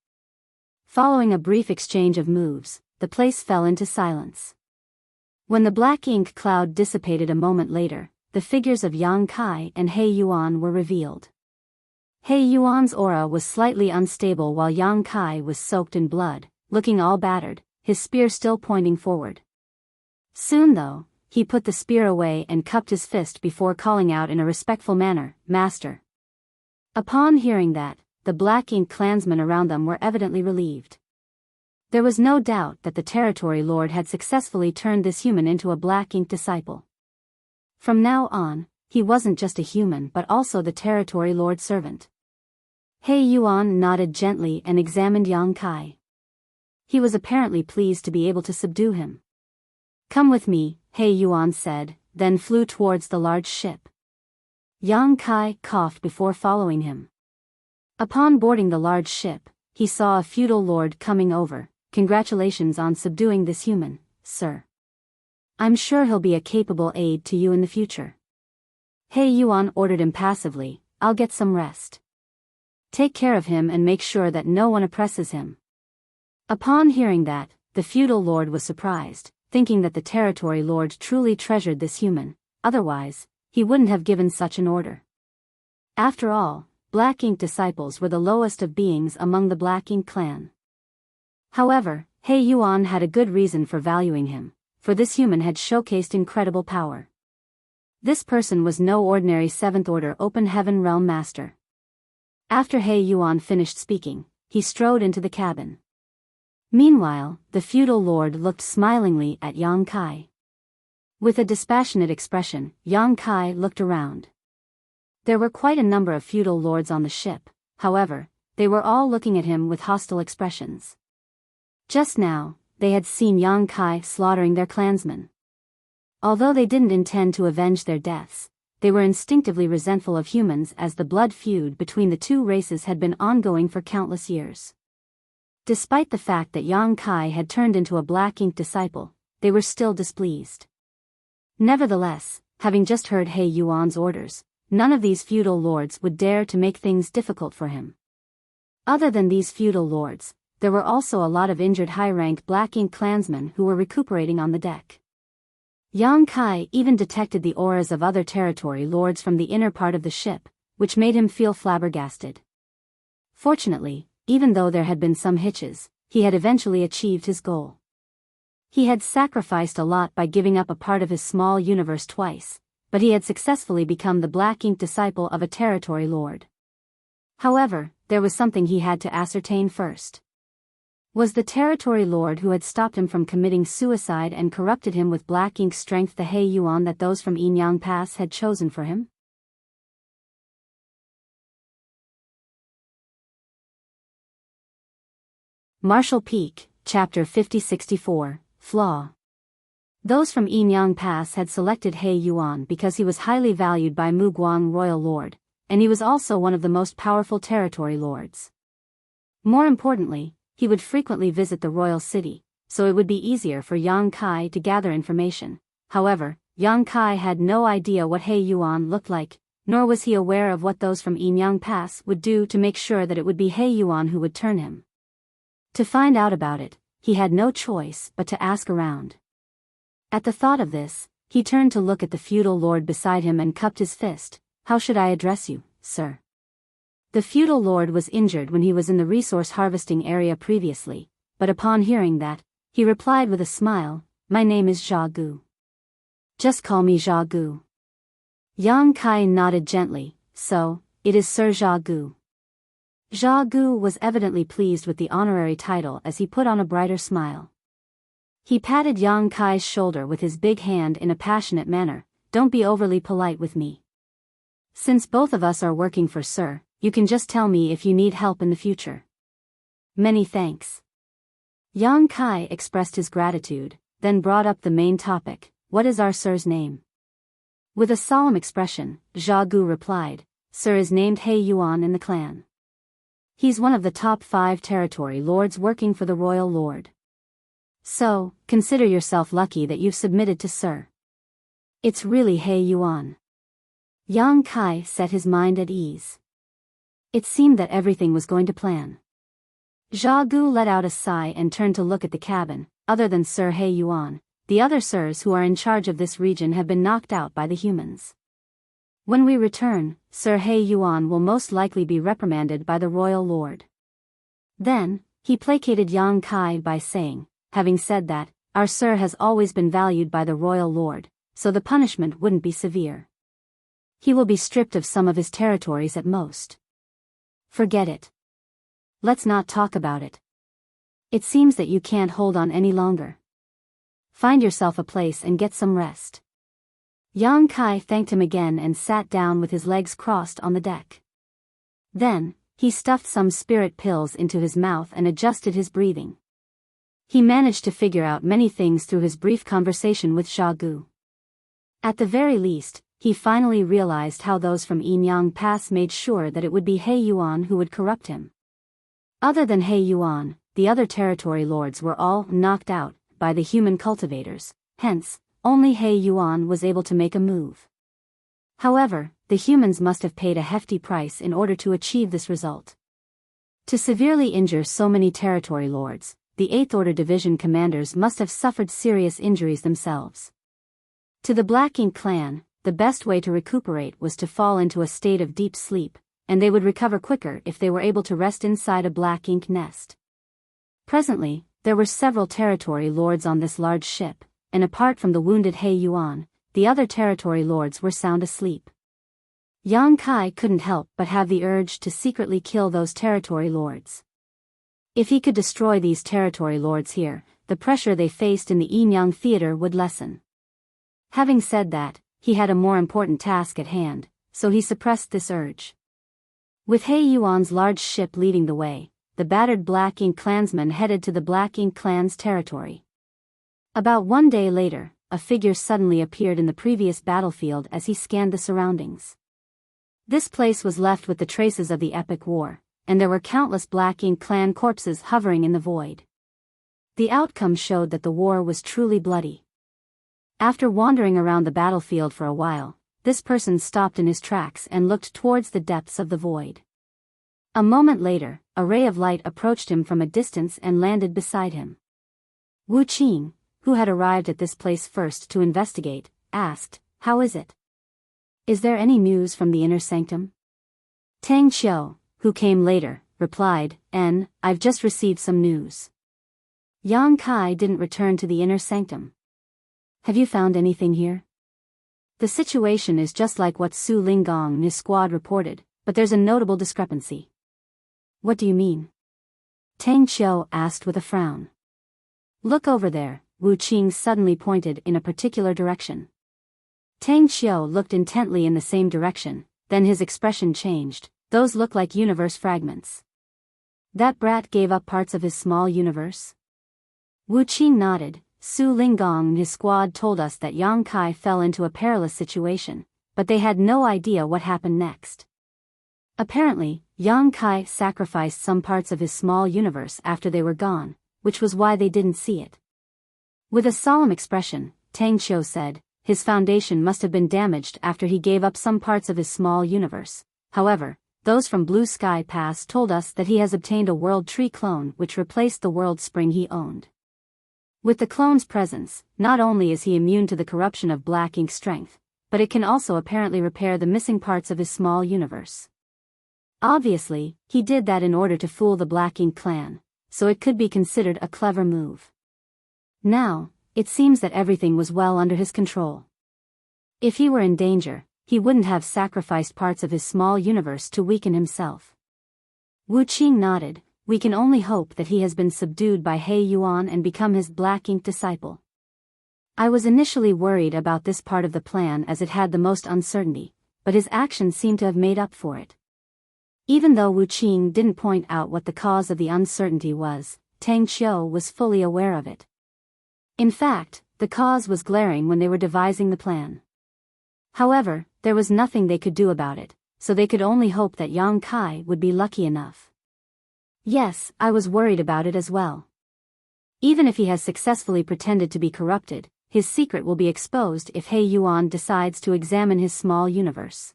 Following a brief exchange of moves, the place fell into silence. When the Black Ink cloud dissipated a moment later, the figures of Yang Kai and He Yuan were revealed. He Yuan's aura was slightly unstable while Yang Kai was soaked in blood, looking all battered, his spear still pointing forward. Soon though, he put the spear away and cupped his fist before calling out in a respectful manner, "Master." Upon hearing that, the black ink clansmen around them were evidently relieved. There was no doubt that the territory lord had successfully turned this human into a black ink disciple. From now on, he wasn't just a human but also the territory lord's servant. He Yuan nodded gently and examined Yang Kai. He was apparently pleased to be able to subdue him. "Come with me," He Yuan said, then flew towards the large ship. Yang Kai coughed before following him. Upon boarding the large ship, he saw a feudal lord coming over. "Congratulations on subduing this human, sir. I'm sure he'll be a capable aid to you in the future." He Yuan ordered impassively, "I'll get some rest. Take care of him and make sure that no one oppresses him." Upon hearing that, the feudal lord was surprised, thinking that the territory lord truly treasured this human, otherwise, he wouldn't have given such an order. After all, black ink disciples were the lowest of beings among the black ink clan. However, He Yuan had a good reason for valuing him, for this human had showcased incredible power. This person was no ordinary 7th Order Open Heaven Realm Master. After He Yuan finished speaking, he strode into the cabin. Meanwhile, the feudal lord looked smilingly at Yang Kai. With a dispassionate expression, Yang Kai looked around. There were quite a number of feudal lords on the ship, however, they were all looking at him with hostile expressions. Just now, they had seen Yang Kai slaughtering their clansmen. Although they didn't intend to avenge their deaths, they were instinctively resentful of humans as the blood feud between the two races had been ongoing for countless years. Despite the fact that Yang Kai had turned into a black ink disciple, they were still displeased. Nevertheless, having just heard He Yuan's orders, none of these feudal lords would dare to make things difficult for him. Other than these feudal lords, there were also a lot of injured high-rank black ink clansmen who were recuperating on the deck. Yang Kai even detected the auras of other territory lords from the inner part of the ship, which made him feel flabbergasted. Fortunately, even though there had been some hitches, he had eventually achieved his goal. He had sacrificed a lot by giving up a part of his small universe twice, but he had successfully become the black ink disciple of a territory lord. However, there was something he had to ascertain first. Was the territory lord who had stopped him from committing suicide and corrupted him with black ink strength the He Yuan that those from Yinyang Pass had chosen for him? Martial Peak, Chapter 5064, Flaw. Those from Yinyang Pass had selected He Yuan because he was highly valued by Muguang Royal Lord, and he was also one of the most powerful territory lords. More importantly, he would frequently visit the royal city, so it would be easier for Yang Kai to gather information. However, Yang Kai had no idea what He Yuan looked like, nor was he aware of what those from Yinyang Pass would do to make sure that it would be He Yuan who would turn him. To find out about it, he had no choice but to ask around. At the thought of this, he turned to look at the feudal lord beside him and cupped his fist. "How should I address you, sir?" The feudal lord was injured when he was in the resource harvesting area previously, but upon hearing that, he replied with a smile, "My name is Jia Gu. Just call me Jia Gu." Yang Kai nodded gently, "So, it is Sir Jia Gu." Jia Gu was evidently pleased with the honorary title as he put on a brighter smile. He patted Yang Kai's shoulder with his big hand in a passionate manner. "Don't be overly polite with me. Since both of us are working for Sir, you can just tell me if you need help in the future." "Many thanks." Yang Kai expressed his gratitude, then brought up the main topic. "What is our Sir's name?" With a solemn expression, Jia Gu replied, "Sir is named He Yuan in the clan. He's one of the top 5 territory lords working for the royal lord. So, consider yourself lucky that you've submitted to Sir. It's really He Yuan." Yang Kai set his mind at ease. It seemed that everything was going to plan. Jia Gu let out a sigh and turned to look at the cabin. Other than Sir He Yuan, the other sirs who are in charge of this region have been knocked out by the humans. When we return, Sir He Yuan will most likely be reprimanded by the royal lord. Then, he placated Yang Kai by saying, "Having said that, our Sir has always been valued by the royal lord, so the punishment wouldn't be severe. He will be stripped of some of his territories at most. Forget it. Let's not talk about it. It seems that you can't hold on any longer. Find yourself a place and get some rest. Yang Kai thanked him again and sat down with his legs crossed on the deck. Then, he stuffed some spirit pills into his mouth and adjusted his breathing. He managed to figure out many things through his brief conversation with Xia Gu. At the very least, he finally realized how those from Yinyang Pass made sure that it would be He Yuan who would corrupt him. Other than He Yuan, the other territory lords were all knocked out by the human cultivators, hence, only He Yuan was able to make a move. However, the humans must have paid a hefty price in order to achieve this result. To severely injure so many territory lords, the 8th Order Division commanders must have suffered serious injuries themselves. To the Black Ink clan, the best way to recuperate was to fall into a state of deep sleep, and they would recover quicker if they were able to rest inside a black ink nest. Presently, there were several territory lords on this large ship, and apart from the wounded He Yuan, the other territory lords were sound asleep. Yang Kai couldn't help but have the urge to secretly kill those territory lords. If he could destroy these territory lords here, the pressure they faced in the Yinyang theater would lessen. Having said that, he had a more important task at hand, so he suppressed this urge. With He Yuan's large ship leading the way, the battered Black Ink clansmen headed to the Black Ink clan's territory. About 1 day later, a figure suddenly appeared in the previous battlefield as he scanned the surroundings. This place was left with the traces of the epic war, and there were countless Black Ink clan corpses hovering in the void. The outcome showed that the war was truly bloody. After wandering around the battlefield for a while, this person stopped in his tracks and looked towards the depths of the void. A moment later, a ray of light approached him from a distance and landed beside him. Wu Qing, who had arrived at this place first to investigate, asked, "How is it? Is there any news from the inner sanctum?" Tang Qiu, who came later, replied, "I've just received some news. Yang Kai didn't return to the inner sanctum. Have you found anything here? The situation is just like what Su Linggong and his squad reported, but there's a notable discrepancy." "What do you mean?" Tang Qiu asked with a frown. "Look over there," Wu Qing suddenly pointed in a particular direction. Tang Qiu looked intently in the same direction, then his expression changed. "Those look like universe fragments. That brat gave up parts of his small universe?" Wu Qing nodded. "Su Linggong and his squad told us that Yang Kai fell into a perilous situation, but they had no idea what happened next. Apparently, Yang Kai sacrificed some parts of his small universe after they were gone, which was why they didn't see it." With a solemn expression, Tang Qiu said, "His foundation must have been damaged after he gave up some parts of his small universe. However, those from Blue Sky Pass told us that he has obtained a World Tree clone which replaced the World Spring he owned. With the clone's presence, not only is he immune to the corruption of Black Ink strength, but it can also apparently repair the missing parts of his small universe. Obviously, he did that in order to fool the Black Ink clan, so it could be considered a clever move. Now, it seems that everything was well under his control. If he were in danger, he wouldn't have sacrificed parts of his small universe to weaken himself." Wu Qing nodded. "We can only hope that he has been subdued by He Yuan and become his Black Ink disciple. I was initially worried about this part of the plan as it had the most uncertainty, but his actions seem to have made up for it." Even though Wu Qing didn't point out what the cause of the uncertainty was, Tang Qiu was fully aware of it. In fact, the cause was glaring when they were devising the plan. However, there was nothing they could do about it, so they could only hope that Yang Kai would be lucky enough. "Yes, I was worried about it as well. Even if he has successfully pretended to be corrupted, his secret will be exposed if He Yuan decides to examine his small universe.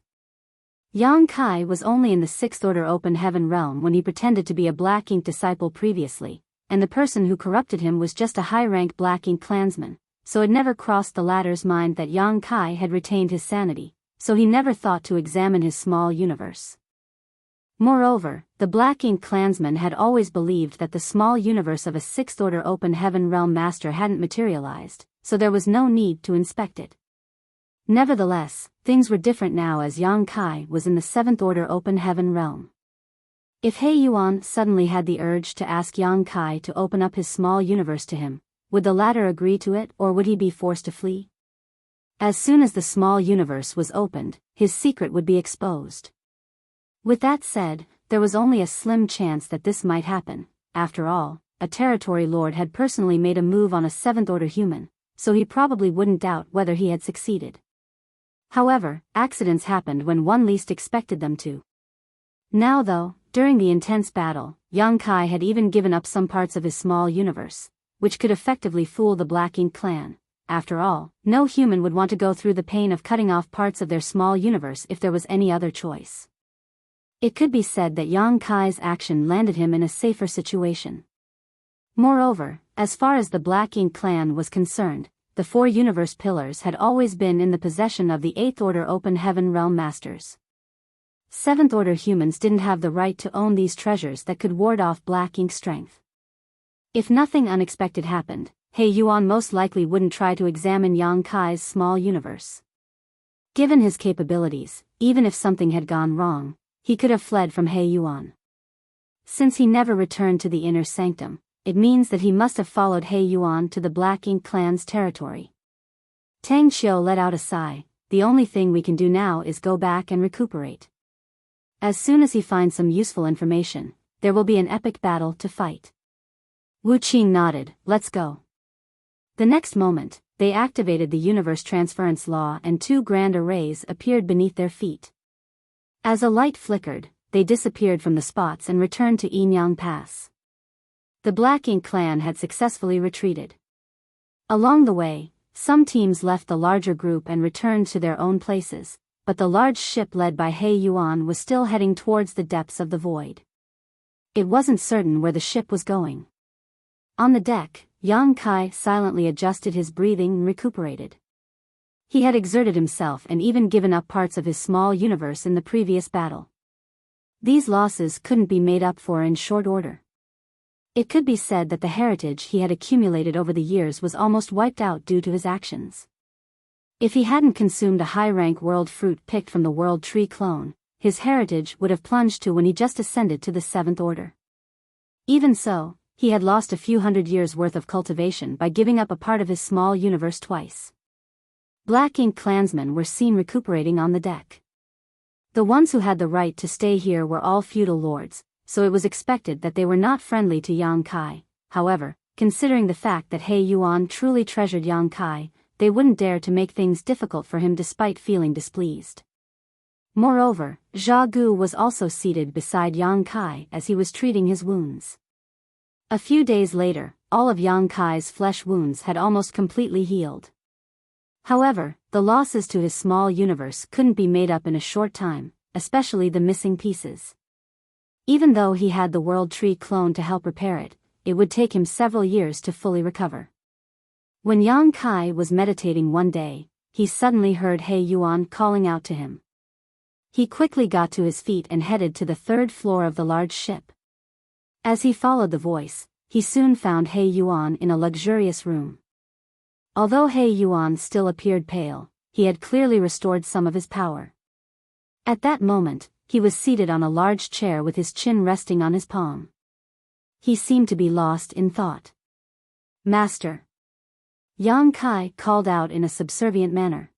Yang Kai was only in the 6th Order Open Heaven realm when he pretended to be a Black Ink disciple previously, and the person who corrupted him was just a high-rank Black Ink clansman, so it never crossed the latter's mind that Yang Kai had retained his sanity, so he never thought to examine his small universe. Moreover, the Black Ink clansmen had always believed that the small universe of a 6th Order Open Heaven realm master hadn't materialized, so there was no need to inspect it. Nevertheless, things were different now as Yang Kai was in the 7th Order Open Heaven realm. If He Yuan suddenly had the urge to ask Yang Kai to open up his small universe to him, would the latter agree to it or would he be forced to flee? As soon as the small universe was opened, his secret would be exposed. With that said, there was only a slim chance that this might happen. After all, a territory lord had personally made a move on a seventh-order human, so he probably wouldn't doubt whether he had succeeded. However, accidents happened when one least expected them to. Now though, during the intense battle, Yang Kai had even given up some parts of his small universe, which could effectively fool the Black Ink clan. After all, no human would want to go through the pain of cutting off parts of their small universe if there was any other choice. It could be said that Yang Kai's action landed him in a safer situation. Moreover, as far as the Black Ink clan was concerned, the 4 universe pillars had always been in the possession of the 8th Order Open Heaven Realm Masters. 7th Order humans didn't have the right to own these treasures that could ward off Black Ink strength. If nothing unexpected happened, He Yuan most likely wouldn't try to examine Yang Kai's small universe. Given his capabilities, even if something had gone wrong, he could have fled from He Yuan. Since he never returned to the inner sanctum, it means that he must have followed He Yuan to the Black Ink clan's territory. Tang Xiu let out a sigh. The only thing we can do now is go back and recuperate. As soon as he finds some useful information, there will be an epic battle to fight. Wu Qing nodded. Let's go. The next moment, they activated the universe transference law and 2 grand arrays appeared beneath their feet. As a light flickered, they disappeared from the spots and returned to Yinyang Pass. The Black Ink clan had successfully retreated. Along the way, some teams left the larger group and returned to their own places, but the large ship led by He Yuan was still heading towards the depths of the void. It wasn't certain where the ship was going. On the deck, Yang Kai silently adjusted his breathing and recuperated. He had exerted himself and even given up parts of his small universe in the previous battle. These losses couldn't be made up for in short order. It could be said that the heritage he had accumulated over the years was almost wiped out due to his actions. If he hadn't consumed a high-rank world fruit picked from the world tree clone, his heritage would have plunged to when he just ascended to the 7th order. Even so, he had lost a few hundred years' worth of cultivation by giving up a part of his small universe twice. Black Ink clansmen were seen recuperating on the deck. The ones who had the right to stay here were all feudal lords, so it was expected that they were not friendly to Yang Kai. However, considering the fact that He Yuan truly treasured Yang Kai, they wouldn't dare to make things difficult for him despite feeling displeased. Moreover, Zha Gu was also seated beside Yang Kai as he was treating his wounds. A few days later, all of Yang Kai's flesh wounds had almost completely healed. However, the losses to his small universe couldn't be made up in a short time, especially the missing pieces. Even though he had the World Tree clone to help repair it, it would take him several years to fully recover. When Yang Kai was meditating one day, he suddenly heard He Yuan calling out to him. He quickly got to his feet and headed to the 3rd floor of the large ship. As he followed the voice, he soon found He Yuan in a luxurious room. Although He Yuan still appeared pale, he had clearly restored some of his power. At that moment, he was seated on a large chair with his chin resting on his palm. He seemed to be lost in thought. Master. Yang Kai called out in a subservient manner.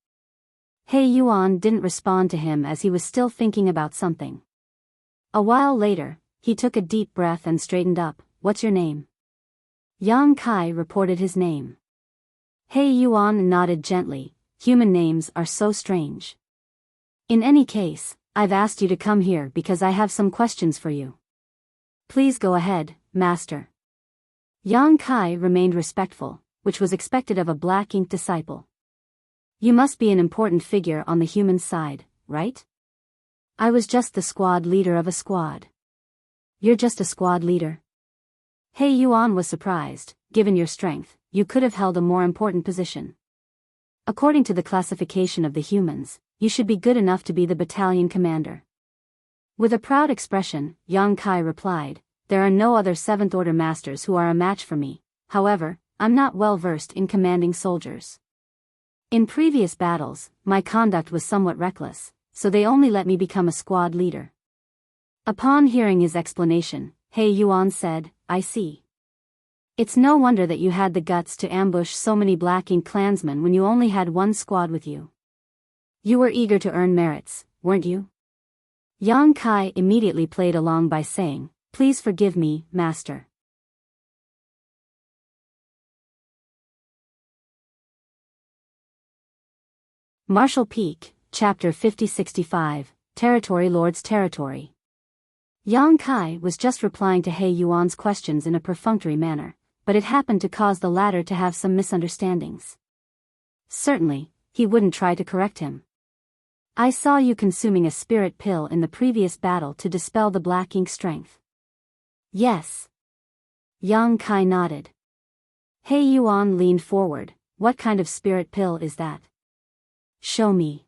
He Yuan didn't respond to him as he was still thinking about something. A while later, he took a deep breath and straightened up. What's your name? Yang Kai reported his name. He Yuan nodded gently. Human names are so strange. In any case, I've asked you to come here because I have some questions for you. Please go ahead, Master. Yang Kai remained respectful, which was expected of a Black Ink disciple. You must be an important figure on the human side, right? I was just the squad leader of a squad. You're just a squad leader? He Yuan was surprised. Given your strength, you could have held a more important position. According to the classification of the humans, you should be good enough to be the battalion commander. With a proud expression, Yang Kai replied, there are no other 7th Order masters who are a match for me. However, I'm not well versed in commanding soldiers. In previous battles, my conduct was somewhat reckless, so they only let me become a squad leader. Upon hearing his explanation, He Yuan said, I see. It's no wonder that you had the guts to ambush so many Black Ink clansmen when you only had one squad with you. You were eager to earn merits, weren't you? Yang Kai immediately played along by saying, Please forgive me, master. Martial Peak, Chapter 50-65, Territory Lord's Territory. Yang Kai was just replying to He Yuan's questions in a perfunctory manner, but it happened to cause the latter to have some misunderstandings. Certainly, he wouldn't try to correct him. I saw you consuming a spirit pill in the previous battle to dispel the Black Ink strength. Yes. Yang Kai nodded. He Yuan leaned forward. What kind of spirit pill is that? Show me.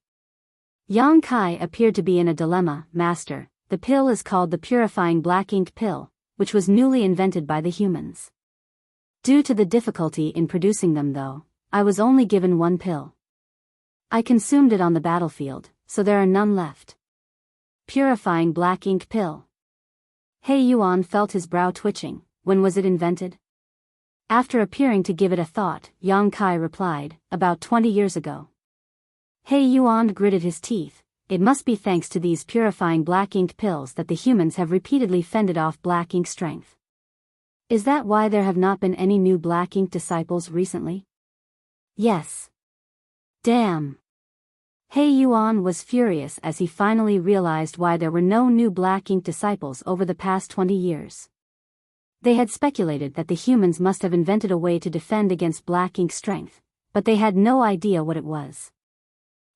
Yang Kai appeared to be in a dilemma. Master, the pill is called the Purifying Black Ink Pill, which was newly invented by the humans. Due to the difficulty in producing them though, I was only given one pill. I consumed it on the battlefield, so there are none left. Purifying Black Ink Pill. He Yuan felt his brow twitching. When was it invented? After appearing to give it a thought, Yang Kai replied, about 20 years ago. He Yuan gritted his teeth. It must be thanks to these purifying Black Ink pills that the humans have repeatedly fended off Black Ink strength. Is that why there have not been any new Black Ink disciples recently? Yes. Damn. He Yuan was furious as he finally realized why there were no new Black Ink disciples over the past 20 years. They had speculated that the humans must have invented a way to defend against Black Ink strength, but they had no idea what it was.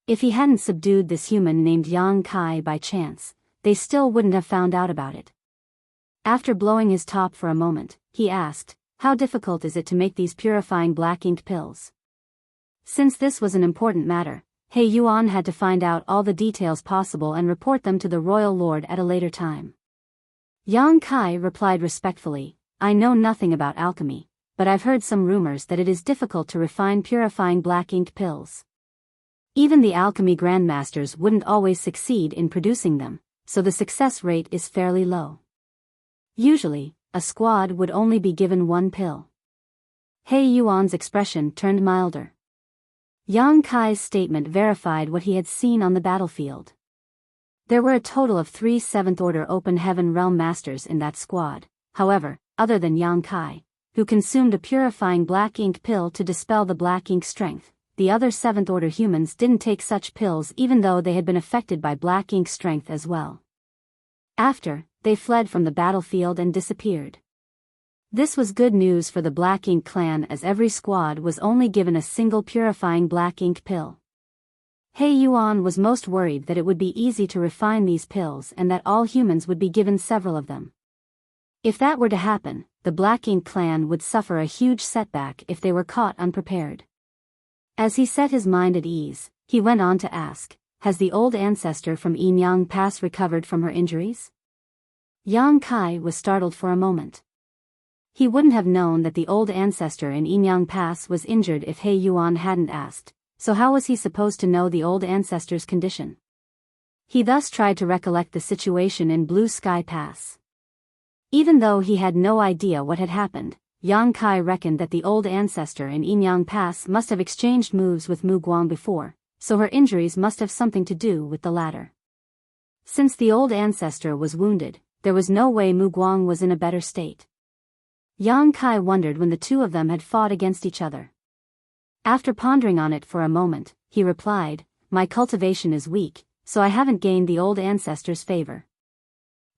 If he hadn't subdued this human named Yang Kai by chance, they still wouldn't have found out about it. After blowing his top for a moment, he asked, How difficult is it to make these purifying Black Ink pills? Since this was an important matter, He Yuan had to find out all the details possible and report them to the royal lord at a later time. Yang Kai replied respectfully, I know nothing about alchemy, but I've heard some rumors that it is difficult to refine purifying Black Ink pills. Even the alchemy grandmasters wouldn't always succeed in producing them, so the success rate is fairly low. Usually, a squad would only be given one pill. He Yuan's expression turned milder. Yang Kai's statement verified what he had seen on the battlefield. There were a total of 3 7th-order Open Heaven Realm Masters in that squad. However, other than Yang Kai, who consumed a purifying Black Ink pill to dispel the Black Ink strength, the other 7th-order humans didn't take such pills even though they had been affected by Black Ink strength as well. After, they fled from the battlefield and disappeared. This was good news for the Black Ink clan as every squad was only given a single purifying Black Ink pill. He Yuan was most worried that it would be easy to refine these pills and that all humans would be given several of them. If that were to happen, the Black Ink clan would suffer a huge setback if they were caught unprepared. As he set his mind at ease, he went on to ask, Has the old ancestor from Yinyang Pass recovered from her injuries? Yang Kai was startled for a moment. He wouldn't have known that the old ancestor in Yinyang Pass was injured if He Yuan hadn't asked, so how was he supposed to know the old ancestor's condition? He thus tried to recollect the situation in Blue Sky Pass. Even though he had no idea what had happened, Yang Kai reckoned that the old ancestor in Yinyang Pass must have exchanged moves with Mu Guang before, so her injuries must have something to do with the latter. Since the old ancestor was wounded, there was no way Mu Guang was in a better state. Yang Kai wondered when the two of them had fought against each other. After pondering on it for a moment, he replied, My cultivation is weak, so I haven't gained the old ancestor's favor.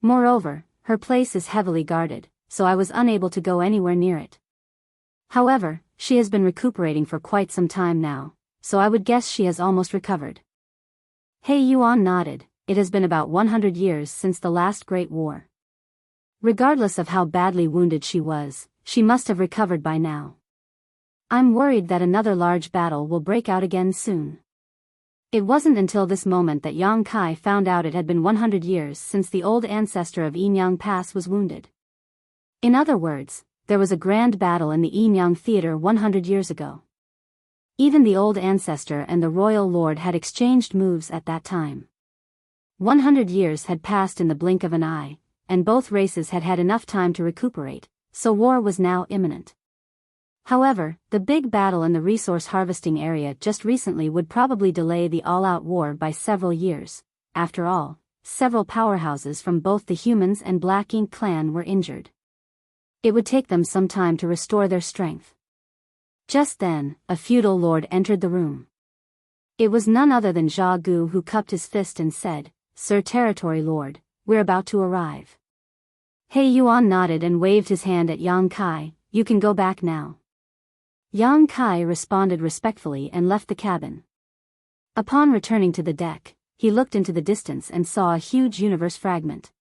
Moreover, her place is heavily guarded, so I was unable to go anywhere near it. However, she has been recuperating for quite some time now, so I would guess she has almost recovered. He Yuan nodded. It has been about 100 years since the last Great War. Regardless of how badly wounded she was, she must have recovered by now. I'm worried that another large battle will break out again soon. It wasn't until this moment that Yang Kai found out it had been 100 years since the old ancestor of Yinyang Pass was wounded. In other words, there was a grand battle in the Yinyang Theater 100 years ago. Even the old ancestor and the royal lord had exchanged moves at that time. 100 years had passed in the blink of an eye, and both races had had enough time to recuperate, so war was now imminent. However, the big battle in the resource harvesting area just recently would probably delay the all-out war by several years. After all, several powerhouses from both the humans and Black Ink clan were injured. It would take them some time to restore their strength. Just then, a feudal lord entered the room. It was none other than Jia Gu, who cupped his fist and said, "Sir Territory Lord, we're about to arrive." He Yuan nodded and waved his hand at Yang Kai. "You can go back now." Yang Kai responded respectfully and left the cabin. Upon returning to the deck, he looked into the distance and saw a huge universe fragment.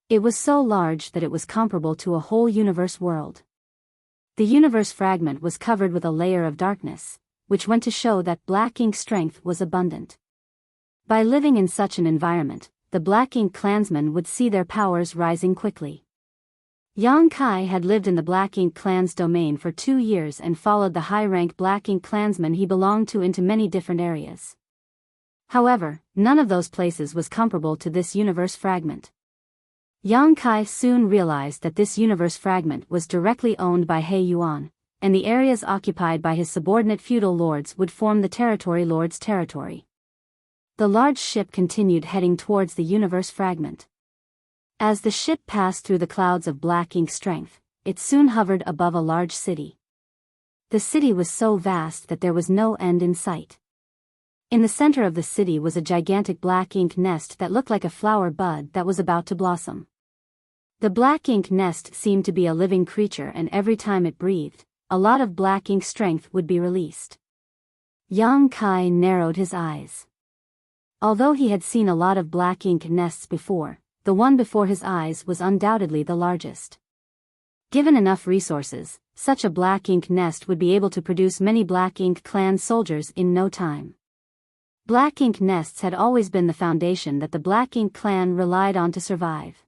It was so large that it was comparable to a whole universe world. The universe fragment was covered with a layer of darkness, which went to show that Black Ink strength was abundant. By living in such an environment, the Black Ink clansmen would see their powers rising quickly. Yang Kai had lived in the Black Ink clan's domain for 2 years and followed the high-rank Black Ink clansmen he belonged to into many different areas. However, none of those places was comparable to this universe fragment. Yang Kai soon realized that this universe fragment was directly owned by He Yuan, and the areas occupied by his subordinate feudal lords would form the territory lord's territory. The large ship continued heading towards the universe fragment. As the ship passed through the clouds of Black Ink strength, it soon hovered above a large city. The city was so vast that there was no end in sight. In the center of the city was a gigantic Black Ink nest that looked like a flower bud that was about to blossom. The Black Ink nest seemed to be a living creature, and every time it breathed, a lot of Black Ink strength would be released. Yang Kai narrowed his eyes. Although he had seen a lot of Black Ink nests before, the one before his eyes was undoubtedly the largest. Given enough resources, such a Black Ink nest would be able to produce many Black Ink clan soldiers in no time. Black Ink nests had always been the foundation that the Black Ink clan relied on to survive.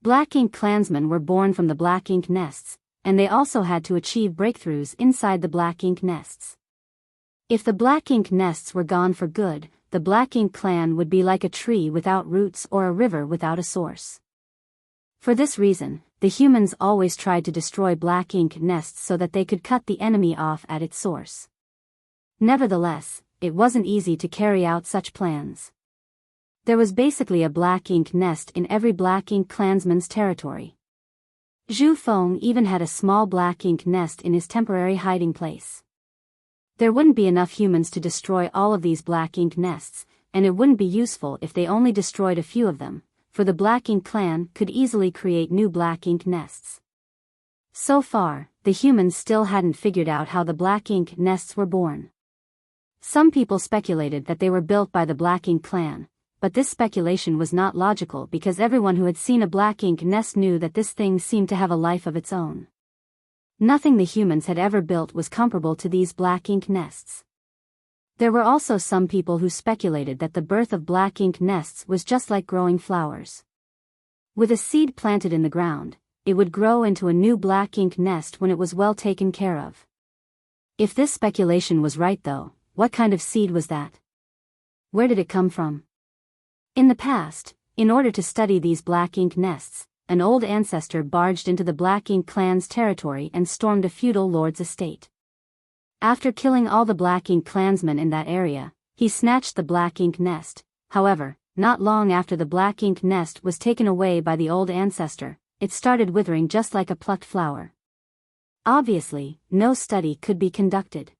Black Ink clansmen were born from the Black Ink nests, and they also had to achieve breakthroughs inside the Black Ink nests. If the Black Ink nests were gone for good, the Black Ink clan would be like a tree without roots or a river without a source. For this reason, the humans always tried to destroy Black Ink nests so that they could cut the enemy off at its source. Nevertheless, it wasn't easy to carry out such plans. There was basically a Black Ink nest in every Black Ink clansman's territory. Zhu Feng even had a small Black Ink nest in his temporary hiding place. There wouldn't be enough humans to destroy all of these Black Ink nests, and it wouldn't be useful if they only destroyed a few of them, for the Black Ink clan could easily create new Black Ink nests. So far, the humans still hadn't figured out how the Black Ink nests were born. Some people speculated that they were built by the Black Ink clan, but this speculation was not logical because everyone who had seen a Black Ink nest knew that this thing seemed to have a life of its own. Nothing the humans had ever built was comparable to these Black Ink nests. There were also some people who speculated that the birth of Black Ink nests was just like growing flowers. With a seed planted in the ground, it would grow into a new Black Ink nest when it was well taken care of. If this speculation was right though, what kind of seed was that? Where did it come from? In the past, in order to study these Black Ink nests, an old ancestor barged into the Black Ink clan's territory and stormed a feudal lord's estate. After killing all the Black Ink clansmen in that area, he snatched the Black Ink nest. However, not long after the Black Ink nest was taken away by the old ancestor, it started withering just like a plucked flower. Obviously, no study could be conducted.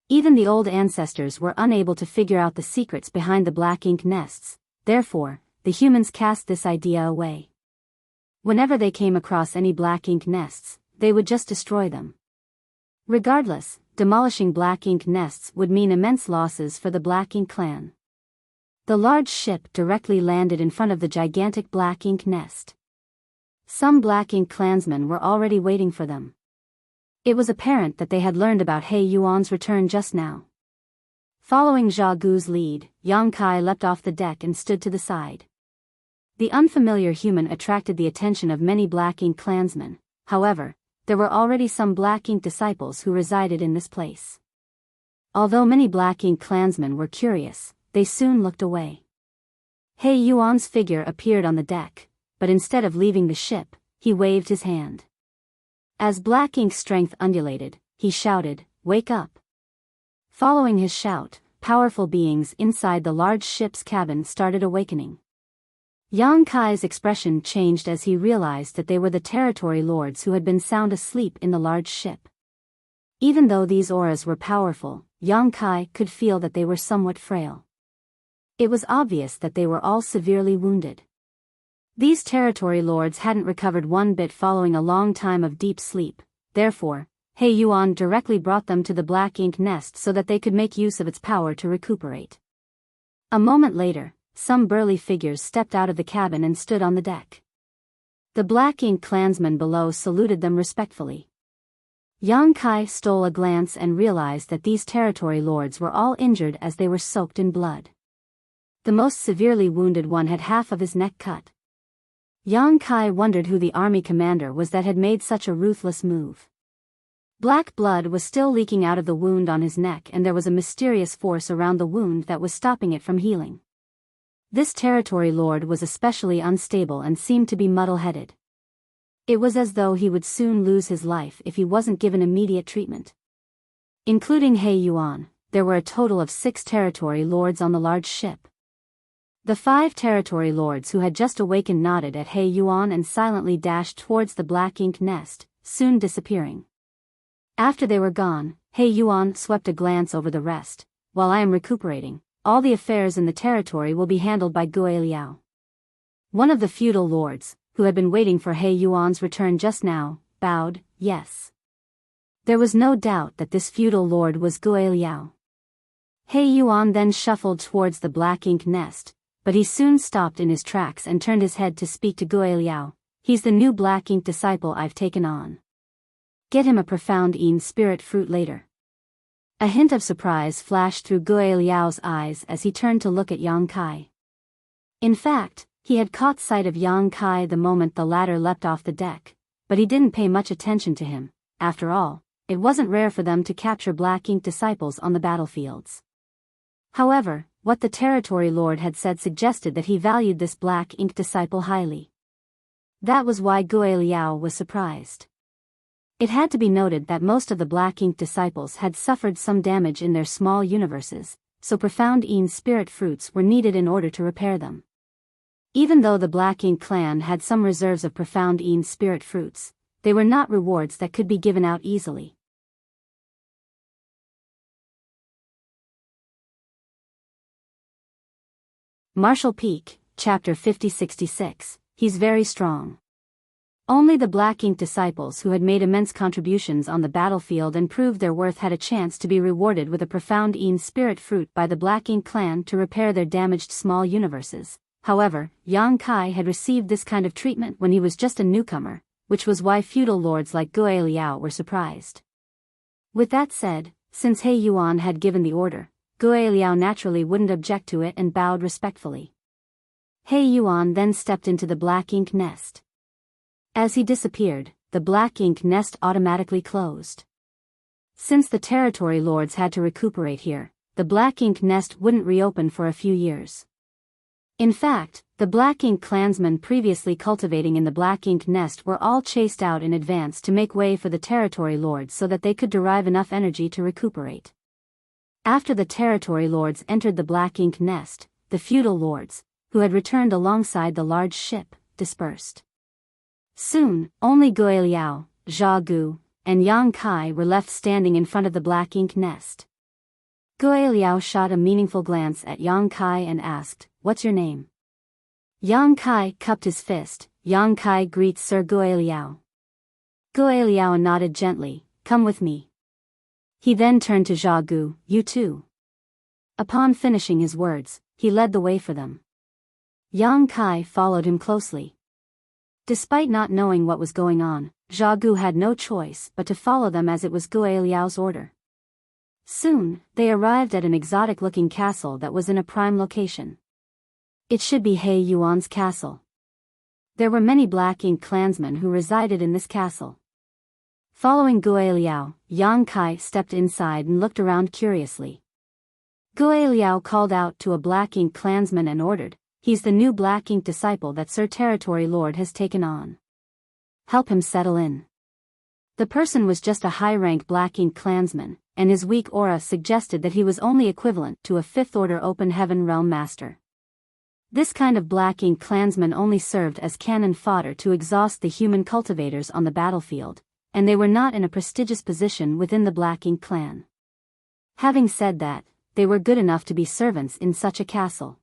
Even the old ancestors were unable to figure out the secrets behind the Black Ink nests, therefore, the humans cast this idea away. Whenever they came across any Black Ink nests, they would just destroy them. Regardless, demolishing Black Ink nests would mean immense losses for the Black Ink clan. The large ship directly landed in front of the gigantic Black Ink nest. Some Black Ink clansmen were already waiting for them. It was apparent that they had learned about He Yuan's return just now. Following Jia Gu's lead, Yang Kai leapt off the deck and stood to the side. The unfamiliar human attracted the attention of many Black Ink clansmen. However, there were already some Black Ink disciples who resided in this place. Although many Black Ink clansmen were curious, they soon looked away. He Yuan's figure appeared on the deck, but instead of leaving the ship, he waved his hand. As Black Ink's strength undulated, he shouted, "Wake up!" Following his shout, powerful beings inside the large ship's cabin started awakening. Yang Kai's expression changed as he realized that they were the territory lords who had been sound asleep in the large ship. Even though these auras were powerful, Yang Kai could feel that they were somewhat frail. It was obvious that they were all severely wounded. These territory lords hadn't recovered one bit following a long time of deep sleep, therefore, He Yuan directly brought them to the Black Ink nest so that they could make use of its power to recuperate. A moment later, some burly figures stepped out of the cabin and stood on the deck. The Black Ink clansmen below saluted them respectfully. Yang Kai stole a glance and realized that these territory lords were all injured as they were soaked in blood. The most severely wounded one had half of his neck cut. Yang Kai wondered who the army commander was that had made such a ruthless move. Black blood was still leaking out of the wound on his neck, and there was a mysterious force around the wound that was stopping it from healing. This territory lord was especially unstable and seemed to be muddle-headed. It was as though he would soon lose his life if he wasn't given immediate treatment. Including He Yuan, there were a total of 6 territory lords on the large ship. The 5 territory lords who had just awakened nodded at He Yuan and silently dashed towards the Black Ink nest, soon disappearing. After they were gone, He Yuan swept a glance over the rest. "While I am recuperating, all the affairs in the territory will be handled by Gui Liao." One of the feudal lords, who had been waiting for He Yuan's return just now, bowed, yes. There was no doubt that this feudal lord was Gui Liao. He Yuan then shuffled towards the Black Ink nest, but he soon stopped in his tracks and turned his head to speak to Gui Liao. "He's the new Black Ink disciple I've taken on. Get him a profound Yin spirit fruit later." A hint of surprise flashed through Gui Liao's eyes as he turned to look at Yang Kai. In fact, he had caught sight of Yang Kai the moment the latter leapt off the deck, but he didn't pay much attention to him. After all, it wasn't rare for them to capture Black Ink disciples on the battlefields. However, what the territory lord had said suggested that he valued this Black Ink disciple highly. That was why Gui Liao was surprised. It had to be noted that most of the Black Ink disciples had suffered some damage in their small universes, so profound Yin spirit fruits were needed in order to repair them. Even though the Black Ink clan had some reserves of profound Yin spirit fruits, they were not rewards that could be given out easily. Marshall Peak, Chapter 5066, He's very strong. Only the Black Ink disciples who had made immense contributions on the battlefield and proved their worth had a chance to be rewarded with a profound Yin spirit fruit by the Black Ink clan to repair their damaged small universes. However, Yang Kai had received this kind of treatment when he was just a newcomer, which was why feudal lords like Gui Liao were surprised. With that said, since He Yuan had given the order, Gui Liao naturally wouldn't object to it and bowed respectfully. He Yuan then stepped into the Black Ink nest. As he disappeared, the Black Ink nest automatically closed. Since the territory lords had to recuperate here, the Black Ink nest wouldn't reopen for a few years. In fact, the Black Ink clansmen previously cultivating in the Black Ink nest were all chased out in advance to make way for the territory lords so that they could derive enough energy to recuperate. After the territory lords entered the Black Ink nest, the feudal lords, who had returned alongside the large ship, dispersed. Soon, only Gui Liao, Zha Gu, and Yang Kai were left standing in front of the Black Ink nest. Gui Liao shot a meaningful glance at Yang Kai and asked, "What's your name?" Yang Kai cupped his fist. "Yang Kai greets Sir Gui Liao." Gui Liao nodded gently, "Come with me." He then turned to Zha Gu, "You too." Upon finishing his words, he led the way for them. Yang Kai followed him closely. Despite not knowing what was going on, Zha Gu had no choice but to follow them as it was Gui Liao's order. Soon, they arrived at an exotic-looking castle that was in a prime location. It should be He Yuan's castle. There were many Black Ink clansmen who resided in this castle. Following Gui Liao, Yang Kai stepped inside and looked around curiously. Gui Liao called out to a Black Ink clansman and ordered, he's the new Black Ink disciple that Sir Territory Lord has taken on. Help him settle in. The person was just a high-rank Black Ink clansman, and his weak aura suggested that he was only equivalent to a fifth-order open heaven realm master. This kind of Black Ink clansman only served as cannon fodder to exhaust the human cultivators on the battlefield, and they were not in a prestigious position within the Black Ink clan. Having said that, they were good enough to be servants in such a castle.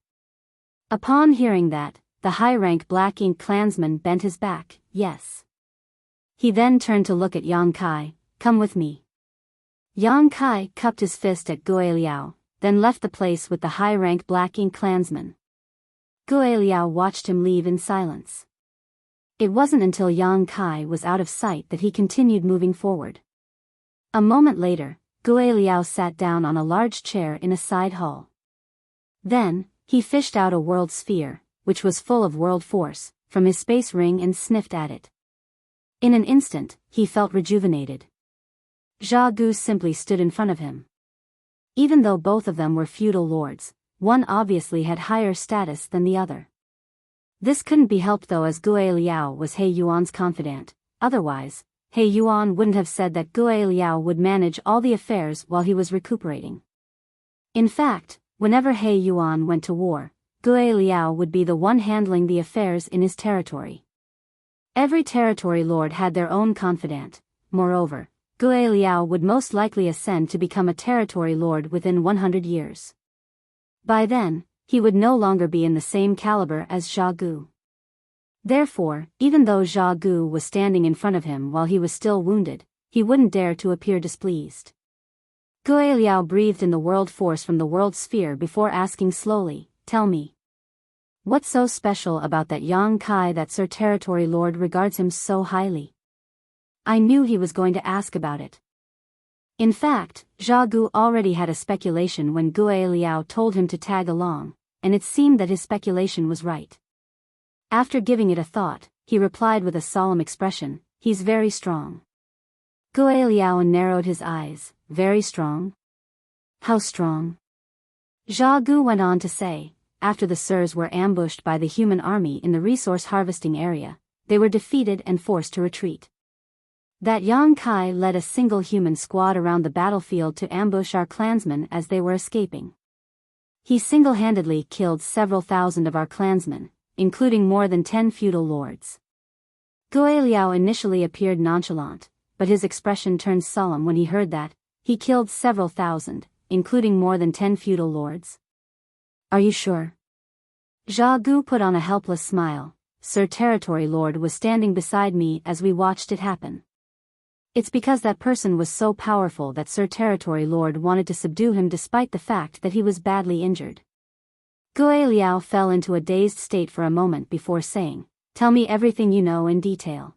Upon hearing that, the high-rank Black Ink clansman bent his back. Yes. He then turned to look at Yang Kai. Come with me. Yang Kai cupped his fist at Gui Liao, then left the place with the high-rank Black Ink clansman. Gui Liao watched him leave in silence. It wasn't until Yang Kai was out of sight that he continued moving forward. A moment later, Gui Liao sat down on a large chair in a side hall. Then, he fished out a world sphere, which was full of world force, from his space ring and sniffed at it. In an instant, he felt rejuvenated. Zha Gu simply stood in front of him. Even though both of them were feudal lords, one obviously had higher status than the other. This couldn't be helped though, as Gui Liao was He Yuan's confidant. Otherwise, He Yuan wouldn't have said that Gui Liao would manage all the affairs while he was recuperating. In fact, whenever He Yuan went to war, Gui Liao would be the one handling the affairs in his territory. Every territory lord had their own confidant. Moreover, Gui Liao would most likely ascend to become a territory lord within 100 years. By then, he would no longer be in the same caliber as Zha Gu. Therefore, even though Zha Gu was standing in front of him while he was still wounded, he wouldn't dare to appear displeased. Gui Liao breathed in the world force from the world sphere before asking slowly, "Tell me. What's so special about that Yang Kai that Sir Territory Lord regards him so highly?" I knew he was going to ask about it. In fact, Zha Gu already had a speculation when Gui Liao told him to tag along, and it seemed that his speculation was right. After giving it a thought, he replied with a solemn expression, "He's very strong." Gui Liao narrowed his eyes. "Very strong? How strong?" Zha Gu went on to say, "After the Sirs were ambushed by the human army in the resource harvesting area, they were defeated and forced to retreat. That Yang Kai led a single human squad around the battlefield to ambush our clansmen as they were escaping. He single-handedly killed several thousand of our clansmen, including more than 10 feudal lords." Gui Liao initially appeared nonchalant, but his expression turned solemn when he heard that he killed several thousand, including more than 10 feudal lords. "Are you sure?" Zha Gu put on a helpless smile. "Sir Territory Lord was standing beside me as we watched it happen. It's because that person was so powerful that Sir Territory Lord wanted to subdue him despite the fact that he was badly injured." Gui Liao fell into a dazed state for a moment before saying, "Tell me everything you know in detail."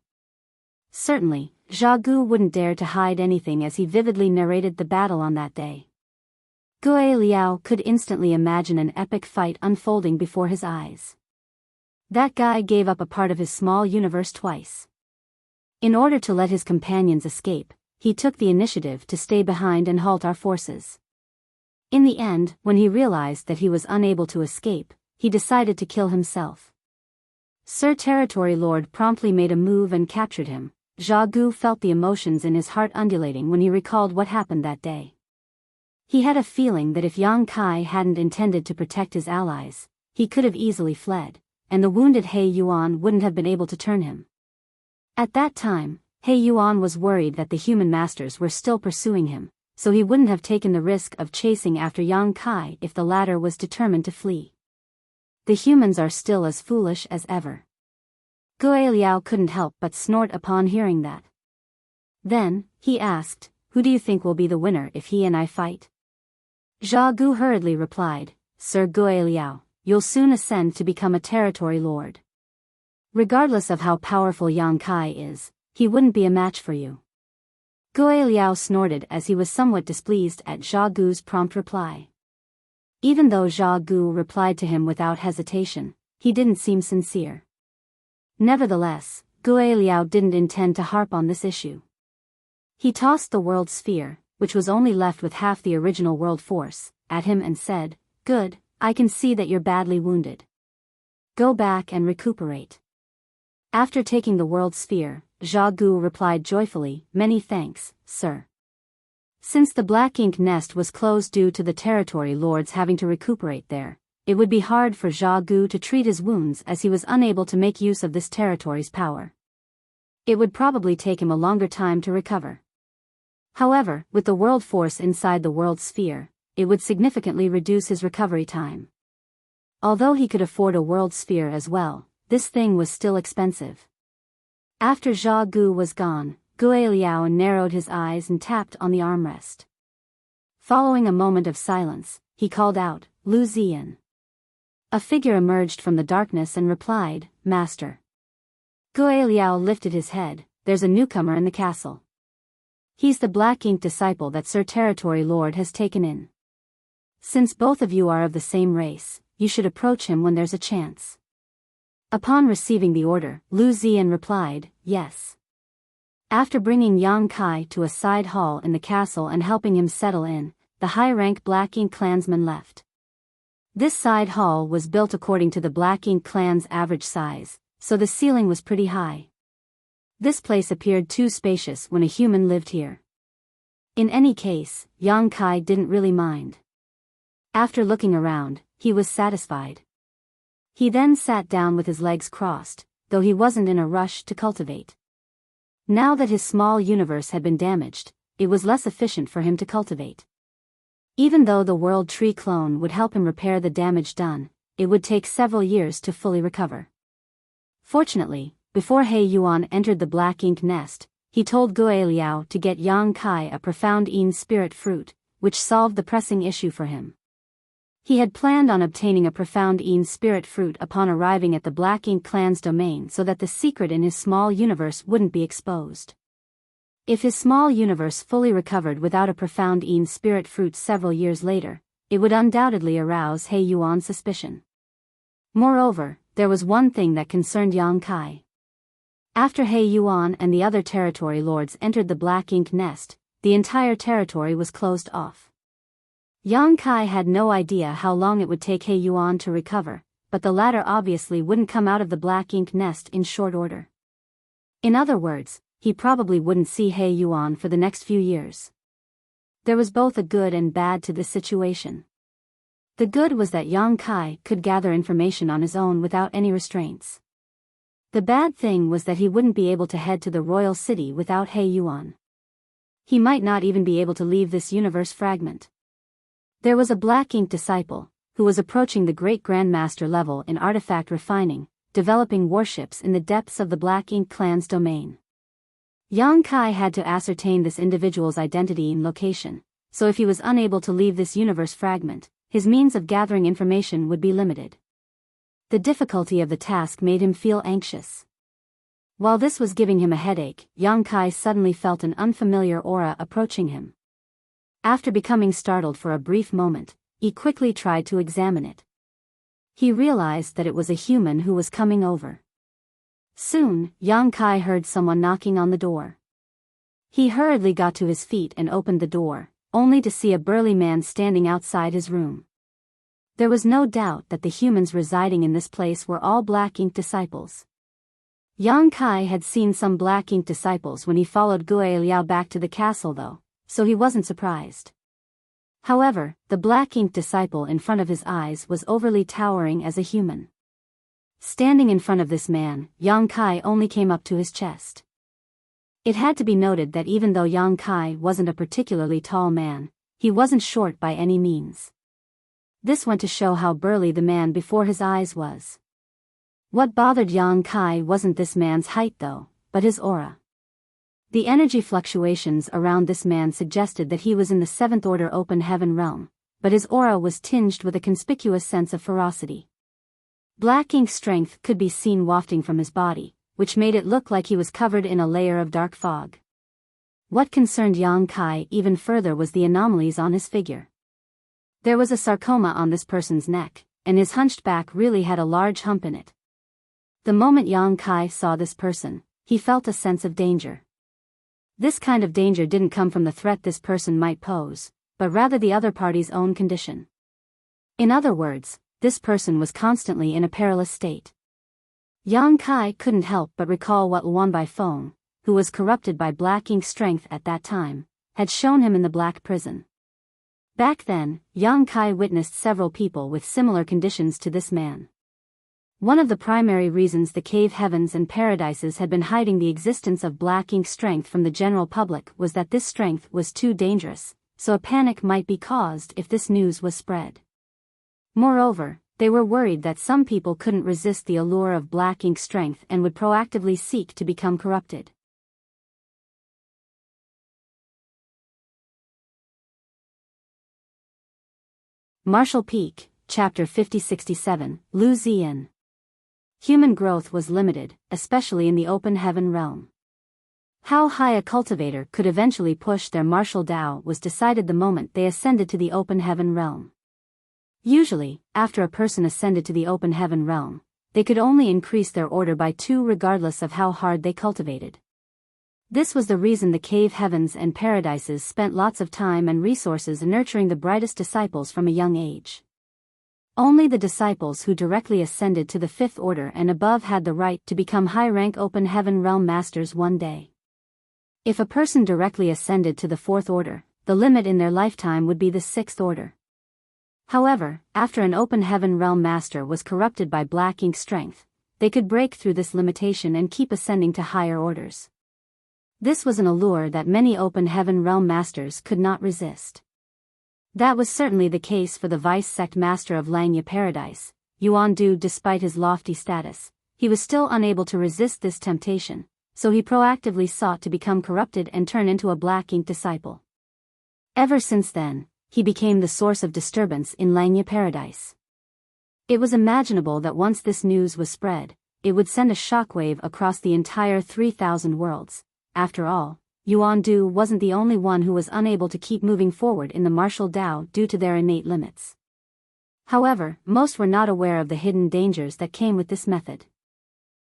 Certainly, Zha Gu wouldn't dare to hide anything as he vividly narrated the battle on that day. Gui Liao could instantly imagine an epic fight unfolding before his eyes. That guy gave up a part of his small universe twice. In order to let his companions escape, he took the initiative to stay behind and halt our forces. In the end, when he realized that he was unable to escape, he decided to kill himself. Sir Territory Lord promptly made a move and captured him. Zha Gu felt the emotions in his heart undulating when he recalled what happened that day. He had a feeling that if Yang Kai hadn't intended to protect his allies, he could have easily fled, and the wounded He Yuan wouldn't have been able to turn him. At that time, He Yuan was worried that the human masters were still pursuing him, so he wouldn't have taken the risk of chasing after Yang Kai if the latter was determined to flee. The humans are still as foolish as ever. Gui Liao couldn't help but snort upon hearing that. Then, he asked, "Who do you think will be the winner if he and I fight?" Zha Gu hurriedly replied, "Sir Gui Liao, you'll soon ascend to become a territory lord. Regardless of how powerful Yang Kai is, he wouldn't be a match for you." Gui Liao snorted as he was somewhat displeased at Zha Gu's prompt reply. Even though Zha Gu replied to him without hesitation, he didn't seem sincere. Nevertheless, Gui Liao didn't intend to harp on this issue. He tossed the world sphere, which was only left with half the original world force, at him and said, "Good, I can see that you're badly wounded. Go back and recuperate. After taking the world sphere, Zhao Gu replied joyfully, "Many thanks, sir." Since the black ink nest was closed due to the territory lords having to recuperate there, it would be hard for Zhao Gu to treat his wounds as he was unable to make use of this territory's power. It would probably take him a longer time to recover. However, with the world force inside the world sphere, it would significantly reduce his recovery time. Although he could afford a world sphere as well, this thing was still expensive. After Zhao Gu was gone, Gue Liao narrowed his eyes and tapped on the armrest. Following a moment of silence, he called out, "Lu Ziyan." A figure emerged from the darkness and replied, "Master." Gue Liao lifted his head. "There's a newcomer in the castle. He's the black ink disciple that Sir Territory Lord has taken in. Since both of you are of the same race, you should approach him when there's a chance." Upon receiving the order, Lu Ziyan replied, "Yes." After bringing Yang Kai to a side hall in the castle and helping him settle in, the high-rank Black Ink clansman left. This side hall was built according to the Black Ink clan's average size, so the ceiling was pretty high. This place appeared too spacious when a human lived here. In any case, Yang Kai didn't really mind. After looking around, he was satisfied. He then sat down with his legs crossed, though he wasn't in a rush to cultivate. Now that his small universe had been damaged, it was less efficient for him to cultivate. Even though the World Tree clone would help him repair the damage done, it would take several years to fully recover. Fortunately, before He Yuan entered the Black Ink nest, he told Gue Liao to get Yang Kai a profound Yin spirit fruit, which solved the pressing issue for him. He had planned on obtaining a profound Yin spirit fruit upon arriving at the Black Ink clan's domain so that the secret in his small universe wouldn't be exposed. If his small universe fully recovered without a profound Yin spirit fruit several years later, it would undoubtedly arouse He Yuan's suspicion. Moreover, there was one thing that concerned Yang Kai. After He Yuan and the other territory lords entered the Black Ink nest, the entire territory was closed off. Yang Kai had no idea how long it would take He Yuan to recover, but the latter obviously wouldn't come out of the Black Ink nest in short order. In other words, he probably wouldn't see He Yuan for the next few years. There was both a good and bad to this situation. The good was that Yang Kai could gather information on his own without any restraints. The bad thing was that he wouldn't be able to head to the royal city without He Yuan. He might not even be able to leave this universe fragment. There was a Black Ink disciple, who was approaching the Great Grandmaster level in artifact refining, developing warships in the depths of the Black Ink clan's domain. Yang Kai had to ascertain this individual's identity and location, so if he was unable to leave this universe fragment, his means of gathering information would be limited. The difficulty of the task made him feel anxious. While this was giving him a headache, Yang Kai suddenly felt an unfamiliar aura approaching him. After becoming startled for a brief moment, he quickly tried to examine it. He realized that it was a human who was coming over. Soon, Yang Kai heard someone knocking on the door. He hurriedly got to his feet and opened the door, only to see a burly man standing outside his room. There was no doubt that the humans residing in this place were all Black Ink disciples. Yang Kai had seen some Black Ink disciples when he followed Gue Liao back to the castle though, so he wasn't surprised. However, the Black Ink disciple in front of his eyes was overly towering as a human. Standing in front of this man, Yang Kai only came up to his chest. It had to be noted that even though Yang Kai wasn't a particularly tall man, he wasn't short by any means. This went to show how burly the man before his eyes was. What bothered Yang Kai wasn't this man's height though, but his aura. The energy fluctuations around this man suggested that he was in the seventh order open heaven realm, but his aura was tinged with a conspicuous sense of ferocity. Black Ink strength could be seen wafting from his body, which made it look like he was covered in a layer of dark fog. What concerned Yang Kai even further was the anomalies on his figure. There was a sarcoma on this person's neck, and his hunched back really had a large hump in it. The moment Yang Kai saw this person, he felt a sense of danger. This kind of danger didn't come from the threat this person might pose, but rather the other party's own condition. In other words, this person was constantly in a perilous state. Yang Kai couldn't help but recall what Luan Bai Feng, who was corrupted by black ink strength at that time, had shown him in the black prison. Back then, Yang Kai witnessed several people with similar conditions to this man. One of the primary reasons the cave heavens and paradises had been hiding the existence of black ink strength from the general public was that this strength was too dangerous, so a panic might be caused if this news was spread. Moreover, they were worried that some people couldn't resist the allure of black ink strength and would proactively seek to become corrupted. Martial Peak, Chapter 5067, Lu Ziyan. Human growth was limited, especially in the open heaven realm. How high a cultivator could eventually push their martial Tao was decided the moment they ascended to the open heaven realm. Usually, after a person ascended to the open heaven realm, they could only increase their order by 2 regardless of how hard they cultivated. This was the reason the cave heavens and paradises spent lots of time and resources nurturing the brightest disciples from a young age. Only the disciples who directly ascended to the 5th order and above had the right to become high-rank open heaven realm masters one day. If a person directly ascended to the 4th order, the limit in their lifetime would be the 6th order. However, after an open heaven realm master was corrupted by black ink strength, they could break through this limitation and keep ascending to higher orders. This was an allure that many open heaven realm masters could not resist. That was certainly the case for the vice sect master of Langya Paradise, Yuan Du. Despite his lofty status, he was still unable to resist this temptation, so he proactively sought to become corrupted and turn into a black ink disciple. Ever since then, he became the source of disturbance in Langya Paradise. It was imaginable that once this news was spread, it would send a shockwave across the entire 3,000 worlds. After all, Yuan Du wasn't the only one who was unable to keep moving forward in the martial Tao due to their innate limits. However, most were not aware of the hidden dangers that came with this method.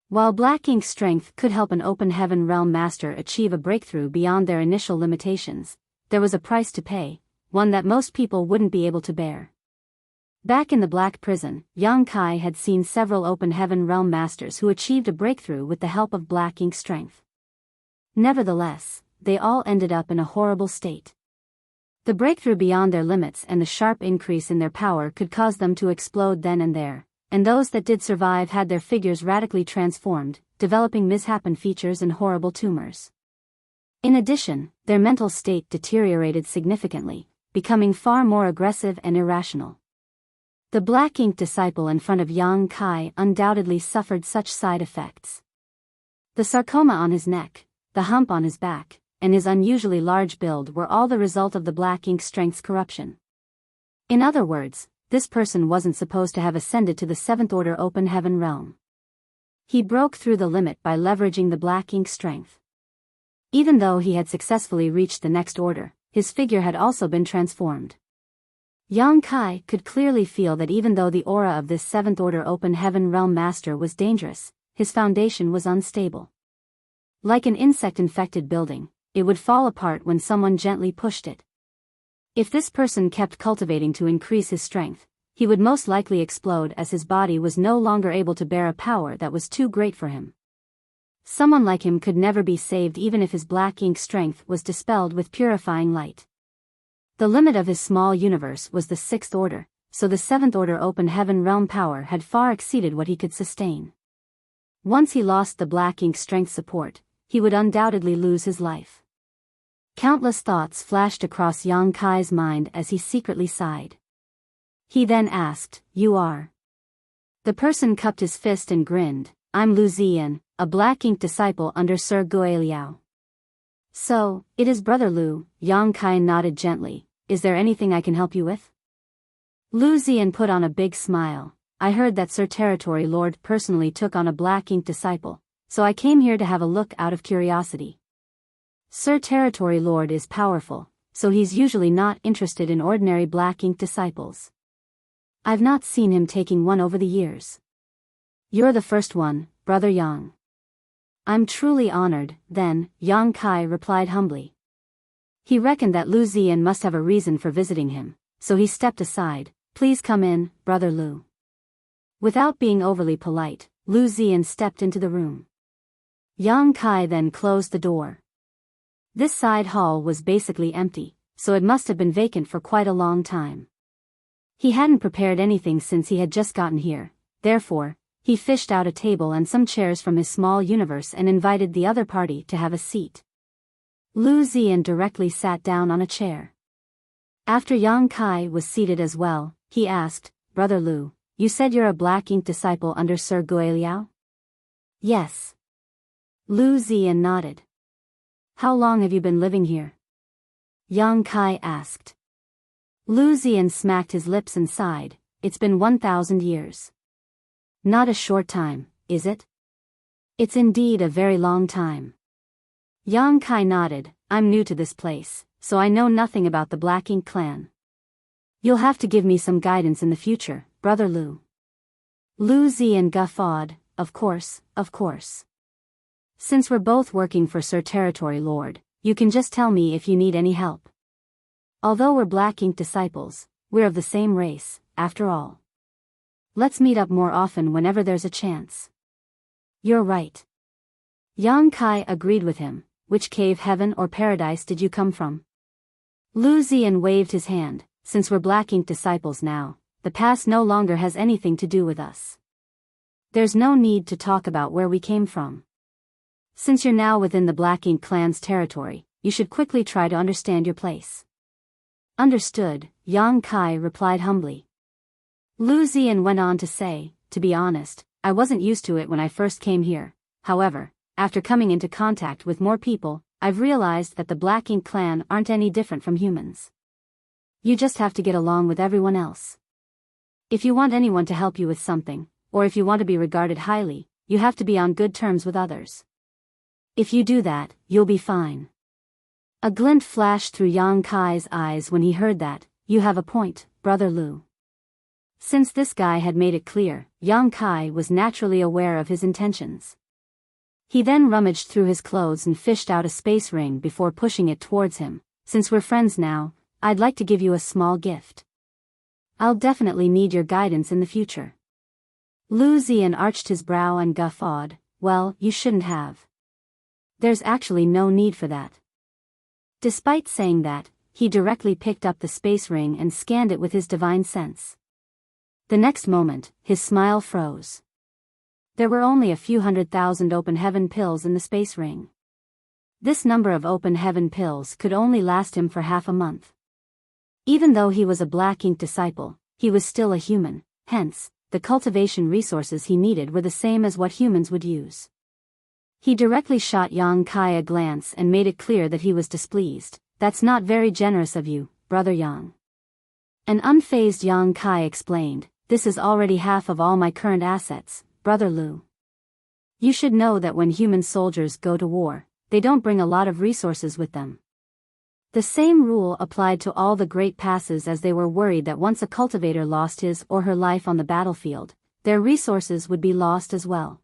While black ink strength could help an open heaven realm master achieve a breakthrough beyond their initial limitations, there was a price to pay, one that most people wouldn't be able to bear. Back in the black prison, Yang Kai had seen several open heaven realm masters who achieved a breakthrough with the help of black ink strength. Nevertheless, they all ended up in a horrible state. The breakthrough beyond their limits and the sharp increase in their power could cause them to explode then and there, and those that did survive had their figures radically transformed, developing misshapen features and horrible tumors. In addition, their mental state deteriorated significantly, becoming far more aggressive and irrational. The black ink disciple in front of Yang Kai undoubtedly suffered such side effects. The sarcoma on his neck, the hump on his back, and his unusually large build were all the result of the black ink strength's corruption. In other words, this person wasn't supposed to have ascended to the 7th order open heaven realm. He broke through the limit by leveraging the black ink strength. Even though he had successfully reached the next order, his figure had also been transformed. Yang Kai could clearly feel that even though the aura of this 7th order open heaven realm master was dangerous, his foundation was unstable. Like an insect-infected building, it would fall apart when someone gently pushed it. If this person kept cultivating to increase his strength, he would most likely explode as his body was no longer able to bear a power that was too great for him. Someone like him could never be saved even if his black ink strength was dispelled with purifying light. The limit of his small universe was the 6th order, so the 7th order open heaven realm power had far exceeded what he could sustain. Once he lost the black ink strength support, he would undoubtedly lose his life. Countless thoughts flashed across Yang Kai's mind as he secretly sighed. He then asked, "You are?" The person cupped his fist and grinned, "I'm Lu Ziyan, a black ink disciple under Sir Guiliao." "So, it is Brother Lu," Yang Kai nodded gently. "Is there anything I can help you with?" Lu Ziyan put on a big smile. "I heard that Sir Territory Lord personally took on a black ink disciple, so I came here to have a look out of curiosity. Sir Territory Lord is powerful, so he's usually not interested in ordinary black ink disciples. I've not seen him taking one over the years. You're the first one, Brother Yang." "I'm truly honored," then, Yang Kai replied humbly. He reckoned that Lu Ziyan must have a reason for visiting him, so he stepped aside. "Please come in, Brother Lu." Without being overly polite, Lu Ziyan stepped into the room. Yang Kai then closed the door. This side hall was basically empty, so it must have been vacant for quite a long time. He hadn't prepared anything since he had just gotten here, therefore, he fished out a table and some chairs from his small universe and invited the other party to have a seat. Lu Ziyan directly sat down on a chair. After Yang Kai was seated as well, he asked, "Brother Lu, you said you're a Black Ink disciple under Sir Guiliao?" "Yes." Lu Ziyan nodded. "How long have you been living here?" Yang Kai asked. Lu Ziyan smacked his lips and sighed. "It's been 1,000 years. Not a short time, is it?" "It's indeed a very long time." Yang Kai nodded. "I'm new to this place, so I know nothing about the Black Ink clan. You'll have to give me some guidance in the future, Brother Lu." Lu Ziyan guffawed. Of course. Since we're both working for Sir Territory Lord, you can just tell me if you need any help. Although we're Black Ink disciples, we're of the same race, after all. Let's meet up more often whenever there's a chance." "You're right." Yang Kai agreed with him. "Which cave, heaven or paradise did you come from?" Lu Ziyan waved his hand. "Since we're Black Ink disciples now, the past no longer has anything to do with us. There's no need to talk about where we came from. Since you're now within the Black Ink clan's territory, you should quickly try to understand your place." "Understood," Yang Kai replied humbly. Lu Ziyan went on to say, "To be honest, I wasn't used to it when I first came here. However, after coming into contact with more people, I've realized that the Black Ink clan aren't any different from humans. You just have to get along with everyone else. If you want anyone to help you with something, or if you want to be regarded highly, you have to be on good terms with others. If you do that, you'll be fine." A glint flashed through Yang Kai's eyes when he heard that. "You have a point, Brother Lu." Since this guy had made it clear, Yang Kai was naturally aware of his intentions. He then rummaged through his clothes and fished out a space ring before pushing it towards him. "Since we're friends now, I'd like to give you a small gift. I'll definitely need your guidance in the future." Lu Ziyan arched his brow and guffawed. "Well, you shouldn't have. There's actually no need for that." Despite saying that, he directly picked up the space ring and scanned it with his divine sense. The next moment, his smile froze. There were only a few 100,000 open heaven pills in the space ring. This number of open heaven pills could only last him for half a month. Even though he was a Black Ink disciple, he was still a human, hence, the cultivation resources he needed were the same as what humans would use. He directly shot Yang Kai a glance and made it clear that he was displeased. "That's not very generous of you, Brother Yang." An unfazed Yang Kai explained, "This is already half of all my current assets, Brother Lu. You should know that when human soldiers go to war, they don't bring a lot of resources with them." The same rule applied to all the great passes, as they were worried that once a cultivator lost his or her life on the battlefield, their resources would be lost as well.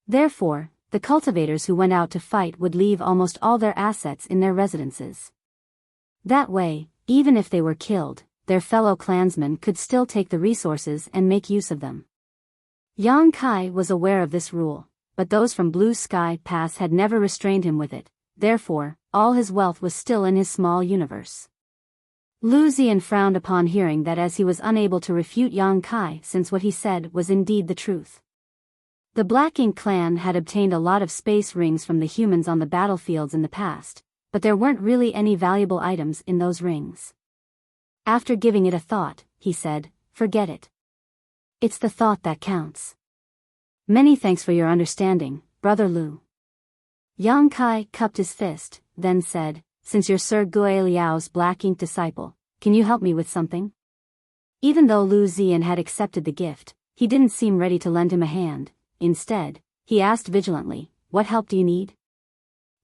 Therefore, the cultivators who went out to fight would leave almost all their assets in their residences. That way, even if they were killed, their fellow clansmen could still take the resources and make use of them. Yang Kai was aware of this rule, but those from Blue Sky Pass had never restrained him with it, therefore, all his wealth was still in his small universe. Lu Ziyan frowned upon hearing that, as he was unable to refute Yang Kai since what he said was indeed the truth. The Black Ink clan had obtained a lot of space rings from the humans on the battlefields in the past, but there weren't really any valuable items in those rings. After giving it a thought, he said, "Forget it. It's the thought that counts. Many thanks for your understanding, Brother Lu." Yang Kai cupped his fist, then said, "Since you're Sir Guiliao's Black Ink disciple, can you help me with something?" Even though Lu Ziyan had accepted the gift, he didn't seem ready to lend him a hand. Instead, he asked vigilantly, "What help do you need?"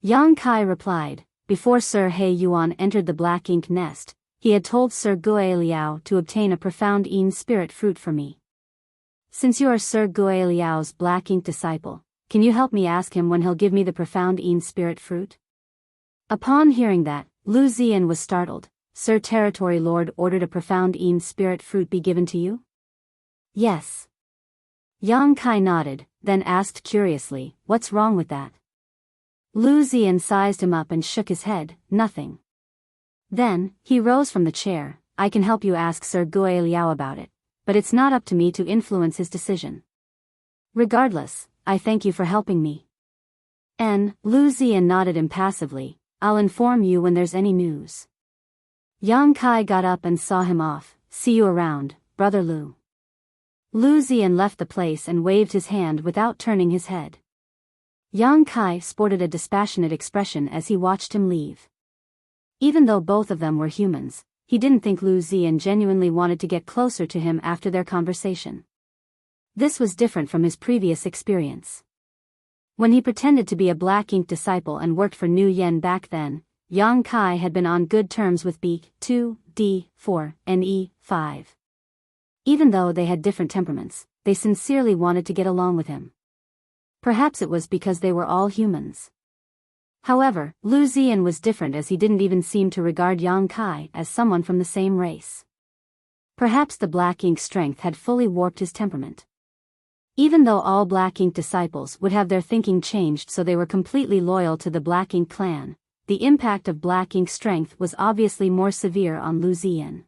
Yang Kai replied, "Before Sir He Yuan entered the Black Ink nest, he had told Sir Guiliao to obtain a profound Yin spirit fruit for me. Since you are Sir Guiliao's Black Ink disciple, can you help me ask him when he'll give me the profound Yin spirit fruit?" Upon hearing that, Lu Ziyan was startled. "Sir Territory Lord ordered a profound Yin spirit fruit be given to you?" "Yes. Yang Kai nodded, then asked curiously, "What's wrong with that?" Lu Ziyan sized him up and shook his head, "Nothing." Then, he rose from the chair. "I can help you ask Sir Gui Liao about it, but it's not up to me to influence his decision. Regardless, I thank you for helping me." Lu Ziyan nodded impassively. "I'll inform you when there's any news." Yang Kai got up and saw him off. "See you around, Brother Lu." Lu Ziyan left the place and waved his hand without turning his head. Yang Kai sported a dispassionate expression as he watched him leave. Even though both of them were humans, he didn't think Lu Ziyan genuinely wanted to get closer to him after their conversation. This was different from his previous experience. When he pretended to be a Black Ink disciple and worked for Nu Yen back then, Yang Kai had been on good terms with B2, D4, and E5. Even though they had different temperaments, they sincerely wanted to get along with him. Perhaps it was because they were all humans. However, Lu Ziyan was different, as he didn't even seem to regard Yang Kai as someone from the same race. Perhaps the Black Ink strength had fully warped his temperament. Even though all Black Ink disciples would have their thinking changed so they were completely loyal to the Black Ink clan, the impact of Black Ink strength was obviously more severe on Lu Ziyan.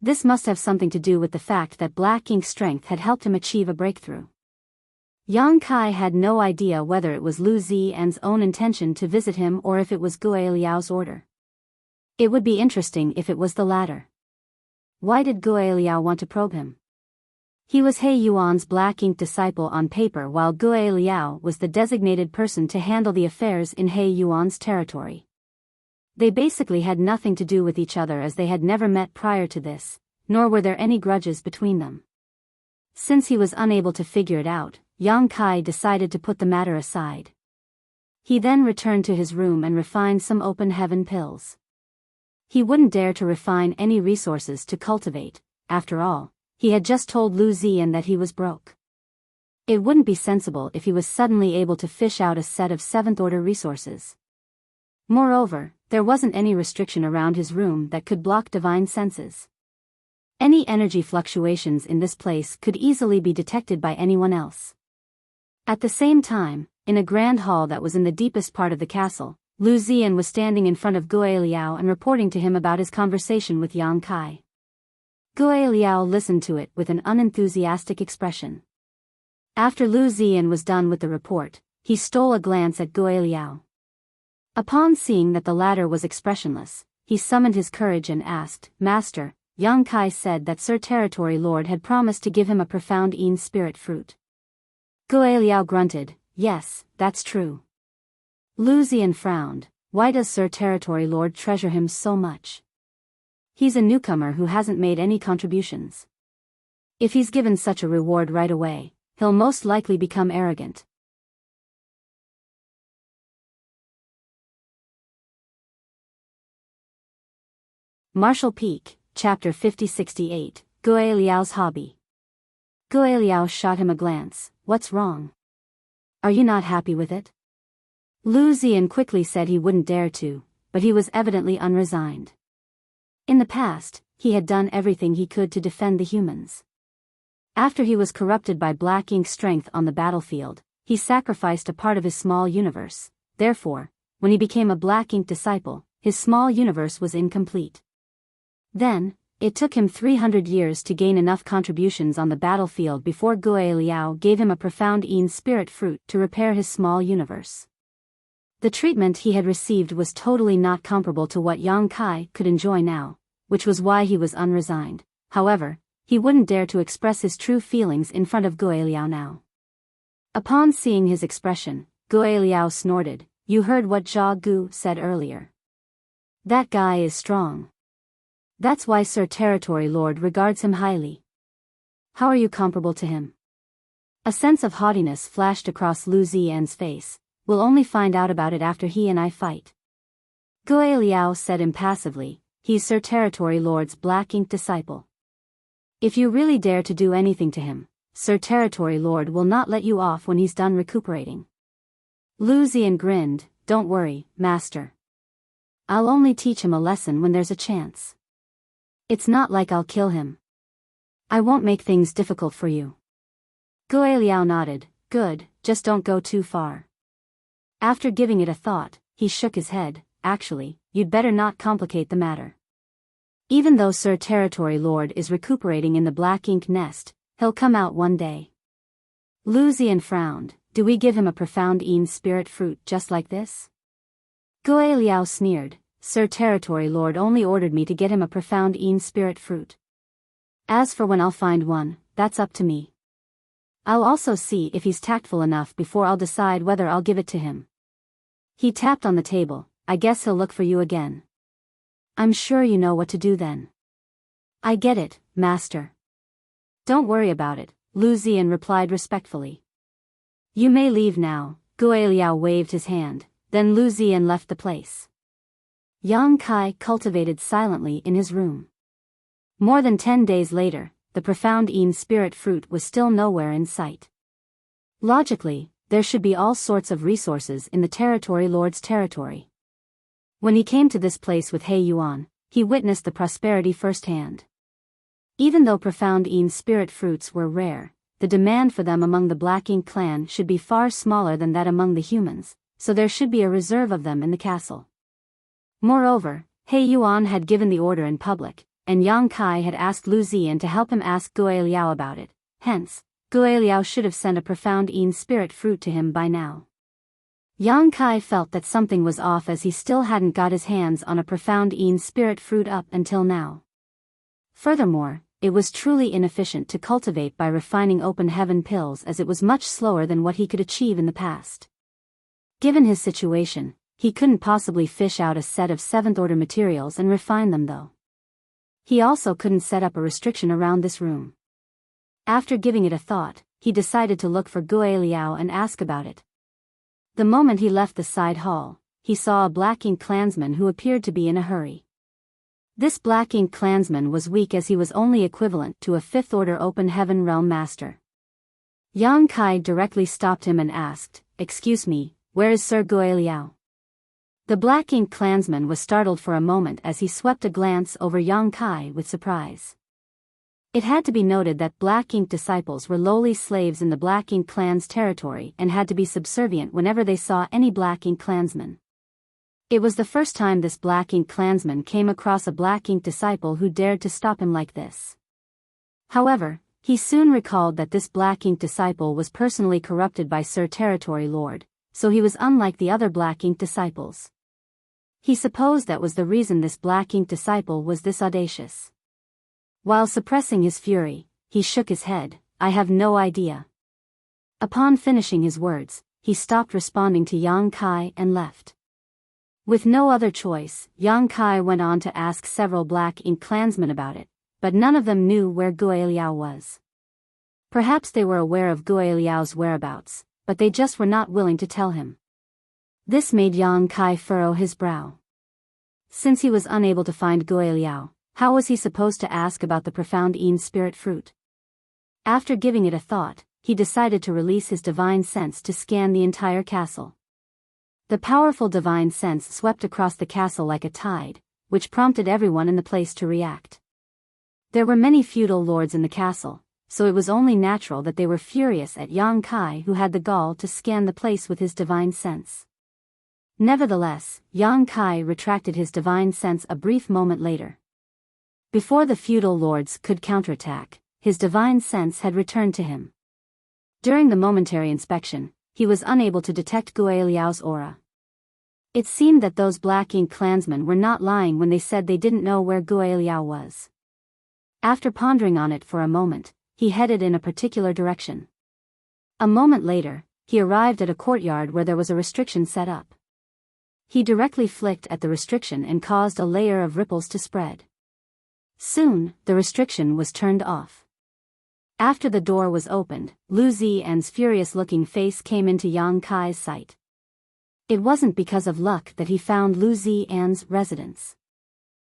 This must have something to do with the fact that Black Ink strength had helped him achieve a breakthrough. Yang Kai had no idea whether it was Lu Ziyan's own intention to visit him or if it was Gui Liao's order. It would be interesting if it was the latter. Why did Gui Liao want to probe him? He was He Yuan's Black Ink disciple on paper, while Gui Liao was the designated person to handle the affairs in He Yuan's territory. They basically had nothing to do with each other, as they had never met prior to this, nor were there any grudges between them. Since he was unable to figure it out, Yang Kai decided to put the matter aside. He then returned to his room and refined some open heaven pills. He wouldn't dare to refine any resources to cultivate. After all, he had just told Lu Ziyan that he was broke. It wouldn't be sensible if he was suddenly able to fish out a set of 7th-order resources. Moreover, there wasn't any restriction around his room that could block divine senses. Any energy fluctuations in this place could easily be detected by anyone else. At the same time, in a grand hall that was in the deepest part of the castle, Lu Ziyan was standing in front of Gui Liao and reporting to him about his conversation with Yang Kai. Gui Liao listened to it with an unenthusiastic expression. After Lu Ziyan was done with the report, he stole a glance at Gui Liao. Upon seeing that the latter was expressionless, he summoned his courage and asked, "Master, Yang Kai said that Sir Territory Lord had promised to give him a profound Een spirit fruit." Gui Liao grunted, "Yes, that's true." Lu Ziyan frowned. Why does Sir Territory Lord treasure him so much? He's a newcomer who hasn't made any contributions. If he's given such a reward right away, he'll most likely become arrogant. Martial Peak, Chapter 5068, Gui Liao's Hobby. Gui Liao shot him a glance. "What's wrong? Are you not happy with it?" Lu Ziyan quickly said he wouldn't dare to, but he was evidently unresigned. In the past, he had done everything he could to defend the humans. After he was corrupted by Black Ink strength on the battlefield, he sacrificed a part of his small universe. Therefore, when he became a Black Ink disciple, his small universe was incomplete. Then, it took him 300 years to gain enough contributions on the battlefield before Gui Liao gave him a profound Een spirit fruit to repair his small universe. The treatment he had received was totally not comparable to what Yang Kai could enjoy now, which was why he was unresigned. However, he wouldn't dare to express his true feelings in front of Gui Liao now. Upon seeing his expression, Gui Liao snorted. "You heard what Jia Gu said earlier. That guy is strong. That's why Sir Territory Lord regards him highly. How are you comparable to him?" A sense of haughtiness flashed across Lu Ziyan's face. "We'll only find out about it after he and I fight." Gui Liao said impassively, "He's Sir Territory Lord's Black Ink disciple. If you really dare to do anything to him, Sir Territory Lord will not let you off when he's done recuperating." Lu Ziyan grinned. "Don't worry, Master. I'll only teach him a lesson when there's a chance. It's not like I'll kill him. I won't make things difficult for you." Gui Liao nodded. Good, just don't go too far. After giving it a thought, he shook his head. Actually, you'd better not complicate the matter. Even though Sir Territory Lord is recuperating in the black ink nest, he'll come out one day. Lu Ziyan frowned. Do we give him a profound Een spirit fruit just like this? Gui Liao sneered. Sir Territory Lord only ordered me to get him a profound Een spirit fruit. As for when I'll find one, that's up to me. I'll also see if he's tactful enough before I'll decide whether I'll give it to him. He tapped on the table. I guess he'll look for you again. I'm sure you know what to do then. I get it, Master. Don't worry about it, Lu Ziyan replied respectfully. You may leave now. Gui Liao waved his hand, then Lu Ziyan left the place. Yang Kai cultivated silently in his room. More than 10 days later, the profound Een spirit fruit was still nowhere in sight. Logically, there should be all sorts of resources in the Territory Lord's territory. When he came to this place with He Yuan, he witnessed the prosperity firsthand. Even though profound Een spirit fruits were rare, the demand for them among the Black Ink clan should be far smaller than that among the humans, so there should be a reserve of them in the castle. Moreover, He Yuan had given the order in public, and Yang Kai had asked Lu Ziyan to help him ask Gui Liao about it. Hence, Gui Liao should have sent a profound Een spirit fruit to him by now. Yang Kai felt that something was off as he still hadn't got his hands on a profound Een spirit fruit up until now. Furthermore, it was truly inefficient to cultivate by refining open heaven pills as it was much slower than what he could achieve in the past. Given his situation, he couldn't possibly fish out a set of 7th order materials and refine them though. He also couldn't set up a restriction around this room. After giving it a thought, he decided to look for Gui Liao and ask about it. The moment he left the side hall, he saw a Black Ink clansman who appeared to be in a hurry. This Black Ink clansman was weak as he was only equivalent to a 5th order open heaven realm master. Yang Kai directly stopped him and asked, "Excuse me, where is Sir Gui Liao?" The Black Ink clansman was startled for a moment as he swept a glance over Yang Kai with surprise. It had to be noted that Black Ink disciples were lowly slaves in the Black Ink clan's territory and had to be subservient whenever they saw any Black Ink clansman. It was the first time this Black Ink clansman came across a Black Ink disciple who dared to stop him like this. However, he soon recalled that this Black Ink disciple was personally corrupted by Sir Territory Lord, so he was unlike the other Black Ink disciples. He supposed that was the reason this Black Ink disciple was this audacious. While suppressing his fury, he shook his head. I have no idea. Upon finishing his words, he stopped responding to Yang Kai and left. With no other choice, Yang Kai went on to ask several Black Ink clansmen about it, but none of them knew where Gui Liao was. Perhaps they were aware of Gui Liao's whereabouts, but they just were not willing to tell him. This made Yang Kai furrow his brow. Since he was unable to find Gui Liao, how was he supposed to ask about the profound Een spirit fruit? After giving it a thought, he decided to release his divine sense to scan the entire castle. The powerful divine sense swept across the castle like a tide, which prompted everyone in the place to react. There were many feudal lords in the castle, so it was only natural that they were furious at Yang Kai who had the gall to scan the place with his divine sense. Nevertheless, Yang Kai retracted his divine sense a brief moment later. Before the feudal lords could counterattack, his divine sense had returned to him. During the momentary inspection, he was unable to detect Gui Liao's aura. It seemed that those Black Ink clansmen were not lying when they said they didn't know where Gui Liao was. After pondering on it for a moment, he headed in a particular direction. A moment later, he arrived at a courtyard where there was a restriction set up. He directly flicked at the restriction and caused a layer of ripples to spread. Soon, the restriction was turned off. After the door was opened, Lu Ziyan's furious-looking face came into Yang Kai's sight. It wasn't because of luck that he found Lu Ziyan's residence.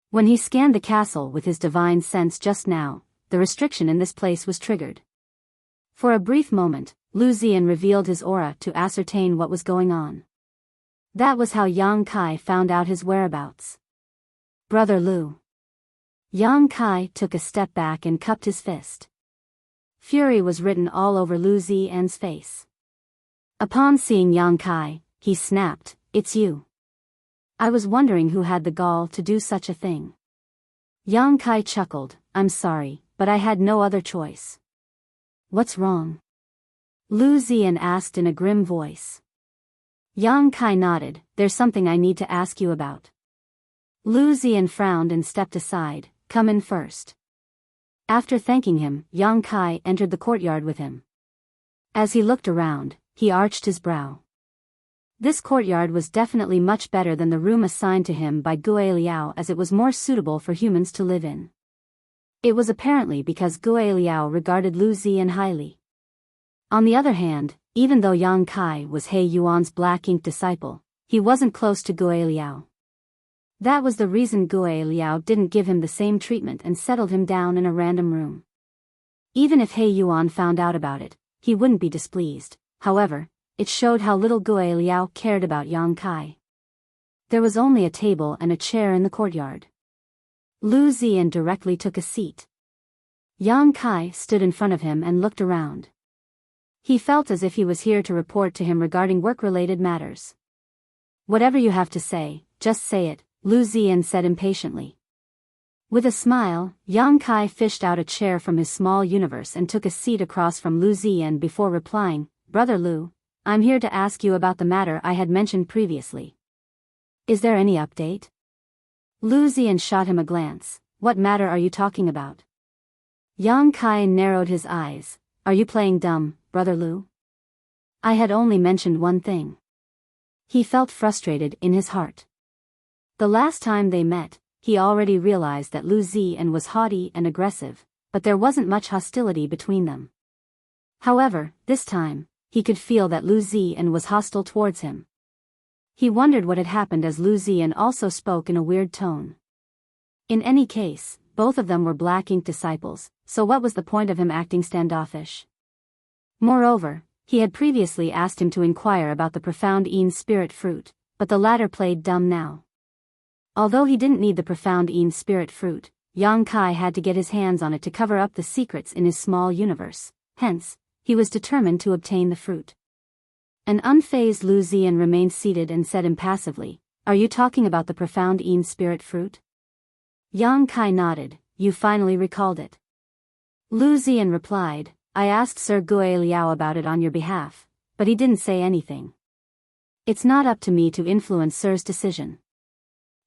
When he scanned the castle with his divine sense just now, the restriction in this place was triggered. For a brief moment, Lu Ziyan revealed his aura to ascertain what was going on. That was how Yang Kai found out his whereabouts. Brother Lu. Yang Kai took a step back and cupped his fist. Fury was written all over Lu Ziyan's face. Upon seeing Yang Kai, he snapped, "It's you. I was wondering who had the gall to do such a thing." Yang Kai chuckled, "I'm sorry, but I had no other choice." "What's wrong?" Lu Ziyan asked in a grim voice. Yang Kai nodded, "There's something I need to ask you about." Lu Ziyan frowned and stepped aside, "Come in first." After thanking him, Yang Kai entered the courtyard with him. As he looked around, he arched his brow. This courtyard was definitely much better than the room assigned to him by Gue Liao, as it was more suitable for humans to live in. It was apparently because Gue Liao regarded Lu Ziyan highly. On the other hand, even though Yang Kai was He Yuan's black ink disciple, he wasn't close to Gue Liao. That was the reason Gue Liao didn't give him the same treatment and settled him down in a random room. Even if He Yuan found out about it, he wouldn't be displeased. However, it showed how little Gue Liao cared about Yang Kai. There was only a table and a chair in the courtyard. Lu Ziyan directly took a seat. Yang Kai stood in front of him and looked around. He felt as if he was here to report to him regarding work-related matters. "Whatever you have to say, just say it," Lu Ziyan said impatiently. With a smile, Yang Kai fished out a chair from his small universe and took a seat across from Lu Ziyan before replying, "Brother Lu, I'm here to ask you about the matter I had mentioned previously. Is there any update?" Lu Ziyan shot him a glance. "What matter are you talking about?" Yang Kai narrowed his eyes. "Are you playing dumb, Brother Lu? I had only mentioned one thing." He felt frustrated in his heart. The last time they met, he already realized that Lu Ziyan was haughty and aggressive, but there wasn't much hostility between them. However, this time, he could feel that Lu Ziyan was hostile towards him. He wondered what had happened as Lu Ziyan also spoke in a weird tone. In any case, both of them were black ink disciples, so what was the point of him acting standoffish? Moreover, he had previously asked him to inquire about the profound Een spirit fruit, but the latter played dumb now. Although he didn't need the profound Een spirit fruit, Yang Kai had to get his hands on it to cover up the secrets in his small universe, hence, he was determined to obtain the fruit. An unfazed Lu Ziyan remained seated and said impassively, "Are you talking about the profound Een spirit fruit?" Yang Kai nodded, "You finally recalled it." Lu Ziyan replied, "I asked Sir Gue Liao about it on your behalf, but he didn't say anything. It's not up to me to influence Sir's decision."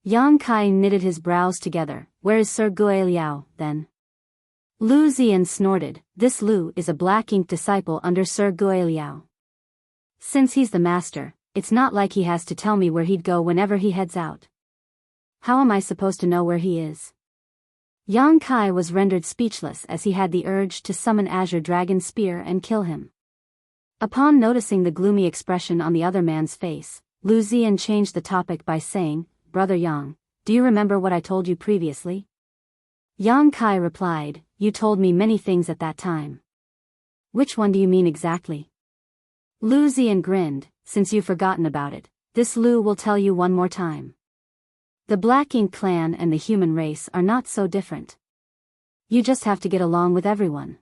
Yang Kai knitted his brows together. "Where is Sir Gue Liao, then?" Lu Ziyan snorted, "This Lu is a black ink disciple under Sir Gue Liao. Since he's the master, it's not like he has to tell me where he'd go whenever he heads out. How am I supposed to know where he is?" Yang Kai was rendered speechless as he had the urge to summon Azure Dragon Spear and kill him. Upon noticing the gloomy expression on the other man's face, Lu Ziyan changed the topic by saying, "Brother Yang, do you remember what I told you previously?" Yang Kai replied, "You told me many things at that time." "Which one do you mean exactly?" Lu Ziyan grinned, "Since you've forgotten about it, this Lu will tell you one more time. The Black Ink clan and the human race are not so different. You just have to get along with everyone.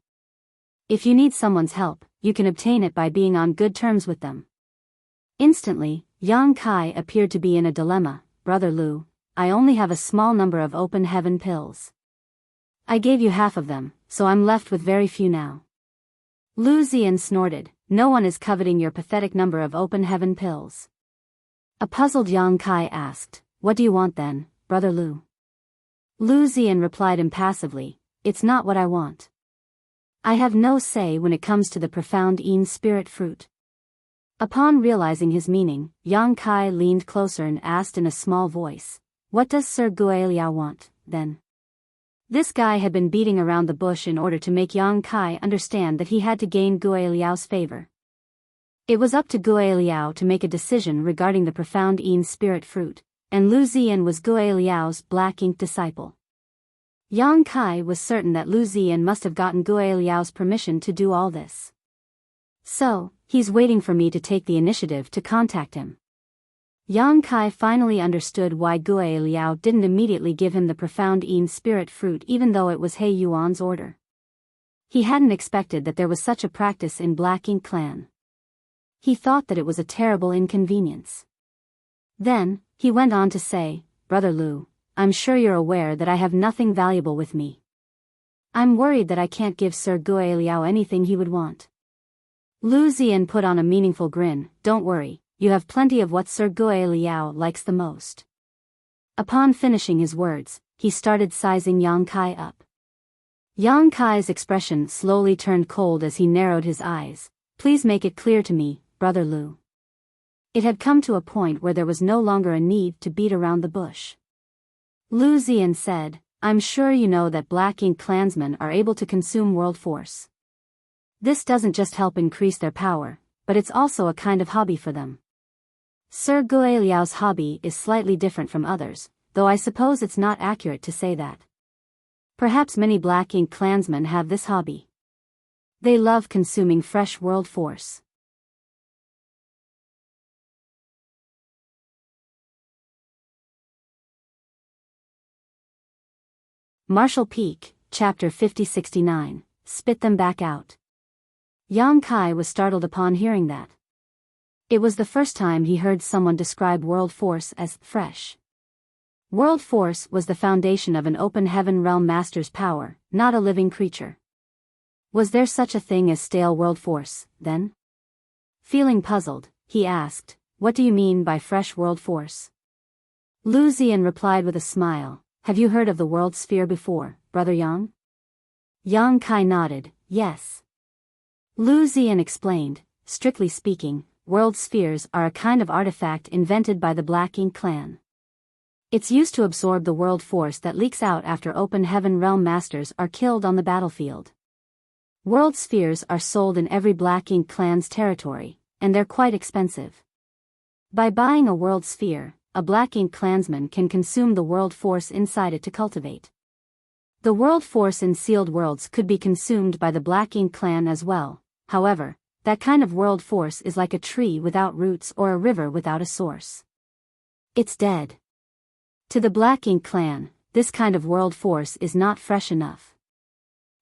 If you need someone's help, you can obtain it by being on good terms with them." Instantly, Yang Kai appeared to be in a dilemma. "Brother Lu, I only have a small number of open heaven pills. I gave you half of them, so I'm left with very few now." Lu Ziyan snorted, "No one is coveting your pathetic number of open heaven pills." A puzzled Yang Kai asked, "What do you want then, Brother Lu?" Lu Ziyan replied impassively, "It's not what I want. I have no say when it comes to the profound Een spirit fruit." Upon realizing his meaning, Yang Kai leaned closer and asked in a small voice, "What does Sir Gue Liao want, then?" This guy had been beating around the bush in order to make Yang Kai understand that he had to gain Gue Liao's favor. It was up to Gue Liao to make a decision regarding the profound Een spirit fruit, and Lu Ziyan was Gue Liao's black ink disciple. Yang Kai was certain that Lu Ziyan must have gotten Gue Liao's permission to do all this. "So, he's waiting for me to take the initiative to contact him." Yang Kai finally understood why Gue Liao didn't immediately give him the profound Een spirit fruit even though it was He Yuan's order. He hadn't expected that there was such a practice in Black Ink Clan. He thought that it was a terrible inconvenience. Then, he went on to say, Brother Lu, I'm sure you're aware that I have nothing valuable with me. I'm worried that I can't give Sir Guiliao anything he would want. Lu Ziyan put on a meaningful grin. Don't worry, you have plenty of what Sir Guiliao likes the most. Upon finishing his words, he started sizing Yang Kai up. Yang Kai's expression slowly turned cold as he narrowed his eyes. Please make it clear to me, Brother Lu. It had come to a point where there was no longer a need to beat around the bush. Lu Ziyan said, I'm sure you know that Black Ink clansmen are able to consume world force. This doesn't just help increase their power, but it's also a kind of hobby for them. Sir Guiliao's hobby is slightly different from others, though I suppose it's not accurate to say that. Perhaps many Black Ink clansmen have this hobby. They love consuming fresh world force. Martial Peak, Chapter 5069, Spit Them Back Out. Yang Kai was startled upon hearing that. It was the first time he heard someone describe world force as fresh. World force was the foundation of an open heaven realm master's power, not a living creature. Was there such a thing as stale world force, then? Feeling puzzled, he asked, What do you mean by fresh world force? Lu Ziyan replied with a smile, Have you heard of the world sphere before, Brother Yang? Yang Kai nodded, yes. Lu Ziyan explained, strictly speaking, world spheres are a kind of artifact invented by the Black Ink clan. It's used to absorb the world force that leaks out after open heaven realm masters are killed on the battlefield. World spheres are sold in every Black Ink clan's territory, and they're quite expensive. By buying a world sphere, a Black Ink clansman can consume the world force inside it to cultivate. The world force in sealed worlds could be consumed by the Black Ink clan as well. However, that kind of world force is like a tree without roots or a river without a source. It's dead. To the Black Ink clan, this kind of world force is not fresh enough.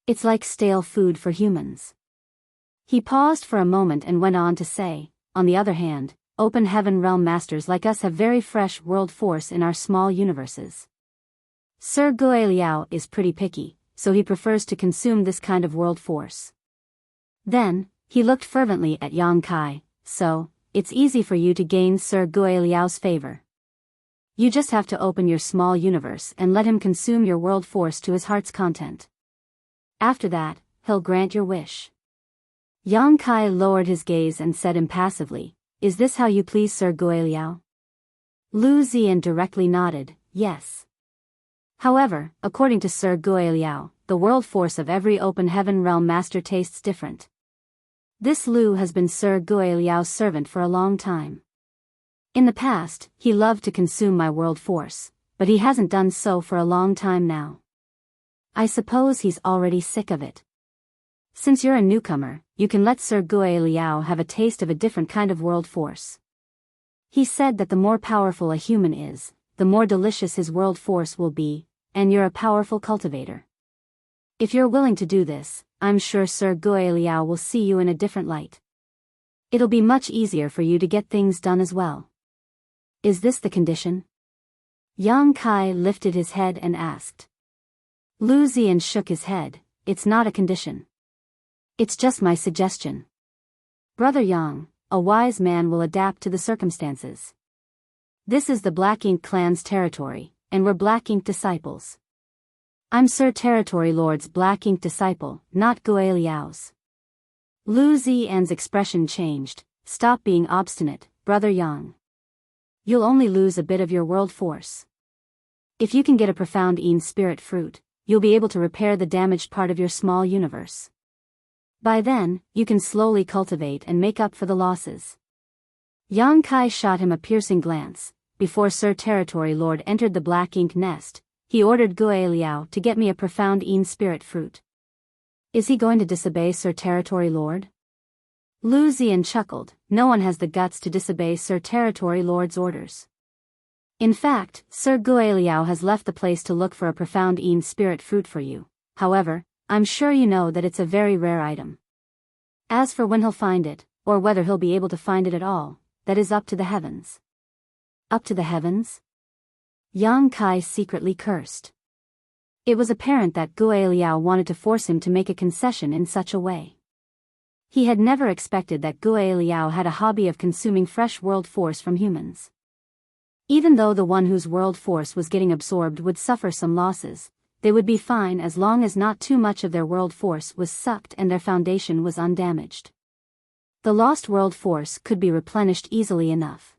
It's like stale food for humans. He paused for a moment and went on to say, on the other hand, open heaven realm masters like us have very fresh world force in our small universes. Sir Guiliao is pretty picky, so he prefers to consume this kind of world force. Then, he looked fervently at Yang Kai, so, it's easy for you to gain Sir Guiliao's favor. You just have to open your small universe and let him consume your world force to his heart's content. After that, he'll grant your wish. Yang Kai lowered his gaze and said impassively, Is this how you please Sir Guiliao? Lu Ziyan directly nodded, yes. However, according to Sir Guiliao, the world force of every open heaven realm master tastes different. This Lu has been Sir Guiliao's servant for a long time. In the past, he loved to consume my world force, but he hasn't done so for a long time now. I suppose he's already sick of it. Since you're a newcomer, you can let Sir Guiliao have a taste of a different kind of world force. He said that the more powerful a human is, the more delicious his world force will be, and you're a powerful cultivator. If you're willing to do this, I'm sure Sir Guiliao will see you in a different light. It'll be much easier for you to get things done as well. Is this the condition? Yang Kai lifted his head and asked. Lu Ziyan shook his head, It's not a condition. It's just my suggestion. Brother Yang, a wise man will adapt to the circumstances. This is the Black Ink clan's territory, and we're Black Ink disciples. I'm Sir Territory Lord's Black Ink disciple, not Guiliao's. Lu Ziyan's expression changed. Stop being obstinate, Brother Yang. You'll only lose a bit of your world force. If you can get a profound Een spirit fruit, you'll be able to repair the damaged part of your small universe. By then, you can slowly cultivate and make up for the losses. Yang Kai shot him a piercing glance. Before Sir Territory Lord entered the Black Ink nest, he ordered Guiliao to get me a profound Een spirit fruit. Is he going to disobey Sir Territory Lord? Lu Ziyan chuckled. No one has the guts to disobey Sir Territory Lord's orders. In fact, Sir Guiliao has left the place to look for a profound Een spirit fruit for you. However, I'm sure you know that it's a very rare item. As for when he'll find it, or whether he'll be able to find it at all, that is up to the heavens. Up to the heavens? Yang Kai secretly cursed. It was apparent that Guo Liao wanted to force him to make a concession in such a way. He had never expected that Guo Liao had a hobby of consuming fresh world force from humans. Even though the one whose world force was getting absorbed would suffer some losses, they would be fine as long as not too much of their world force was sucked and their foundation was undamaged. The lost world force could be replenished easily enough.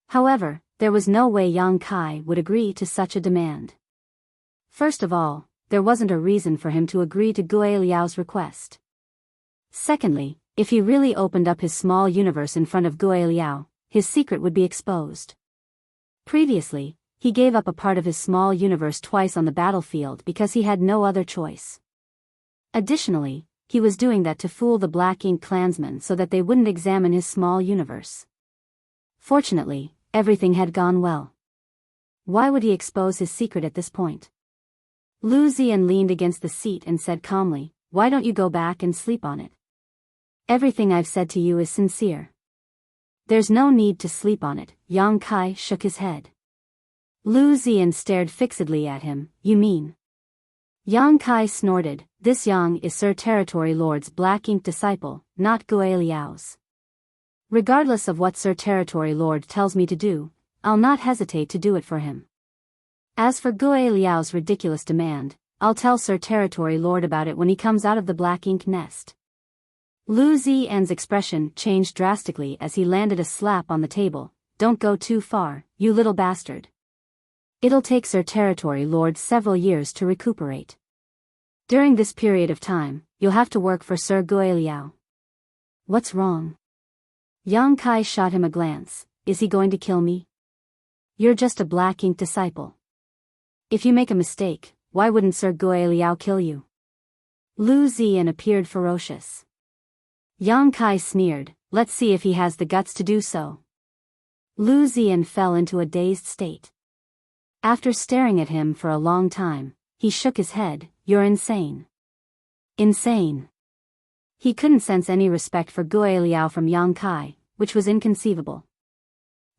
However, there was no way Yang Kai would agree to such a demand. First of all, there wasn't a reason for him to agree to Guo Liao's request. Secondly, if he really opened up his small universe in front of Guo Liao, his secret would be exposed. Previously, he gave up a part of his small universe twice on the battlefield because he had no other choice. Additionally, he was doing that to fool the Black Ink clansmen so that they wouldn't examine his small universe. Fortunately, everything had gone well. Why would he expose his secret at this point? Lu Ziyan leaned against the seat and said calmly, "Why don't you go back and sleep on it? Everything I've said to you is sincere." "There's no need to sleep on it," Yang Kai shook his head. Lu Ziyan stared fixedly at him. "You mean?" Yang Kai snorted, "This Yang is Sir Territory Lord's Black Ink disciple, not Guo Liao's. Regardless of what Sir Territory Lord tells me to do, I'll not hesitate to do it for him. As for Guo Liao's ridiculous demand, I'll tell Sir Territory Lord about it when he comes out of the Black Ink nest." Lu Ziyan's expression changed drastically as he landed a slap on the table. "Don't go too far, you little bastard. It'll take Sir Territory Lord several years to recuperate. During this period of time, you'll have to work for Sir Guo Liao." "What's wrong?" Yang Kai shot him a glance. "Is he going to kill me? You're just a Black Ink disciple. If you make a mistake, why wouldn't Sir Guo Liao kill you?" Lu Ziyan appeared ferocious. Yang Kai sneered, "Let's see if he has the guts to do so." Lu Ziyan fell into a dazed state. After staring at him for a long time, he shook his head. "You're insane." Insane. He couldn't sense any respect for Guo Liao from Yang Kai, which was inconceivable.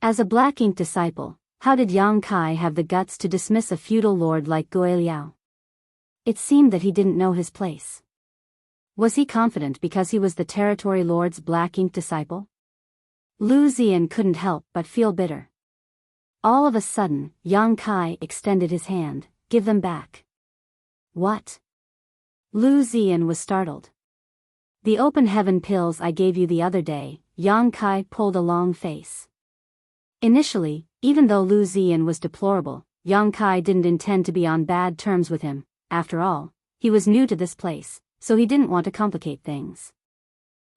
As a Black Ink disciple, how did Yang Kai have the guts to dismiss a feudal lord like Guo Liao? It seemed that he didn't know his place. Was he confident because he was the Territory Lord's Black Ink disciple? Lu Ziyan couldn't help but feel bitter. All of a sudden, Yang Kai extended his hand. "Give them back." "What?" Lu Ziyan was startled. "The open heaven pills I gave you the other day." Yang Kai pulled a long face. Initially, even though Lu Ziyan was deplorable, Yang Kai didn't intend to be on bad terms with him. After all, he was new to this place, so he didn't want to complicate things.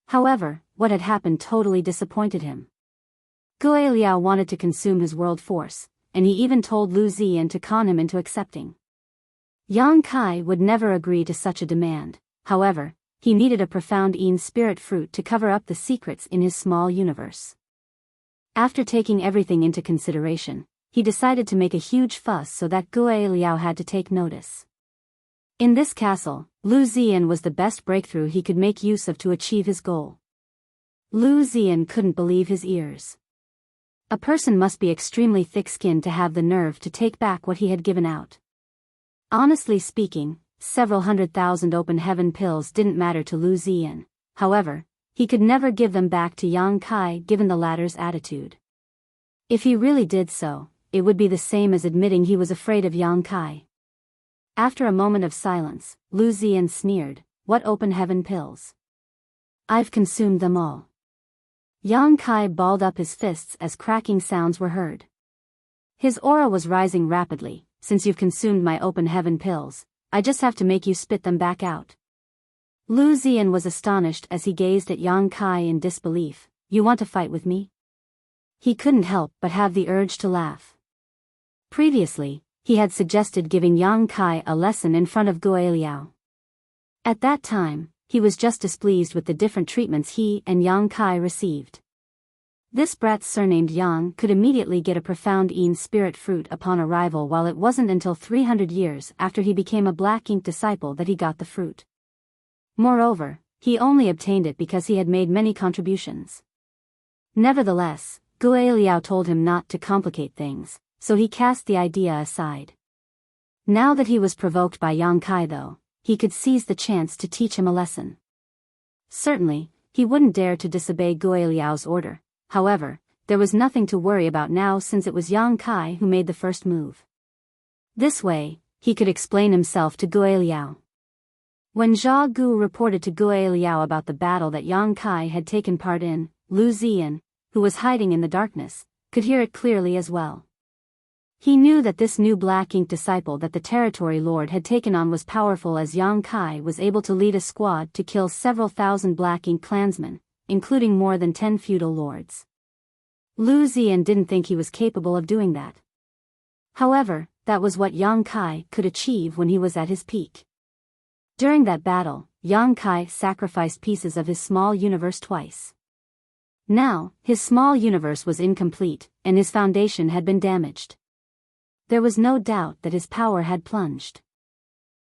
However, what had happened totally disappointed him. Guo Liao wanted to consume his world force, and he even told Lu Ziyan to con him into accepting. Yang Kai would never agree to such a demand. However, he needed a profound spirit fruit to cover up the secrets in his small universe. After taking everything into consideration, he decided to make a huge fuss so that Guo Liao had to take notice. In this castle, Lu Ziyan was the best breakthrough he could make use of to achieve his goal. Lu Ziyan couldn't believe his ears. A person must be extremely thick-skinned to have the nerve to take back what he had given out. Honestly speaking, several 100,000 open heaven pills didn't matter to Lu Ziyan. However, he could never give them back to Yang Kai given the latter's attitude. If he really did so, it would be the same as admitting he was afraid of Yang Kai. After a moment of silence, Lu Ziyan sneered, "What open heaven pills? I've consumed them all." Yang Kai balled up his fists as cracking sounds were heard. His aura was rising rapidly. "Since you've consumed my open heaven pills, I just have to make you spit them back out." Lu Ziyan was astonished as he gazed at Yang Kai in disbelief. "You want to fight with me?" He couldn't help but have the urge to laugh. Previously, he had suggested giving Yang Kai a lesson in front of Guo Liao. At that time, he was just displeased with the different treatments he and Yang Kai received. This brat surnamed Yang could immediately get a profound spirit fruit upon arrival, while it wasn't until 300 years after he became a black ink disciple that he got the fruit. Moreover, he only obtained it because he had made many contributions. Nevertheless, Gue Liao told him not to complicate things, so he cast the idea aside. Now that he was provoked by Yang Kai though, he could seize the chance to teach him a lesson. Certainly, he wouldn't dare to disobey Gue Liao's order. However, there was nothing to worry about now since it was Yang Kai who made the first move. This way, he could explain himself to Gue Liao. When Zhao Gu reported to Gue Liao about the battle that Yang Kai had taken part in, Lu Ziyan, who was hiding in the darkness, could hear it clearly as well. He knew that this new black ink disciple that the territory lord had taken on was powerful, as Yang Kai was able to lead a squad to kill several thousand black ink clansmen, including more than 10 feudal lords. Lu Ziyan didn't think he was capable of doing that. However, that was what Yang Kai could achieve when he was at his peak. During that battle, Yang Kai sacrificed pieces of his small universe twice. Now, his small universe was incomplete, and his foundation had been damaged. There was no doubt that his power had plunged.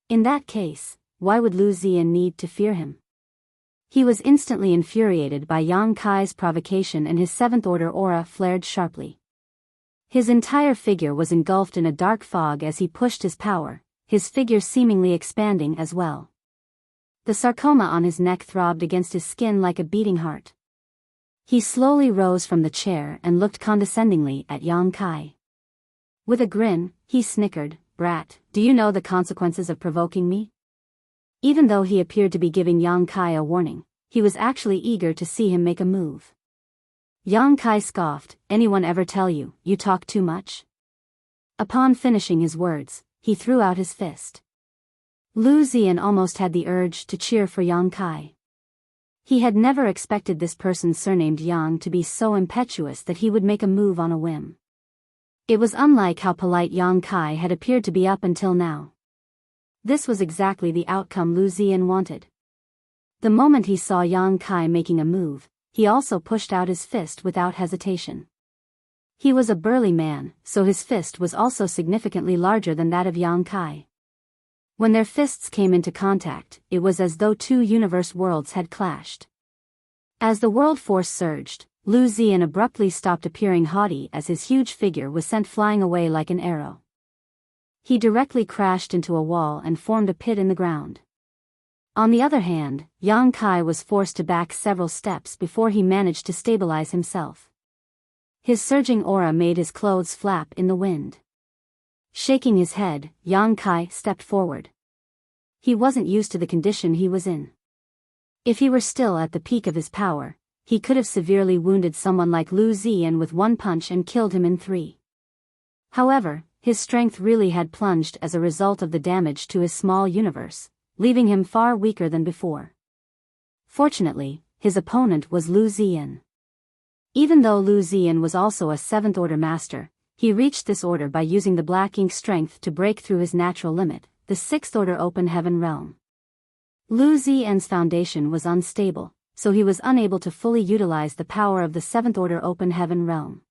In that case, why would Lu Ziyan need to fear him? He was instantly infuriated by Yang Kai's provocation, and his seventh order aura flared sharply. His entire figure was engulfed in a dark fog as he pushed his power, his figure seemingly expanding as well. The sarcoma on his neck throbbed against his skin like a beating heart. He slowly rose from the chair and looked condescendingly at Yang Kai. With a grin, he snickered, "Brat, do you know the consequences of provoking me?" Even though he appeared to be giving Yang Kai a warning, he was actually eager to see him make a move. Yang Kai scoffed, "Anyone ever tell you, you talk too much?" Upon finishing his words, he threw out his fist. Lu Ziyan almost had the urge to cheer for Yang Kai. He had never expected this person surnamed Yang to be so impetuous that he would make a move on a whim. It was unlike how polite Yang Kai had appeared to be up until now. This was exactly the outcome Lu Ziyan wanted. The moment he saw Yang Kai making a move, he also pushed out his fist without hesitation. He was a burly man, so his fist was also significantly larger than that of Yang Kai. When their fists came into contact, it was as though two universe worlds had clashed. As the world force surged, Lu Ziyan abruptly stopped appearing haughty as his huge figure was sent flying away like an arrow. He directly crashed into a wall and formed a pit in the ground. On the other hand, Yang Kai was forced to back several steps before he managed to stabilize himself. His surging aura made his clothes flap in the wind. Shaking his head, Yang Kai stepped forward. He wasn't used to the condition he was in. If he were still at the peak of his power, he could have severely wounded someone like Lu Ziyan with one punch and killed him in 3. However, his strength really had plunged as a result of the damage to his small universe, leaving him far weaker than before. Fortunately, his opponent was Lu Ziyan. Even though Lu Ziyan was also a 7th order master, he reached this order by using the black ink strength to break through his natural limit, the 6th order open heaven realm. Lu Ziyan's foundation was unstable, so he was unable to fully utilize the power of the 7th order open heaven realm.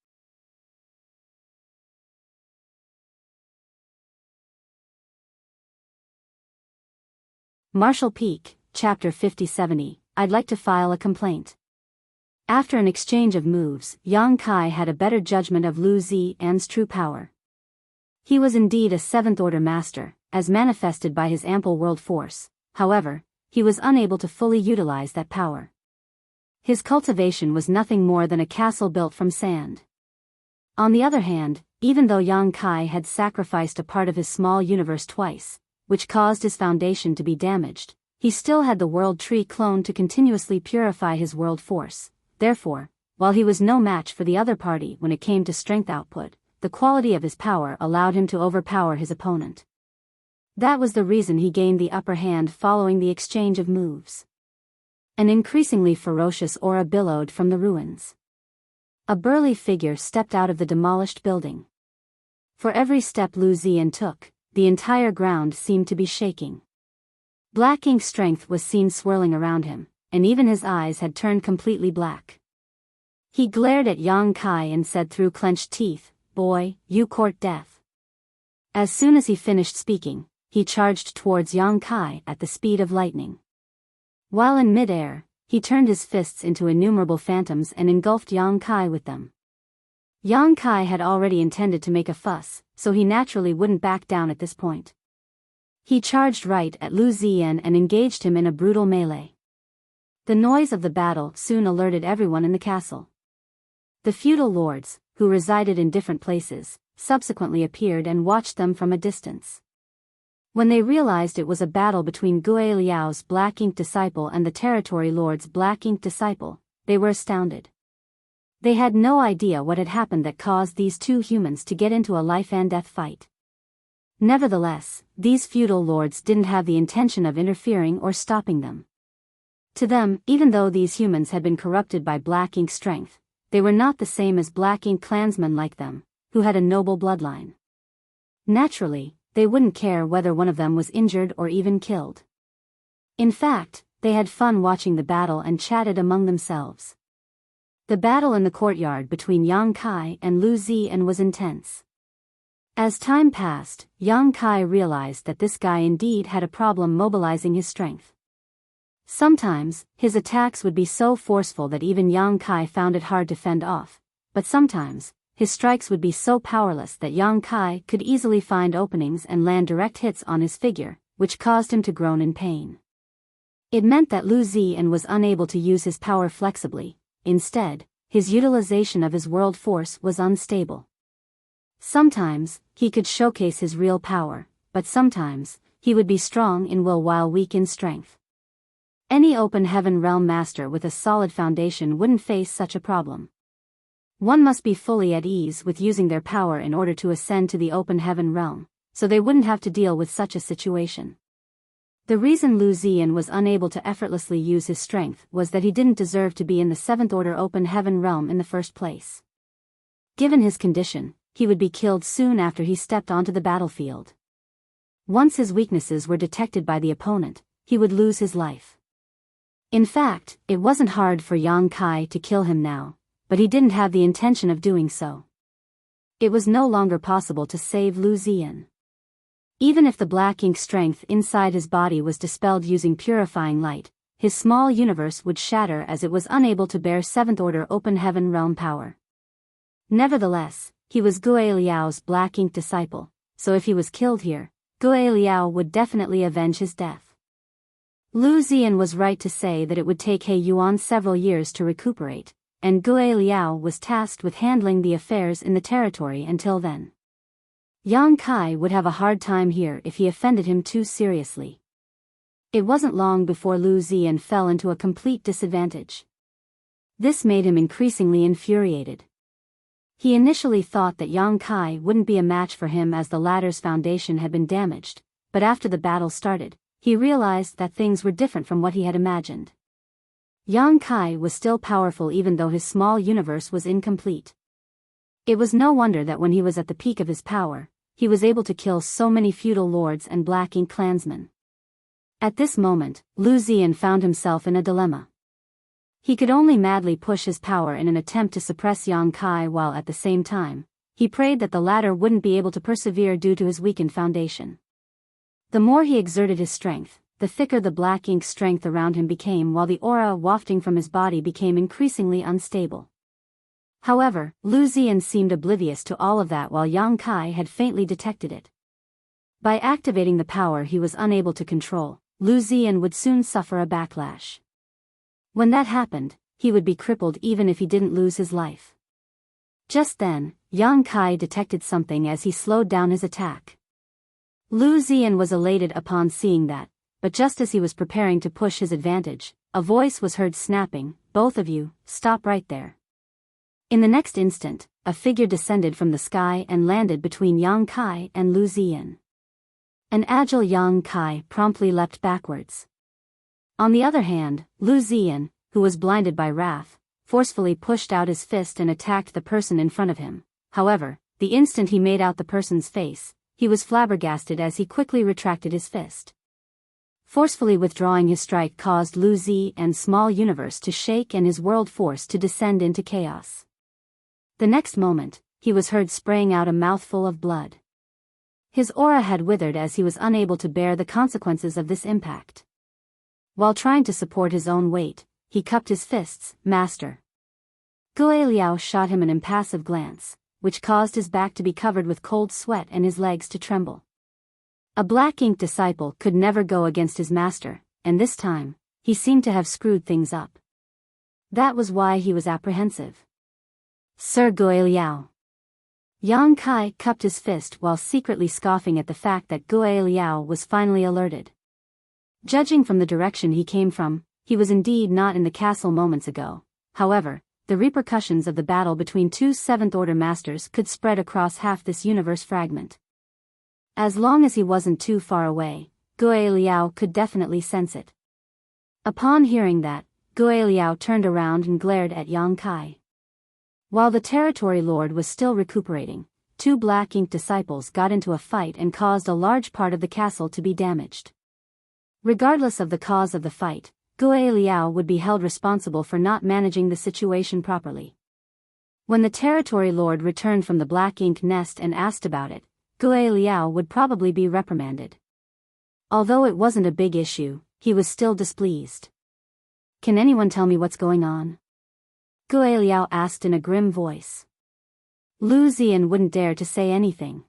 Martial Peak, Chapter 5070, I'd like to file a complaint. After an exchange of moves, Yang Kai had a better judgment of Lu Ziyan's true power. He was indeed a 7th order master, as manifested by his ample world force. However, he was unable to fully utilize that power. His cultivation was nothing more than a castle built from sand. On the other hand, even though Yang Kai had sacrificed a part of his small universe twice, which caused his foundation to be damaged, he still had the world tree clone to continuously purify his world force. Therefore, while he was no match for the other party when it came to strength output, the quality of his power allowed him to overpower his opponent. That was the reason he gained the upper hand following the exchange of moves. An increasingly ferocious aura billowed from the ruins. A burly figure stepped out of the demolished building. For every step Lu Ziyan took, the entire ground seemed to be shaking. Black ink strength was seen swirling around him, and even his eyes had turned completely black. He glared at Yang Kai and said through clenched teeth, "Boy, you court death." As soon as he finished speaking, he charged towards Yang Kai at the speed of lightning. While in mid-air, he turned his fists into innumerable phantoms and engulfed Yang Kai with them. Yang Kai had already intended to make a fuss, so he naturally wouldn't back down at this point. He charged right at Lu Ziyan and engaged him in a brutal melee. The noise of the battle soon alerted everyone in the castle. The feudal lords, who resided in different places, subsequently appeared and watched them from a distance. When they realized it was a battle between Gui Liao's Black Ink disciple and the territory lord's Black Ink disciple, they were astounded. They had no idea what had happened that caused these two humans to get into a life-and-death fight. Nevertheless, these feudal lords didn't have the intention of interfering or stopping them. To them, even though these humans had been corrupted by Black Ink strength, they were not the same as Black Ink clansmen like them, who had a noble bloodline. Naturally, they wouldn't care whether one of them was injured or even killed. In fact, they had fun watching the battle and chatted among themselves. The battle in the courtyard between Yang Kai and Lu Ziyan was intense. As time passed, Yang Kai realized that this guy indeed had a problem mobilizing his strength. Sometimes, his attacks would be so forceful that even Yang Kai found it hard to fend off, but sometimes, his strikes would be so powerless that Yang Kai could easily find openings and land direct hits on his figure, which caused him to groan in pain. It meant that Lu Ziyan was unable to use his power flexibly. Instead, his utilization of his world force was unstable. Sometimes, he could showcase his real power, but sometimes, he would be strong in will while weak in strength. Any open heaven realm master with a solid foundation wouldn't face such a problem. One must be fully at ease with using their power in order to ascend to the open heaven realm, so they wouldn't have to deal with such a situation. The reason Lu Ziyan was unable to effortlessly use his strength was that he didn't deserve to be in the 7th order open heaven realm in the first place. Given his condition, he would be killed soon after he stepped onto the battlefield. Once his weaknesses were detected by the opponent, he would lose his life. In fact, it wasn't hard for Yang Kai to kill him now, but he didn't have the intention of doing so. It was no longer possible to save Lu Ziyan. Even if the Black Ink strength inside his body was dispelled using purifying light, his small universe would shatter as it was unable to bear 7th order open heaven realm power. Nevertheless, he was Gui Liao's Black Ink disciple, so if he was killed here, Gui Liao would definitely avenge his death. Lu Ziyan was right to say that it would take He Yuan several years to recuperate, and Gui Liao was tasked with handling the affairs in the territory until then. Yang Kai would have a hard time here if he offended him too seriously. It wasn't long before Lu Ziyan fell into a complete disadvantage. This made him increasingly infuriated. He initially thought that Yang Kai wouldn't be a match for him as the latter's foundation had been damaged, but after the battle started, he realized that things were different from what he had imagined. Yang Kai was still powerful even though his small universe was incomplete. It was no wonder that when he was at the peak of his power, he was able to kill so many feudal lords and Black Ink clansmen. At this moment, Lu Ziyan found himself in a dilemma. He could only madly push his power in an attempt to suppress Yang Kai while at the same time, he prayed that the latter wouldn't be able to persevere due to his weakened foundation. The more he exerted his strength, the thicker the Black Ink strength around him became while the aura wafting from his body became increasingly unstable. However, Lu Ziyan seemed oblivious to all of that while Yang Kai had faintly detected it. By activating the power he was unable to control, Lu Ziyan would soon suffer a backlash. When that happened, he would be crippled even if he didn't lose his life. Just then, Yang Kai detected something as he slowed down his attack. Lu Ziyan was elated upon seeing that, but just as he was preparing to push his advantage, a voice was heard snapping, "Both of you, stop right there." In the next instant, a figure descended from the sky and landed between Yang Kai and Lu Ziyan. An agile Yang Kai promptly leapt backwards. On the other hand, Lu Ziyan, who was blinded by wrath, forcefully pushed out his fist and attacked the person in front of him. However, the instant he made out the person's face, he was flabbergasted as he quickly retracted his fist. Forcefully withdrawing his strike caused Lu Ziyan's small universe to shake and his world force to descend into chaos. The next moment, he was heard spraying out a mouthful of blood. His aura had withered as he was unable to bear the consequences of this impact. While trying to support his own weight, he cupped his fists. Master. Gue Liao shot him an impassive glance, which caused his back to be covered with cold sweat and his legs to tremble. A black ink disciple could never go against his master, and this time, he seemed to have screwed things up. That was why he was apprehensive. Sir Gue Liao. Yang Kai cupped his fist while secretly scoffing at the fact that Gue Liao was finally alerted. Judging from the direction he came from, he was indeed not in the castle moments ago. However, the repercussions of the battle between two Seventh-Order masters could spread across half this universe fragment. As long as he wasn't too far away, Gue Liao could definitely sense it. Upon hearing that, Gue Liao turned around and glared at Yang Kai. While the territory lord was still recuperating, two black ink disciples got into a fight and caused a large part of the castle to be damaged. Regardless of the cause of the fight, Gue Liao would be held responsible for not managing the situation properly. When the territory lord returned from the black ink nest and asked about it, Gue Liao would probably be reprimanded. Although it wasn't a big issue, he was still displeased. Can anyone tell me what's going on? Gue Liao asked in a grim voice. Lu Ziyan wouldn't dare to say anything.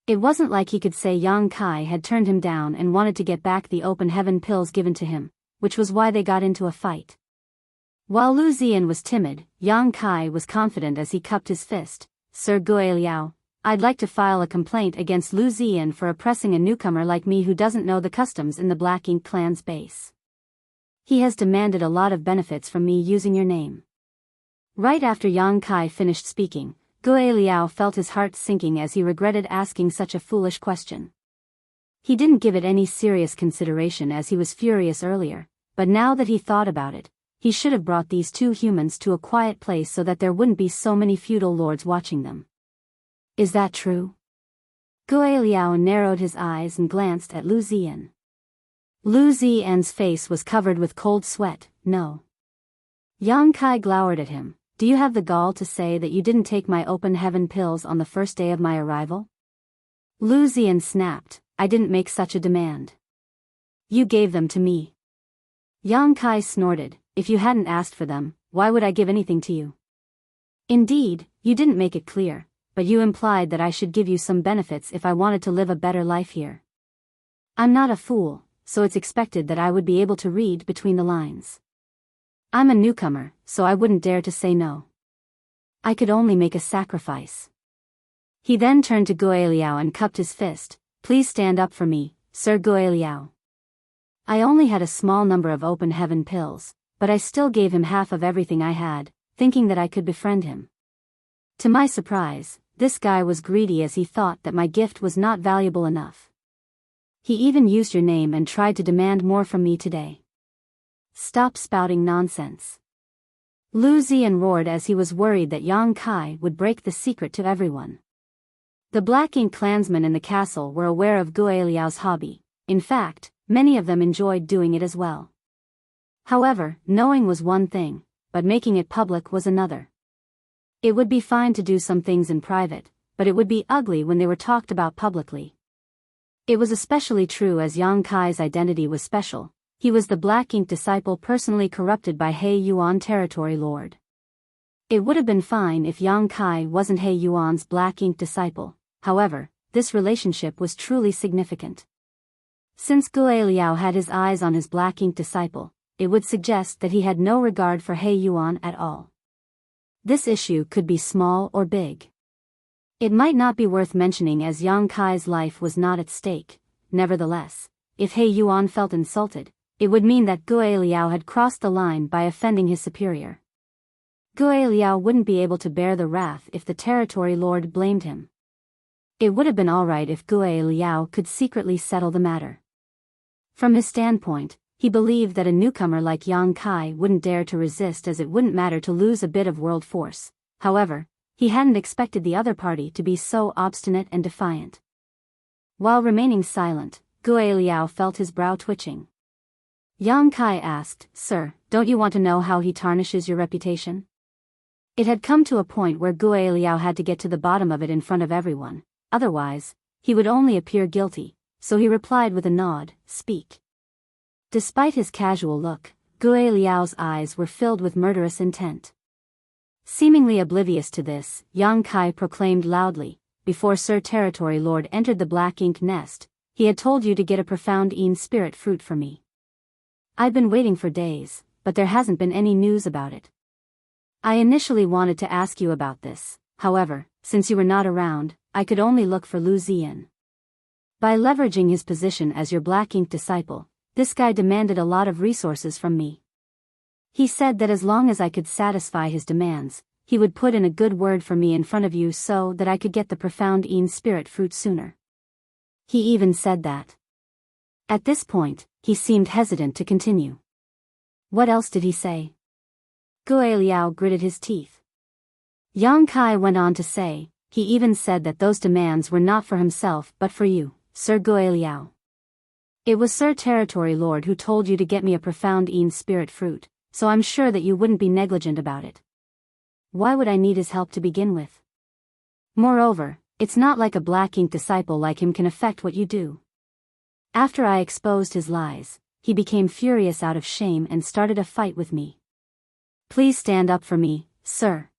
It wasn't like he could say Yang Kai had turned him down and wanted to get back the open heaven pills given to him, which was why they got into a fight. While Lu Ziyan was timid, Yang Kai was confident as he cupped his fist. Sir Gue Liao, I'd like to file a complaint against Lu Ziyan for oppressing a newcomer like me who doesn't know the customs in the Black Ink clan's base. He has demanded a lot of benefits from me using your name. Right after Yang Kai finished speaking, Gue Liao felt his heart sinking as he regretted asking such a foolish question. He didn't give it any serious consideration as he was furious earlier, but now that he thought about it, he should have brought these two humans to a quiet place so that there wouldn't be so many feudal lords watching them. Is that true? Gue Liao narrowed his eyes and glanced at Lu Ziyan. Lu Ziyan's face was covered with cold sweat. No. Yang Kai glowered at him. Do you have the gall to say that you didn't take my open heaven pills on the first day of my arrival? Lu Ziyan snapped. I didn't make such a demand. You gave them to me. Yang Kai snorted. If you hadn't asked for them, why would I give anything to you? Indeed, you didn't make it clear, but you implied that I should give you some benefits if I wanted to live a better life here. I'm not a fool, so it's expected that I would be able to read between the lines. I'm a newcomer, so I wouldn't dare to say no. I could only make a sacrifice. He then turned to Gue Liao and cupped his fist. Please stand up for me, Sir Gue Liao. I only had a small number of open heaven pills, but I still gave him half of everything I had, thinking that I could befriend him. To my surprise, this guy was greedy as he thought that my gift was not valuable enough. He even used your name and tried to demand more from me today. Stop spouting nonsense. Lu Ziyan roared as he was worried that Yang Kai would break the secret to everyone. The Black Ink clansmen in the castle were aware of Gue Liao's hobby. In fact, many of them enjoyed doing it as well. However, knowing was one thing, but making it public was another. It would be fine to do some things in private, but it would be ugly when they were talked about publicly. It was especially true as Yang Kai's identity was special. He was the Black Ink disciple personally corrupted by He Yuan territory lord. It would have been fine if Yang Kai wasn't He Yuan's Black Ink disciple. However, this relationship was truly significant. Since Gue Liao had his eyes on his Black Ink disciple, it would suggest that he had no regard for He Yuan at all. This issue could be small or big. It might not be worth mentioning as Yang Kai's life was not at stake. Nevertheless, if He Yuan felt insulted, it would mean that Gue Liao had crossed the line by offending his superior. Gue Liao wouldn't be able to bear the wrath if the territory lord blamed him. It would have been alright if Gue Liao could secretly settle the matter. From his standpoint, he believed that a newcomer like Yang Kai wouldn't dare to resist as it wouldn't matter to lose a bit of world force. However, he hadn't expected the other party to be so obstinate and defiant. While remaining silent, Gui Liao felt his brow twitching. Yang Kai asked, "Sir, don't you want to know how he tarnishes your reputation?" It had come to a point where Gui Liao had to get to the bottom of it in front of everyone, otherwise, he would only appear guilty, so he replied with a nod, "Speak." Despite his casual look, Gui Liao's eyes were filled with murderous intent. Seemingly oblivious to this, Yang Kai proclaimed loudly, "Before Sir Territory Lord entered the black ink nest, he had told you to get a profound Een spirit fruit for me. I've been waiting for days, but there hasn't been any news about it. I initially wanted to ask you about this, however, since you were not around, I could only look for Lu Ziyan. By leveraging his position as your black ink disciple, this guy demanded a lot of resources from me. He said that as long as I could satisfy his demands, he would put in a good word for me in front of you so that I could get the profound Een spirit fruit sooner. He even said that." At this point, he seemed hesitant to continue. "What else did he say?" Gui Liao gritted his teeth. Yang Kai went on to say, "He even said that those demands were not for himself but for you, Sir Gui Liao. It was Sir Territory Lord who told you to get me a profound Een spirit fruit, so I'm sure that you wouldn't be negligent about it. Why would I need his help to begin with? Moreover, it's not like a black ink disciple like him can affect what you do." After I exposed his lies, he became furious out of shame and started a fight with me. "Please stand up for me, sir."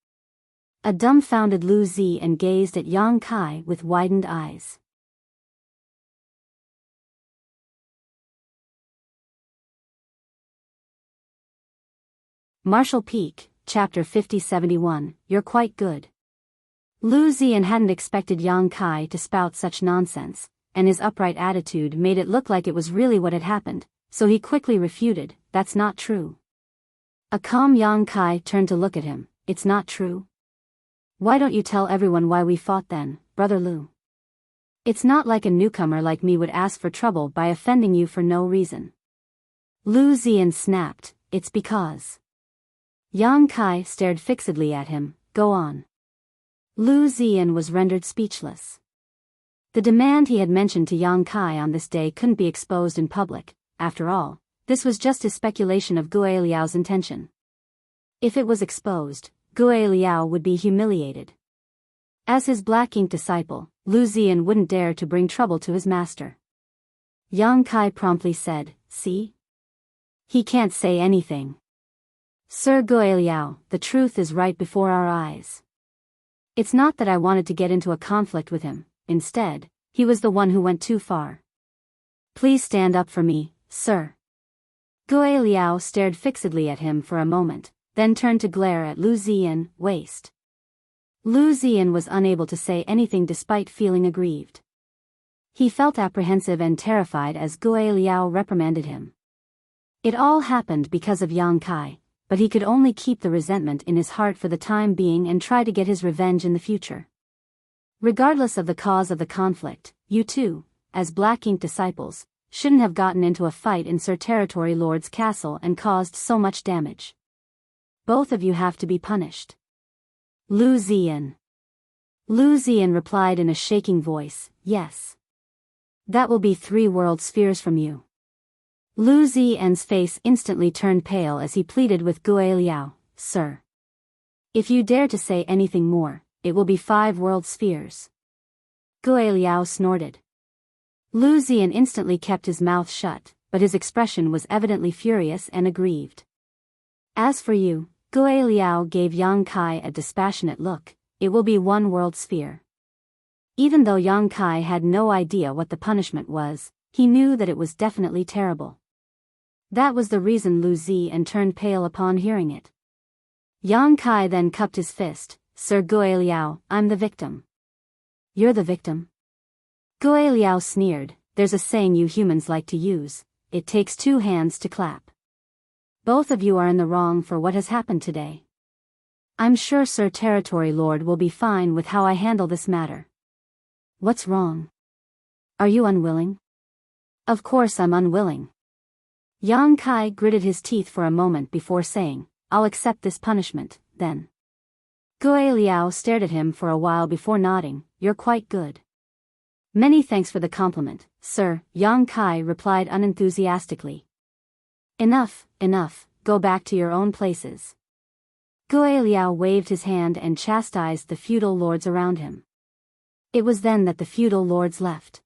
A dumbfounded Lu Ziyan gazed at Yang Kai with widened eyes. Martial Peak, Chapter 5071, You're quite good. Lu Ziyan hadn't expected Yang Kai to spout such nonsense, and his upright attitude made it look like it was really what had happened, so he quickly refuted, "That's not true." A calm Yang Kai turned to look at him, "It's not true? Why don't you tell everyone why we fought then, Brother Lu? It's not like a newcomer like me would ask for trouble by offending you for no reason." Lu Ziyan snapped, "It's because." Yang Kai stared fixedly at him, "Go on." Lu Ziyan was rendered speechless. The demand he had mentioned to Yang Kai on this day couldn't be exposed in public. After all, this was just his speculation of Gui Liao's intention. If it was exposed, Gui Liao would be humiliated. As his black ink disciple, Lu Ziyan wouldn't dare to bring trouble to his master. Yang Kai promptly said, "See? He can't say anything. Sir Gui Liao, the truth is right before our eyes. It's not that I wanted to get into a conflict with him, instead, he was the one who went too far. Please stand up for me, sir." Gui Liao stared fixedly at him for a moment, then turned to glare at Lu Ziyan, "Waste." Lu Ziyan was unable to say anything despite feeling aggrieved. He felt apprehensive and terrified as Gui Liao reprimanded him. It all happened because of Yang Kai, but he could only keep the resentment in his heart for the time being and try to get his revenge in the future. Regardless of the cause of the conflict, you two, as black ink disciples, shouldn't have gotten into a fight in Sir Territory Lord's castle and caused so much damage. Both of you have to be punished. Lu Ziyan. Lu Ziyan replied in a shaking voice, "Yes. That will be 3 world spheres from you." Lu Ziyan's face instantly turned pale as he pleaded with Gui Liao, "Sir. If you dare to say anything more, it will be 5 world spheres." Gui Liao snorted. Lu Ziyan instantly kept his mouth shut, but his expression was evidently furious and aggrieved. "As for you," Gui Liao gave Yang Kai a dispassionate look, "it will be 1 world sphere." Even though Yang Kai had no idea what the punishment was, he knew that it was definitely terrible. That was the reason Lu Ziyan turned pale upon hearing it. Yang Kai then cupped his fist, "Sir Gui Liao, I'm the victim." "You're the victim?" Gui Liao sneered, "There's a saying you humans like to use, it takes 2 hands to clap. Both of you are in the wrong for what has happened today. I'm sure Sir Territory Lord will be fine with how I handle this matter." "What's wrong? Are you unwilling?" "Of course I'm unwilling." Yang Kai gritted his teeth for a moment before saying, "I'll accept this punishment, then." Gui Liao stared at him for a while before nodding, "You're quite good." Many thanks for the compliment, sir, Yang Kai replied unenthusiastically. Enough, go back to your own places. Gue Liao waved his hand and chastised the feudal lords around him. It was then that the feudal lords left.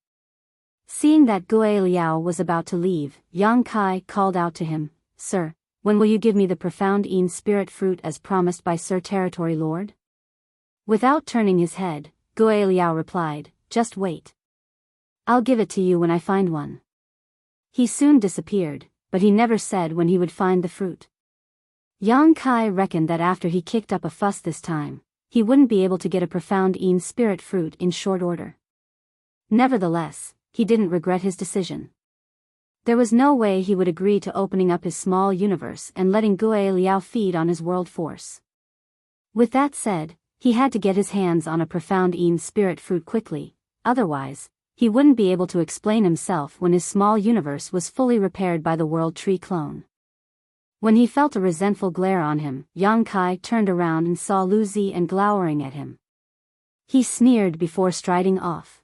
Seeing that Gue Liao was about to leave, Yang Kai called out to him, Sir, when will you give me the profound Een spirit fruit as promised by Sir Territory Lord? Without turning his head, Gue Liao replied, Just wait. I'll give it to you when I find one. He soon disappeared, but he never said when he would find the fruit. Yang Kai reckoned that after he kicked up a fuss this time, he wouldn't be able to get a profound Een spirit fruit in short order. Nevertheless, he didn't regret his decision. There was no way he would agree to opening up his small universe and letting Gue Liao feed on his world force. With that said, he had to get his hands on a profound Een spirit fruit quickly, otherwise, he wouldn't be able to explain himself when his small universe was fully repaired by the World Tree clone. When he felt a resentful glare on him, Yang Kai turned around and saw Lu Ziyan glowering at him. He sneered before striding off.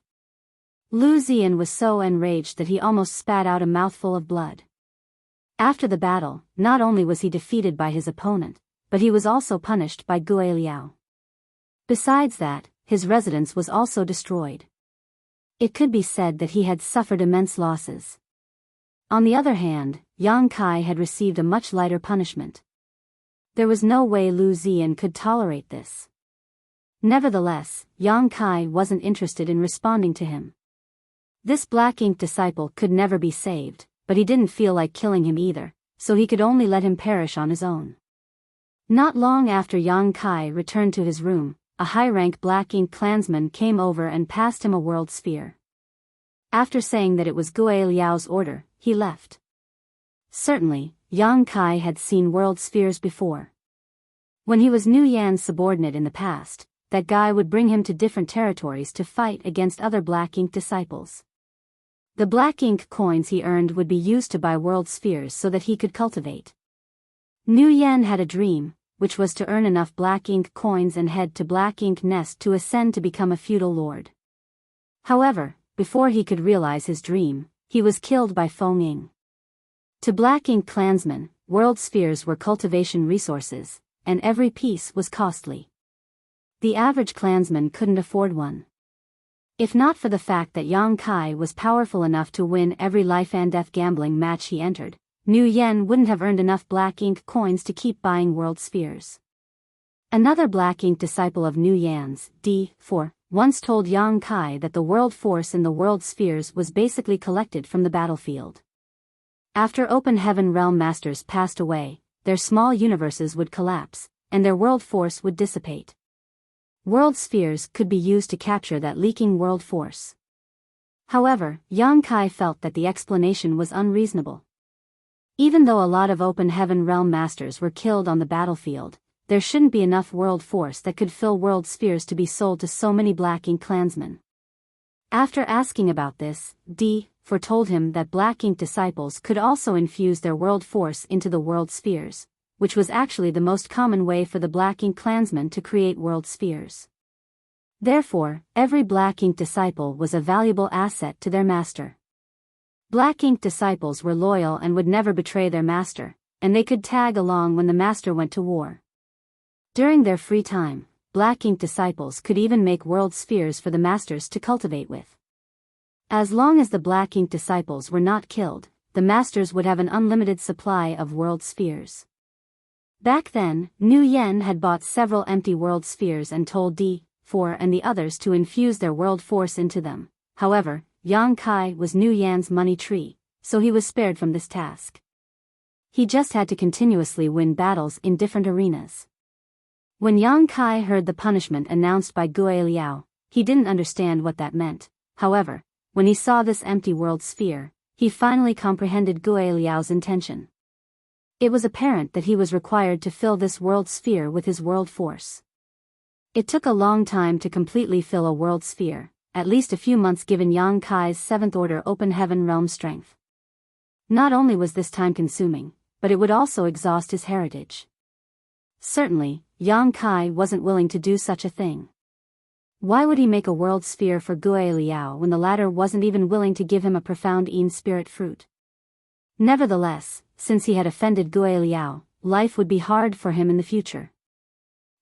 Lu Ziyan was so enraged that he almost spat out a mouthful of blood. After the battle, not only was he defeated by his opponent, but he was also punished by Gue Liao. Besides that, his residence was also destroyed. It could be said that he had suffered immense losses. On the other hand, Yang Kai had received a much lighter punishment. There was no way Lu Ziyan could tolerate this. Nevertheless, Yang Kai wasn't interested in responding to him. This black ink disciple could never be saved, but he didn't feel like killing him either, so he could only let him perish on his own. Not long after Yang Kai returned to his room, a high-rank black ink clansman came over and passed him a world sphere. After saying that it was Gue Liao's order, he left. Certainly, Yang Kai had seen world spheres before. When he was Nu Yan's subordinate in the past, that guy would bring him to different territories to fight against other black ink disciples. The black ink coins he earned would be used to buy world spheres so that he could cultivate. Nu Yan had a dream, which was to earn enough black ink coins and head to Black Ink Nest to ascend to become a feudal lord. However, before he could realize his dream, he was killed by Feng Ying. To black ink clansmen, world spheres were cultivation resources, and every piece was costly. The average clansman couldn't afford one. If not for the fact that Yang Kai was powerful enough to win every life and death gambling match he entered, Nu Yan wouldn't have earned enough black ink coins to keep buying world spheres. Another black ink disciple of Nu Yan's, D4, once told Yang Kai that the world force in the world spheres was basically collected from the battlefield. After Open Heaven Realm Masters passed away, their small universes would collapse, and their world force would dissipate. World spheres could be used to capture that leaking world force. However, Yang Kai felt that the explanation was unreasonable. Even though a lot of Open Heaven Realm Masters were killed on the battlefield, there shouldn't be enough world force that could fill world spheres to be sold to so many black ink clansmen. After asking about this, D4 told him that black ink disciples could also infuse their world force into the world spheres, which was actually the most common way for the black ink clansmen to create world spheres. Therefore, every black ink disciple was a valuable asset to their master. Black ink disciples were loyal and would never betray their master, and they could tag along when the master went to war. During their free time, black ink disciples could even make world spheres for the masters to cultivate with. As long as the black ink disciples were not killed, the masters would have an unlimited supply of world spheres. Back then, Nu Yan had bought several empty world spheres and told D4 and the others to infuse their world force into them. However, Yang Kai was Nu Yan's money tree, so he was spared from this task. He just had to continuously win battles in different arenas. When Yang Kai heard the punishment announced by Gue Liao, he didn't understand what that meant. However, when he saw this empty world sphere, he finally comprehended Gue Liao's intention. It was apparent that he was required to fill this world sphere with his world force. It took a long time to completely fill a world sphere, at least a few months given Yang Kai's 7th order Open Heaven Realm strength. Not only was this time-consuming, but it would also exhaust his heritage. Certainly, Yang Kai wasn't willing to do such a thing. Why would he make a world sphere for Gue Liao when the latter wasn't even willing to give him a profound Yin spirit fruit? Nevertheless, since he had offended Gue Liao, life would be hard for him in the future.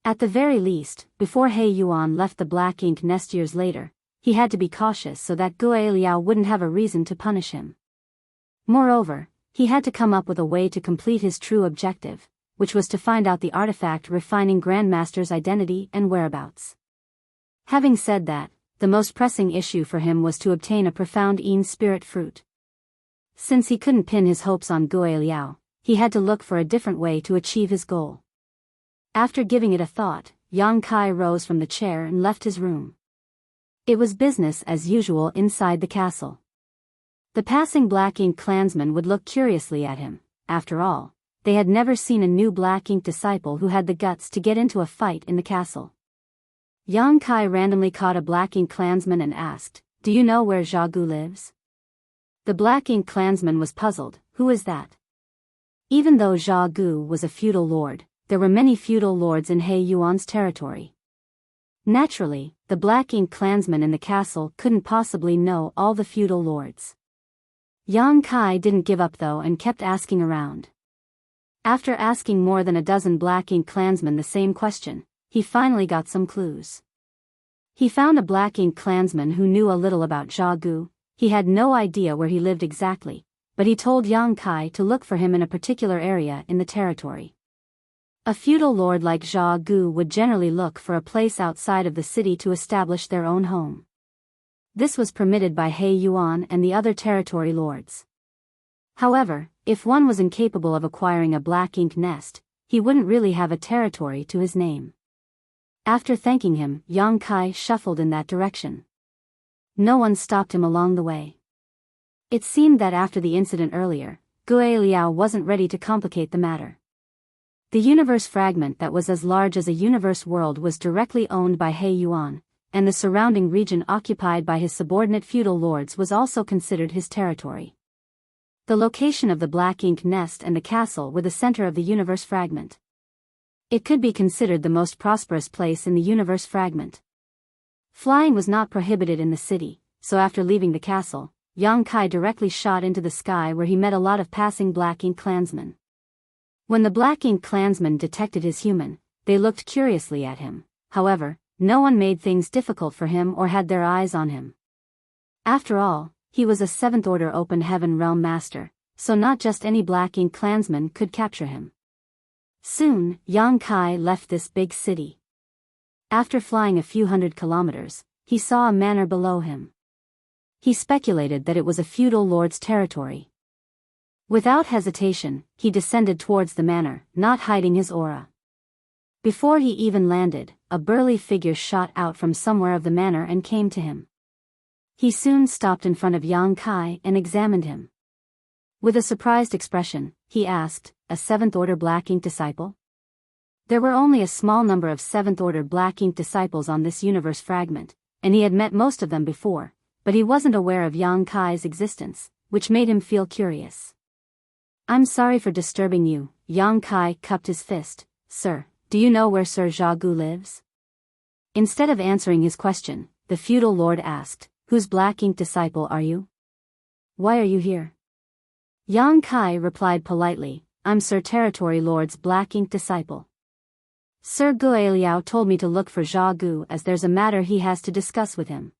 At the very least, before He Yuan left the Black Ink Nest years later, he had to be cautious so that Gue Liao wouldn't have a reason to punish him. Moreover, he had to come up with a way to complete his true objective, which was to find out the artifact refining Grandmaster's identity and whereabouts. Having said that, the most pressing issue for him was to obtain a profound Yin spirit fruit. Since he couldn't pin his hopes on Gue Liao, he had to look for a different way to achieve his goal. After giving it a thought, Yang Kai rose from the chair and left his room. It was business as usual inside the castle. The passing Black Ink clansmen would look curiously at him. After all, they had never seen a new Black Ink disciple who had the guts to get into a fight in the castle. Yang Kai randomly caught a Black Ink clansman and asked, "Do you know where Zha Gu lives?" The Black Ink clansman was puzzled. Who is that? Even though Zha Gu was a feudal lord, there were many feudal lords in He Yuan's territory. Naturally, the Black Ink clansman in the castle couldn't possibly know all the feudal lords. Yang Kai didn't give up though and kept asking around. After asking more than a dozen Black Ink clansmen the same question, he finally got some clues. He found a Black Ink clansman who knew a little about Zha Gu. He had no idea where he lived exactly, but he told Yang Kai to look for him in a particular area in the territory. A feudal lord like Zha Gu would generally look for a place outside of the city to establish their own home. This was permitted by He Yuan and the other territory lords. However, if one was incapable of acquiring a Black Ink nest, he wouldn't really have a territory to his name. After thanking him, Yang Kai shuffled in that direction. No one stopped him along the way. It seemed that after the incident earlier, Gue Liao wasn't ready to complicate the matter. The universe fragment that was as large as a universe world was directly owned by He Yuan, and the surrounding region occupied by his subordinate feudal lords was also considered his territory. The location of the Black Ink nest and the castle were the center of the universe fragment. It could be considered the most prosperous place in the universe fragment. Flying was not prohibited in the city, so after leaving the castle, Yang Kai directly shot into the sky where he met a lot of passing Black Ink clansmen. When the Black Ink clansmen detected his human, they looked curiously at him. However, no one made things difficult for him or had their eyes on him. After all, he was a 7th Order Open Heaven Realm Master, so not just any Black Ink clansman could capture him. Soon, Yang Kai left this big city. After flying a few hundred kilometers, he saw a manor below him. He speculated that it was a feudal lord's territory. Without hesitation, he descended towards the manor, not hiding his aura. Before he even landed, a burly figure shot out from somewhere of the manor and came to him. He soon stopped in front of Yang Kai and examined him. With a surprised expression, he asked, "A 7th Order Black Ink disciple?" There were only a small number of 7th Order Black Ink disciples on this universe fragment, and he had met most of them before, but he wasn't aware of Yang Kai's existence, which made him feel curious. "I'm sorry for disturbing you," Yang Kai cupped his fist. "Sir, do you know where Sir Zha Gu lives?" Instead of answering his question, the feudal lord asked, "Whose Black Ink disciple are you? Why are you here?" Yang Kai replied politely, "I'm Sir Territory Lord's Black Ink disciple. Sir Gue Liao told me to look for Zha Gu as there's a matter he has to discuss with him."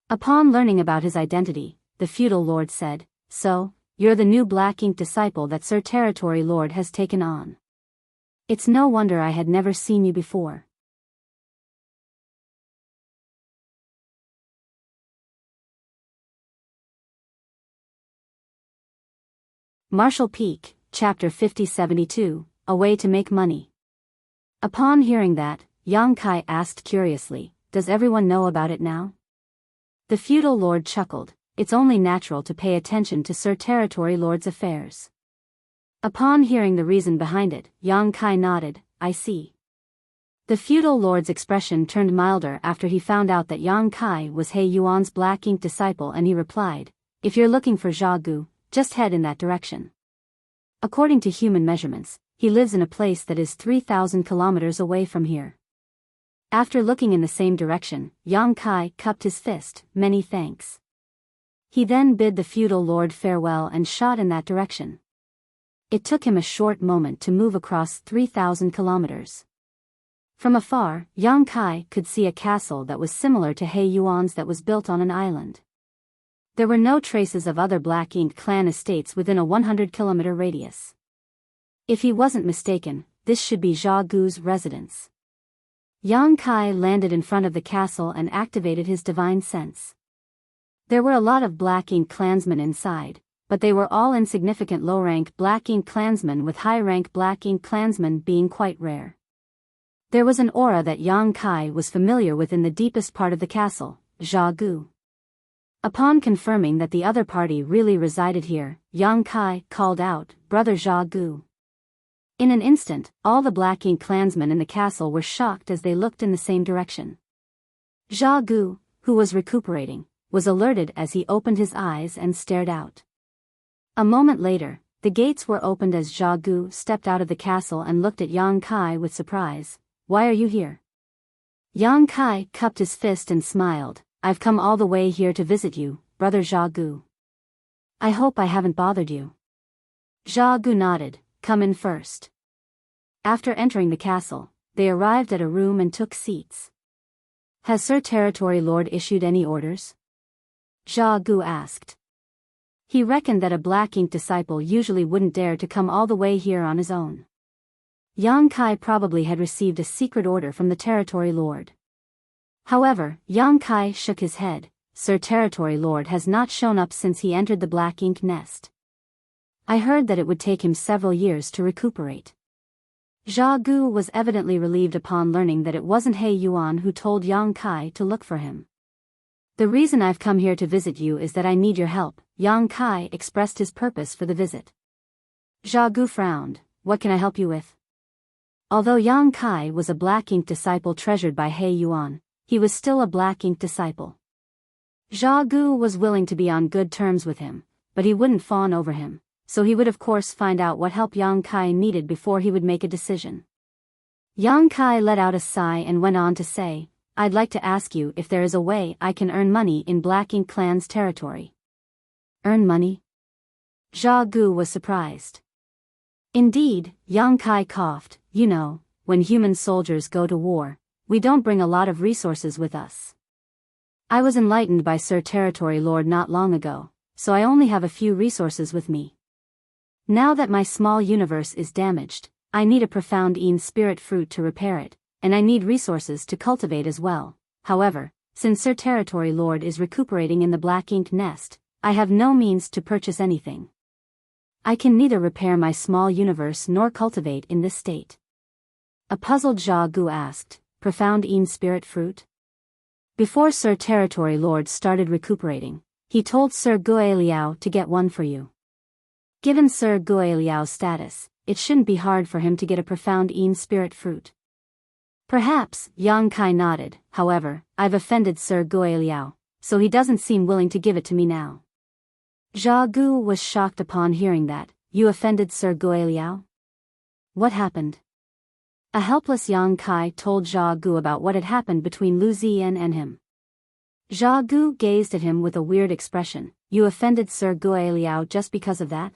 Upon learning about his identity, the feudal lord said, "So, you're the new Black Ink disciple that Sir Territory Lord has taken on. It's no wonder I had never seen you before." Marshall Peak, Chapter 5072, A Way to Make Money. Upon hearing that, Yang Kai asked curiously, "Does everyone know about it now?" The feudal lord chuckled. "It's only natural to pay attention to Sir Territory Lord's affairs." Upon hearing the reason behind it, Yang Kai nodded, "I see." The feudal lord's expression turned milder after he found out that Yang Kai was He Yuan's Black Ink disciple, and he replied, "If you're looking for Zha Gu, just head in that direction. According to human measurements, he lives in a place that is 3,000 kilometers away from here." After looking in the same direction, Yang Kai cupped his fist, "Many thanks." He then bid the feudal lord farewell and shot in that direction. It took him a short moment to move across 3,000 kilometers. From afar, Yang Kai could see a castle that was similar to He Yuan's that was built on an island. There were no traces of other Black Ink clan estates within a 100-kilometer radius. If he wasn't mistaken, this should be Zhao Gu's residence. Yang Kai landed in front of the castle and activated his divine sense. There were a lot of Black Ink clansmen inside, but they were all insignificant low-rank Black Ink clansmen, with high-rank Black Ink clansmen being quite rare. There was an aura that Yang Kai was familiar with in the deepest part of the castle, Zhao Gu. Upon confirming that the other party really resided here, Yang Kai called out, "Brother Zhao Gu." In an instant, all the Black Ink clansmen in the castle were shocked as they looked in the same direction. Zhao Gu, who was recuperating, was alerted as he opened his eyes and stared out. A moment later, the gates were opened as Zhao Gu stepped out of the castle and looked at Yang Kai with surprise. "Why are you here?" Yang Kai cupped his fist and smiled. "I've come all the way here to visit you, brother Zhao Gu. I hope I haven't bothered you." Zhao Gu nodded. "Come in first." After entering the castle, they arrived at a room and took seats. "Has Sir Territory Lord issued any orders?" Zhao Gu asked. He reckoned that a Black Ink disciple usually wouldn't dare to come all the way here on his own. Yang Kai probably had received a secret order from the Territory Lord. However, Yang Kai shook his head. "Sir Territory Lord has not shown up since he entered the Black Ink nest. I heard that it would take him several years to recuperate." Zhao Gu was evidently relieved upon learning that it wasn't He Yuan who told Yang Kai to look for him. "The reason I've come here to visit you is that I need your help." Yang Kai expressed his purpose for the visit. Zhao Gu frowned. "What can I help you with?" Although Yang Kai was a Black Ink disciple treasured by He Yuan, he was still a Black Ink disciple. Zhao Gu was willing to be on good terms with him, but he wouldn't fawn over him, so he would of course find out what help Yang Kai needed before he would make a decision. Yang Kai let out a sigh and went on to say, "I'd like to ask you if there is a way I can earn money in Black Ink clan's territory." "Earn money?" Zhao Gu was surprised. "Indeed," Yang Kai coughed. "You know, when human soldiers go to war, we don't bring a lot of resources with us. I was enlightened by Sir Territory Lord not long ago, so I only have a few resources with me. Now that my small universe is damaged, I need a profound Een spirit fruit to repair it, and I need resources to cultivate as well. However, since Sir Territory Lord is recuperating in the Black Ink nest, I have no means to purchase anything. I can neither repair my small universe nor cultivate in this state." A puzzled Zhao Gu asked, "Profound Een spirit fruit?" Before Sir Territory Lord started recuperating, he told Sir Guiliao to get one for you. Given Sir Guiliao's status, it shouldn't be hard for him to get a profound Een spirit fruit. "Perhaps," Yang Kai nodded. "However, I've offended Sir Guiliao, so he doesn't seem willing to give it to me now." Zhao Gu was shocked upon hearing that. "You offended Sir Guiliao? What happened?" A helpless Yang Kai told Zhao Gu about what had happened between Lu Ziyan and him. Zhao Gu gazed at him with a weird expression. "You offended Sir Guiliao just because of that?"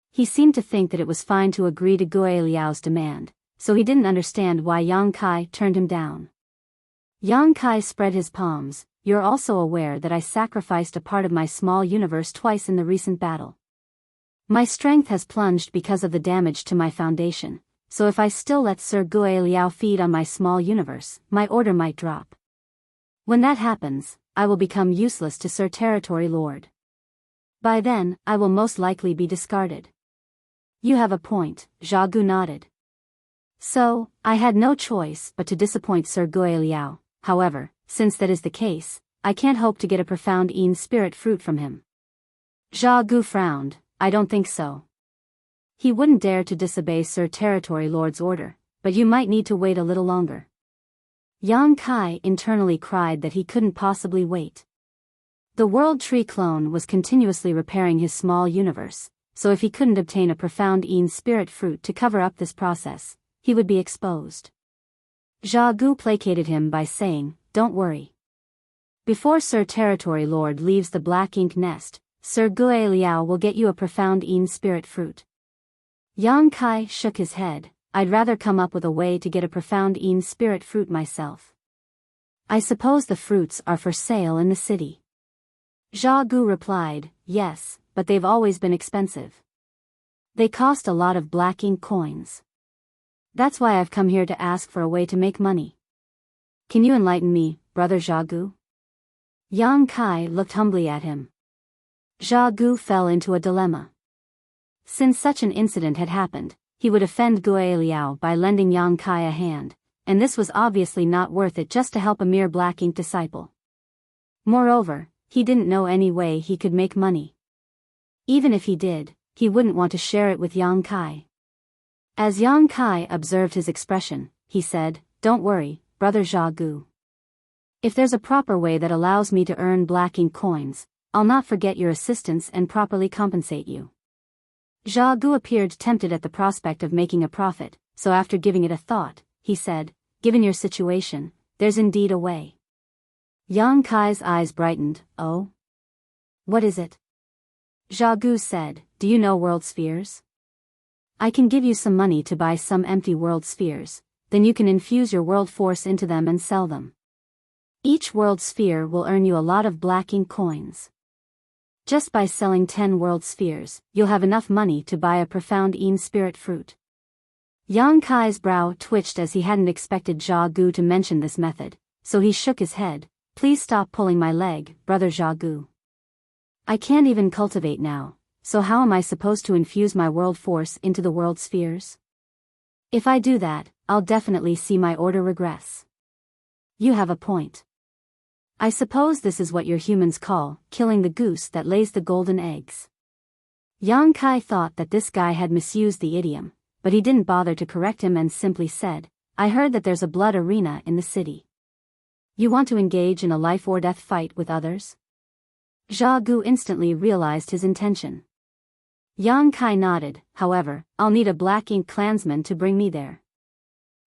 He seemed to think that it was fine to agree to Guiliao's demand, so he didn't understand why Yang Kai turned him down. Yang Kai spread his palms. "You're also aware that I sacrificed a part of my small universe twice in the recent battle. My strength has plunged because of the damage to my foundation, so if I still let Sir Guiliao feed on my small universe, my order might drop. When that happens, I will become useless to Sir Territory Lord. By then, I will most likely be discarded." "You have a point," Zhao Gu nodded. "So, I had no choice but to disappoint Sir Guiliao. However, since that is the case, I can't hope to get a profound Een spirit fruit from him." Zhao Gu frowned. "I don't think so. He wouldn't dare to disobey Sir Territory Lord's order, but you might need to wait a little longer." Yang Kai internally cried that he couldn't possibly wait. The World Tree clone was continuously repairing his small universe, so if he couldn't obtain a profound Een spirit fruit to cover up this process, he would be exposed. Zha Gu placated him by saying, "Don't worry. Before Sir Territory Lord leaves the black ink nest, Sir Gue Liao will get you a profound Yin spirit fruit." Yang Kai shook his head. "I'd rather come up with a way to get a profound Yin spirit fruit myself. I suppose the fruits are for sale in the city." Zha Gu replied, "Yes, but they've always been expensive. They cost a lot of black ink coins. That's why I've come here to ask for a way to make money. Can you enlighten me, brother Zha Gu?" Yang Kai looked humbly at him. Zha Gu fell into a dilemma. Since such an incident had happened, he would offend Gue Liao by lending Yang Kai a hand, and this was obviously not worth it just to help a mere black ink disciple. Moreover, he didn't know any way he could make money. Even if he did, he wouldn't want to share it with Yang Kai. As Yang Kai observed his expression, he said, "Don't worry, brother Zha Gu. If there's a proper way that allows me to earn black ink coins, I'll not forget your assistance and properly compensate you." Zha Gu appeared tempted at the prospect of making a profit, so after giving it a thought, he said, "Given your situation, there's indeed a way." Yang Kai's eyes brightened. "Oh? What is it?" Zha Gu said, "Do you know world spheres? I can give you some money to buy some empty world spheres, then you can infuse your world force into them and sell them. Each world sphere will earn you a lot of black ink coins. Just by selling 10 world spheres, you'll have enough money to buy a profound Yin spirit fruit." Yang Kai's brow twitched as he hadn't expected Zha Gu to mention this method, so he shook his head. "Please stop pulling my leg, brother Zha Gu. I can't even cultivate now, so how am I supposed to infuse my world force into the world spheres? If I do that, I'll definitely see my order regress." "You have a point. I suppose this is what your humans call killing the goose that lays the golden eggs." Yang Kai thought that this guy had misused the idiom, but he didn't bother to correct him and simply said, "I heard that there's a blood arena in the city. You want to engage in a life or death fight with others?" Zha Gu instantly realized his intention. Yang Kai nodded. "However, I'll need a black ink clansman to bring me there.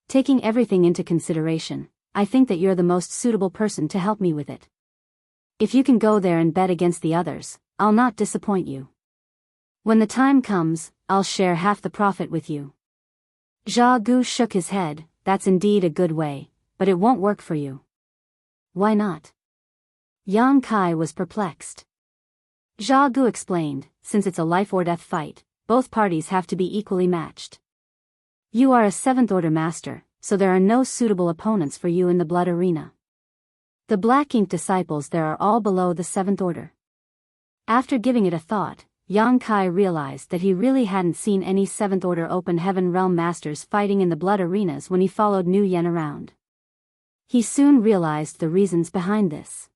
Taking everything into consideration, I think that you're the most suitable person to help me with it. If you can go there and bet against the others, I'll not disappoint you. When the time comes, I'll share half the profit with you." Zha Gu shook his head. "That's indeed a good way, but it won't work for you." "Why not?" Yang Kai was perplexed. Zha Gu explained, "Since it's a life or death fight, both parties have to be equally matched. You are a 7th order master, so there are no suitable opponents for you in the blood arena. The black ink disciples there are all below the 7th order." After giving it a thought, Yang Kai realized that he really hadn't seen any 7th order open heaven realm masters fighting in the blood arenas when he followed Nu Yen around. He soon realized the reasons behind this.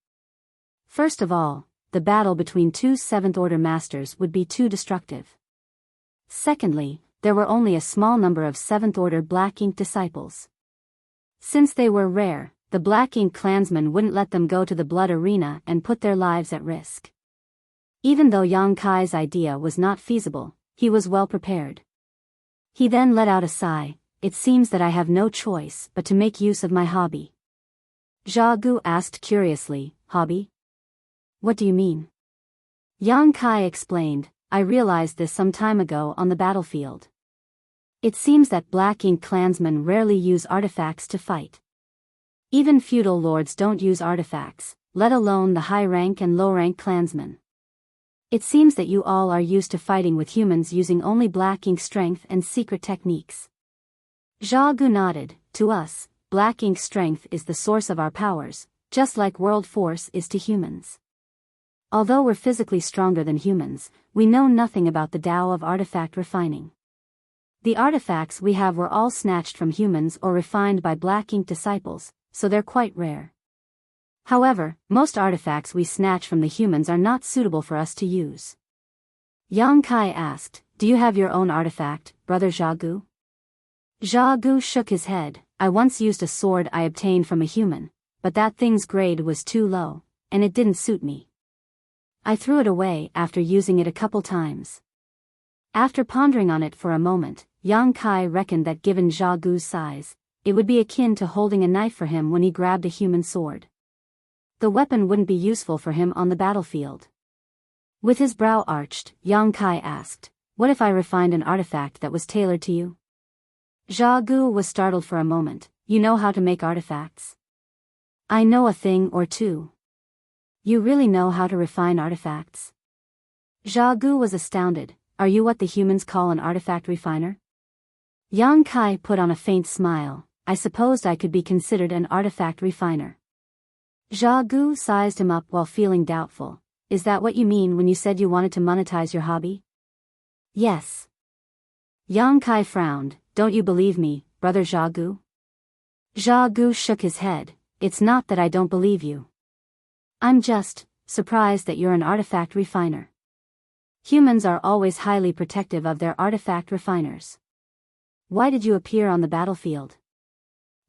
First of all, the battle between two 7th order masters would be too destructive. Secondly, there were only a small number of 7th order black ink disciples. Since they were rare, the black ink clansmen wouldn't let them go to the blood arena and put their lives at risk. Even though Yang Kai's idea was not feasible, he was well prepared. He then let out a sigh. "It seems that I have no choice but to make use of my hobby." Zha Gu asked curiously, "Hobby? What do you mean?" Yang Kai explained, "I realized this some time ago on the battlefield. It seems that black ink clansmen rarely use artifacts to fight. Even feudal lords don't use artifacts, let alone the high-rank and low-rank clansmen. It seems that you all are used to fighting with humans using only black ink strength and secret techniques." Zha Gu nodded. "To us, black ink strength is the source of our powers, just like world force is to humans. Although we're physically stronger than humans, we know nothing about the Tao of artifact refining. The artifacts we have were all snatched from humans or refined by black ink disciples, so they're quite rare. However, most artifacts we snatch from the humans are not suitable for us to use." Yang Kai asked, "Do you have your own artifact, brother Zha Gu?" Zha Gu shook his head. "I once used a sword I obtained from a human, but that thing's grade was too low, and it didn't suit me. I threw it away after using it a couple times." After pondering on it for a moment, Yang Kai reckoned that given Zha Gu's size, it would be akin to holding a knife for him when he grabbed a human sword. The weapon wouldn't be useful for him on the battlefield. With his brow arched, Yang Kai asked, "What if I refined an artifact that was tailored to you?" Zha Gu was startled for a moment. "You know how to make artifacts?" "I know a thing or two." "You really know how to refine artifacts?" Zha Gu was astounded. "Are you what the humans call an artifact refiner?" Yang Kai put on a faint smile. "I supposed I could be considered an artifact refiner." Zha Gu sized him up while feeling doubtful. "Is that what you mean when you said you wanted to monetize your hobby?" "Yes." Yang Kai frowned. "Don't you believe me, brother Zha Gu?" Zha Gu shook his head. "It's not that I don't believe you. I'm just surprised that you're an artifact refiner. Humans are always highly protective of their artifact refiners. Why did you appear on the battlefield?"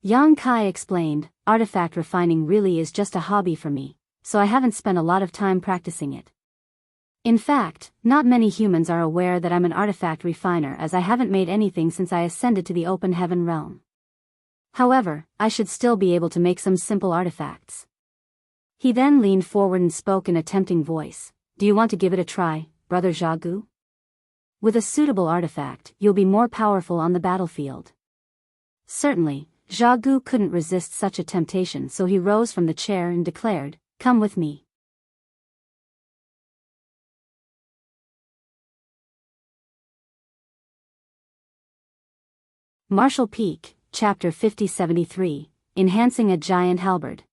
Yang Kai explained, "Artifact refining really is just a hobby for me, so I haven't spent a lot of time practicing it. In fact, not many humans are aware that I'm an artifact refiner, as I haven't made anything since I ascended to the open heaven realm. However, I should still be able to make some simple artifacts." He then leaned forward and spoke in a tempting voice. "Do you want to give it a try, brother Zha Gu? With a suitable artifact, you'll be more powerful on the battlefield." Certainly, Zha Gu couldn't resist such a temptation, so he rose from the chair and declared, "Come with me." Martial Peak, Chapter 5073, Enhancing a Giant Halberd.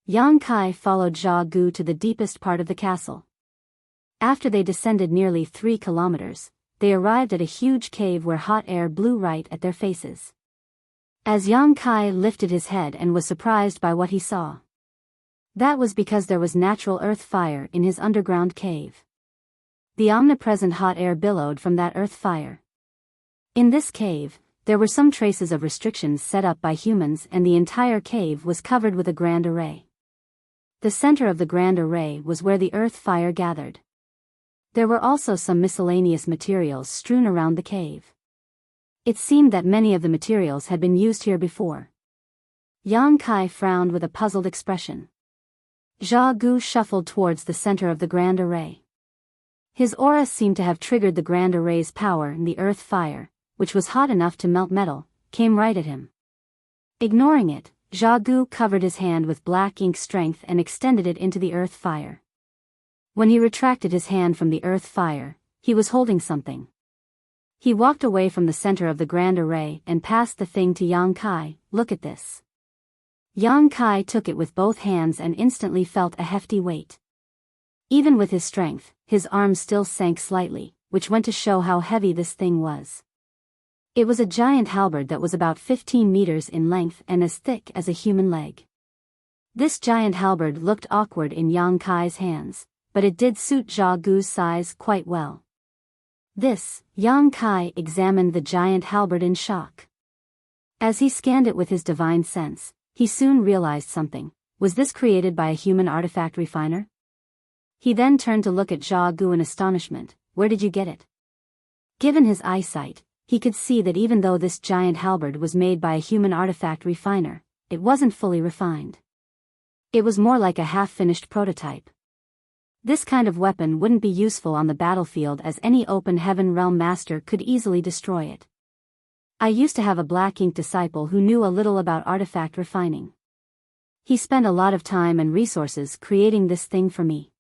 Yang Kai followed Zha Gu to the deepest part of the castle. After they descended nearly 3 kilometers, they arrived at a huge cave where hot air blew right at their faces. As Yang Kai lifted his head and was surprised by what he saw. That was because there was natural earth fire in his underground cave. The omnipresent hot air billowed from that earth fire. In this cave, there were some traces of restrictions set up by humans, and the entire cave was covered with a grand array. The center of the grand array was where the earth fire gathered. There were also some miscellaneous materials strewn around the cave. It seemed that many of the materials had been used here before. Yang Kai frowned with a puzzled expression. Zha Gu shuffled towards the center of the grand array. His aura seemed to have triggered the grand array's power, and the earth fire, which was hot enough to melt metal, came right at him. Ignoring it, Zha Gu covered his hand with black ink strength and extended it into the earth fire. When he retracted his hand from the earth fire, he was holding something. He walked away from the center of the grand array and passed the thing to Yang Kai. "Look at this." Yang Kai took it with both hands and instantly felt a hefty weight. Even with his strength, his arms still sank slightly, which went to show how heavy this thing was. It was a giant halberd that was about 15 meters in length and as thick as a human leg. This giant halberd looked awkward in Yang Kai's hands, but it did suit Zha Gu's size quite well. Yang Kai examined the giant halberd in shock. As he scanned it with his divine sense, he soon realized something. Was this created by a human artifact refiner? He then turned to look at Zha Gu in astonishment. "Where did you get it?" Given his eyesight, he could see that even though this giant halberd was made by a human artifact refiner, it wasn't fully refined. It was more like a half-finished prototype. This kind of weapon wouldn't be useful on the battlefield, as any open heaven realm master could easily destroy it. "I used to have a black ink disciple who knew a little about artifact refining. He spent a lot of time and resources creating this thing for me."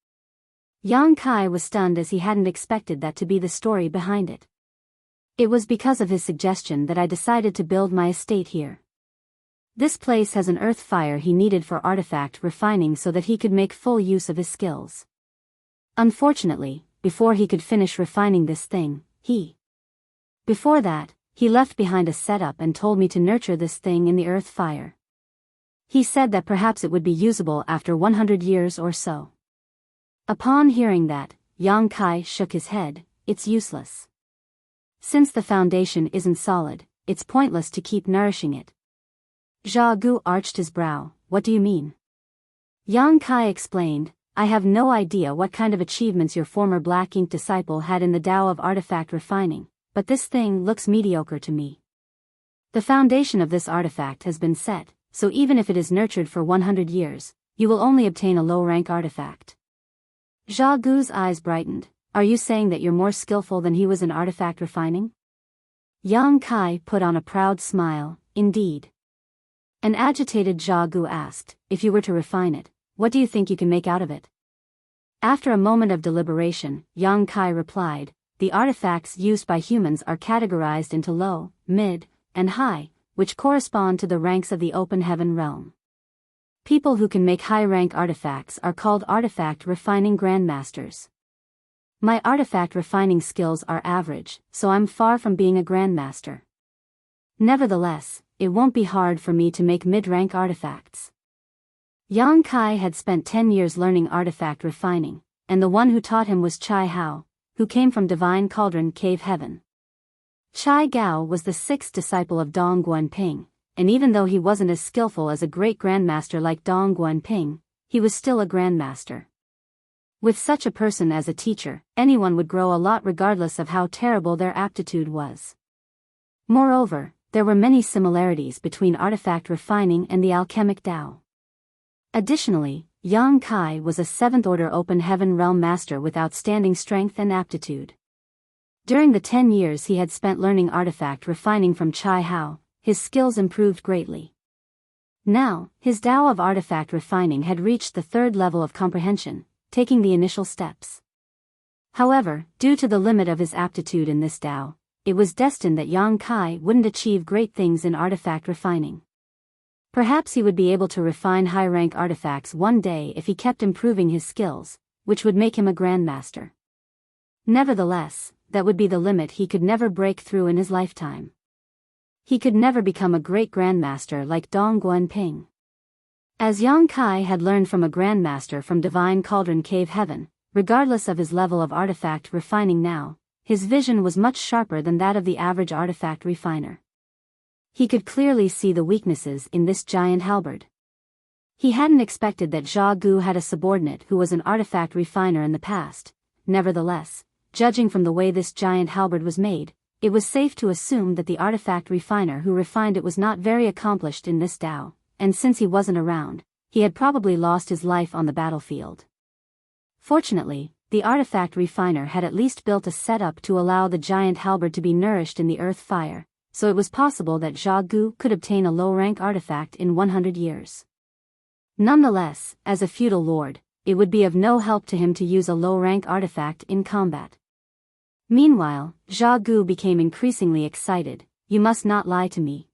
Yang Kai was stunned, as he hadn't expected that to be the story behind it. "It was because of his suggestion that I decided to build my estate here. This place has an earth fire he needed for artifact refining so that he could make full use of his skills. Unfortunately, before he could finish refining this thing, Before that, he left behind a setup and told me to nurture this thing in the earth fire. He said that perhaps it would be usable after 100 years or so." Upon hearing that, Yang Kai shook his head. "It's useless. Since the foundation isn't solid, it's pointless to keep nourishing it." Zha Gu arched his brow. "What do you mean?" Yang Kai explained, "I have no idea what kind of achievements your former black ink disciple had in the Tao of artifact refining, but this thing looks mediocre to me. The foundation of this artifact has been set, so even if it is nurtured for 100 years, you will only obtain a low-rank artifact. Zha Gu's eyes brightened. Are you saying that you're more skillful than he was in artifact refining? Yang Kai put on a proud smile. Indeed. An agitated Zha Gu asked, if you were to refine it, what do you think you can make out of it? After a moment of deliberation, Yang Kai replied, the artifacts used by humans are categorized into low, mid, and high, which correspond to the ranks of the open heaven realm. People who can make high-rank artifacts are called artifact refining grandmasters. My artifact refining skills are average, so I'm far from being a grandmaster. Nevertheless, it won't be hard for me to make mid-rank artifacts. Yang Kai had spent 10 years learning artifact refining, and the one who taught him was Chai Hao, who came from Divine Cauldron Cave Heaven. Chai Gao was the 6th disciple of Dong Guanping, and even though he wasn't as skillful as a great grandmaster like Dong Guanping, he was still a grandmaster. With such a person as a teacher, anyone would grow a lot regardless of how terrible their aptitude was. Moreover, there were many similarities between artifact refining and the alchemic Tao. Additionally, Yang Kai was a 7th-order open heaven realm master with outstanding strength and aptitude. During the 10 years he had spent learning artifact refining from Chai Hao, his skills improved greatly. Now, his Tao of artifact refining had reached the 3rd level of comprehension, taking the initial steps. However, due to the limit of his aptitude in this Tao, it was destined that Yang Kai wouldn't achieve great things in artifact refining. Perhaps he would be able to refine high-rank artifacts one day if he kept improving his skills, which would make him a grandmaster. Nevertheless, that would be the limit he could never break through in his lifetime. He could never become a great grandmaster like Dong Guanping. As Yang Kai had learned from a grandmaster from Divine Cauldron Cave Heaven, regardless of his level of artifact refining now, his vision was much sharper than that of the average artifact refiner. He could clearly see the weaknesses in this giant halberd. He hadn't expected that Zha Gu had a subordinate who was an artifact refiner in the past. Nevertheless, judging from the way this giant halberd was made, it was safe to assume that the artifact refiner who refined it was not very accomplished in this Tao, and since he wasn't around, he had probably lost his life on the battlefield. Fortunately, the artifact refiner had at least built a setup to allow the giant halberd to be nourished in the earth fire, so it was possible that Zha Gu could obtain a low-rank artifact in 100 years. Nonetheless, as a feudal lord, it would be of no help to him to use a low-rank artifact in combat. Meanwhile, Zha Gu became increasingly excited. You must not lie to me.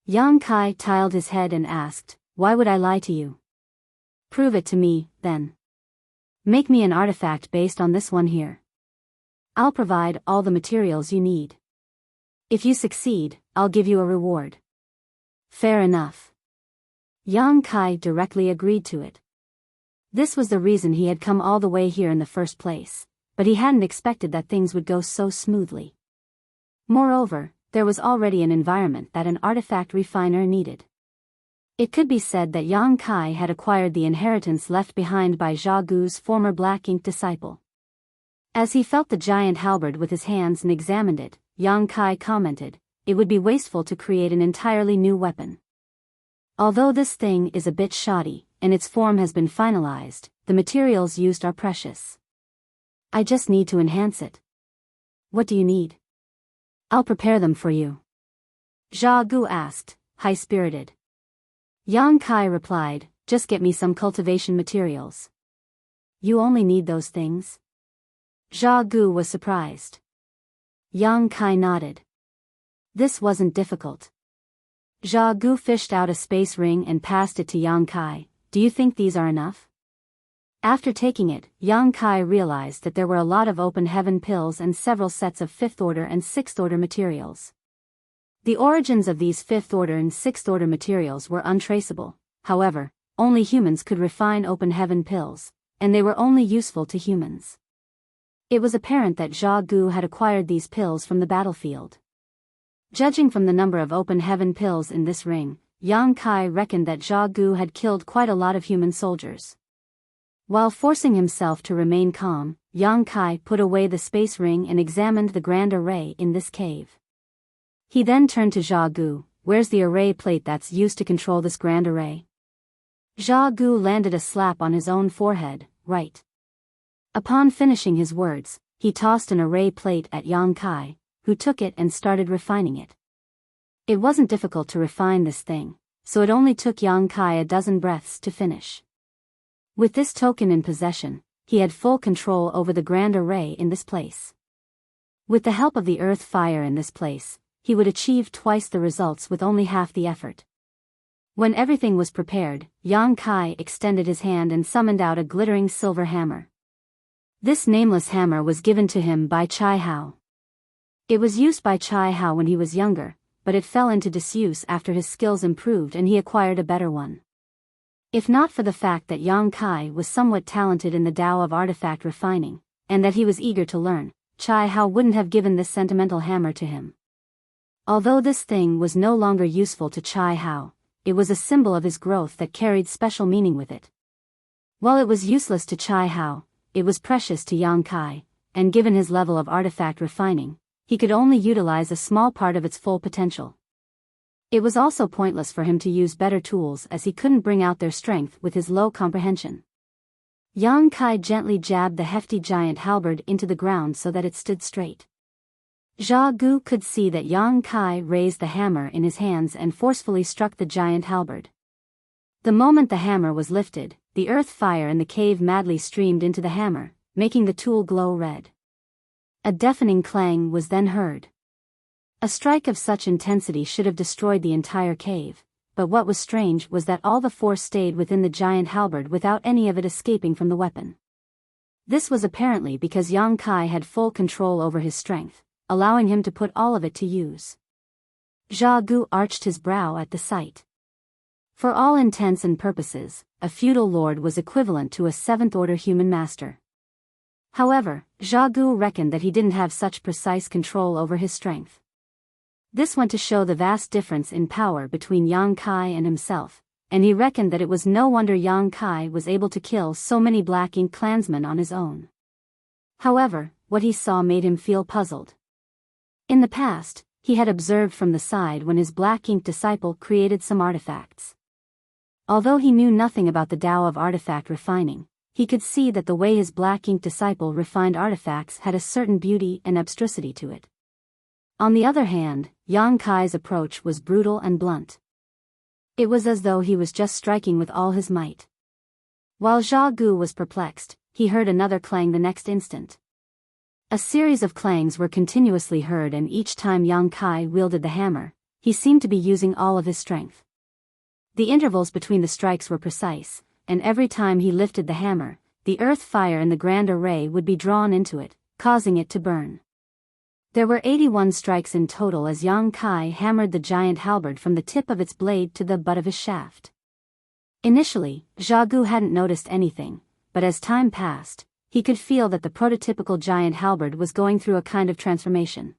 Yang Kai tiled his head and asked, why would I lie to you? Prove it to me, then. Make me an artifact based on this one here. I'll provide all the materials you need. If you succeed, I'll give you a reward. Fair enough. Yang Kai directly agreed to it. This was the reason he had come all the way here in the first place, but he hadn't expected that things would go so smoothly. Moreover, there was already an environment that an artifact refiner needed. It could be said that Yang Kai had acquired the inheritance left behind by Zha Gu's former black ink disciple. As he felt the giant halberd with his hands and examined it, Yang Kai commented, it would be wasteful to create an entirely new weapon. Although this thing is a bit shoddy, and its form has been finalized, the materials used are precious. I just need to enhance it. What do you need? I'll prepare them for you. Zha Gu asked, high-spirited. Yang Kai replied, just get me some cultivation materials. You only need those things? Zha Gu was surprised. Yang Kai nodded. This wasn't difficult. Zha Gu fished out a space ring and passed it to Yang Kai. Do you think these are enough? After taking it, Yang Kai realized that there were a lot of open heaven pills and several sets of 5th-order and 6th-order materials. The origins of these 5th-order and 6th-order materials were untraceable. However, only humans could refine open heaven pills, and they were only useful to humans. It was apparent that Zha Gu had acquired these pills from the battlefield. Judging from the number of open heaven pills in this ring, Yang Kai reckoned that Zha Gu had killed quite a lot of human soldiers. While forcing himself to remain calm, Yang Kai put away the space ring and examined the grand array in this cave. He then turned to Zha Gu. Where's the array plate that's used to control this grand array? Zha Gu landed a slap on his own forehead, right. Upon finishing his words, he tossed an array plate at Yang Kai, who took it and started refining it. It wasn't difficult to refine this thing, so it only took Yang Kai a dozen breaths to finish. With this token in possession, he had full control over the grand array in this place. With the help of the earth fire in this place, he would achieve twice the results with only half the effort. When everything was prepared, Yang Kai extended his hand and summoned out a glittering silver hammer. This nameless hammer was given to him by Chai Hao. It was used by Chai Hao when he was younger, but it fell into disuse after his skills improved and he acquired a better one. If not for the fact that Yang Kai was somewhat talented in the Tao of artifact refining, and that he was eager to learn, Chai Hao wouldn't have given this sentimental hammer to him. Although this thing was no longer useful to Chai Hao, it was a symbol of his growth that carried special meaning with it. While it was useless to Chai Hao, it was precious to Yang Kai, and given his level of artifact refining, he could only utilize a small part of its full potential. It was also pointless for him to use better tools as he couldn't bring out their strength with his low comprehension. Yang Kai gently jabbed the hefty giant halberd into the ground so that it stood straight. Zha Gu could see that Yang Kai raised the hammer in his hands and forcefully struck the giant halberd. The moment the hammer was lifted, the earth fire in the cave madly streamed into the hammer, making the tool glow red. A deafening clang was then heard. A strike of such intensity should have destroyed the entire cave, but what was strange was that all the force stayed within the giant halberd without any of it escaping from the weapon. This was apparently because Yang Kai had full control over his strength, allowing him to put all of it to use. Zha Gu arched his brow at the sight. For all intents and purposes, a feudal lord was equivalent to a seventh-order human master. However, Zha Gu reckoned that he didn't have such precise control over his strength. This went to show the vast difference in power between Yang Kai and himself, and he reckoned that it was no wonder Yang Kai was able to kill so many Black Ink clansmen on his own. However, what he saw made him feel puzzled. In the past, he had observed from the side when his Black Ink disciple created some artifacts. Although he knew nothing about the Tao of artifact refining, he could see that the way his Black Ink disciple refined artifacts had a certain beauty and abstrusity to it. On the other hand, Yang Kai's approach was brutal and blunt. It was as though he was just striking with all his might. While Zha Gu was perplexed, he heard another clang the next instant. A series of clangs were continuously heard, and each time Yang Kai wielded the hammer, he seemed to be using all of his strength. The intervals between the strikes were precise, and every time he lifted the hammer, the earth fire in the grand array would be drawn into it, causing it to burn. There were 81 strikes in total as Yang Kai hammered the giant halberd from the tip of its blade to the butt of his shaft. Initially, Zha Gu hadn't noticed anything, but as time passed, he could feel that the prototypical giant halberd was going through a kind of transformation.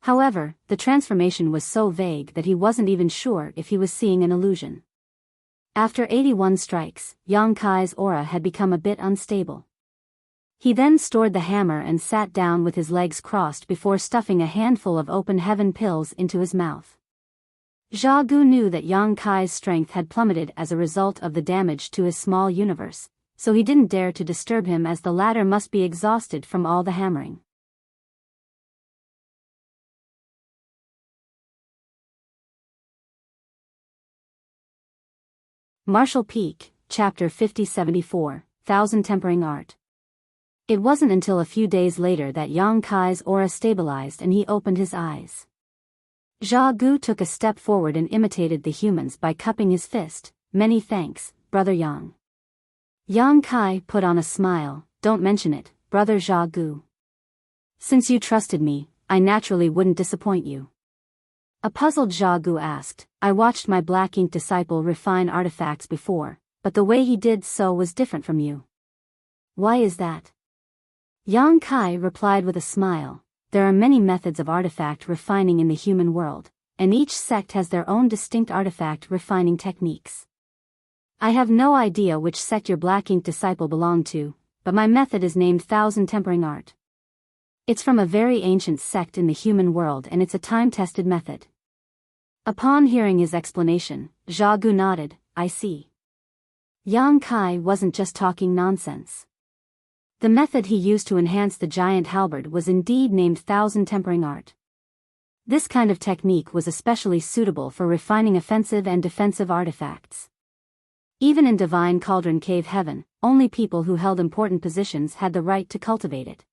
However, the transformation was so vague that he wasn't even sure if he was seeing an illusion. After 81 strikes, Yang Kai's aura had become a bit unstable. He then stored the hammer and sat down with his legs crossed before stuffing a handful of open heaven pills into his mouth. Zha Gu knew that Yang Kai's strength had plummeted as a result of the damage to his small universe, so he didn't dare to disturb him as the latter must be exhausted from all the hammering. Martial Peak, Chapter 5074, Thousand Tempering Art. It wasn't until a few days later that Yang Kai's aura stabilized and he opened his eyes. Zha Gu took a step forward and imitated the humans by cupping his fist. Many thanks, Brother Yang. Yang Kai put on a smile. Don't mention it, Brother Zha Gu. Since you trusted me, I naturally wouldn't disappoint you. A puzzled Zha Gu asked. I watched my Black Ink disciple refine artifacts before, but the way he did so was different from you. Why is that? Yang Kai replied with a smile. There are many methods of artifact refining in the human world, and each sect has their own distinct artifact refining techniques. I have no idea which sect your Black Ink disciple belonged to, but my method is named Thousand Tempering Art. It's from a very ancient sect in the human world and it's a time-tested method. Upon hearing his explanation, Zhao Gu nodded, I see. Yang Kai wasn't just talking nonsense. The method he used to enhance the giant halberd was indeed named Thousand Tempering Art. This kind of technique was especially suitable for refining offensive and defensive artifacts. Even in Divine Cauldron Cave Heaven, only people who held important positions had the right to cultivate it.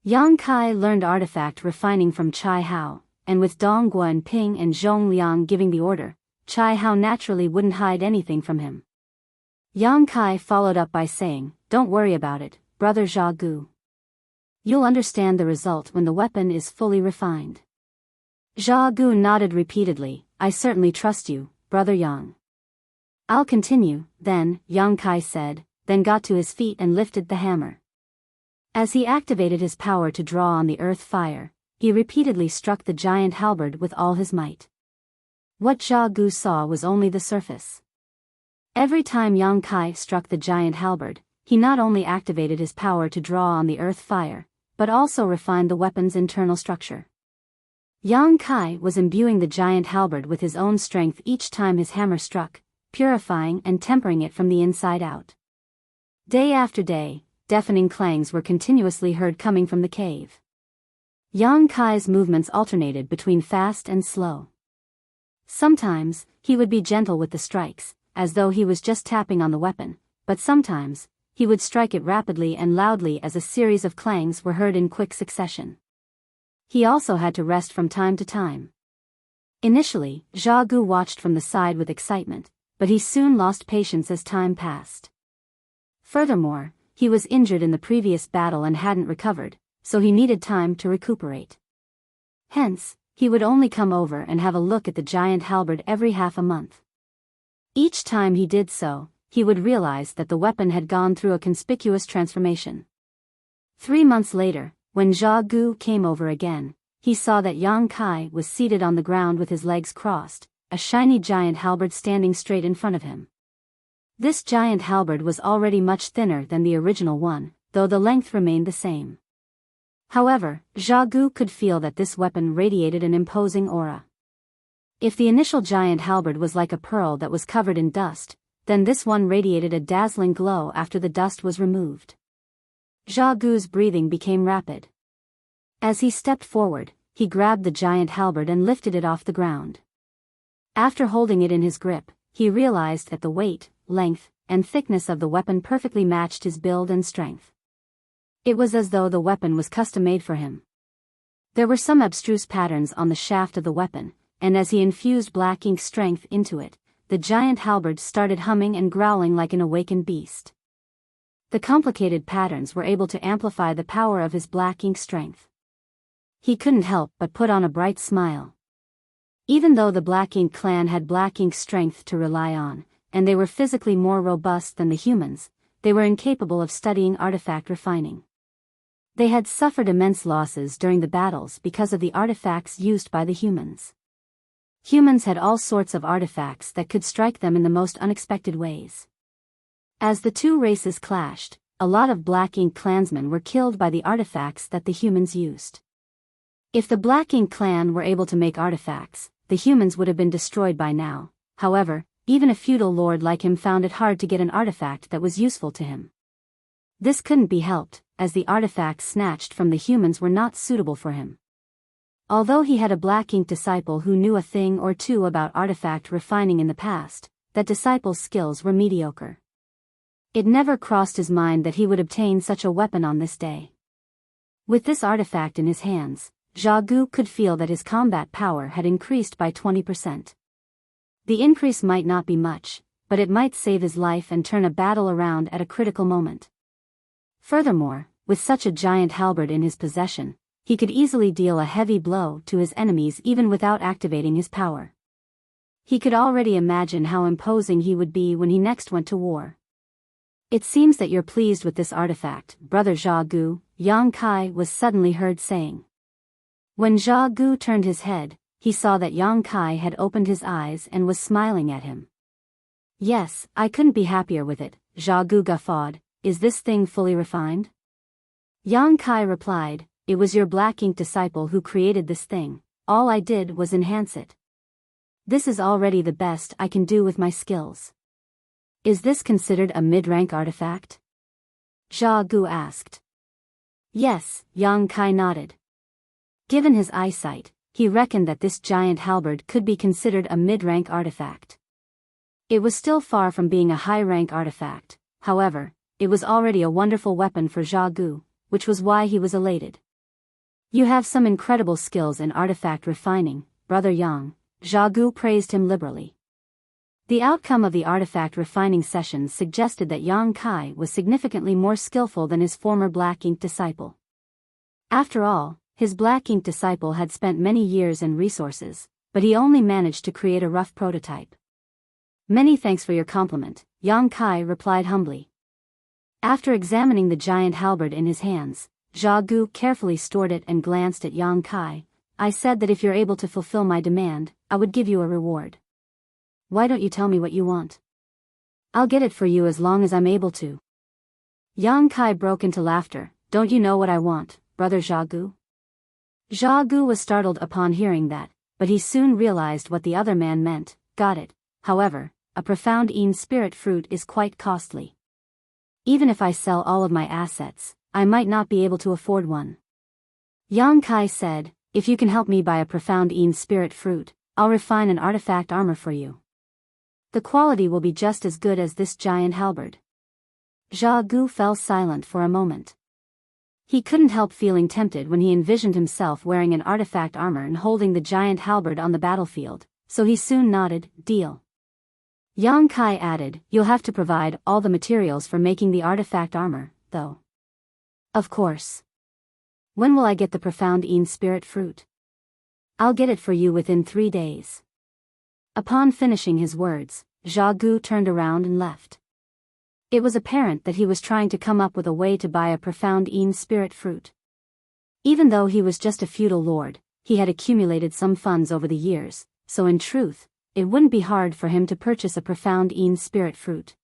Yang Kai learned artifact refining from Chai Hao, and with Dong Guanping and Zhong Liang giving the order, Chai Hao naturally wouldn't hide anything from him. Yang Kai followed up by saying, don't worry about it, brother Zhao Gu. You'll understand the result when the weapon is fully refined. Zhao Gu nodded repeatedly, I certainly trust you, brother Yang. I'll continue, then, Yang Kai said, then got to his feet and lifted the hammer. As he activated his power to draw on the earth fire, he repeatedly struck the giant halberd with all his might. What Zhao Gu saw was only the surface. Every time Yang Kai struck the giant halberd, he not only activated his power to draw on the earth fire, but also refined the weapon's internal structure. Yang Kai was imbuing the giant halberd with his own strength each time his hammer struck, purifying and tempering it from the inside out. Day after day, deafening clangs were continuously heard coming from the cave. Yang Kai's movements alternated between fast and slow. Sometimes, he would be gentle with the strikes, as though he was just tapping on the weapon, but sometimes, he would strike it rapidly and loudly as a series of clangs were heard in quick succession. He also had to rest from time to time. Initially, Zhao Gu watched from the side with excitement, but he soon lost patience as time passed. Furthermore, he was injured in the previous battle and hadn't recovered, so he needed time to recuperate. Hence, he would only come over and have a look at the giant halberd every half a month. Each time he did so, he would realize that the weapon had gone through a conspicuous transformation. 3 months later, when Zhao Gu came over again, he saw that Yang Kai was seated on the ground with his legs crossed, a shiny giant halberd standing straight in front of him. This giant halberd was already much thinner than the original one, though the length remained the same. However, Zhao Gu could feel that this weapon radiated an imposing aura. If the initial giant halberd was like a pearl that was covered in dust, then this one radiated a dazzling glow after the dust was removed. Zhao Gu's breathing became rapid. As he stepped forward, he grabbed the giant halberd and lifted it off the ground. After holding it in his grip, he realized that the weight, length, and thickness of the weapon perfectly matched his build and strength. It was as though the weapon was custom-made for him. There were some abstruse patterns on the shaft of the weapon, and as he infused black ink strength into it, the giant halberd started humming and growling like an awakened beast. The complicated patterns were able to amplify the power of his black ink strength. He couldn't help but put on a bright smile. Even though the Black Ink clan had black ink strength to rely on, and they were physically more robust than the humans, they were incapable of studying artifact refining. They had suffered immense losses during the battles because of the artifacts used by the humans. Humans had all sorts of artifacts that could strike them in the most unexpected ways. As the two races clashed, a lot of Black Ink clansmen were killed by the artifacts that the humans used. If the Black Ink clan were able to make artifacts, the humans would have been destroyed by now. However, even a feudal lord like him found it hard to get an artifact that was useful to him. This couldn't be helped, as the artifacts snatched from the humans were not suitable for him. Although he had a Black Ink disciple who knew a thing or two about artifact refining in the past, that disciple's skills were mediocre. It never crossed his mind that he would obtain such a weapon on this day. With this artifact in his hands, Zhao Gu could feel that his combat power had increased by 20%. The increase might not be much, but it might save his life and turn a battle around at a critical moment. Furthermore, with such a giant halberd in his possession, he could easily deal a heavy blow to his enemies even without activating his power. He could already imagine how imposing he would be when he next went to war. It seems that you're pleased with this artifact, brother Zhao Gu, Yang Kai was suddenly heard saying. When Zhao Gu turned his head, he saw that Yang Kai had opened his eyes and was smiling at him. Yes, I couldn't be happier with it, Zhao Gu guffawed. Is this thing fully refined? Yang Kai replied, it was your black ink disciple who created this thing. All I did was enhance it. This is already the best I can do with my skills. Is this considered a mid-rank artifact? Zhao Gu asked. Yes, Yang Kai nodded. Given his eyesight, he reckoned that this giant halberd could be considered a mid-rank artifact. It was still far from being a high-rank artifact, however, it was already a wonderful weapon for Zhao Gu, which was why he was elated. You have some incredible skills in artifact refining, Brother Yang, Zhao Gu praised him liberally. The outcome of the artifact refining sessions suggested that Yang Kai was significantly more skillful than his former black ink disciple. After all, his black ink disciple had spent many years and resources, but he only managed to create a rough prototype. Many thanks for your compliment, Yang Kai replied humbly. After examining the giant halberd in his hands, Zhao Gu carefully stored it and glanced at Yang Kai. I said that if you're able to fulfill my demand, I would give you a reward. Why don't you tell me what you want? I'll get it for you as long as I'm able to. Yang Kai broke into laughter. Don't you know what I want, Brother Zhao Gu? Zhao Gu was startled upon hearing that, but he soon realized what the other man meant. Got it. However, a profound Een spirit fruit is quite costly. Even if I sell all of my assets, I might not be able to afford one. Yang Kai said, if you can help me buy a profound Een spirit fruit, I'll refine an artifact armor for you. The quality will be just as good as this giant halberd. Zhao Gu fell silent for a moment. He couldn't help feeling tempted when he envisioned himself wearing an artifact armor and holding the giant halberd on the battlefield, so he soon nodded, deal. Yang Kai added, you'll have to provide all the materials for making the artifact armor, though. Of course. When will I get the profound Een spirit fruit? I'll get it for you within 3 days. Upon finishing his words, Zhao Gu turned around and left. It was apparent that he was trying to come up with a way to buy a profound Een spirit fruit. Even though he was just a feudal lord, he had accumulated some funds over the years, so in truth, it wouldn't be hard for him to purchase a profound Een spirit fruit.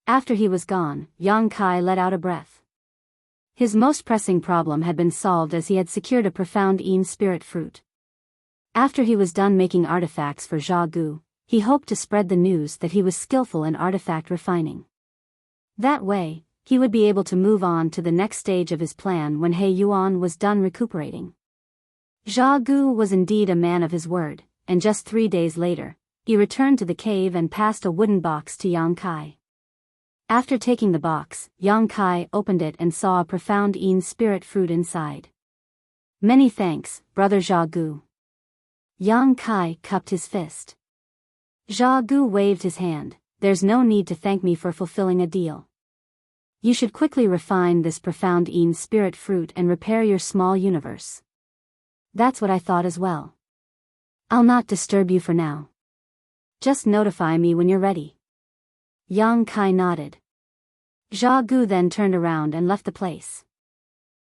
After he was gone, Yang Kai let out a breath. His most pressing problem had been solved as he had secured a profound Een spirit fruit. After he was done making artifacts for Zhao Gu, he hoped to spread the news that he was skillful in artifact refining. That way, he would be able to move on to the next stage of his plan when He Yuan was done recuperating. Zhao Gu was indeed a man of his word, and just 3 days later, he returned to the cave and passed a wooden box to Yang Kai. After taking the box, Yang Kai opened it and saw a profound Een spirit fruit inside. Many thanks, Brother Zhao Gu. Yang Kai cupped his fist. Zhao Gu waved his hand. There's no need to thank me for fulfilling a deal. You should quickly refine this profound Een spirit fruit and repair your small universe. That's what I thought as well. I'll not disturb you for now. Just notify me when you're ready. Yang Kai nodded. Zhao Gu then turned around and left the place.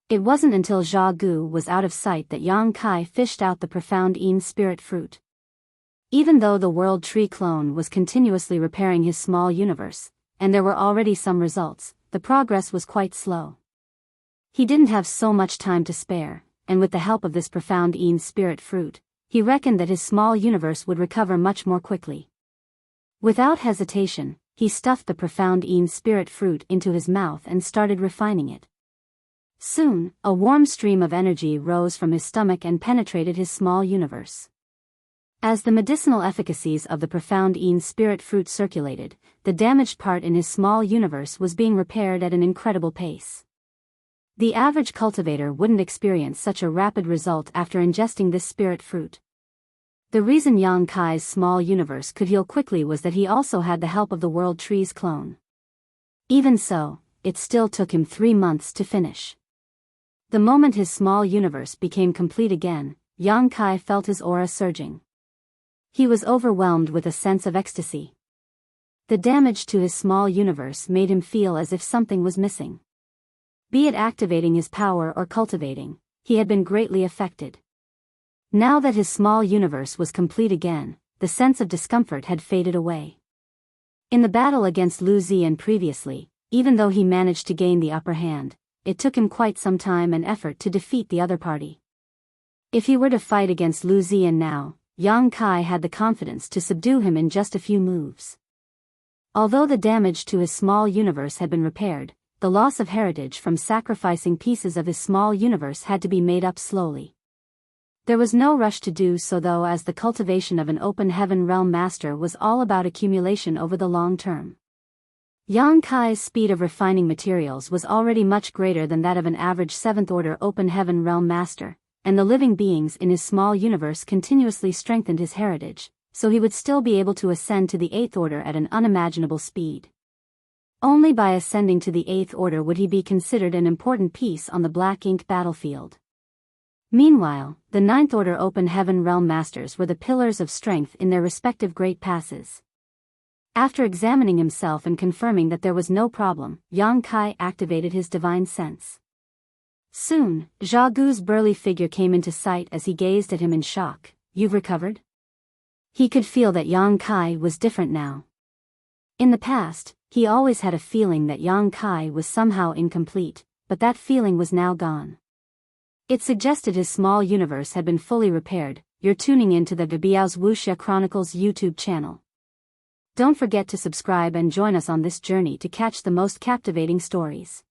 It wasn't until Zhao Gu was out of sight that Yang Kai fished out the profound Een spirit fruit. Even though the World Tree clone was continuously repairing his small universe, and there were already some results, the progress was quite slow. He didn't have so much time to spare, and with the help of this profound Een spirit fruit, he reckoned that his small universe would recover much more quickly. Without hesitation, he stuffed the profound Een spirit fruit into his mouth and started refining it. Soon, a warm stream of energy rose from his stomach and penetrated his small universe. As the medicinal efficacies of the profound Een spirit fruit circulated, the damaged part in his small universe was being repaired at an incredible pace. The average cultivator wouldn't experience such a rapid result after ingesting this spirit fruit. The reason Yang Kai's small universe could heal quickly was that he also had the help of the World Tree's clone. Even so, it still took him 3 months to finish. The moment his small universe became complete again, Yang Kai felt his aura surging. He was overwhelmed with a sense of ecstasy. The damage to his small universe made him feel as if something was missing. Be it activating his power or cultivating, he had been greatly affected. Now that his small universe was complete again, the sense of discomfort had faded away. In the battle against Lu Ziyan previously, even though he managed to gain the upper hand, it took him quite some time and effort to defeat the other party. If he were to fight against Lu Ziyan now, Yang Kai had the confidence to subdue him in just a few moves. Although the damage to his small universe had been repaired, the loss of heritage from sacrificing pieces of his small universe had to be made up slowly. There was no rush to do so though, as the cultivation of an open heaven realm master was all about accumulation over the long term. Yang Kai's speed of refining materials was already much greater than that of an average 7th order open heaven realm master, and the living beings in his small universe continuously strengthened his heritage, so he would still be able to ascend to the 8th order at an unimaginable speed. Only by ascending to the 8th order would he be considered an important piece on the Black Ink battlefield. Meanwhile, the 9th order open heaven realm masters were the pillars of strength in their respective great passes. After examining himself and confirming that there was no problem, Yang Kai activated his divine sense. Soon, Zha Gu's burly figure came into sight as he gazed at him in shock. "You've recovered?" He could feel that Yang Kai was different now. In the past, he always had a feeling that Yang Kai was somehow incomplete, but that feeling was now gone. It suggested his small universe had been fully repaired. You're tuning into the Biyao's Wuxia Chronicles YouTube channel. Don't forget to subscribe and join us on this journey to catch the most captivating stories.